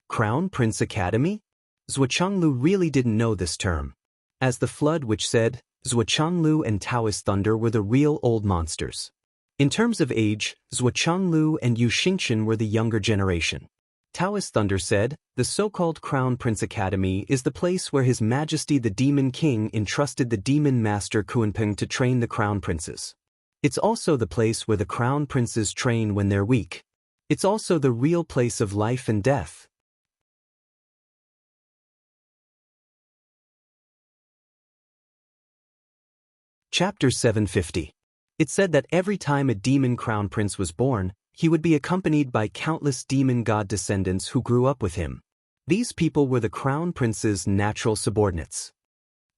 Crown Prince Academy? Zhuochanglu really didn't know this term. As the Flood Witch said, Zhuochanglu and Taoist Thunder were the real old monsters. In terms of age, Zhuochanglu and Yu Xingqian were the younger generation. Taoist Thunder said, "The so-called Crown Prince Academy is the place where His Majesty the Demon King entrusted the Demon Master Kunpeng to train the Crown Princes. It's also the place where the Crown Princes train when they're weak. It's also the real place of life and death." Chapter 750. It said that every time a demon crown prince was born, he would be accompanied by countless demon god descendants who grew up with him. These people were the crown prince's natural subordinates.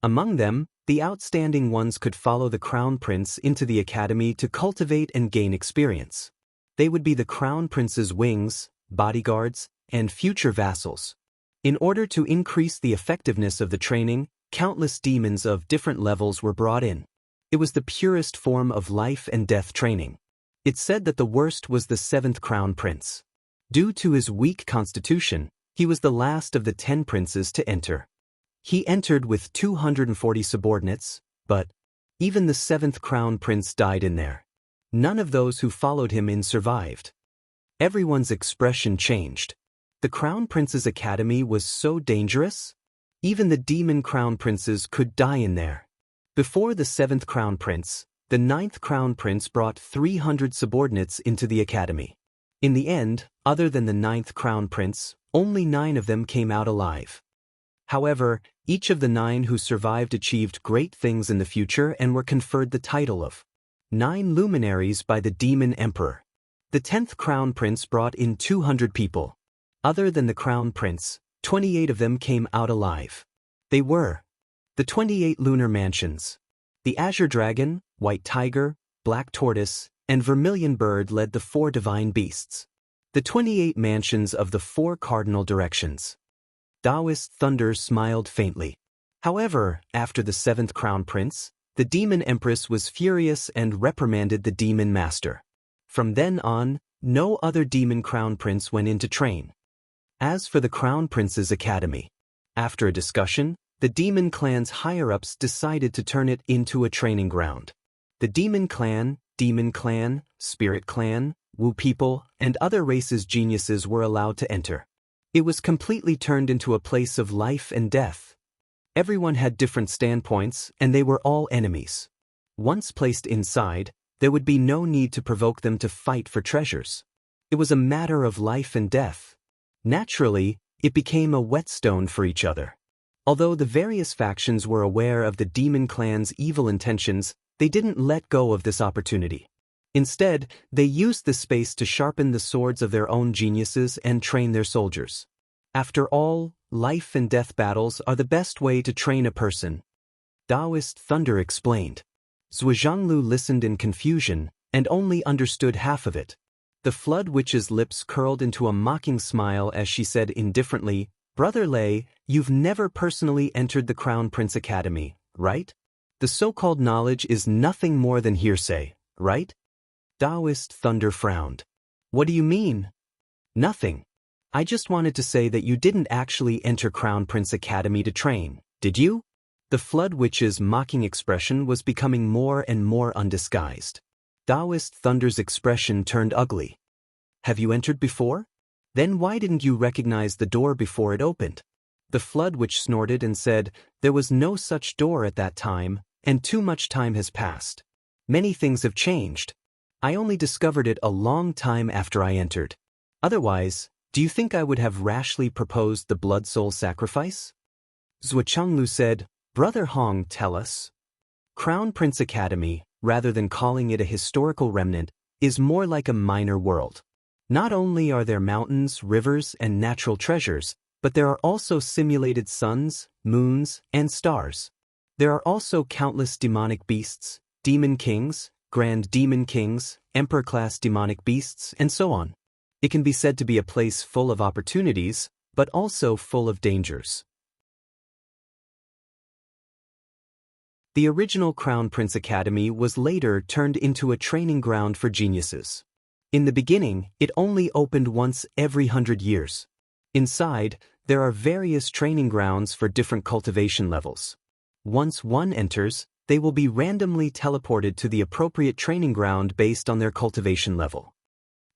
Among them, the outstanding ones could follow the crown prince into the academy to cultivate and gain experience. They would be the crown prince's wings, bodyguards, and future vassals. In order to increase the effectiveness of the training, countless demons of different levels were brought in. It was the purest form of life and death training. It said that the worst was the 7th crown prince. Due to his weak constitution, he was the last of the 10 princes to enter. He entered with 240 subordinates, but even the 7th crown prince died in there. None of those who followed him in survived. Everyone's expression changed. The crown prince's academy was so dangerous? Even the demon crown princes could die in there. Before the 7th crown prince, the 9th crown prince brought 300 subordinates into the academy. In the end, other than the 9th crown prince, only 9 of them came out alive. However, each of the 9 who survived achieved great things in the future and were conferred the title of 9 luminaries by the demon emperor. The 10th crown prince brought in 200 people. Other than the crown prince, 28 of them came out alive. They were the 28 lunar mansions. The Azure Dragon, White Tiger, Black Tortoise, and Vermilion Bird led the 4 divine beasts. The 28 mansions of the 4 cardinal directions. Taoist Thunder smiled faintly. However, after the 7th crown prince, the demon empress was furious and reprimanded the demon master. From then on, no other demon crown prince went in to train. As for the crown prince's academy, after a discussion, the demon clan's higher-ups decided to turn it into a training ground. The demon clan, spirit clan, Wu people, and other races' geniuses were allowed to enter. It was completely turned into a place of life and death. Everyone had different standpoints, and they were all enemies. Once placed inside, there would be no need to provoke them to fight for treasures. It was a matter of life and death. Naturally, it became a whetstone for each other. Although the various factions were aware of the demon clan's evil intentions, they didn't let go of this opportunity. Instead, they used the space to sharpen the swords of their own geniuses and train their soldiers. After all, life and death battles are the best way to train a person. Taoist Thunder explained. Zhuochanglu listened in confusion and only understood half of it. The Flood Witch's lips curled into a mocking smile as she said indifferently, "Brother Lei, you've never personally entered the Crown Prince Academy, right? The so-called knowledge is nothing more than hearsay, right?" Taoist Thunder frowned. "What do you mean?" "Nothing. I just wanted to say that you didn't actually enter Crown Prince Academy to train, did you?" The Flood Witch's mocking expression was becoming more and more undisguised. Taoist Thunder's expression turned ugly. Have you entered before? Then why didn't you recognize the door before it opened? The Flood Witch snorted and said, there was no such door at that time, and too much time has passed. Many things have changed. I only discovered it a long time after I entered. Otherwise, do you think I would have rashly proposed the blood soul sacrifice? Zhuochenglu said, Brother Hong, tell us. Crown Prince Academy, rather than calling it a historical remnant, is more like a minor world. Not only are there mountains, rivers, and natural treasures, but there are also simulated suns, moons, and stars. There are also countless demonic beasts, demon kings, grand demon kings, emperor-class demonic beasts, and so on. It can be said to be a place full of opportunities, but also full of dangers. The original Crown Prince Academy was later turned into a training ground for geniuses. In the beginning, it only opened once every 100 years. Inside, there are various training grounds for different cultivation levels. Once one enters, they will be randomly teleported to the appropriate training ground based on their cultivation level.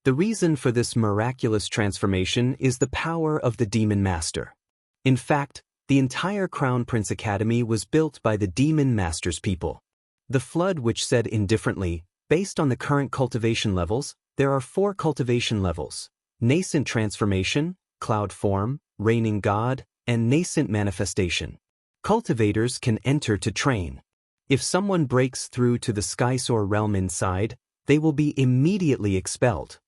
The reason for this miraculous transformation is the power of the Demon Master. In fact, the entire Crown Prince Academy was built by the Demon Master's people. The Flood Witch said indifferently, based on the current cultivation levels, there are 4 cultivation levels: nascent transformation, cloud form, reigning god, and nascent manifestation. Cultivators can enter to train. If someone breaks through to the Skysoar realm inside, they will be immediately expelled.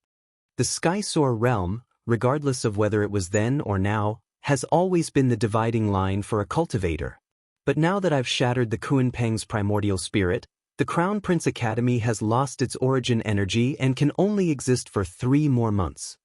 The Skysoar realm, regardless of whether it was then or now, has always been the dividing line for a cultivator. But now that I've shattered the Kunpeng's primordial spirit, the Crown Prince Academy has lost its origin energy and can only exist for 3 more months.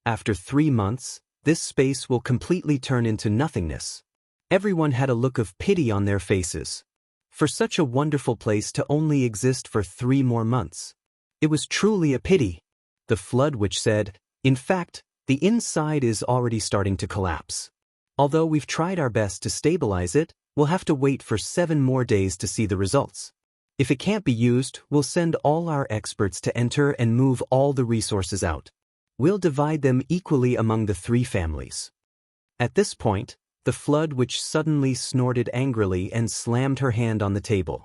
After 3 months, this space will completely turn into nothingness. Everyone had a look of pity on their faces. For such a wonderful place to only exist for 3 more months. It was truly a pity. The Flood Witch said, in fact, the inside is already starting to collapse. Although we've tried our best to stabilize it, we'll have to wait for 7 more days to see the results. If it can't be used, we'll send all our experts to enter and move all the resources out. We'll divide them equally among the 3 families. At this point, the Flood Witch suddenly snorted angrily and slammed her hand on the table.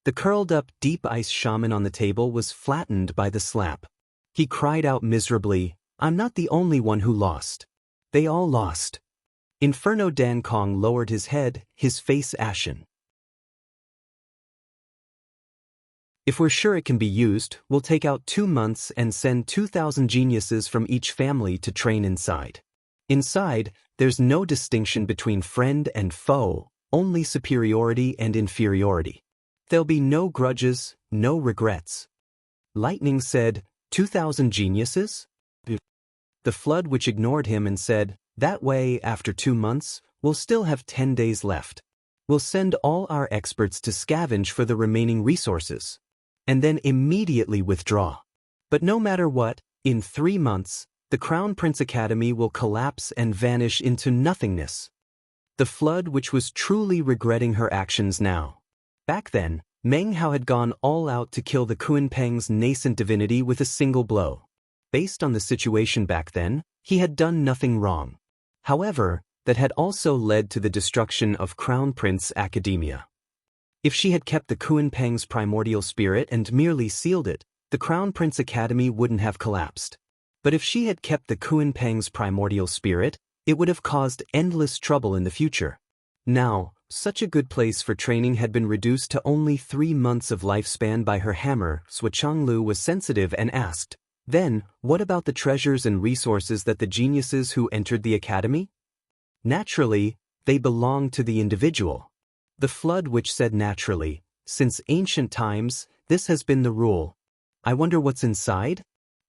The curled-up deep ice shaman on the table was flattened by the slap. He cried out miserably, I'm not the only one who lost. They all lost. Inferno Dan Kong lowered his head, his face ashen. If we're sure it can be used, we'll take out 2 months and send 2,000 geniuses from each family to train inside. Inside, there's no distinction between friend and foe, only superiority and inferiority. There'll be no grudges, no regrets. Lightning said, 2,000 geniuses? The Flood Witch ignored him and said, that way, after 2 months, we'll still have 10 days left. We'll send all our experts to scavenge for the remaining resources. And then immediately withdraw. But no matter what, in 3 months, the Crown Prince Academy will collapse and vanish into nothingness. The Flood Witch was truly regretting her actions now. Back then, Meng Hao had gone all out to kill the Kunpeng's nascent divinity with a single blow. Based on the situation back then, he had done nothing wrong. However, that had also led to the destruction of Crown Prince Academia. If she had kept the Kunpeng's primordial spirit and merely sealed it, the Crown Prince Academy wouldn't have collapsed. But if she had kept the Kunpeng's primordial spirit, it would have caused endless trouble in the future. Now, such a good place for training had been reduced to only 3 months of lifespan by her hammer. Zhuochenglu was sensitive and asked, then, what about the treasures and resources that the geniuses who entered the academy? Naturally, they belong to the individual. The Flood Witch said naturally, since ancient times, this has been the rule. I wonder what's inside?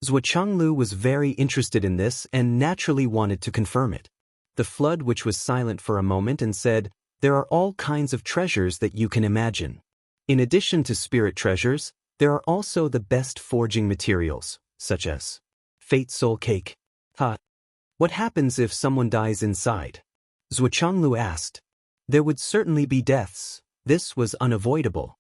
Zhuochenglu was very interested in this and naturally wanted to confirm it. The Flood Witch was silent for a moment and said, there are all kinds of treasures that you can imagine. In addition to spirit treasures, there are also the best forging materials, such as Fate Soul Cake. What happens if someone dies inside? Zhuochenglu asked. There would certainly be deaths. This was unavoidable.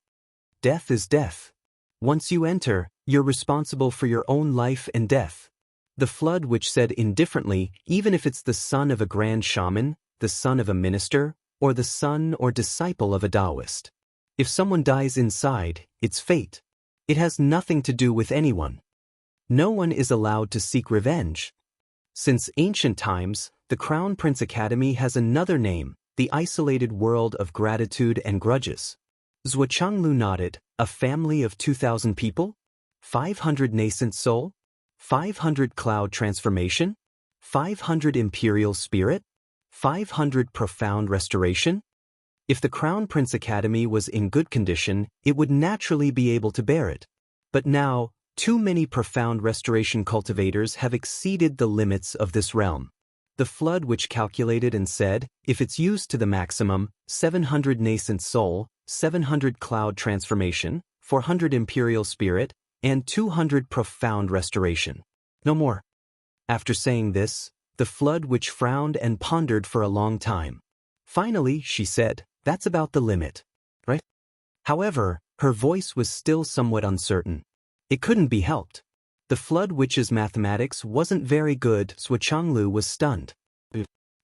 Death is death. Once you enter, you're responsible for your own life and death. The flood which said indifferently, even if it's the son of a grand shaman, the son of a minister, or the son or disciple of a Taoist. If someone dies inside, it's fate. It has nothing to do with anyone. No one is allowed to seek revenge. Since ancient times, the Crown Prince Academy has another name, the isolated world of gratitude and grudges. Zhuochanglu nodded. A family of 2,000 people? 500 nascent soul? 500 cloud transformation? 500 imperial spirit? 500 profound restoration? If the Crown Prince Academy was in good condition, it would naturally be able to bear it. But now, too many profound restoration cultivators have exceeded the limits of this realm. The flood which calculated and said, if it's used to the maximum, 700 nascent soul, 700 cloud transformation, 400 imperial spirit, and 200 profound restoration. No more. After saying this, the flood which frowned and pondered for a long time. Finally, she said, that's about the limit, right? However, her voice was still somewhat uncertain. It couldn't be helped. The flood witch's mathematics wasn't very good. Zhuochanglu was stunned.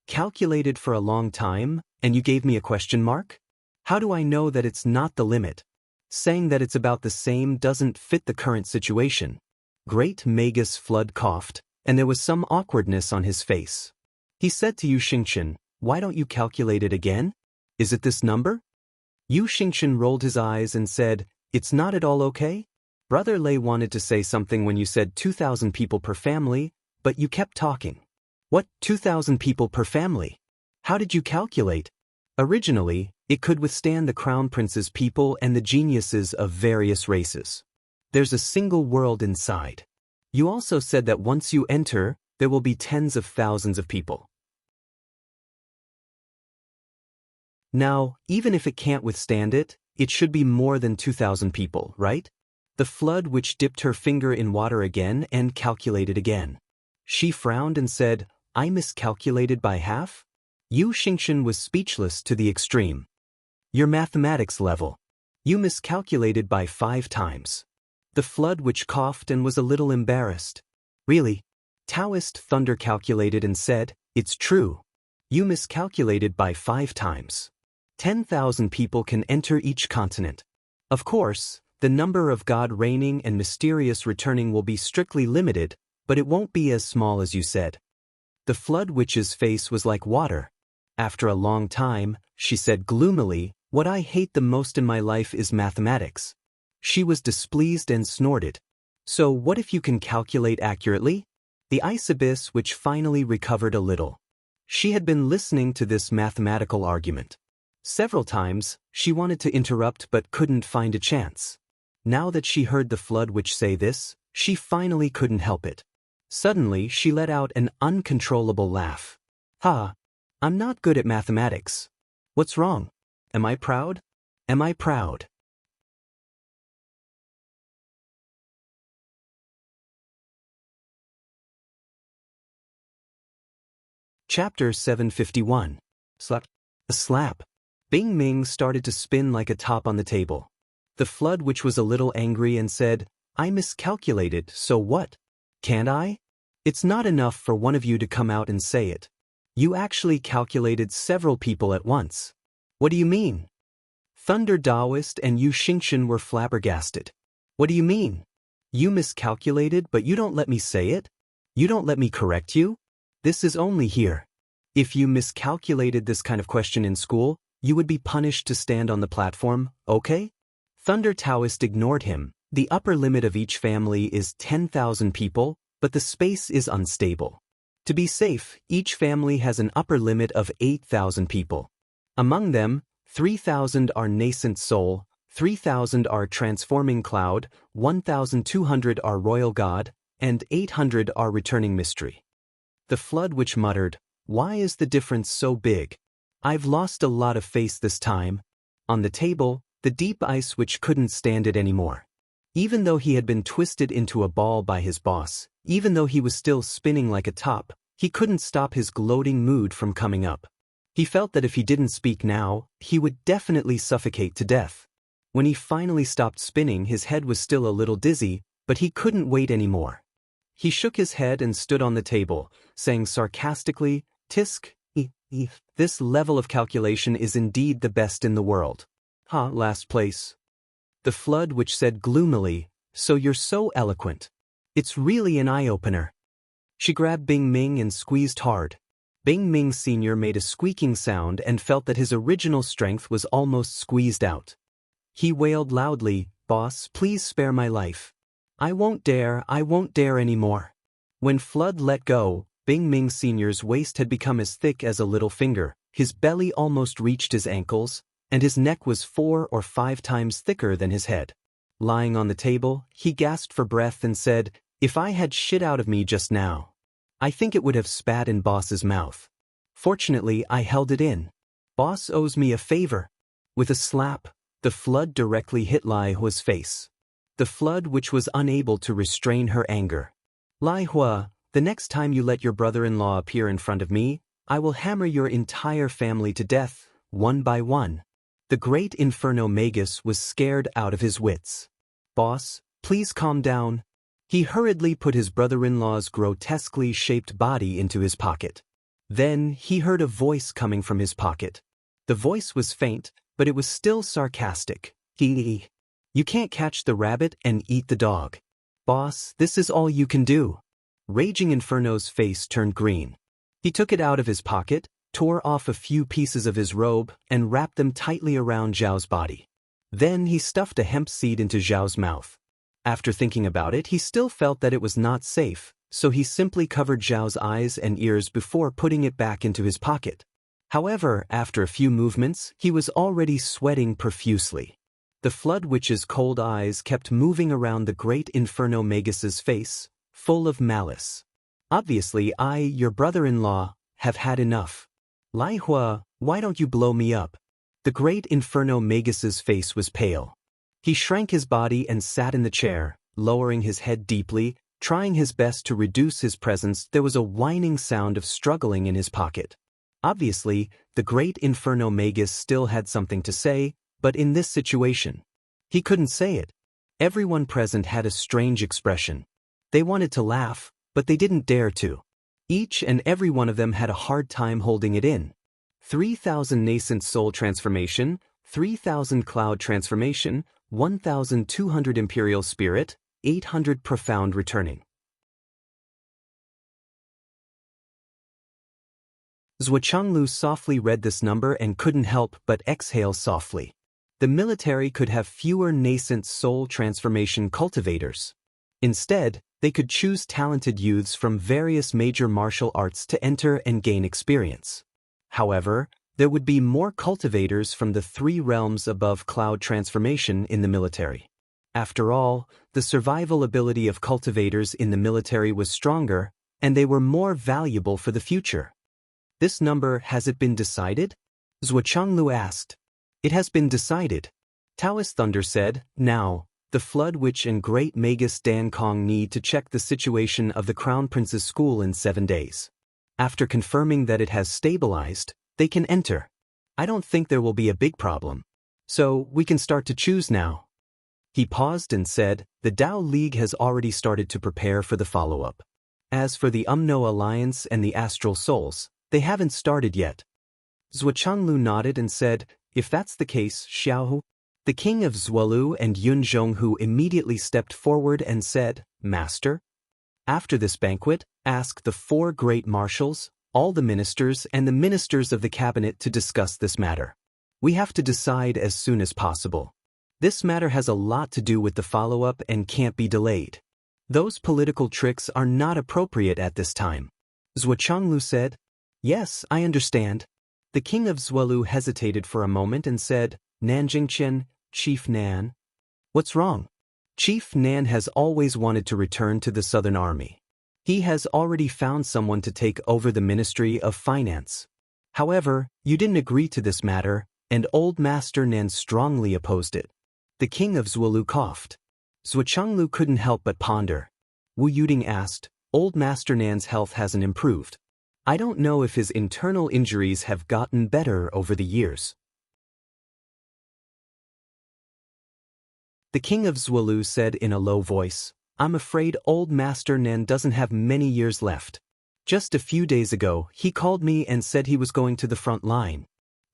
Calculated for a long time, and you gave me a question mark? How do I know that it's not the limit? Saying that it's about the same doesn't fit the current situation. Great Magus Flood coughed, and there was some awkwardness on his face. He said to Yu Xingchen, why don't you calculate it again? Is it this number? Yu Xingchen rolled his eyes and said, it's not at all okay? Brother Lei wanted to say something when you said 2,000 people per family, but you kept talking. What, 2,000 people per family? How did you calculate? Originally, it could withstand the Crown Prince's people and the geniuses of various races. There's a single world inside. You also said that once you enter, there will be tens of thousands of people. Now, even if it can't withstand it, it should be more than 2,000 people, right? The flood which dipped her finger in water again and calculated again. She frowned and said, I miscalculated by half? Yu Xingchen was speechless to the extreme. Your mathematics level. You miscalculated by 5 times. The flood which coughed and was a little embarrassed. Really? Taoist Thunder calculated and said, it's true. You miscalculated by 5 times. 10,000 people can enter each continent. Of course, the number of God reigning and mysterious returning will be strictly limited, but it won't be as small as you said. The flood witch's face was like water. After a long time, she said gloomily, what I hate the most in my life is mathematics. She was displeased and snorted. So what if you can calculate accurately? The ice abyss which finally recovered a little. She had been listening to this mathematical argument. Several times, she wanted to interrupt but couldn't find a chance. Now that she heard the flood witch say this, she finally couldn't help it. Suddenly, she let out an uncontrollable laugh. Ha! I'm not good at mathematics. What's wrong? Am I proud? Am I proud? Chapter 751. Slap. A slap. Bing Ming started to spin like a top on the table. The flood witch was a little angry and said, I miscalculated, so what? Can't I? It's not enough for one of you to come out and say it. You actually calculated several people at once. What do you mean? Thunder Taoist and Yu Xingchen were flabbergasted. What do you mean? You miscalculated but you don't let me say it? You don't let me correct you? This is only here. If you miscalculated this kind of question in school, you would be punished to stand on the platform, okay? Thunder Taoist ignored him. The upper limit of each family is 10,000 people, but the space is unstable. To be safe, each family has an upper limit of 8,000 people. Among them, 3,000 are nascent soul, 3,000 are transforming cloud, 1,200 are royal god, and 800 are returning mystery. The flood witch muttered, why is the difference so big? I've lost a lot of face this time. On the table, the deep ice witch couldn't stand it anymore. Even though he had been twisted into a ball by his boss, even though he was still spinning like a top, he couldn't stop his gloating mood from coming up. He felt that if he didn't speak now, he would definitely suffocate to death. When he finally stopped spinning, his head was still a little dizzy, but he couldn't wait anymore. He shook his head and stood on the table, saying sarcastically, "Tisk, this level of calculation is indeed the best in the world." Last place. The flood which said gloomily, "So you're so eloquent. It's really an eye-opener." She grabbed Bing Ming and squeezed hard. Bing Ming Sr. made a squeaking sound and felt that his original strength was almost squeezed out. He wailed loudly, "Boss, please spare my life. I won't dare anymore." When Flood let go, Bing Ming Sr.'s waist had become as thick as a little finger, his belly almost reached his ankles, and his neck was 4 or 5 times thicker than his head. Lying on the table, he gasped for breath and said, "If I had shit out of me just now, I think it would have spat in Boss's mouth. Fortunately, I held it in. Boss owes me a favor." With a slap, the flood directly hit Lai Hua's face. The flood which was unable to restrain her anger. "Lai Hua, the next time you let your brother-in-law appear in front of me, I will hammer your entire family to death, one by one." The great Inferno Magus was scared out of his wits. "Boss, please calm down." He hurriedly put his brother-in-law's grotesquely shaped body into his pocket. Then he heard a voice coming from his pocket. The voice was faint, but it was still sarcastic. "You can't catch the rabbit and eat the dog. Boss, this is all you can do." Raging Inferno's face turned green. He took it out of his pocket, tore off a few pieces of his robe, and wrapped them tightly around Zhao's body. Then he stuffed a hemp seed into Zhao's mouth. After thinking about it, he still felt that it was not safe, so he simply covered Zhao's eyes and ears before putting it back into his pocket. However, after a few movements, he was already sweating profusely. The Flood Witch's cold eyes kept moving around the great Inferno Magus's face, full of malice. "Obviously, your brother-in-law, have had enough. Lai Hua, why don't you blow me up?" The great Inferno Magus's face was pale. He shrank his body and sat in the chair, lowering his head deeply, trying his best to reduce his presence. There was a whining sound of struggling in his pocket. Obviously, the great Inferno Magus still had something to say, but in this situation, he couldn't say it. Everyone present had a strange expression. They wanted to laugh, but they didn't dare to. Each and every one of them had a hard time holding it in. 3,000 nascent soul transformation, 3,000 cloud transformation, 1,200 imperial spirit, 800 profound returning. Zhuochanglu softly read this number and couldn't help but exhale softly. The military could have fewer nascent soul transformation cultivators. Instead, they could choose talented youths from various major martial arts to enter and gain experience. However, there would be more cultivators from the 3 realms above cloud transformation in the military. After all, the survival ability of cultivators in the military was stronger, and they were more valuable for the future. "This number, has it been decided?" Zhuochanglu asked. "It has been decided," Taoist Thunder said. "Now, the Flood Witch and Great Magus Dan Kong need to check the situation of the Crown Prince's school in 7 days. After confirming that it has stabilized, they can enter. I don't think there will be a big problem. So, we can start to choose now." He paused and said, "The Tao League has already started to prepare for the follow-up. As for the Umno Alliance and the Astral Souls, they haven't started yet." Zhuochanglu nodded and said, "If that's the case, Xiaohu." The king of Zhuolu and Yun Zhonghu immediately stepped forward and said, "Master, after this banquet, ask the 4 great marshals, all the ministers and the ministers of the cabinet to discuss this matter. We have to decide as soon as possible. This matter has a lot to do with the follow-up and can't be delayed. Those political tricks are not appropriate at this time." Zhuochanglu said, "Yes, I understand." The king of Zhuolu hesitated for a moment and said, "Nanjingqian, Chief Nan." "What's wrong?" "Chief Nan has always wanted to return to the Southern Army. He has already found someone to take over the Ministry of Finance. However, you didn't agree to this matter, and Old Master Nan strongly opposed it." The king of Zhuolu coughed. Zhuochanglu couldn't help but ponder. Wu Yuding asked, "Old Master Nan's health hasn't improved. I don't know if his internal injuries have gotten better over the years." The king of Zwalu said in a low voice, I'm afraid old Master Nan doesn't have many years left. Just a few days ago, he called me and said he was going to the front line.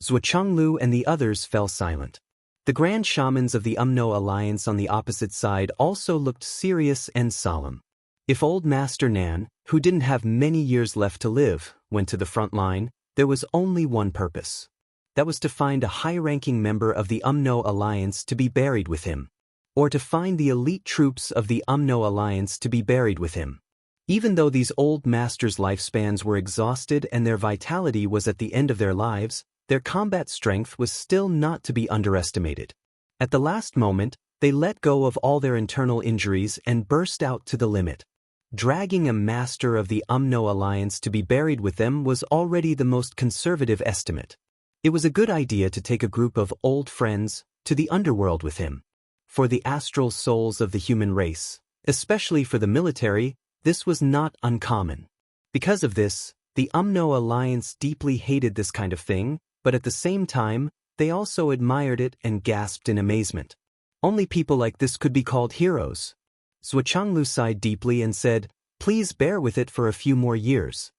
Zhuchanglu and the others fell silent. The grand shamans of the Umno alliance on the opposite side also looked serious and solemn. If old Master Nan, who didn't have many years left to live, went to the front line, there was only one purpose. That was to find a high-ranking member of the Umno alliance to be buried with him. Or to find the elite troops of the Umno alliance to be buried with him. Even though these old masters' lifespans were exhausted and their vitality was at the end of their lives, their combat strength was still not to be underestimated. At the last moment, they let go of all their internal injuries and burst out to the limit. Dragging a master of the Umno alliance to be buried with them was already the most conservative estimate. It was a good idea to take a group of old friends to the underworld with him. For the astral souls of the human race, especially for the military, this was not uncommon. Because of this, the Umno alliance deeply hated this kind of thing, but at the same time, they also admired it and gasped in amazement. Only people like this could be called heroes. Zhuchanglu sighed deeply and said, Please bear with it for a few more years.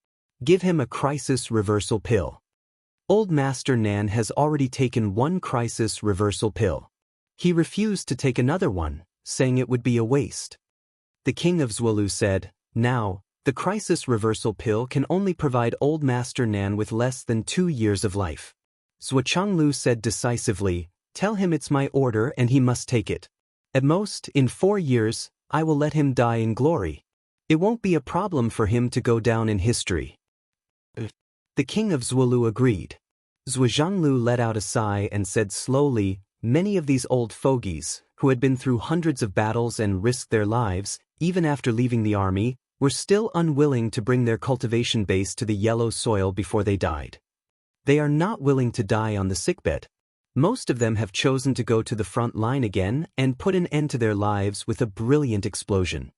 Give him a crisis reversal pill. Old Master Nan has already taken one crisis reversal pill. He refused to take another one, saying it would be a waste. The king of Zwalu said, Now, the crisis reversal pill can only provide old Master Nan with less than 2 years of life. Zhuchanglu said decisively, Tell him it's my order and he must take it. At most, in 4 years, I will let him die in glory. It won't be a problem for him to go down in history. The king of Zwalu agreed. Zhuchanglu let out a sigh and said slowly, Many of these old fogies, who had been through hundreds of battles and risked their lives, even after leaving the army, were still unwilling to bring their cultivation base to the yellow soil before they died. They are not willing to die on the sickbed. Most of them have chosen to go to the front line again and put an end to their lives with a brilliant explosion.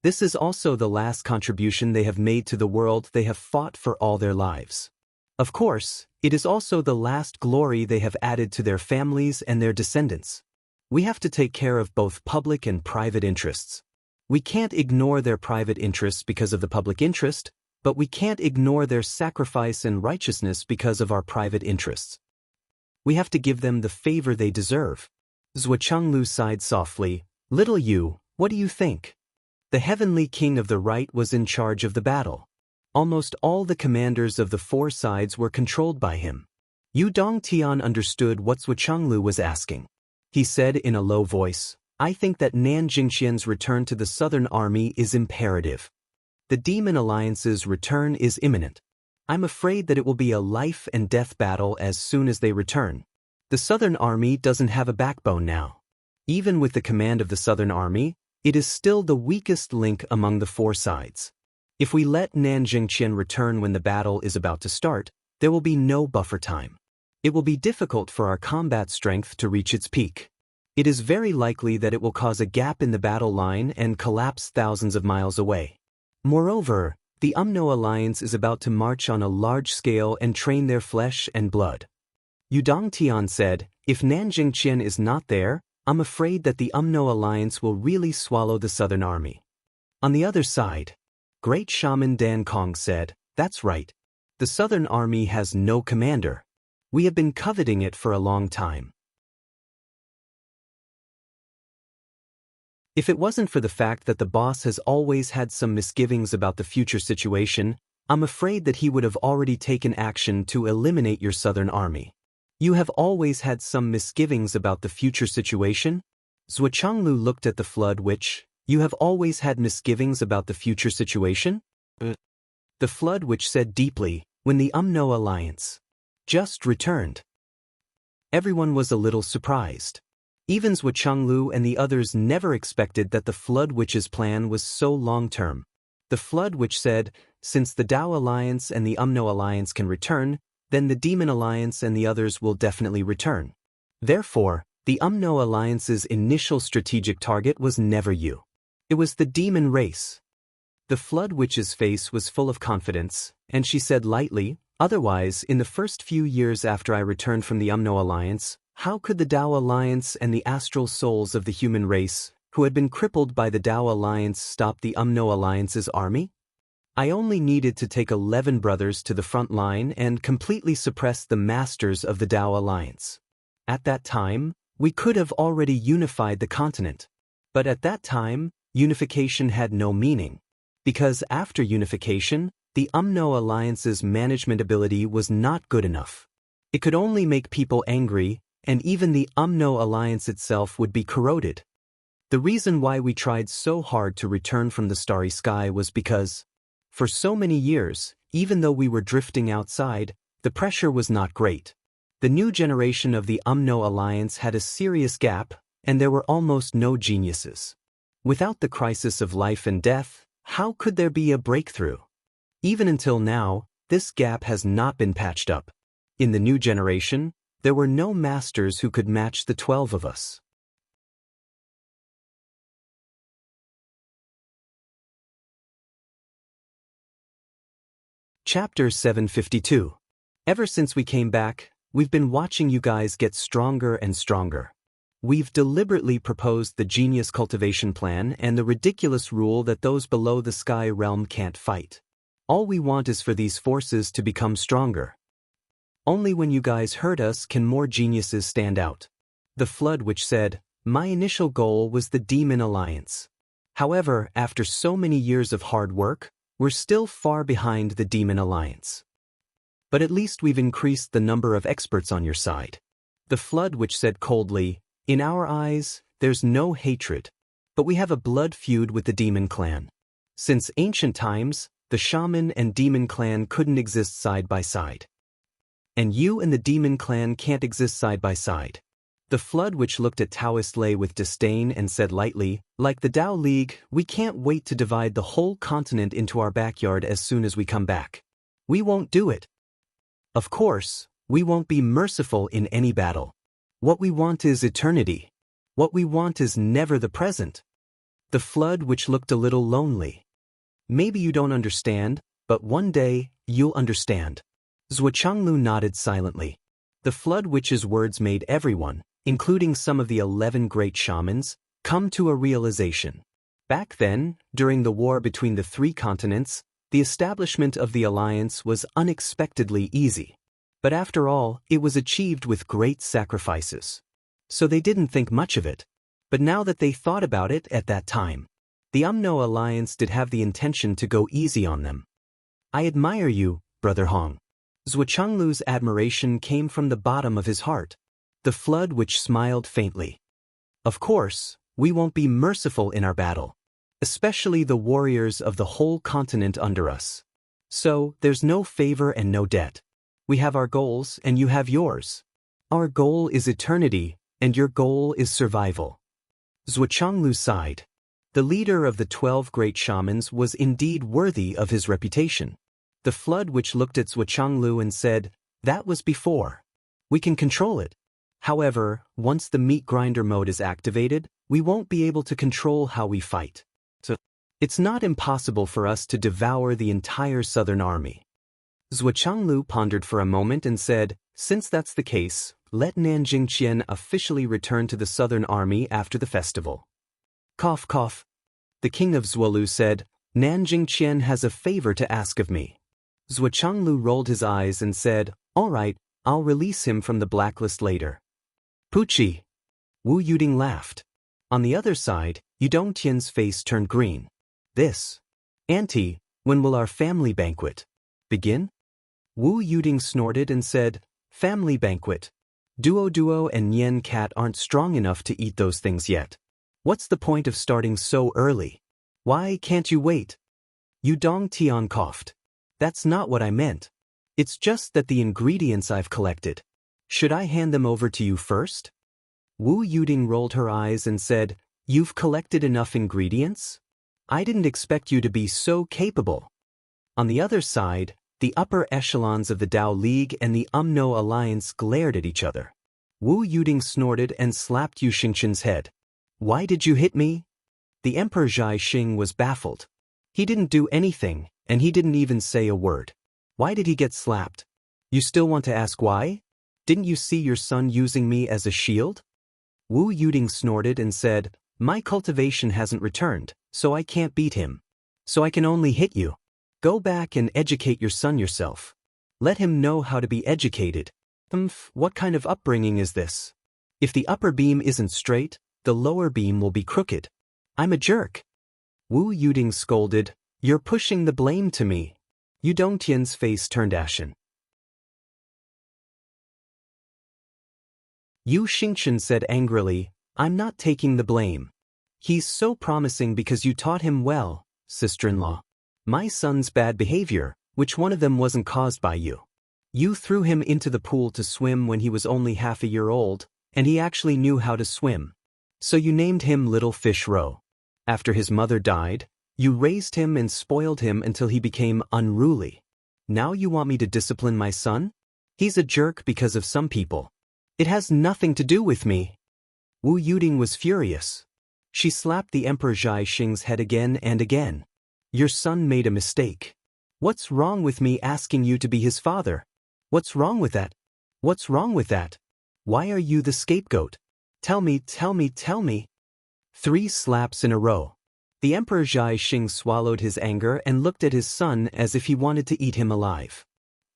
This is also the last contribution they have made to the world they have fought for all their lives. Of course, it is also the last glory they have added to their families and their descendants. We have to take care of both public and private interests. We can't ignore their private interests because of the public interest, but we can't ignore their sacrifice and righteousness because of our private interests. We have to give them the favor they deserve. Zhuchanglu sighed softly, Little you, what do you think? The heavenly king of the right was in charge of the battle. Almost all the commanders of the 4 sides were controlled by him. Yu Dongtian understood what Zhuchanglu was asking. He said in a low voice, I think that Nan Jingxian's return to the Southern Army is imperative. The Demon Alliance's return is imminent. I'm afraid that it will be a life and death battle as soon as they return. The Southern Army doesn't have a backbone now. Even with the command of the Southern Army, it is still the weakest link among the 4 sides. If we let Nan Jingxian return when the battle is about to start, there will be no buffer time. It will be difficult for our combat strength to reach its peak. It is very likely that it will cause a gap in the battle line and collapse thousands of miles away. Moreover, the Umno alliance is about to march on a large scale and train their flesh and blood. Yu Dongtian said, If Nan Jingxian is not there, I'm afraid that the Umno alliance will really swallow the Southern Army. On the other side, Great Shaman Dan Kong said, That's right. The Southern Army has no commander. We have been coveting it for a long time. If it wasn't for the fact that the boss has always had some misgivings about the future situation, I'm afraid that he would have already taken action to eliminate your Southern Army. You have always had some misgivings about the future situation? Zhuchanglu looked at the flood which, You have always had misgivings about the future situation? The flood which said deeply, When the Umno alliance just returned. Everyone was a little surprised. Even Zhuchanglu and the others never expected that the Flood Witch's plan was so long-term. The Flood Witch said, Since the Tao Alliance and the Umno Alliance can return, then the Demon Alliance and the others will definitely return. Therefore, the Umno Alliance's initial strategic target was never you. It was the demon race. The Flood Witch's face was full of confidence, and she said lightly, Otherwise, in the first few years after I returned from the Umno Alliance, How could the Tao Alliance and the astral souls of the human race, who had been crippled by the Tao Alliance, stop the Umno Alliance's army? I only needed to take 11 brothers to the front line and completely suppress the masters of the Tao Alliance. At that time, we could have already unified the continent. But at that time, unification had no meaning. Because after unification, the Umno Alliance's management ability was not good enough. It could only make people angry, and even the Umno Alliance itself would be corroded. The reason why we tried so hard to return from the starry sky was because, for so many years, even though we were drifting outside, the pressure was not great. The new generation of the Umno Alliance had a serious gap, and there were almost no geniuses. Without the crisis of life and death, how could there be a breakthrough? Even until now, this gap has not been patched up. In the new generation, there were no masters who could match the 12 of us. Chapter 752. Ever since we came back, we've been watching you guys get stronger and stronger. We've deliberately proposed the genius cultivation plan and the ridiculous rule that those below the sky realm can't fight. All we want is for these forces to become stronger. Only when you guys hurt us can more geniuses stand out. The flood which said, "My initial goal was the Demon Alliance. However, after so many years of hard work, we're still far behind the Demon Alliance. But at least we've increased the number of experts on your side." The flood which said coldly, "In our eyes, there's no hatred, but we have a blood feud with the Demon Clan. Since ancient times, the Shaman and Demon Clan couldn't exist side by side. And you and the Demon Clan can't exist side by side." The flood which looked at Taoist Lei with disdain and said lightly, "Like the Tao League, we can't wait to divide the whole continent into our backyard as soon as we come back. We won't do it. Of course, we won't be merciful in any battle. What we want is eternity. What we want is never the present." The flood which looked a little lonely. "Maybe you don't understand, but one day, you'll understand." Zhuochanglu nodded silently. The flood witch's words made everyone, including some of the 11 great shamans, come to a realization. Back then, during the war between the 3 continents, the establishment of the alliance was unexpectedly easy. But after all, it was achieved with great sacrifices. So they didn't think much of it. But now that they thought about it at that time, the Umno Alliance did have the intention to go easy on them. "I admire you, Brother Hong." Zhuochanglu's admiration came from the bottom of his heart. The flood which smiled faintly. "Of course, we won't be merciful in our battle, especially the warriors of the whole continent under us. So, there's no favor and no debt. We have our goals and you have yours. Our goal is eternity, and your goal is survival." Zhuochanglu sighed. The leader of the 12 great shamans was indeed worthy of his reputation. The flood which looked at Zhuochanglu and said, "That was before. We can control it. However, once the meat grinder mode is activated, we won't be able to control how we fight. So, it's not impossible for us to devour the entire southern army." Zhuochanglu pondered for a moment and said, "Since that's the case, let Nanjing Qian officially return to the southern army after the festival." Cough cough. The king of Zhuolu said, "Nanjing Qian has a favor to ask of me." Zhuochanglu rolled his eyes and said, "All right, I'll release him from the blacklist later." "Puchi!" Wu Yuding laughed. On the other side, Yudong Tian's face turned green. "This. Auntie, when will our family banquet begin?" Wu Yuding snorted and said, "Family banquet. Duo and Nian Cat aren't strong enough to eat those things yet. What's the point of starting so early? Why can't you wait?" Yudong Tian coughed. "That's not what I meant. It's just that the ingredients I've collected. Should I hand them over to you first?" Wu Yuding rolled her eyes and said, "You've collected enough ingredients? I didn't expect you to be so capable." On the other side, the upper echelons of the Tao League and the Umno Alliance glared at each other. Wu Yuding snorted and slapped Yu Xingqian's head. "Why did you hit me?" The Emperor Zhai Xing was baffled. He didn't do anything, and he didn't even say a word. Why did he get slapped? You still want to ask why? Didn't you see your son using me as a shield? Wu Yuding snorted and said, my cultivation hasn't returned, so I can't beat him. So I can only hit you. Go back and educate your son yourself. Let him know how to be educated. What kind of upbringing is this? If the upper beam isn't straight, the lower beam will be crooked. I'm a jerk. Wu Yuding scolded, you're pushing the blame to me. Yu Dongtian's face turned ashen. Yu Xingchen said angrily, I'm not taking the blame. He's so promising because you taught him well, sister-in-law. My son's bad behavior, which one of them wasn't caused by you? You threw him into the pool to swim when he was only half a year old, and he actually knew how to swim. So you named him Little Fish Roe. After his mother died, you raised him and spoiled him until he became unruly. Now you want me to discipline my son? He's a jerk because of some people. It has nothing to do with me. Wu Yuding was furious. She slapped the Emperor Zhai Xing's head again and again. Your son made a mistake. What's wrong with me asking you to be his father? What's wrong with that? What's wrong with that? Why are you the scapegoat? Tell me, tell me, tell me. 3 slaps in a row. The Emperor Zhai Xing swallowed his anger and looked at his son as if he wanted to eat him alive.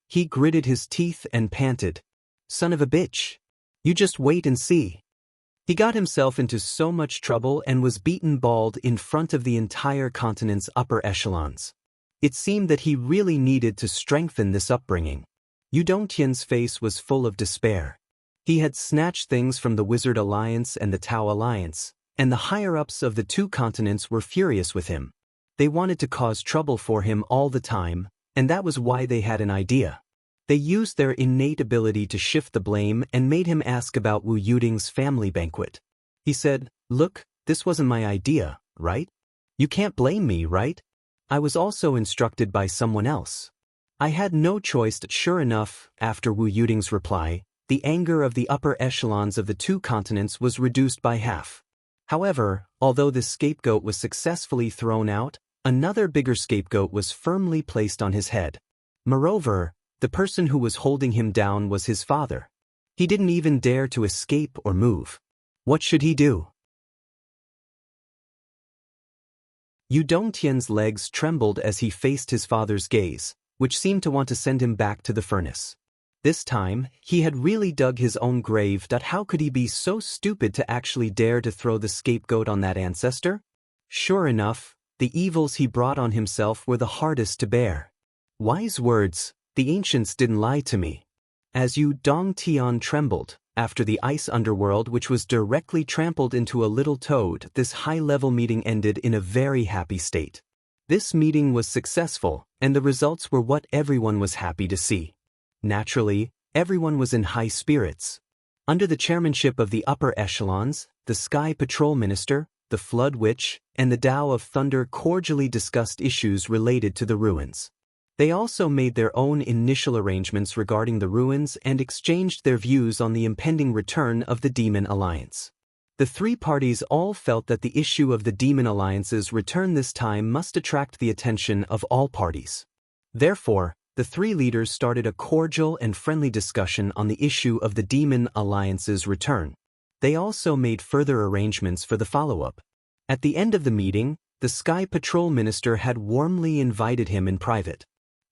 He gritted his teeth and panted. Son of a bitch. You just wait and see. He got himself into so much trouble and was beaten bald in front of the entire continent's upper echelons. It seemed that he really needed to strengthen this upbringing. Yu Dongtian's face was full of despair. He had snatched things from the Wizard Alliance and the Tao Alliance, and the higher-ups of the 2 continents were furious with him. They wanted to cause trouble for him all the time, and that was why they had an idea. They used their innate ability to shift the blame and made him ask about Wu Yuding's family banquet. He said, look, this wasn't my idea, right? You can't blame me, right? I was also instructed by someone else. I had no choice. Sure enough, after Wu Yuding's reply, the anger of the upper echelons of the 2 continents was reduced by half. However, although this scapegoat was successfully thrown out, another bigger scapegoat was firmly placed on his head. Moreover, the person who was holding him down was his father. He didn't even dare to escape or move. What should he do? Yu Dongtian's legs trembled as he faced his father's gaze, which seemed to want to send him back to the furnace. This time, he had really dug his own grave. How could he be so stupid to actually dare to throw the scapegoat on that ancestor? Sure enough, the evils he brought on himself were the hardest to bear. Wise words. The ancients didn't lie to me. As Yu Dongtian trembled, after the ice underworld which was directly trampled into a little toad, this high-level meeting ended in a very happy state. This meeting was successful, and the results were what everyone was happy to see. Naturally, everyone was in high spirits. Under the chairmanship of the upper echelons, the Sky Patrol Minister, the Flood Witch, and the Tao of Thunder cordially discussed issues related to the ruins. They also made their own initial arrangements regarding the ruins and exchanged their views on the impending return of the Demon Alliance. The 3 parties all felt that the issue of the Demon Alliance's return this time must attract the attention of all parties. Therefore, the 3 leaders started a cordial and friendly discussion on the issue of the Demon Alliance's return. They also made further arrangements for the follow-up. At the end of the meeting, the Sky Patrol Minister had warmly invited him in private.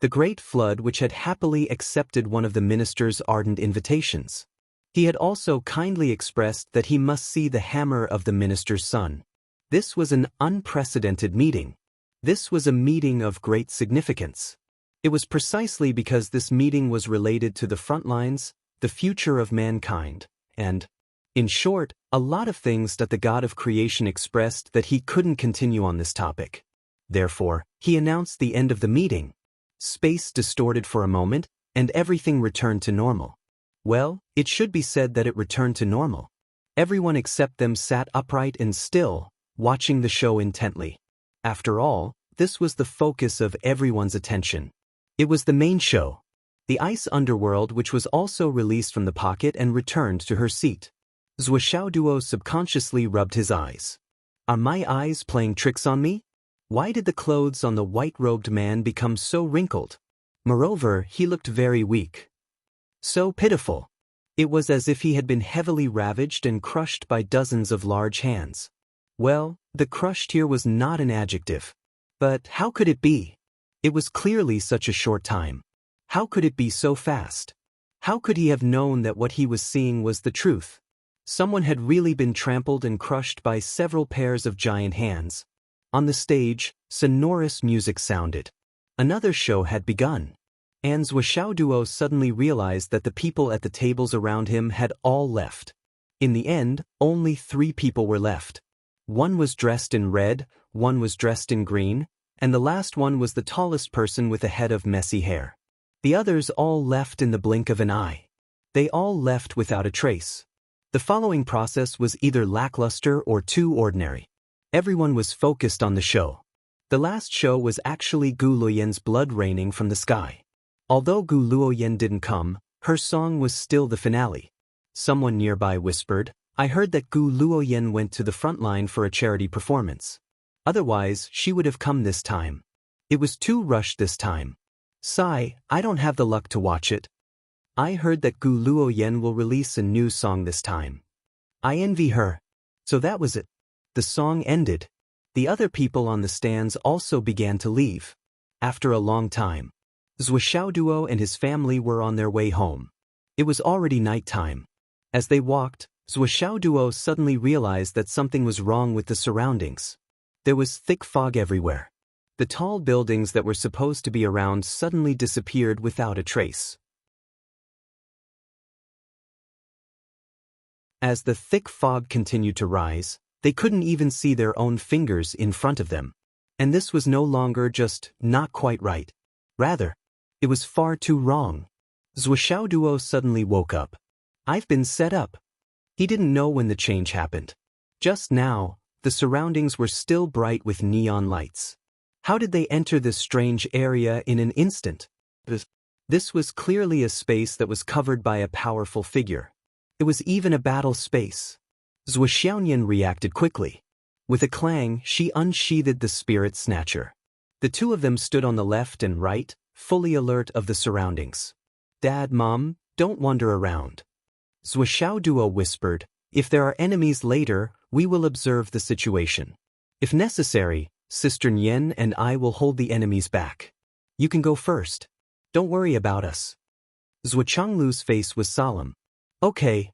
The Great Flood which had happily accepted one of the minister's ardent invitations. He had also kindly expressed that he must see the hammer of the minister's son. This was an unprecedented meeting. This was a meeting of great significance. It was precisely because this meeting was related to the front lines, the future of mankind, and, in short, a lot of things that the God of creation expressed that he couldn't continue on this topic. Therefore, he announced the end of the meeting. Space distorted for a moment, and everything returned to normal. Well, it should be said that it returned to normal. Everyone except them sat upright and still, watching the show intently. After all, this was the focus of everyone's attention. It was the main show. The ice underworld which was also released from the pocket and returned to her seat. Zhuo Duo subconsciously rubbed his eyes. Are my eyes playing tricks on me? Why did the clothes on the white-robed man become so wrinkled? Moreover, he looked very weak. So pitiful. It was as if he had been heavily ravaged and crushed by dozens of large hands. Well, the crushed here was not an adjective. But how could it be? It was clearly such a short time. How could it be so fast? How could he have known that what he was seeing was the truth? Someone had really been trampled and crushed by several pairs of giant hands. On the stage, sonorous music sounded. Another show had begun. And Zhuoxiaoduo suddenly realized that the people at the tables around him had all left. In the end, only 3 people were left. One was dressed in red, one was dressed in green, and the last one was the tallest person with a head of messy hair. The others all left in the blink of an eye. They all left without a trace. The following process was either lackluster or too ordinary. Everyone was focused on the show. The last show was actually Gu Luoyan's blood raining from the sky. Although Gu Luoyan didn't come, her song was still the finale. Someone nearby whispered, "I heard that Gu Luoyan went to the front line for a charity performance. Otherwise, she would have come this time. It was too rushed this time. Sigh, I don't have the luck to watch it. I heard that Gu Luoyan will release a new song this time. I envy her." So that was it. The song ended. The other people on the stands also began to leave. After a long time, Zhuoxiaoduo and his family were on their way home. It was already nighttime. As they walked, Zhuoxiaoduo suddenly realized that something was wrong with the surroundings. There was thick fog everywhere. The tall buildings that were supposed to be around suddenly disappeared without a trace. As the thick fog continued to rise, they couldn't even see their own fingers in front of them. And this was no longer just not quite right. Rather, it was far too wrong. Zhuoxiaoduo suddenly woke up. I've been set up. He didn't know when the change happened. Just now, the surroundings were still bright with neon lights. How did they enter this strange area in an instant? This was clearly a space that was covered by a powerful figure. It was even a battle space. Zhuoxiaoyan reacted quickly. With a clang, she unsheathed the spirit snatcher. The 2 of them stood on the left and right, fully alert of the surroundings. "Dad, Mom, don't wander around." Zhuoxiaoduo whispered, "If there are enemies later, we will observe the situation. If necessary, Sister Nian and I will hold the enemies back. You can go first. Don't worry about us." Zhuoxianglu's face was solemn. "Okay."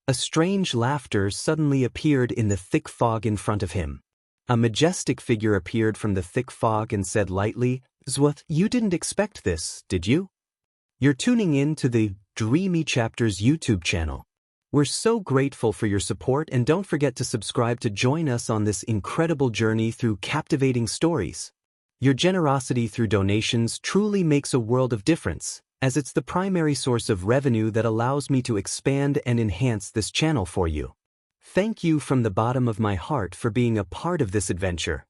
A strange laughter suddenly appeared in the thick fog in front of him. A majestic figure appeared from the thick fog and said lightly, "Zhuo, you didn't expect this, did you? You're tuning in to the Dreamy Chapters YouTube channel. We're so grateful for your support, and don't forget to subscribe to join us on this incredible journey through captivating stories. Your generosity through donations truly makes a world of difference, as it's the primary source of revenue that allows me to expand and enhance this channel for you. Thank you from the bottom of my heart for being a part of this adventure.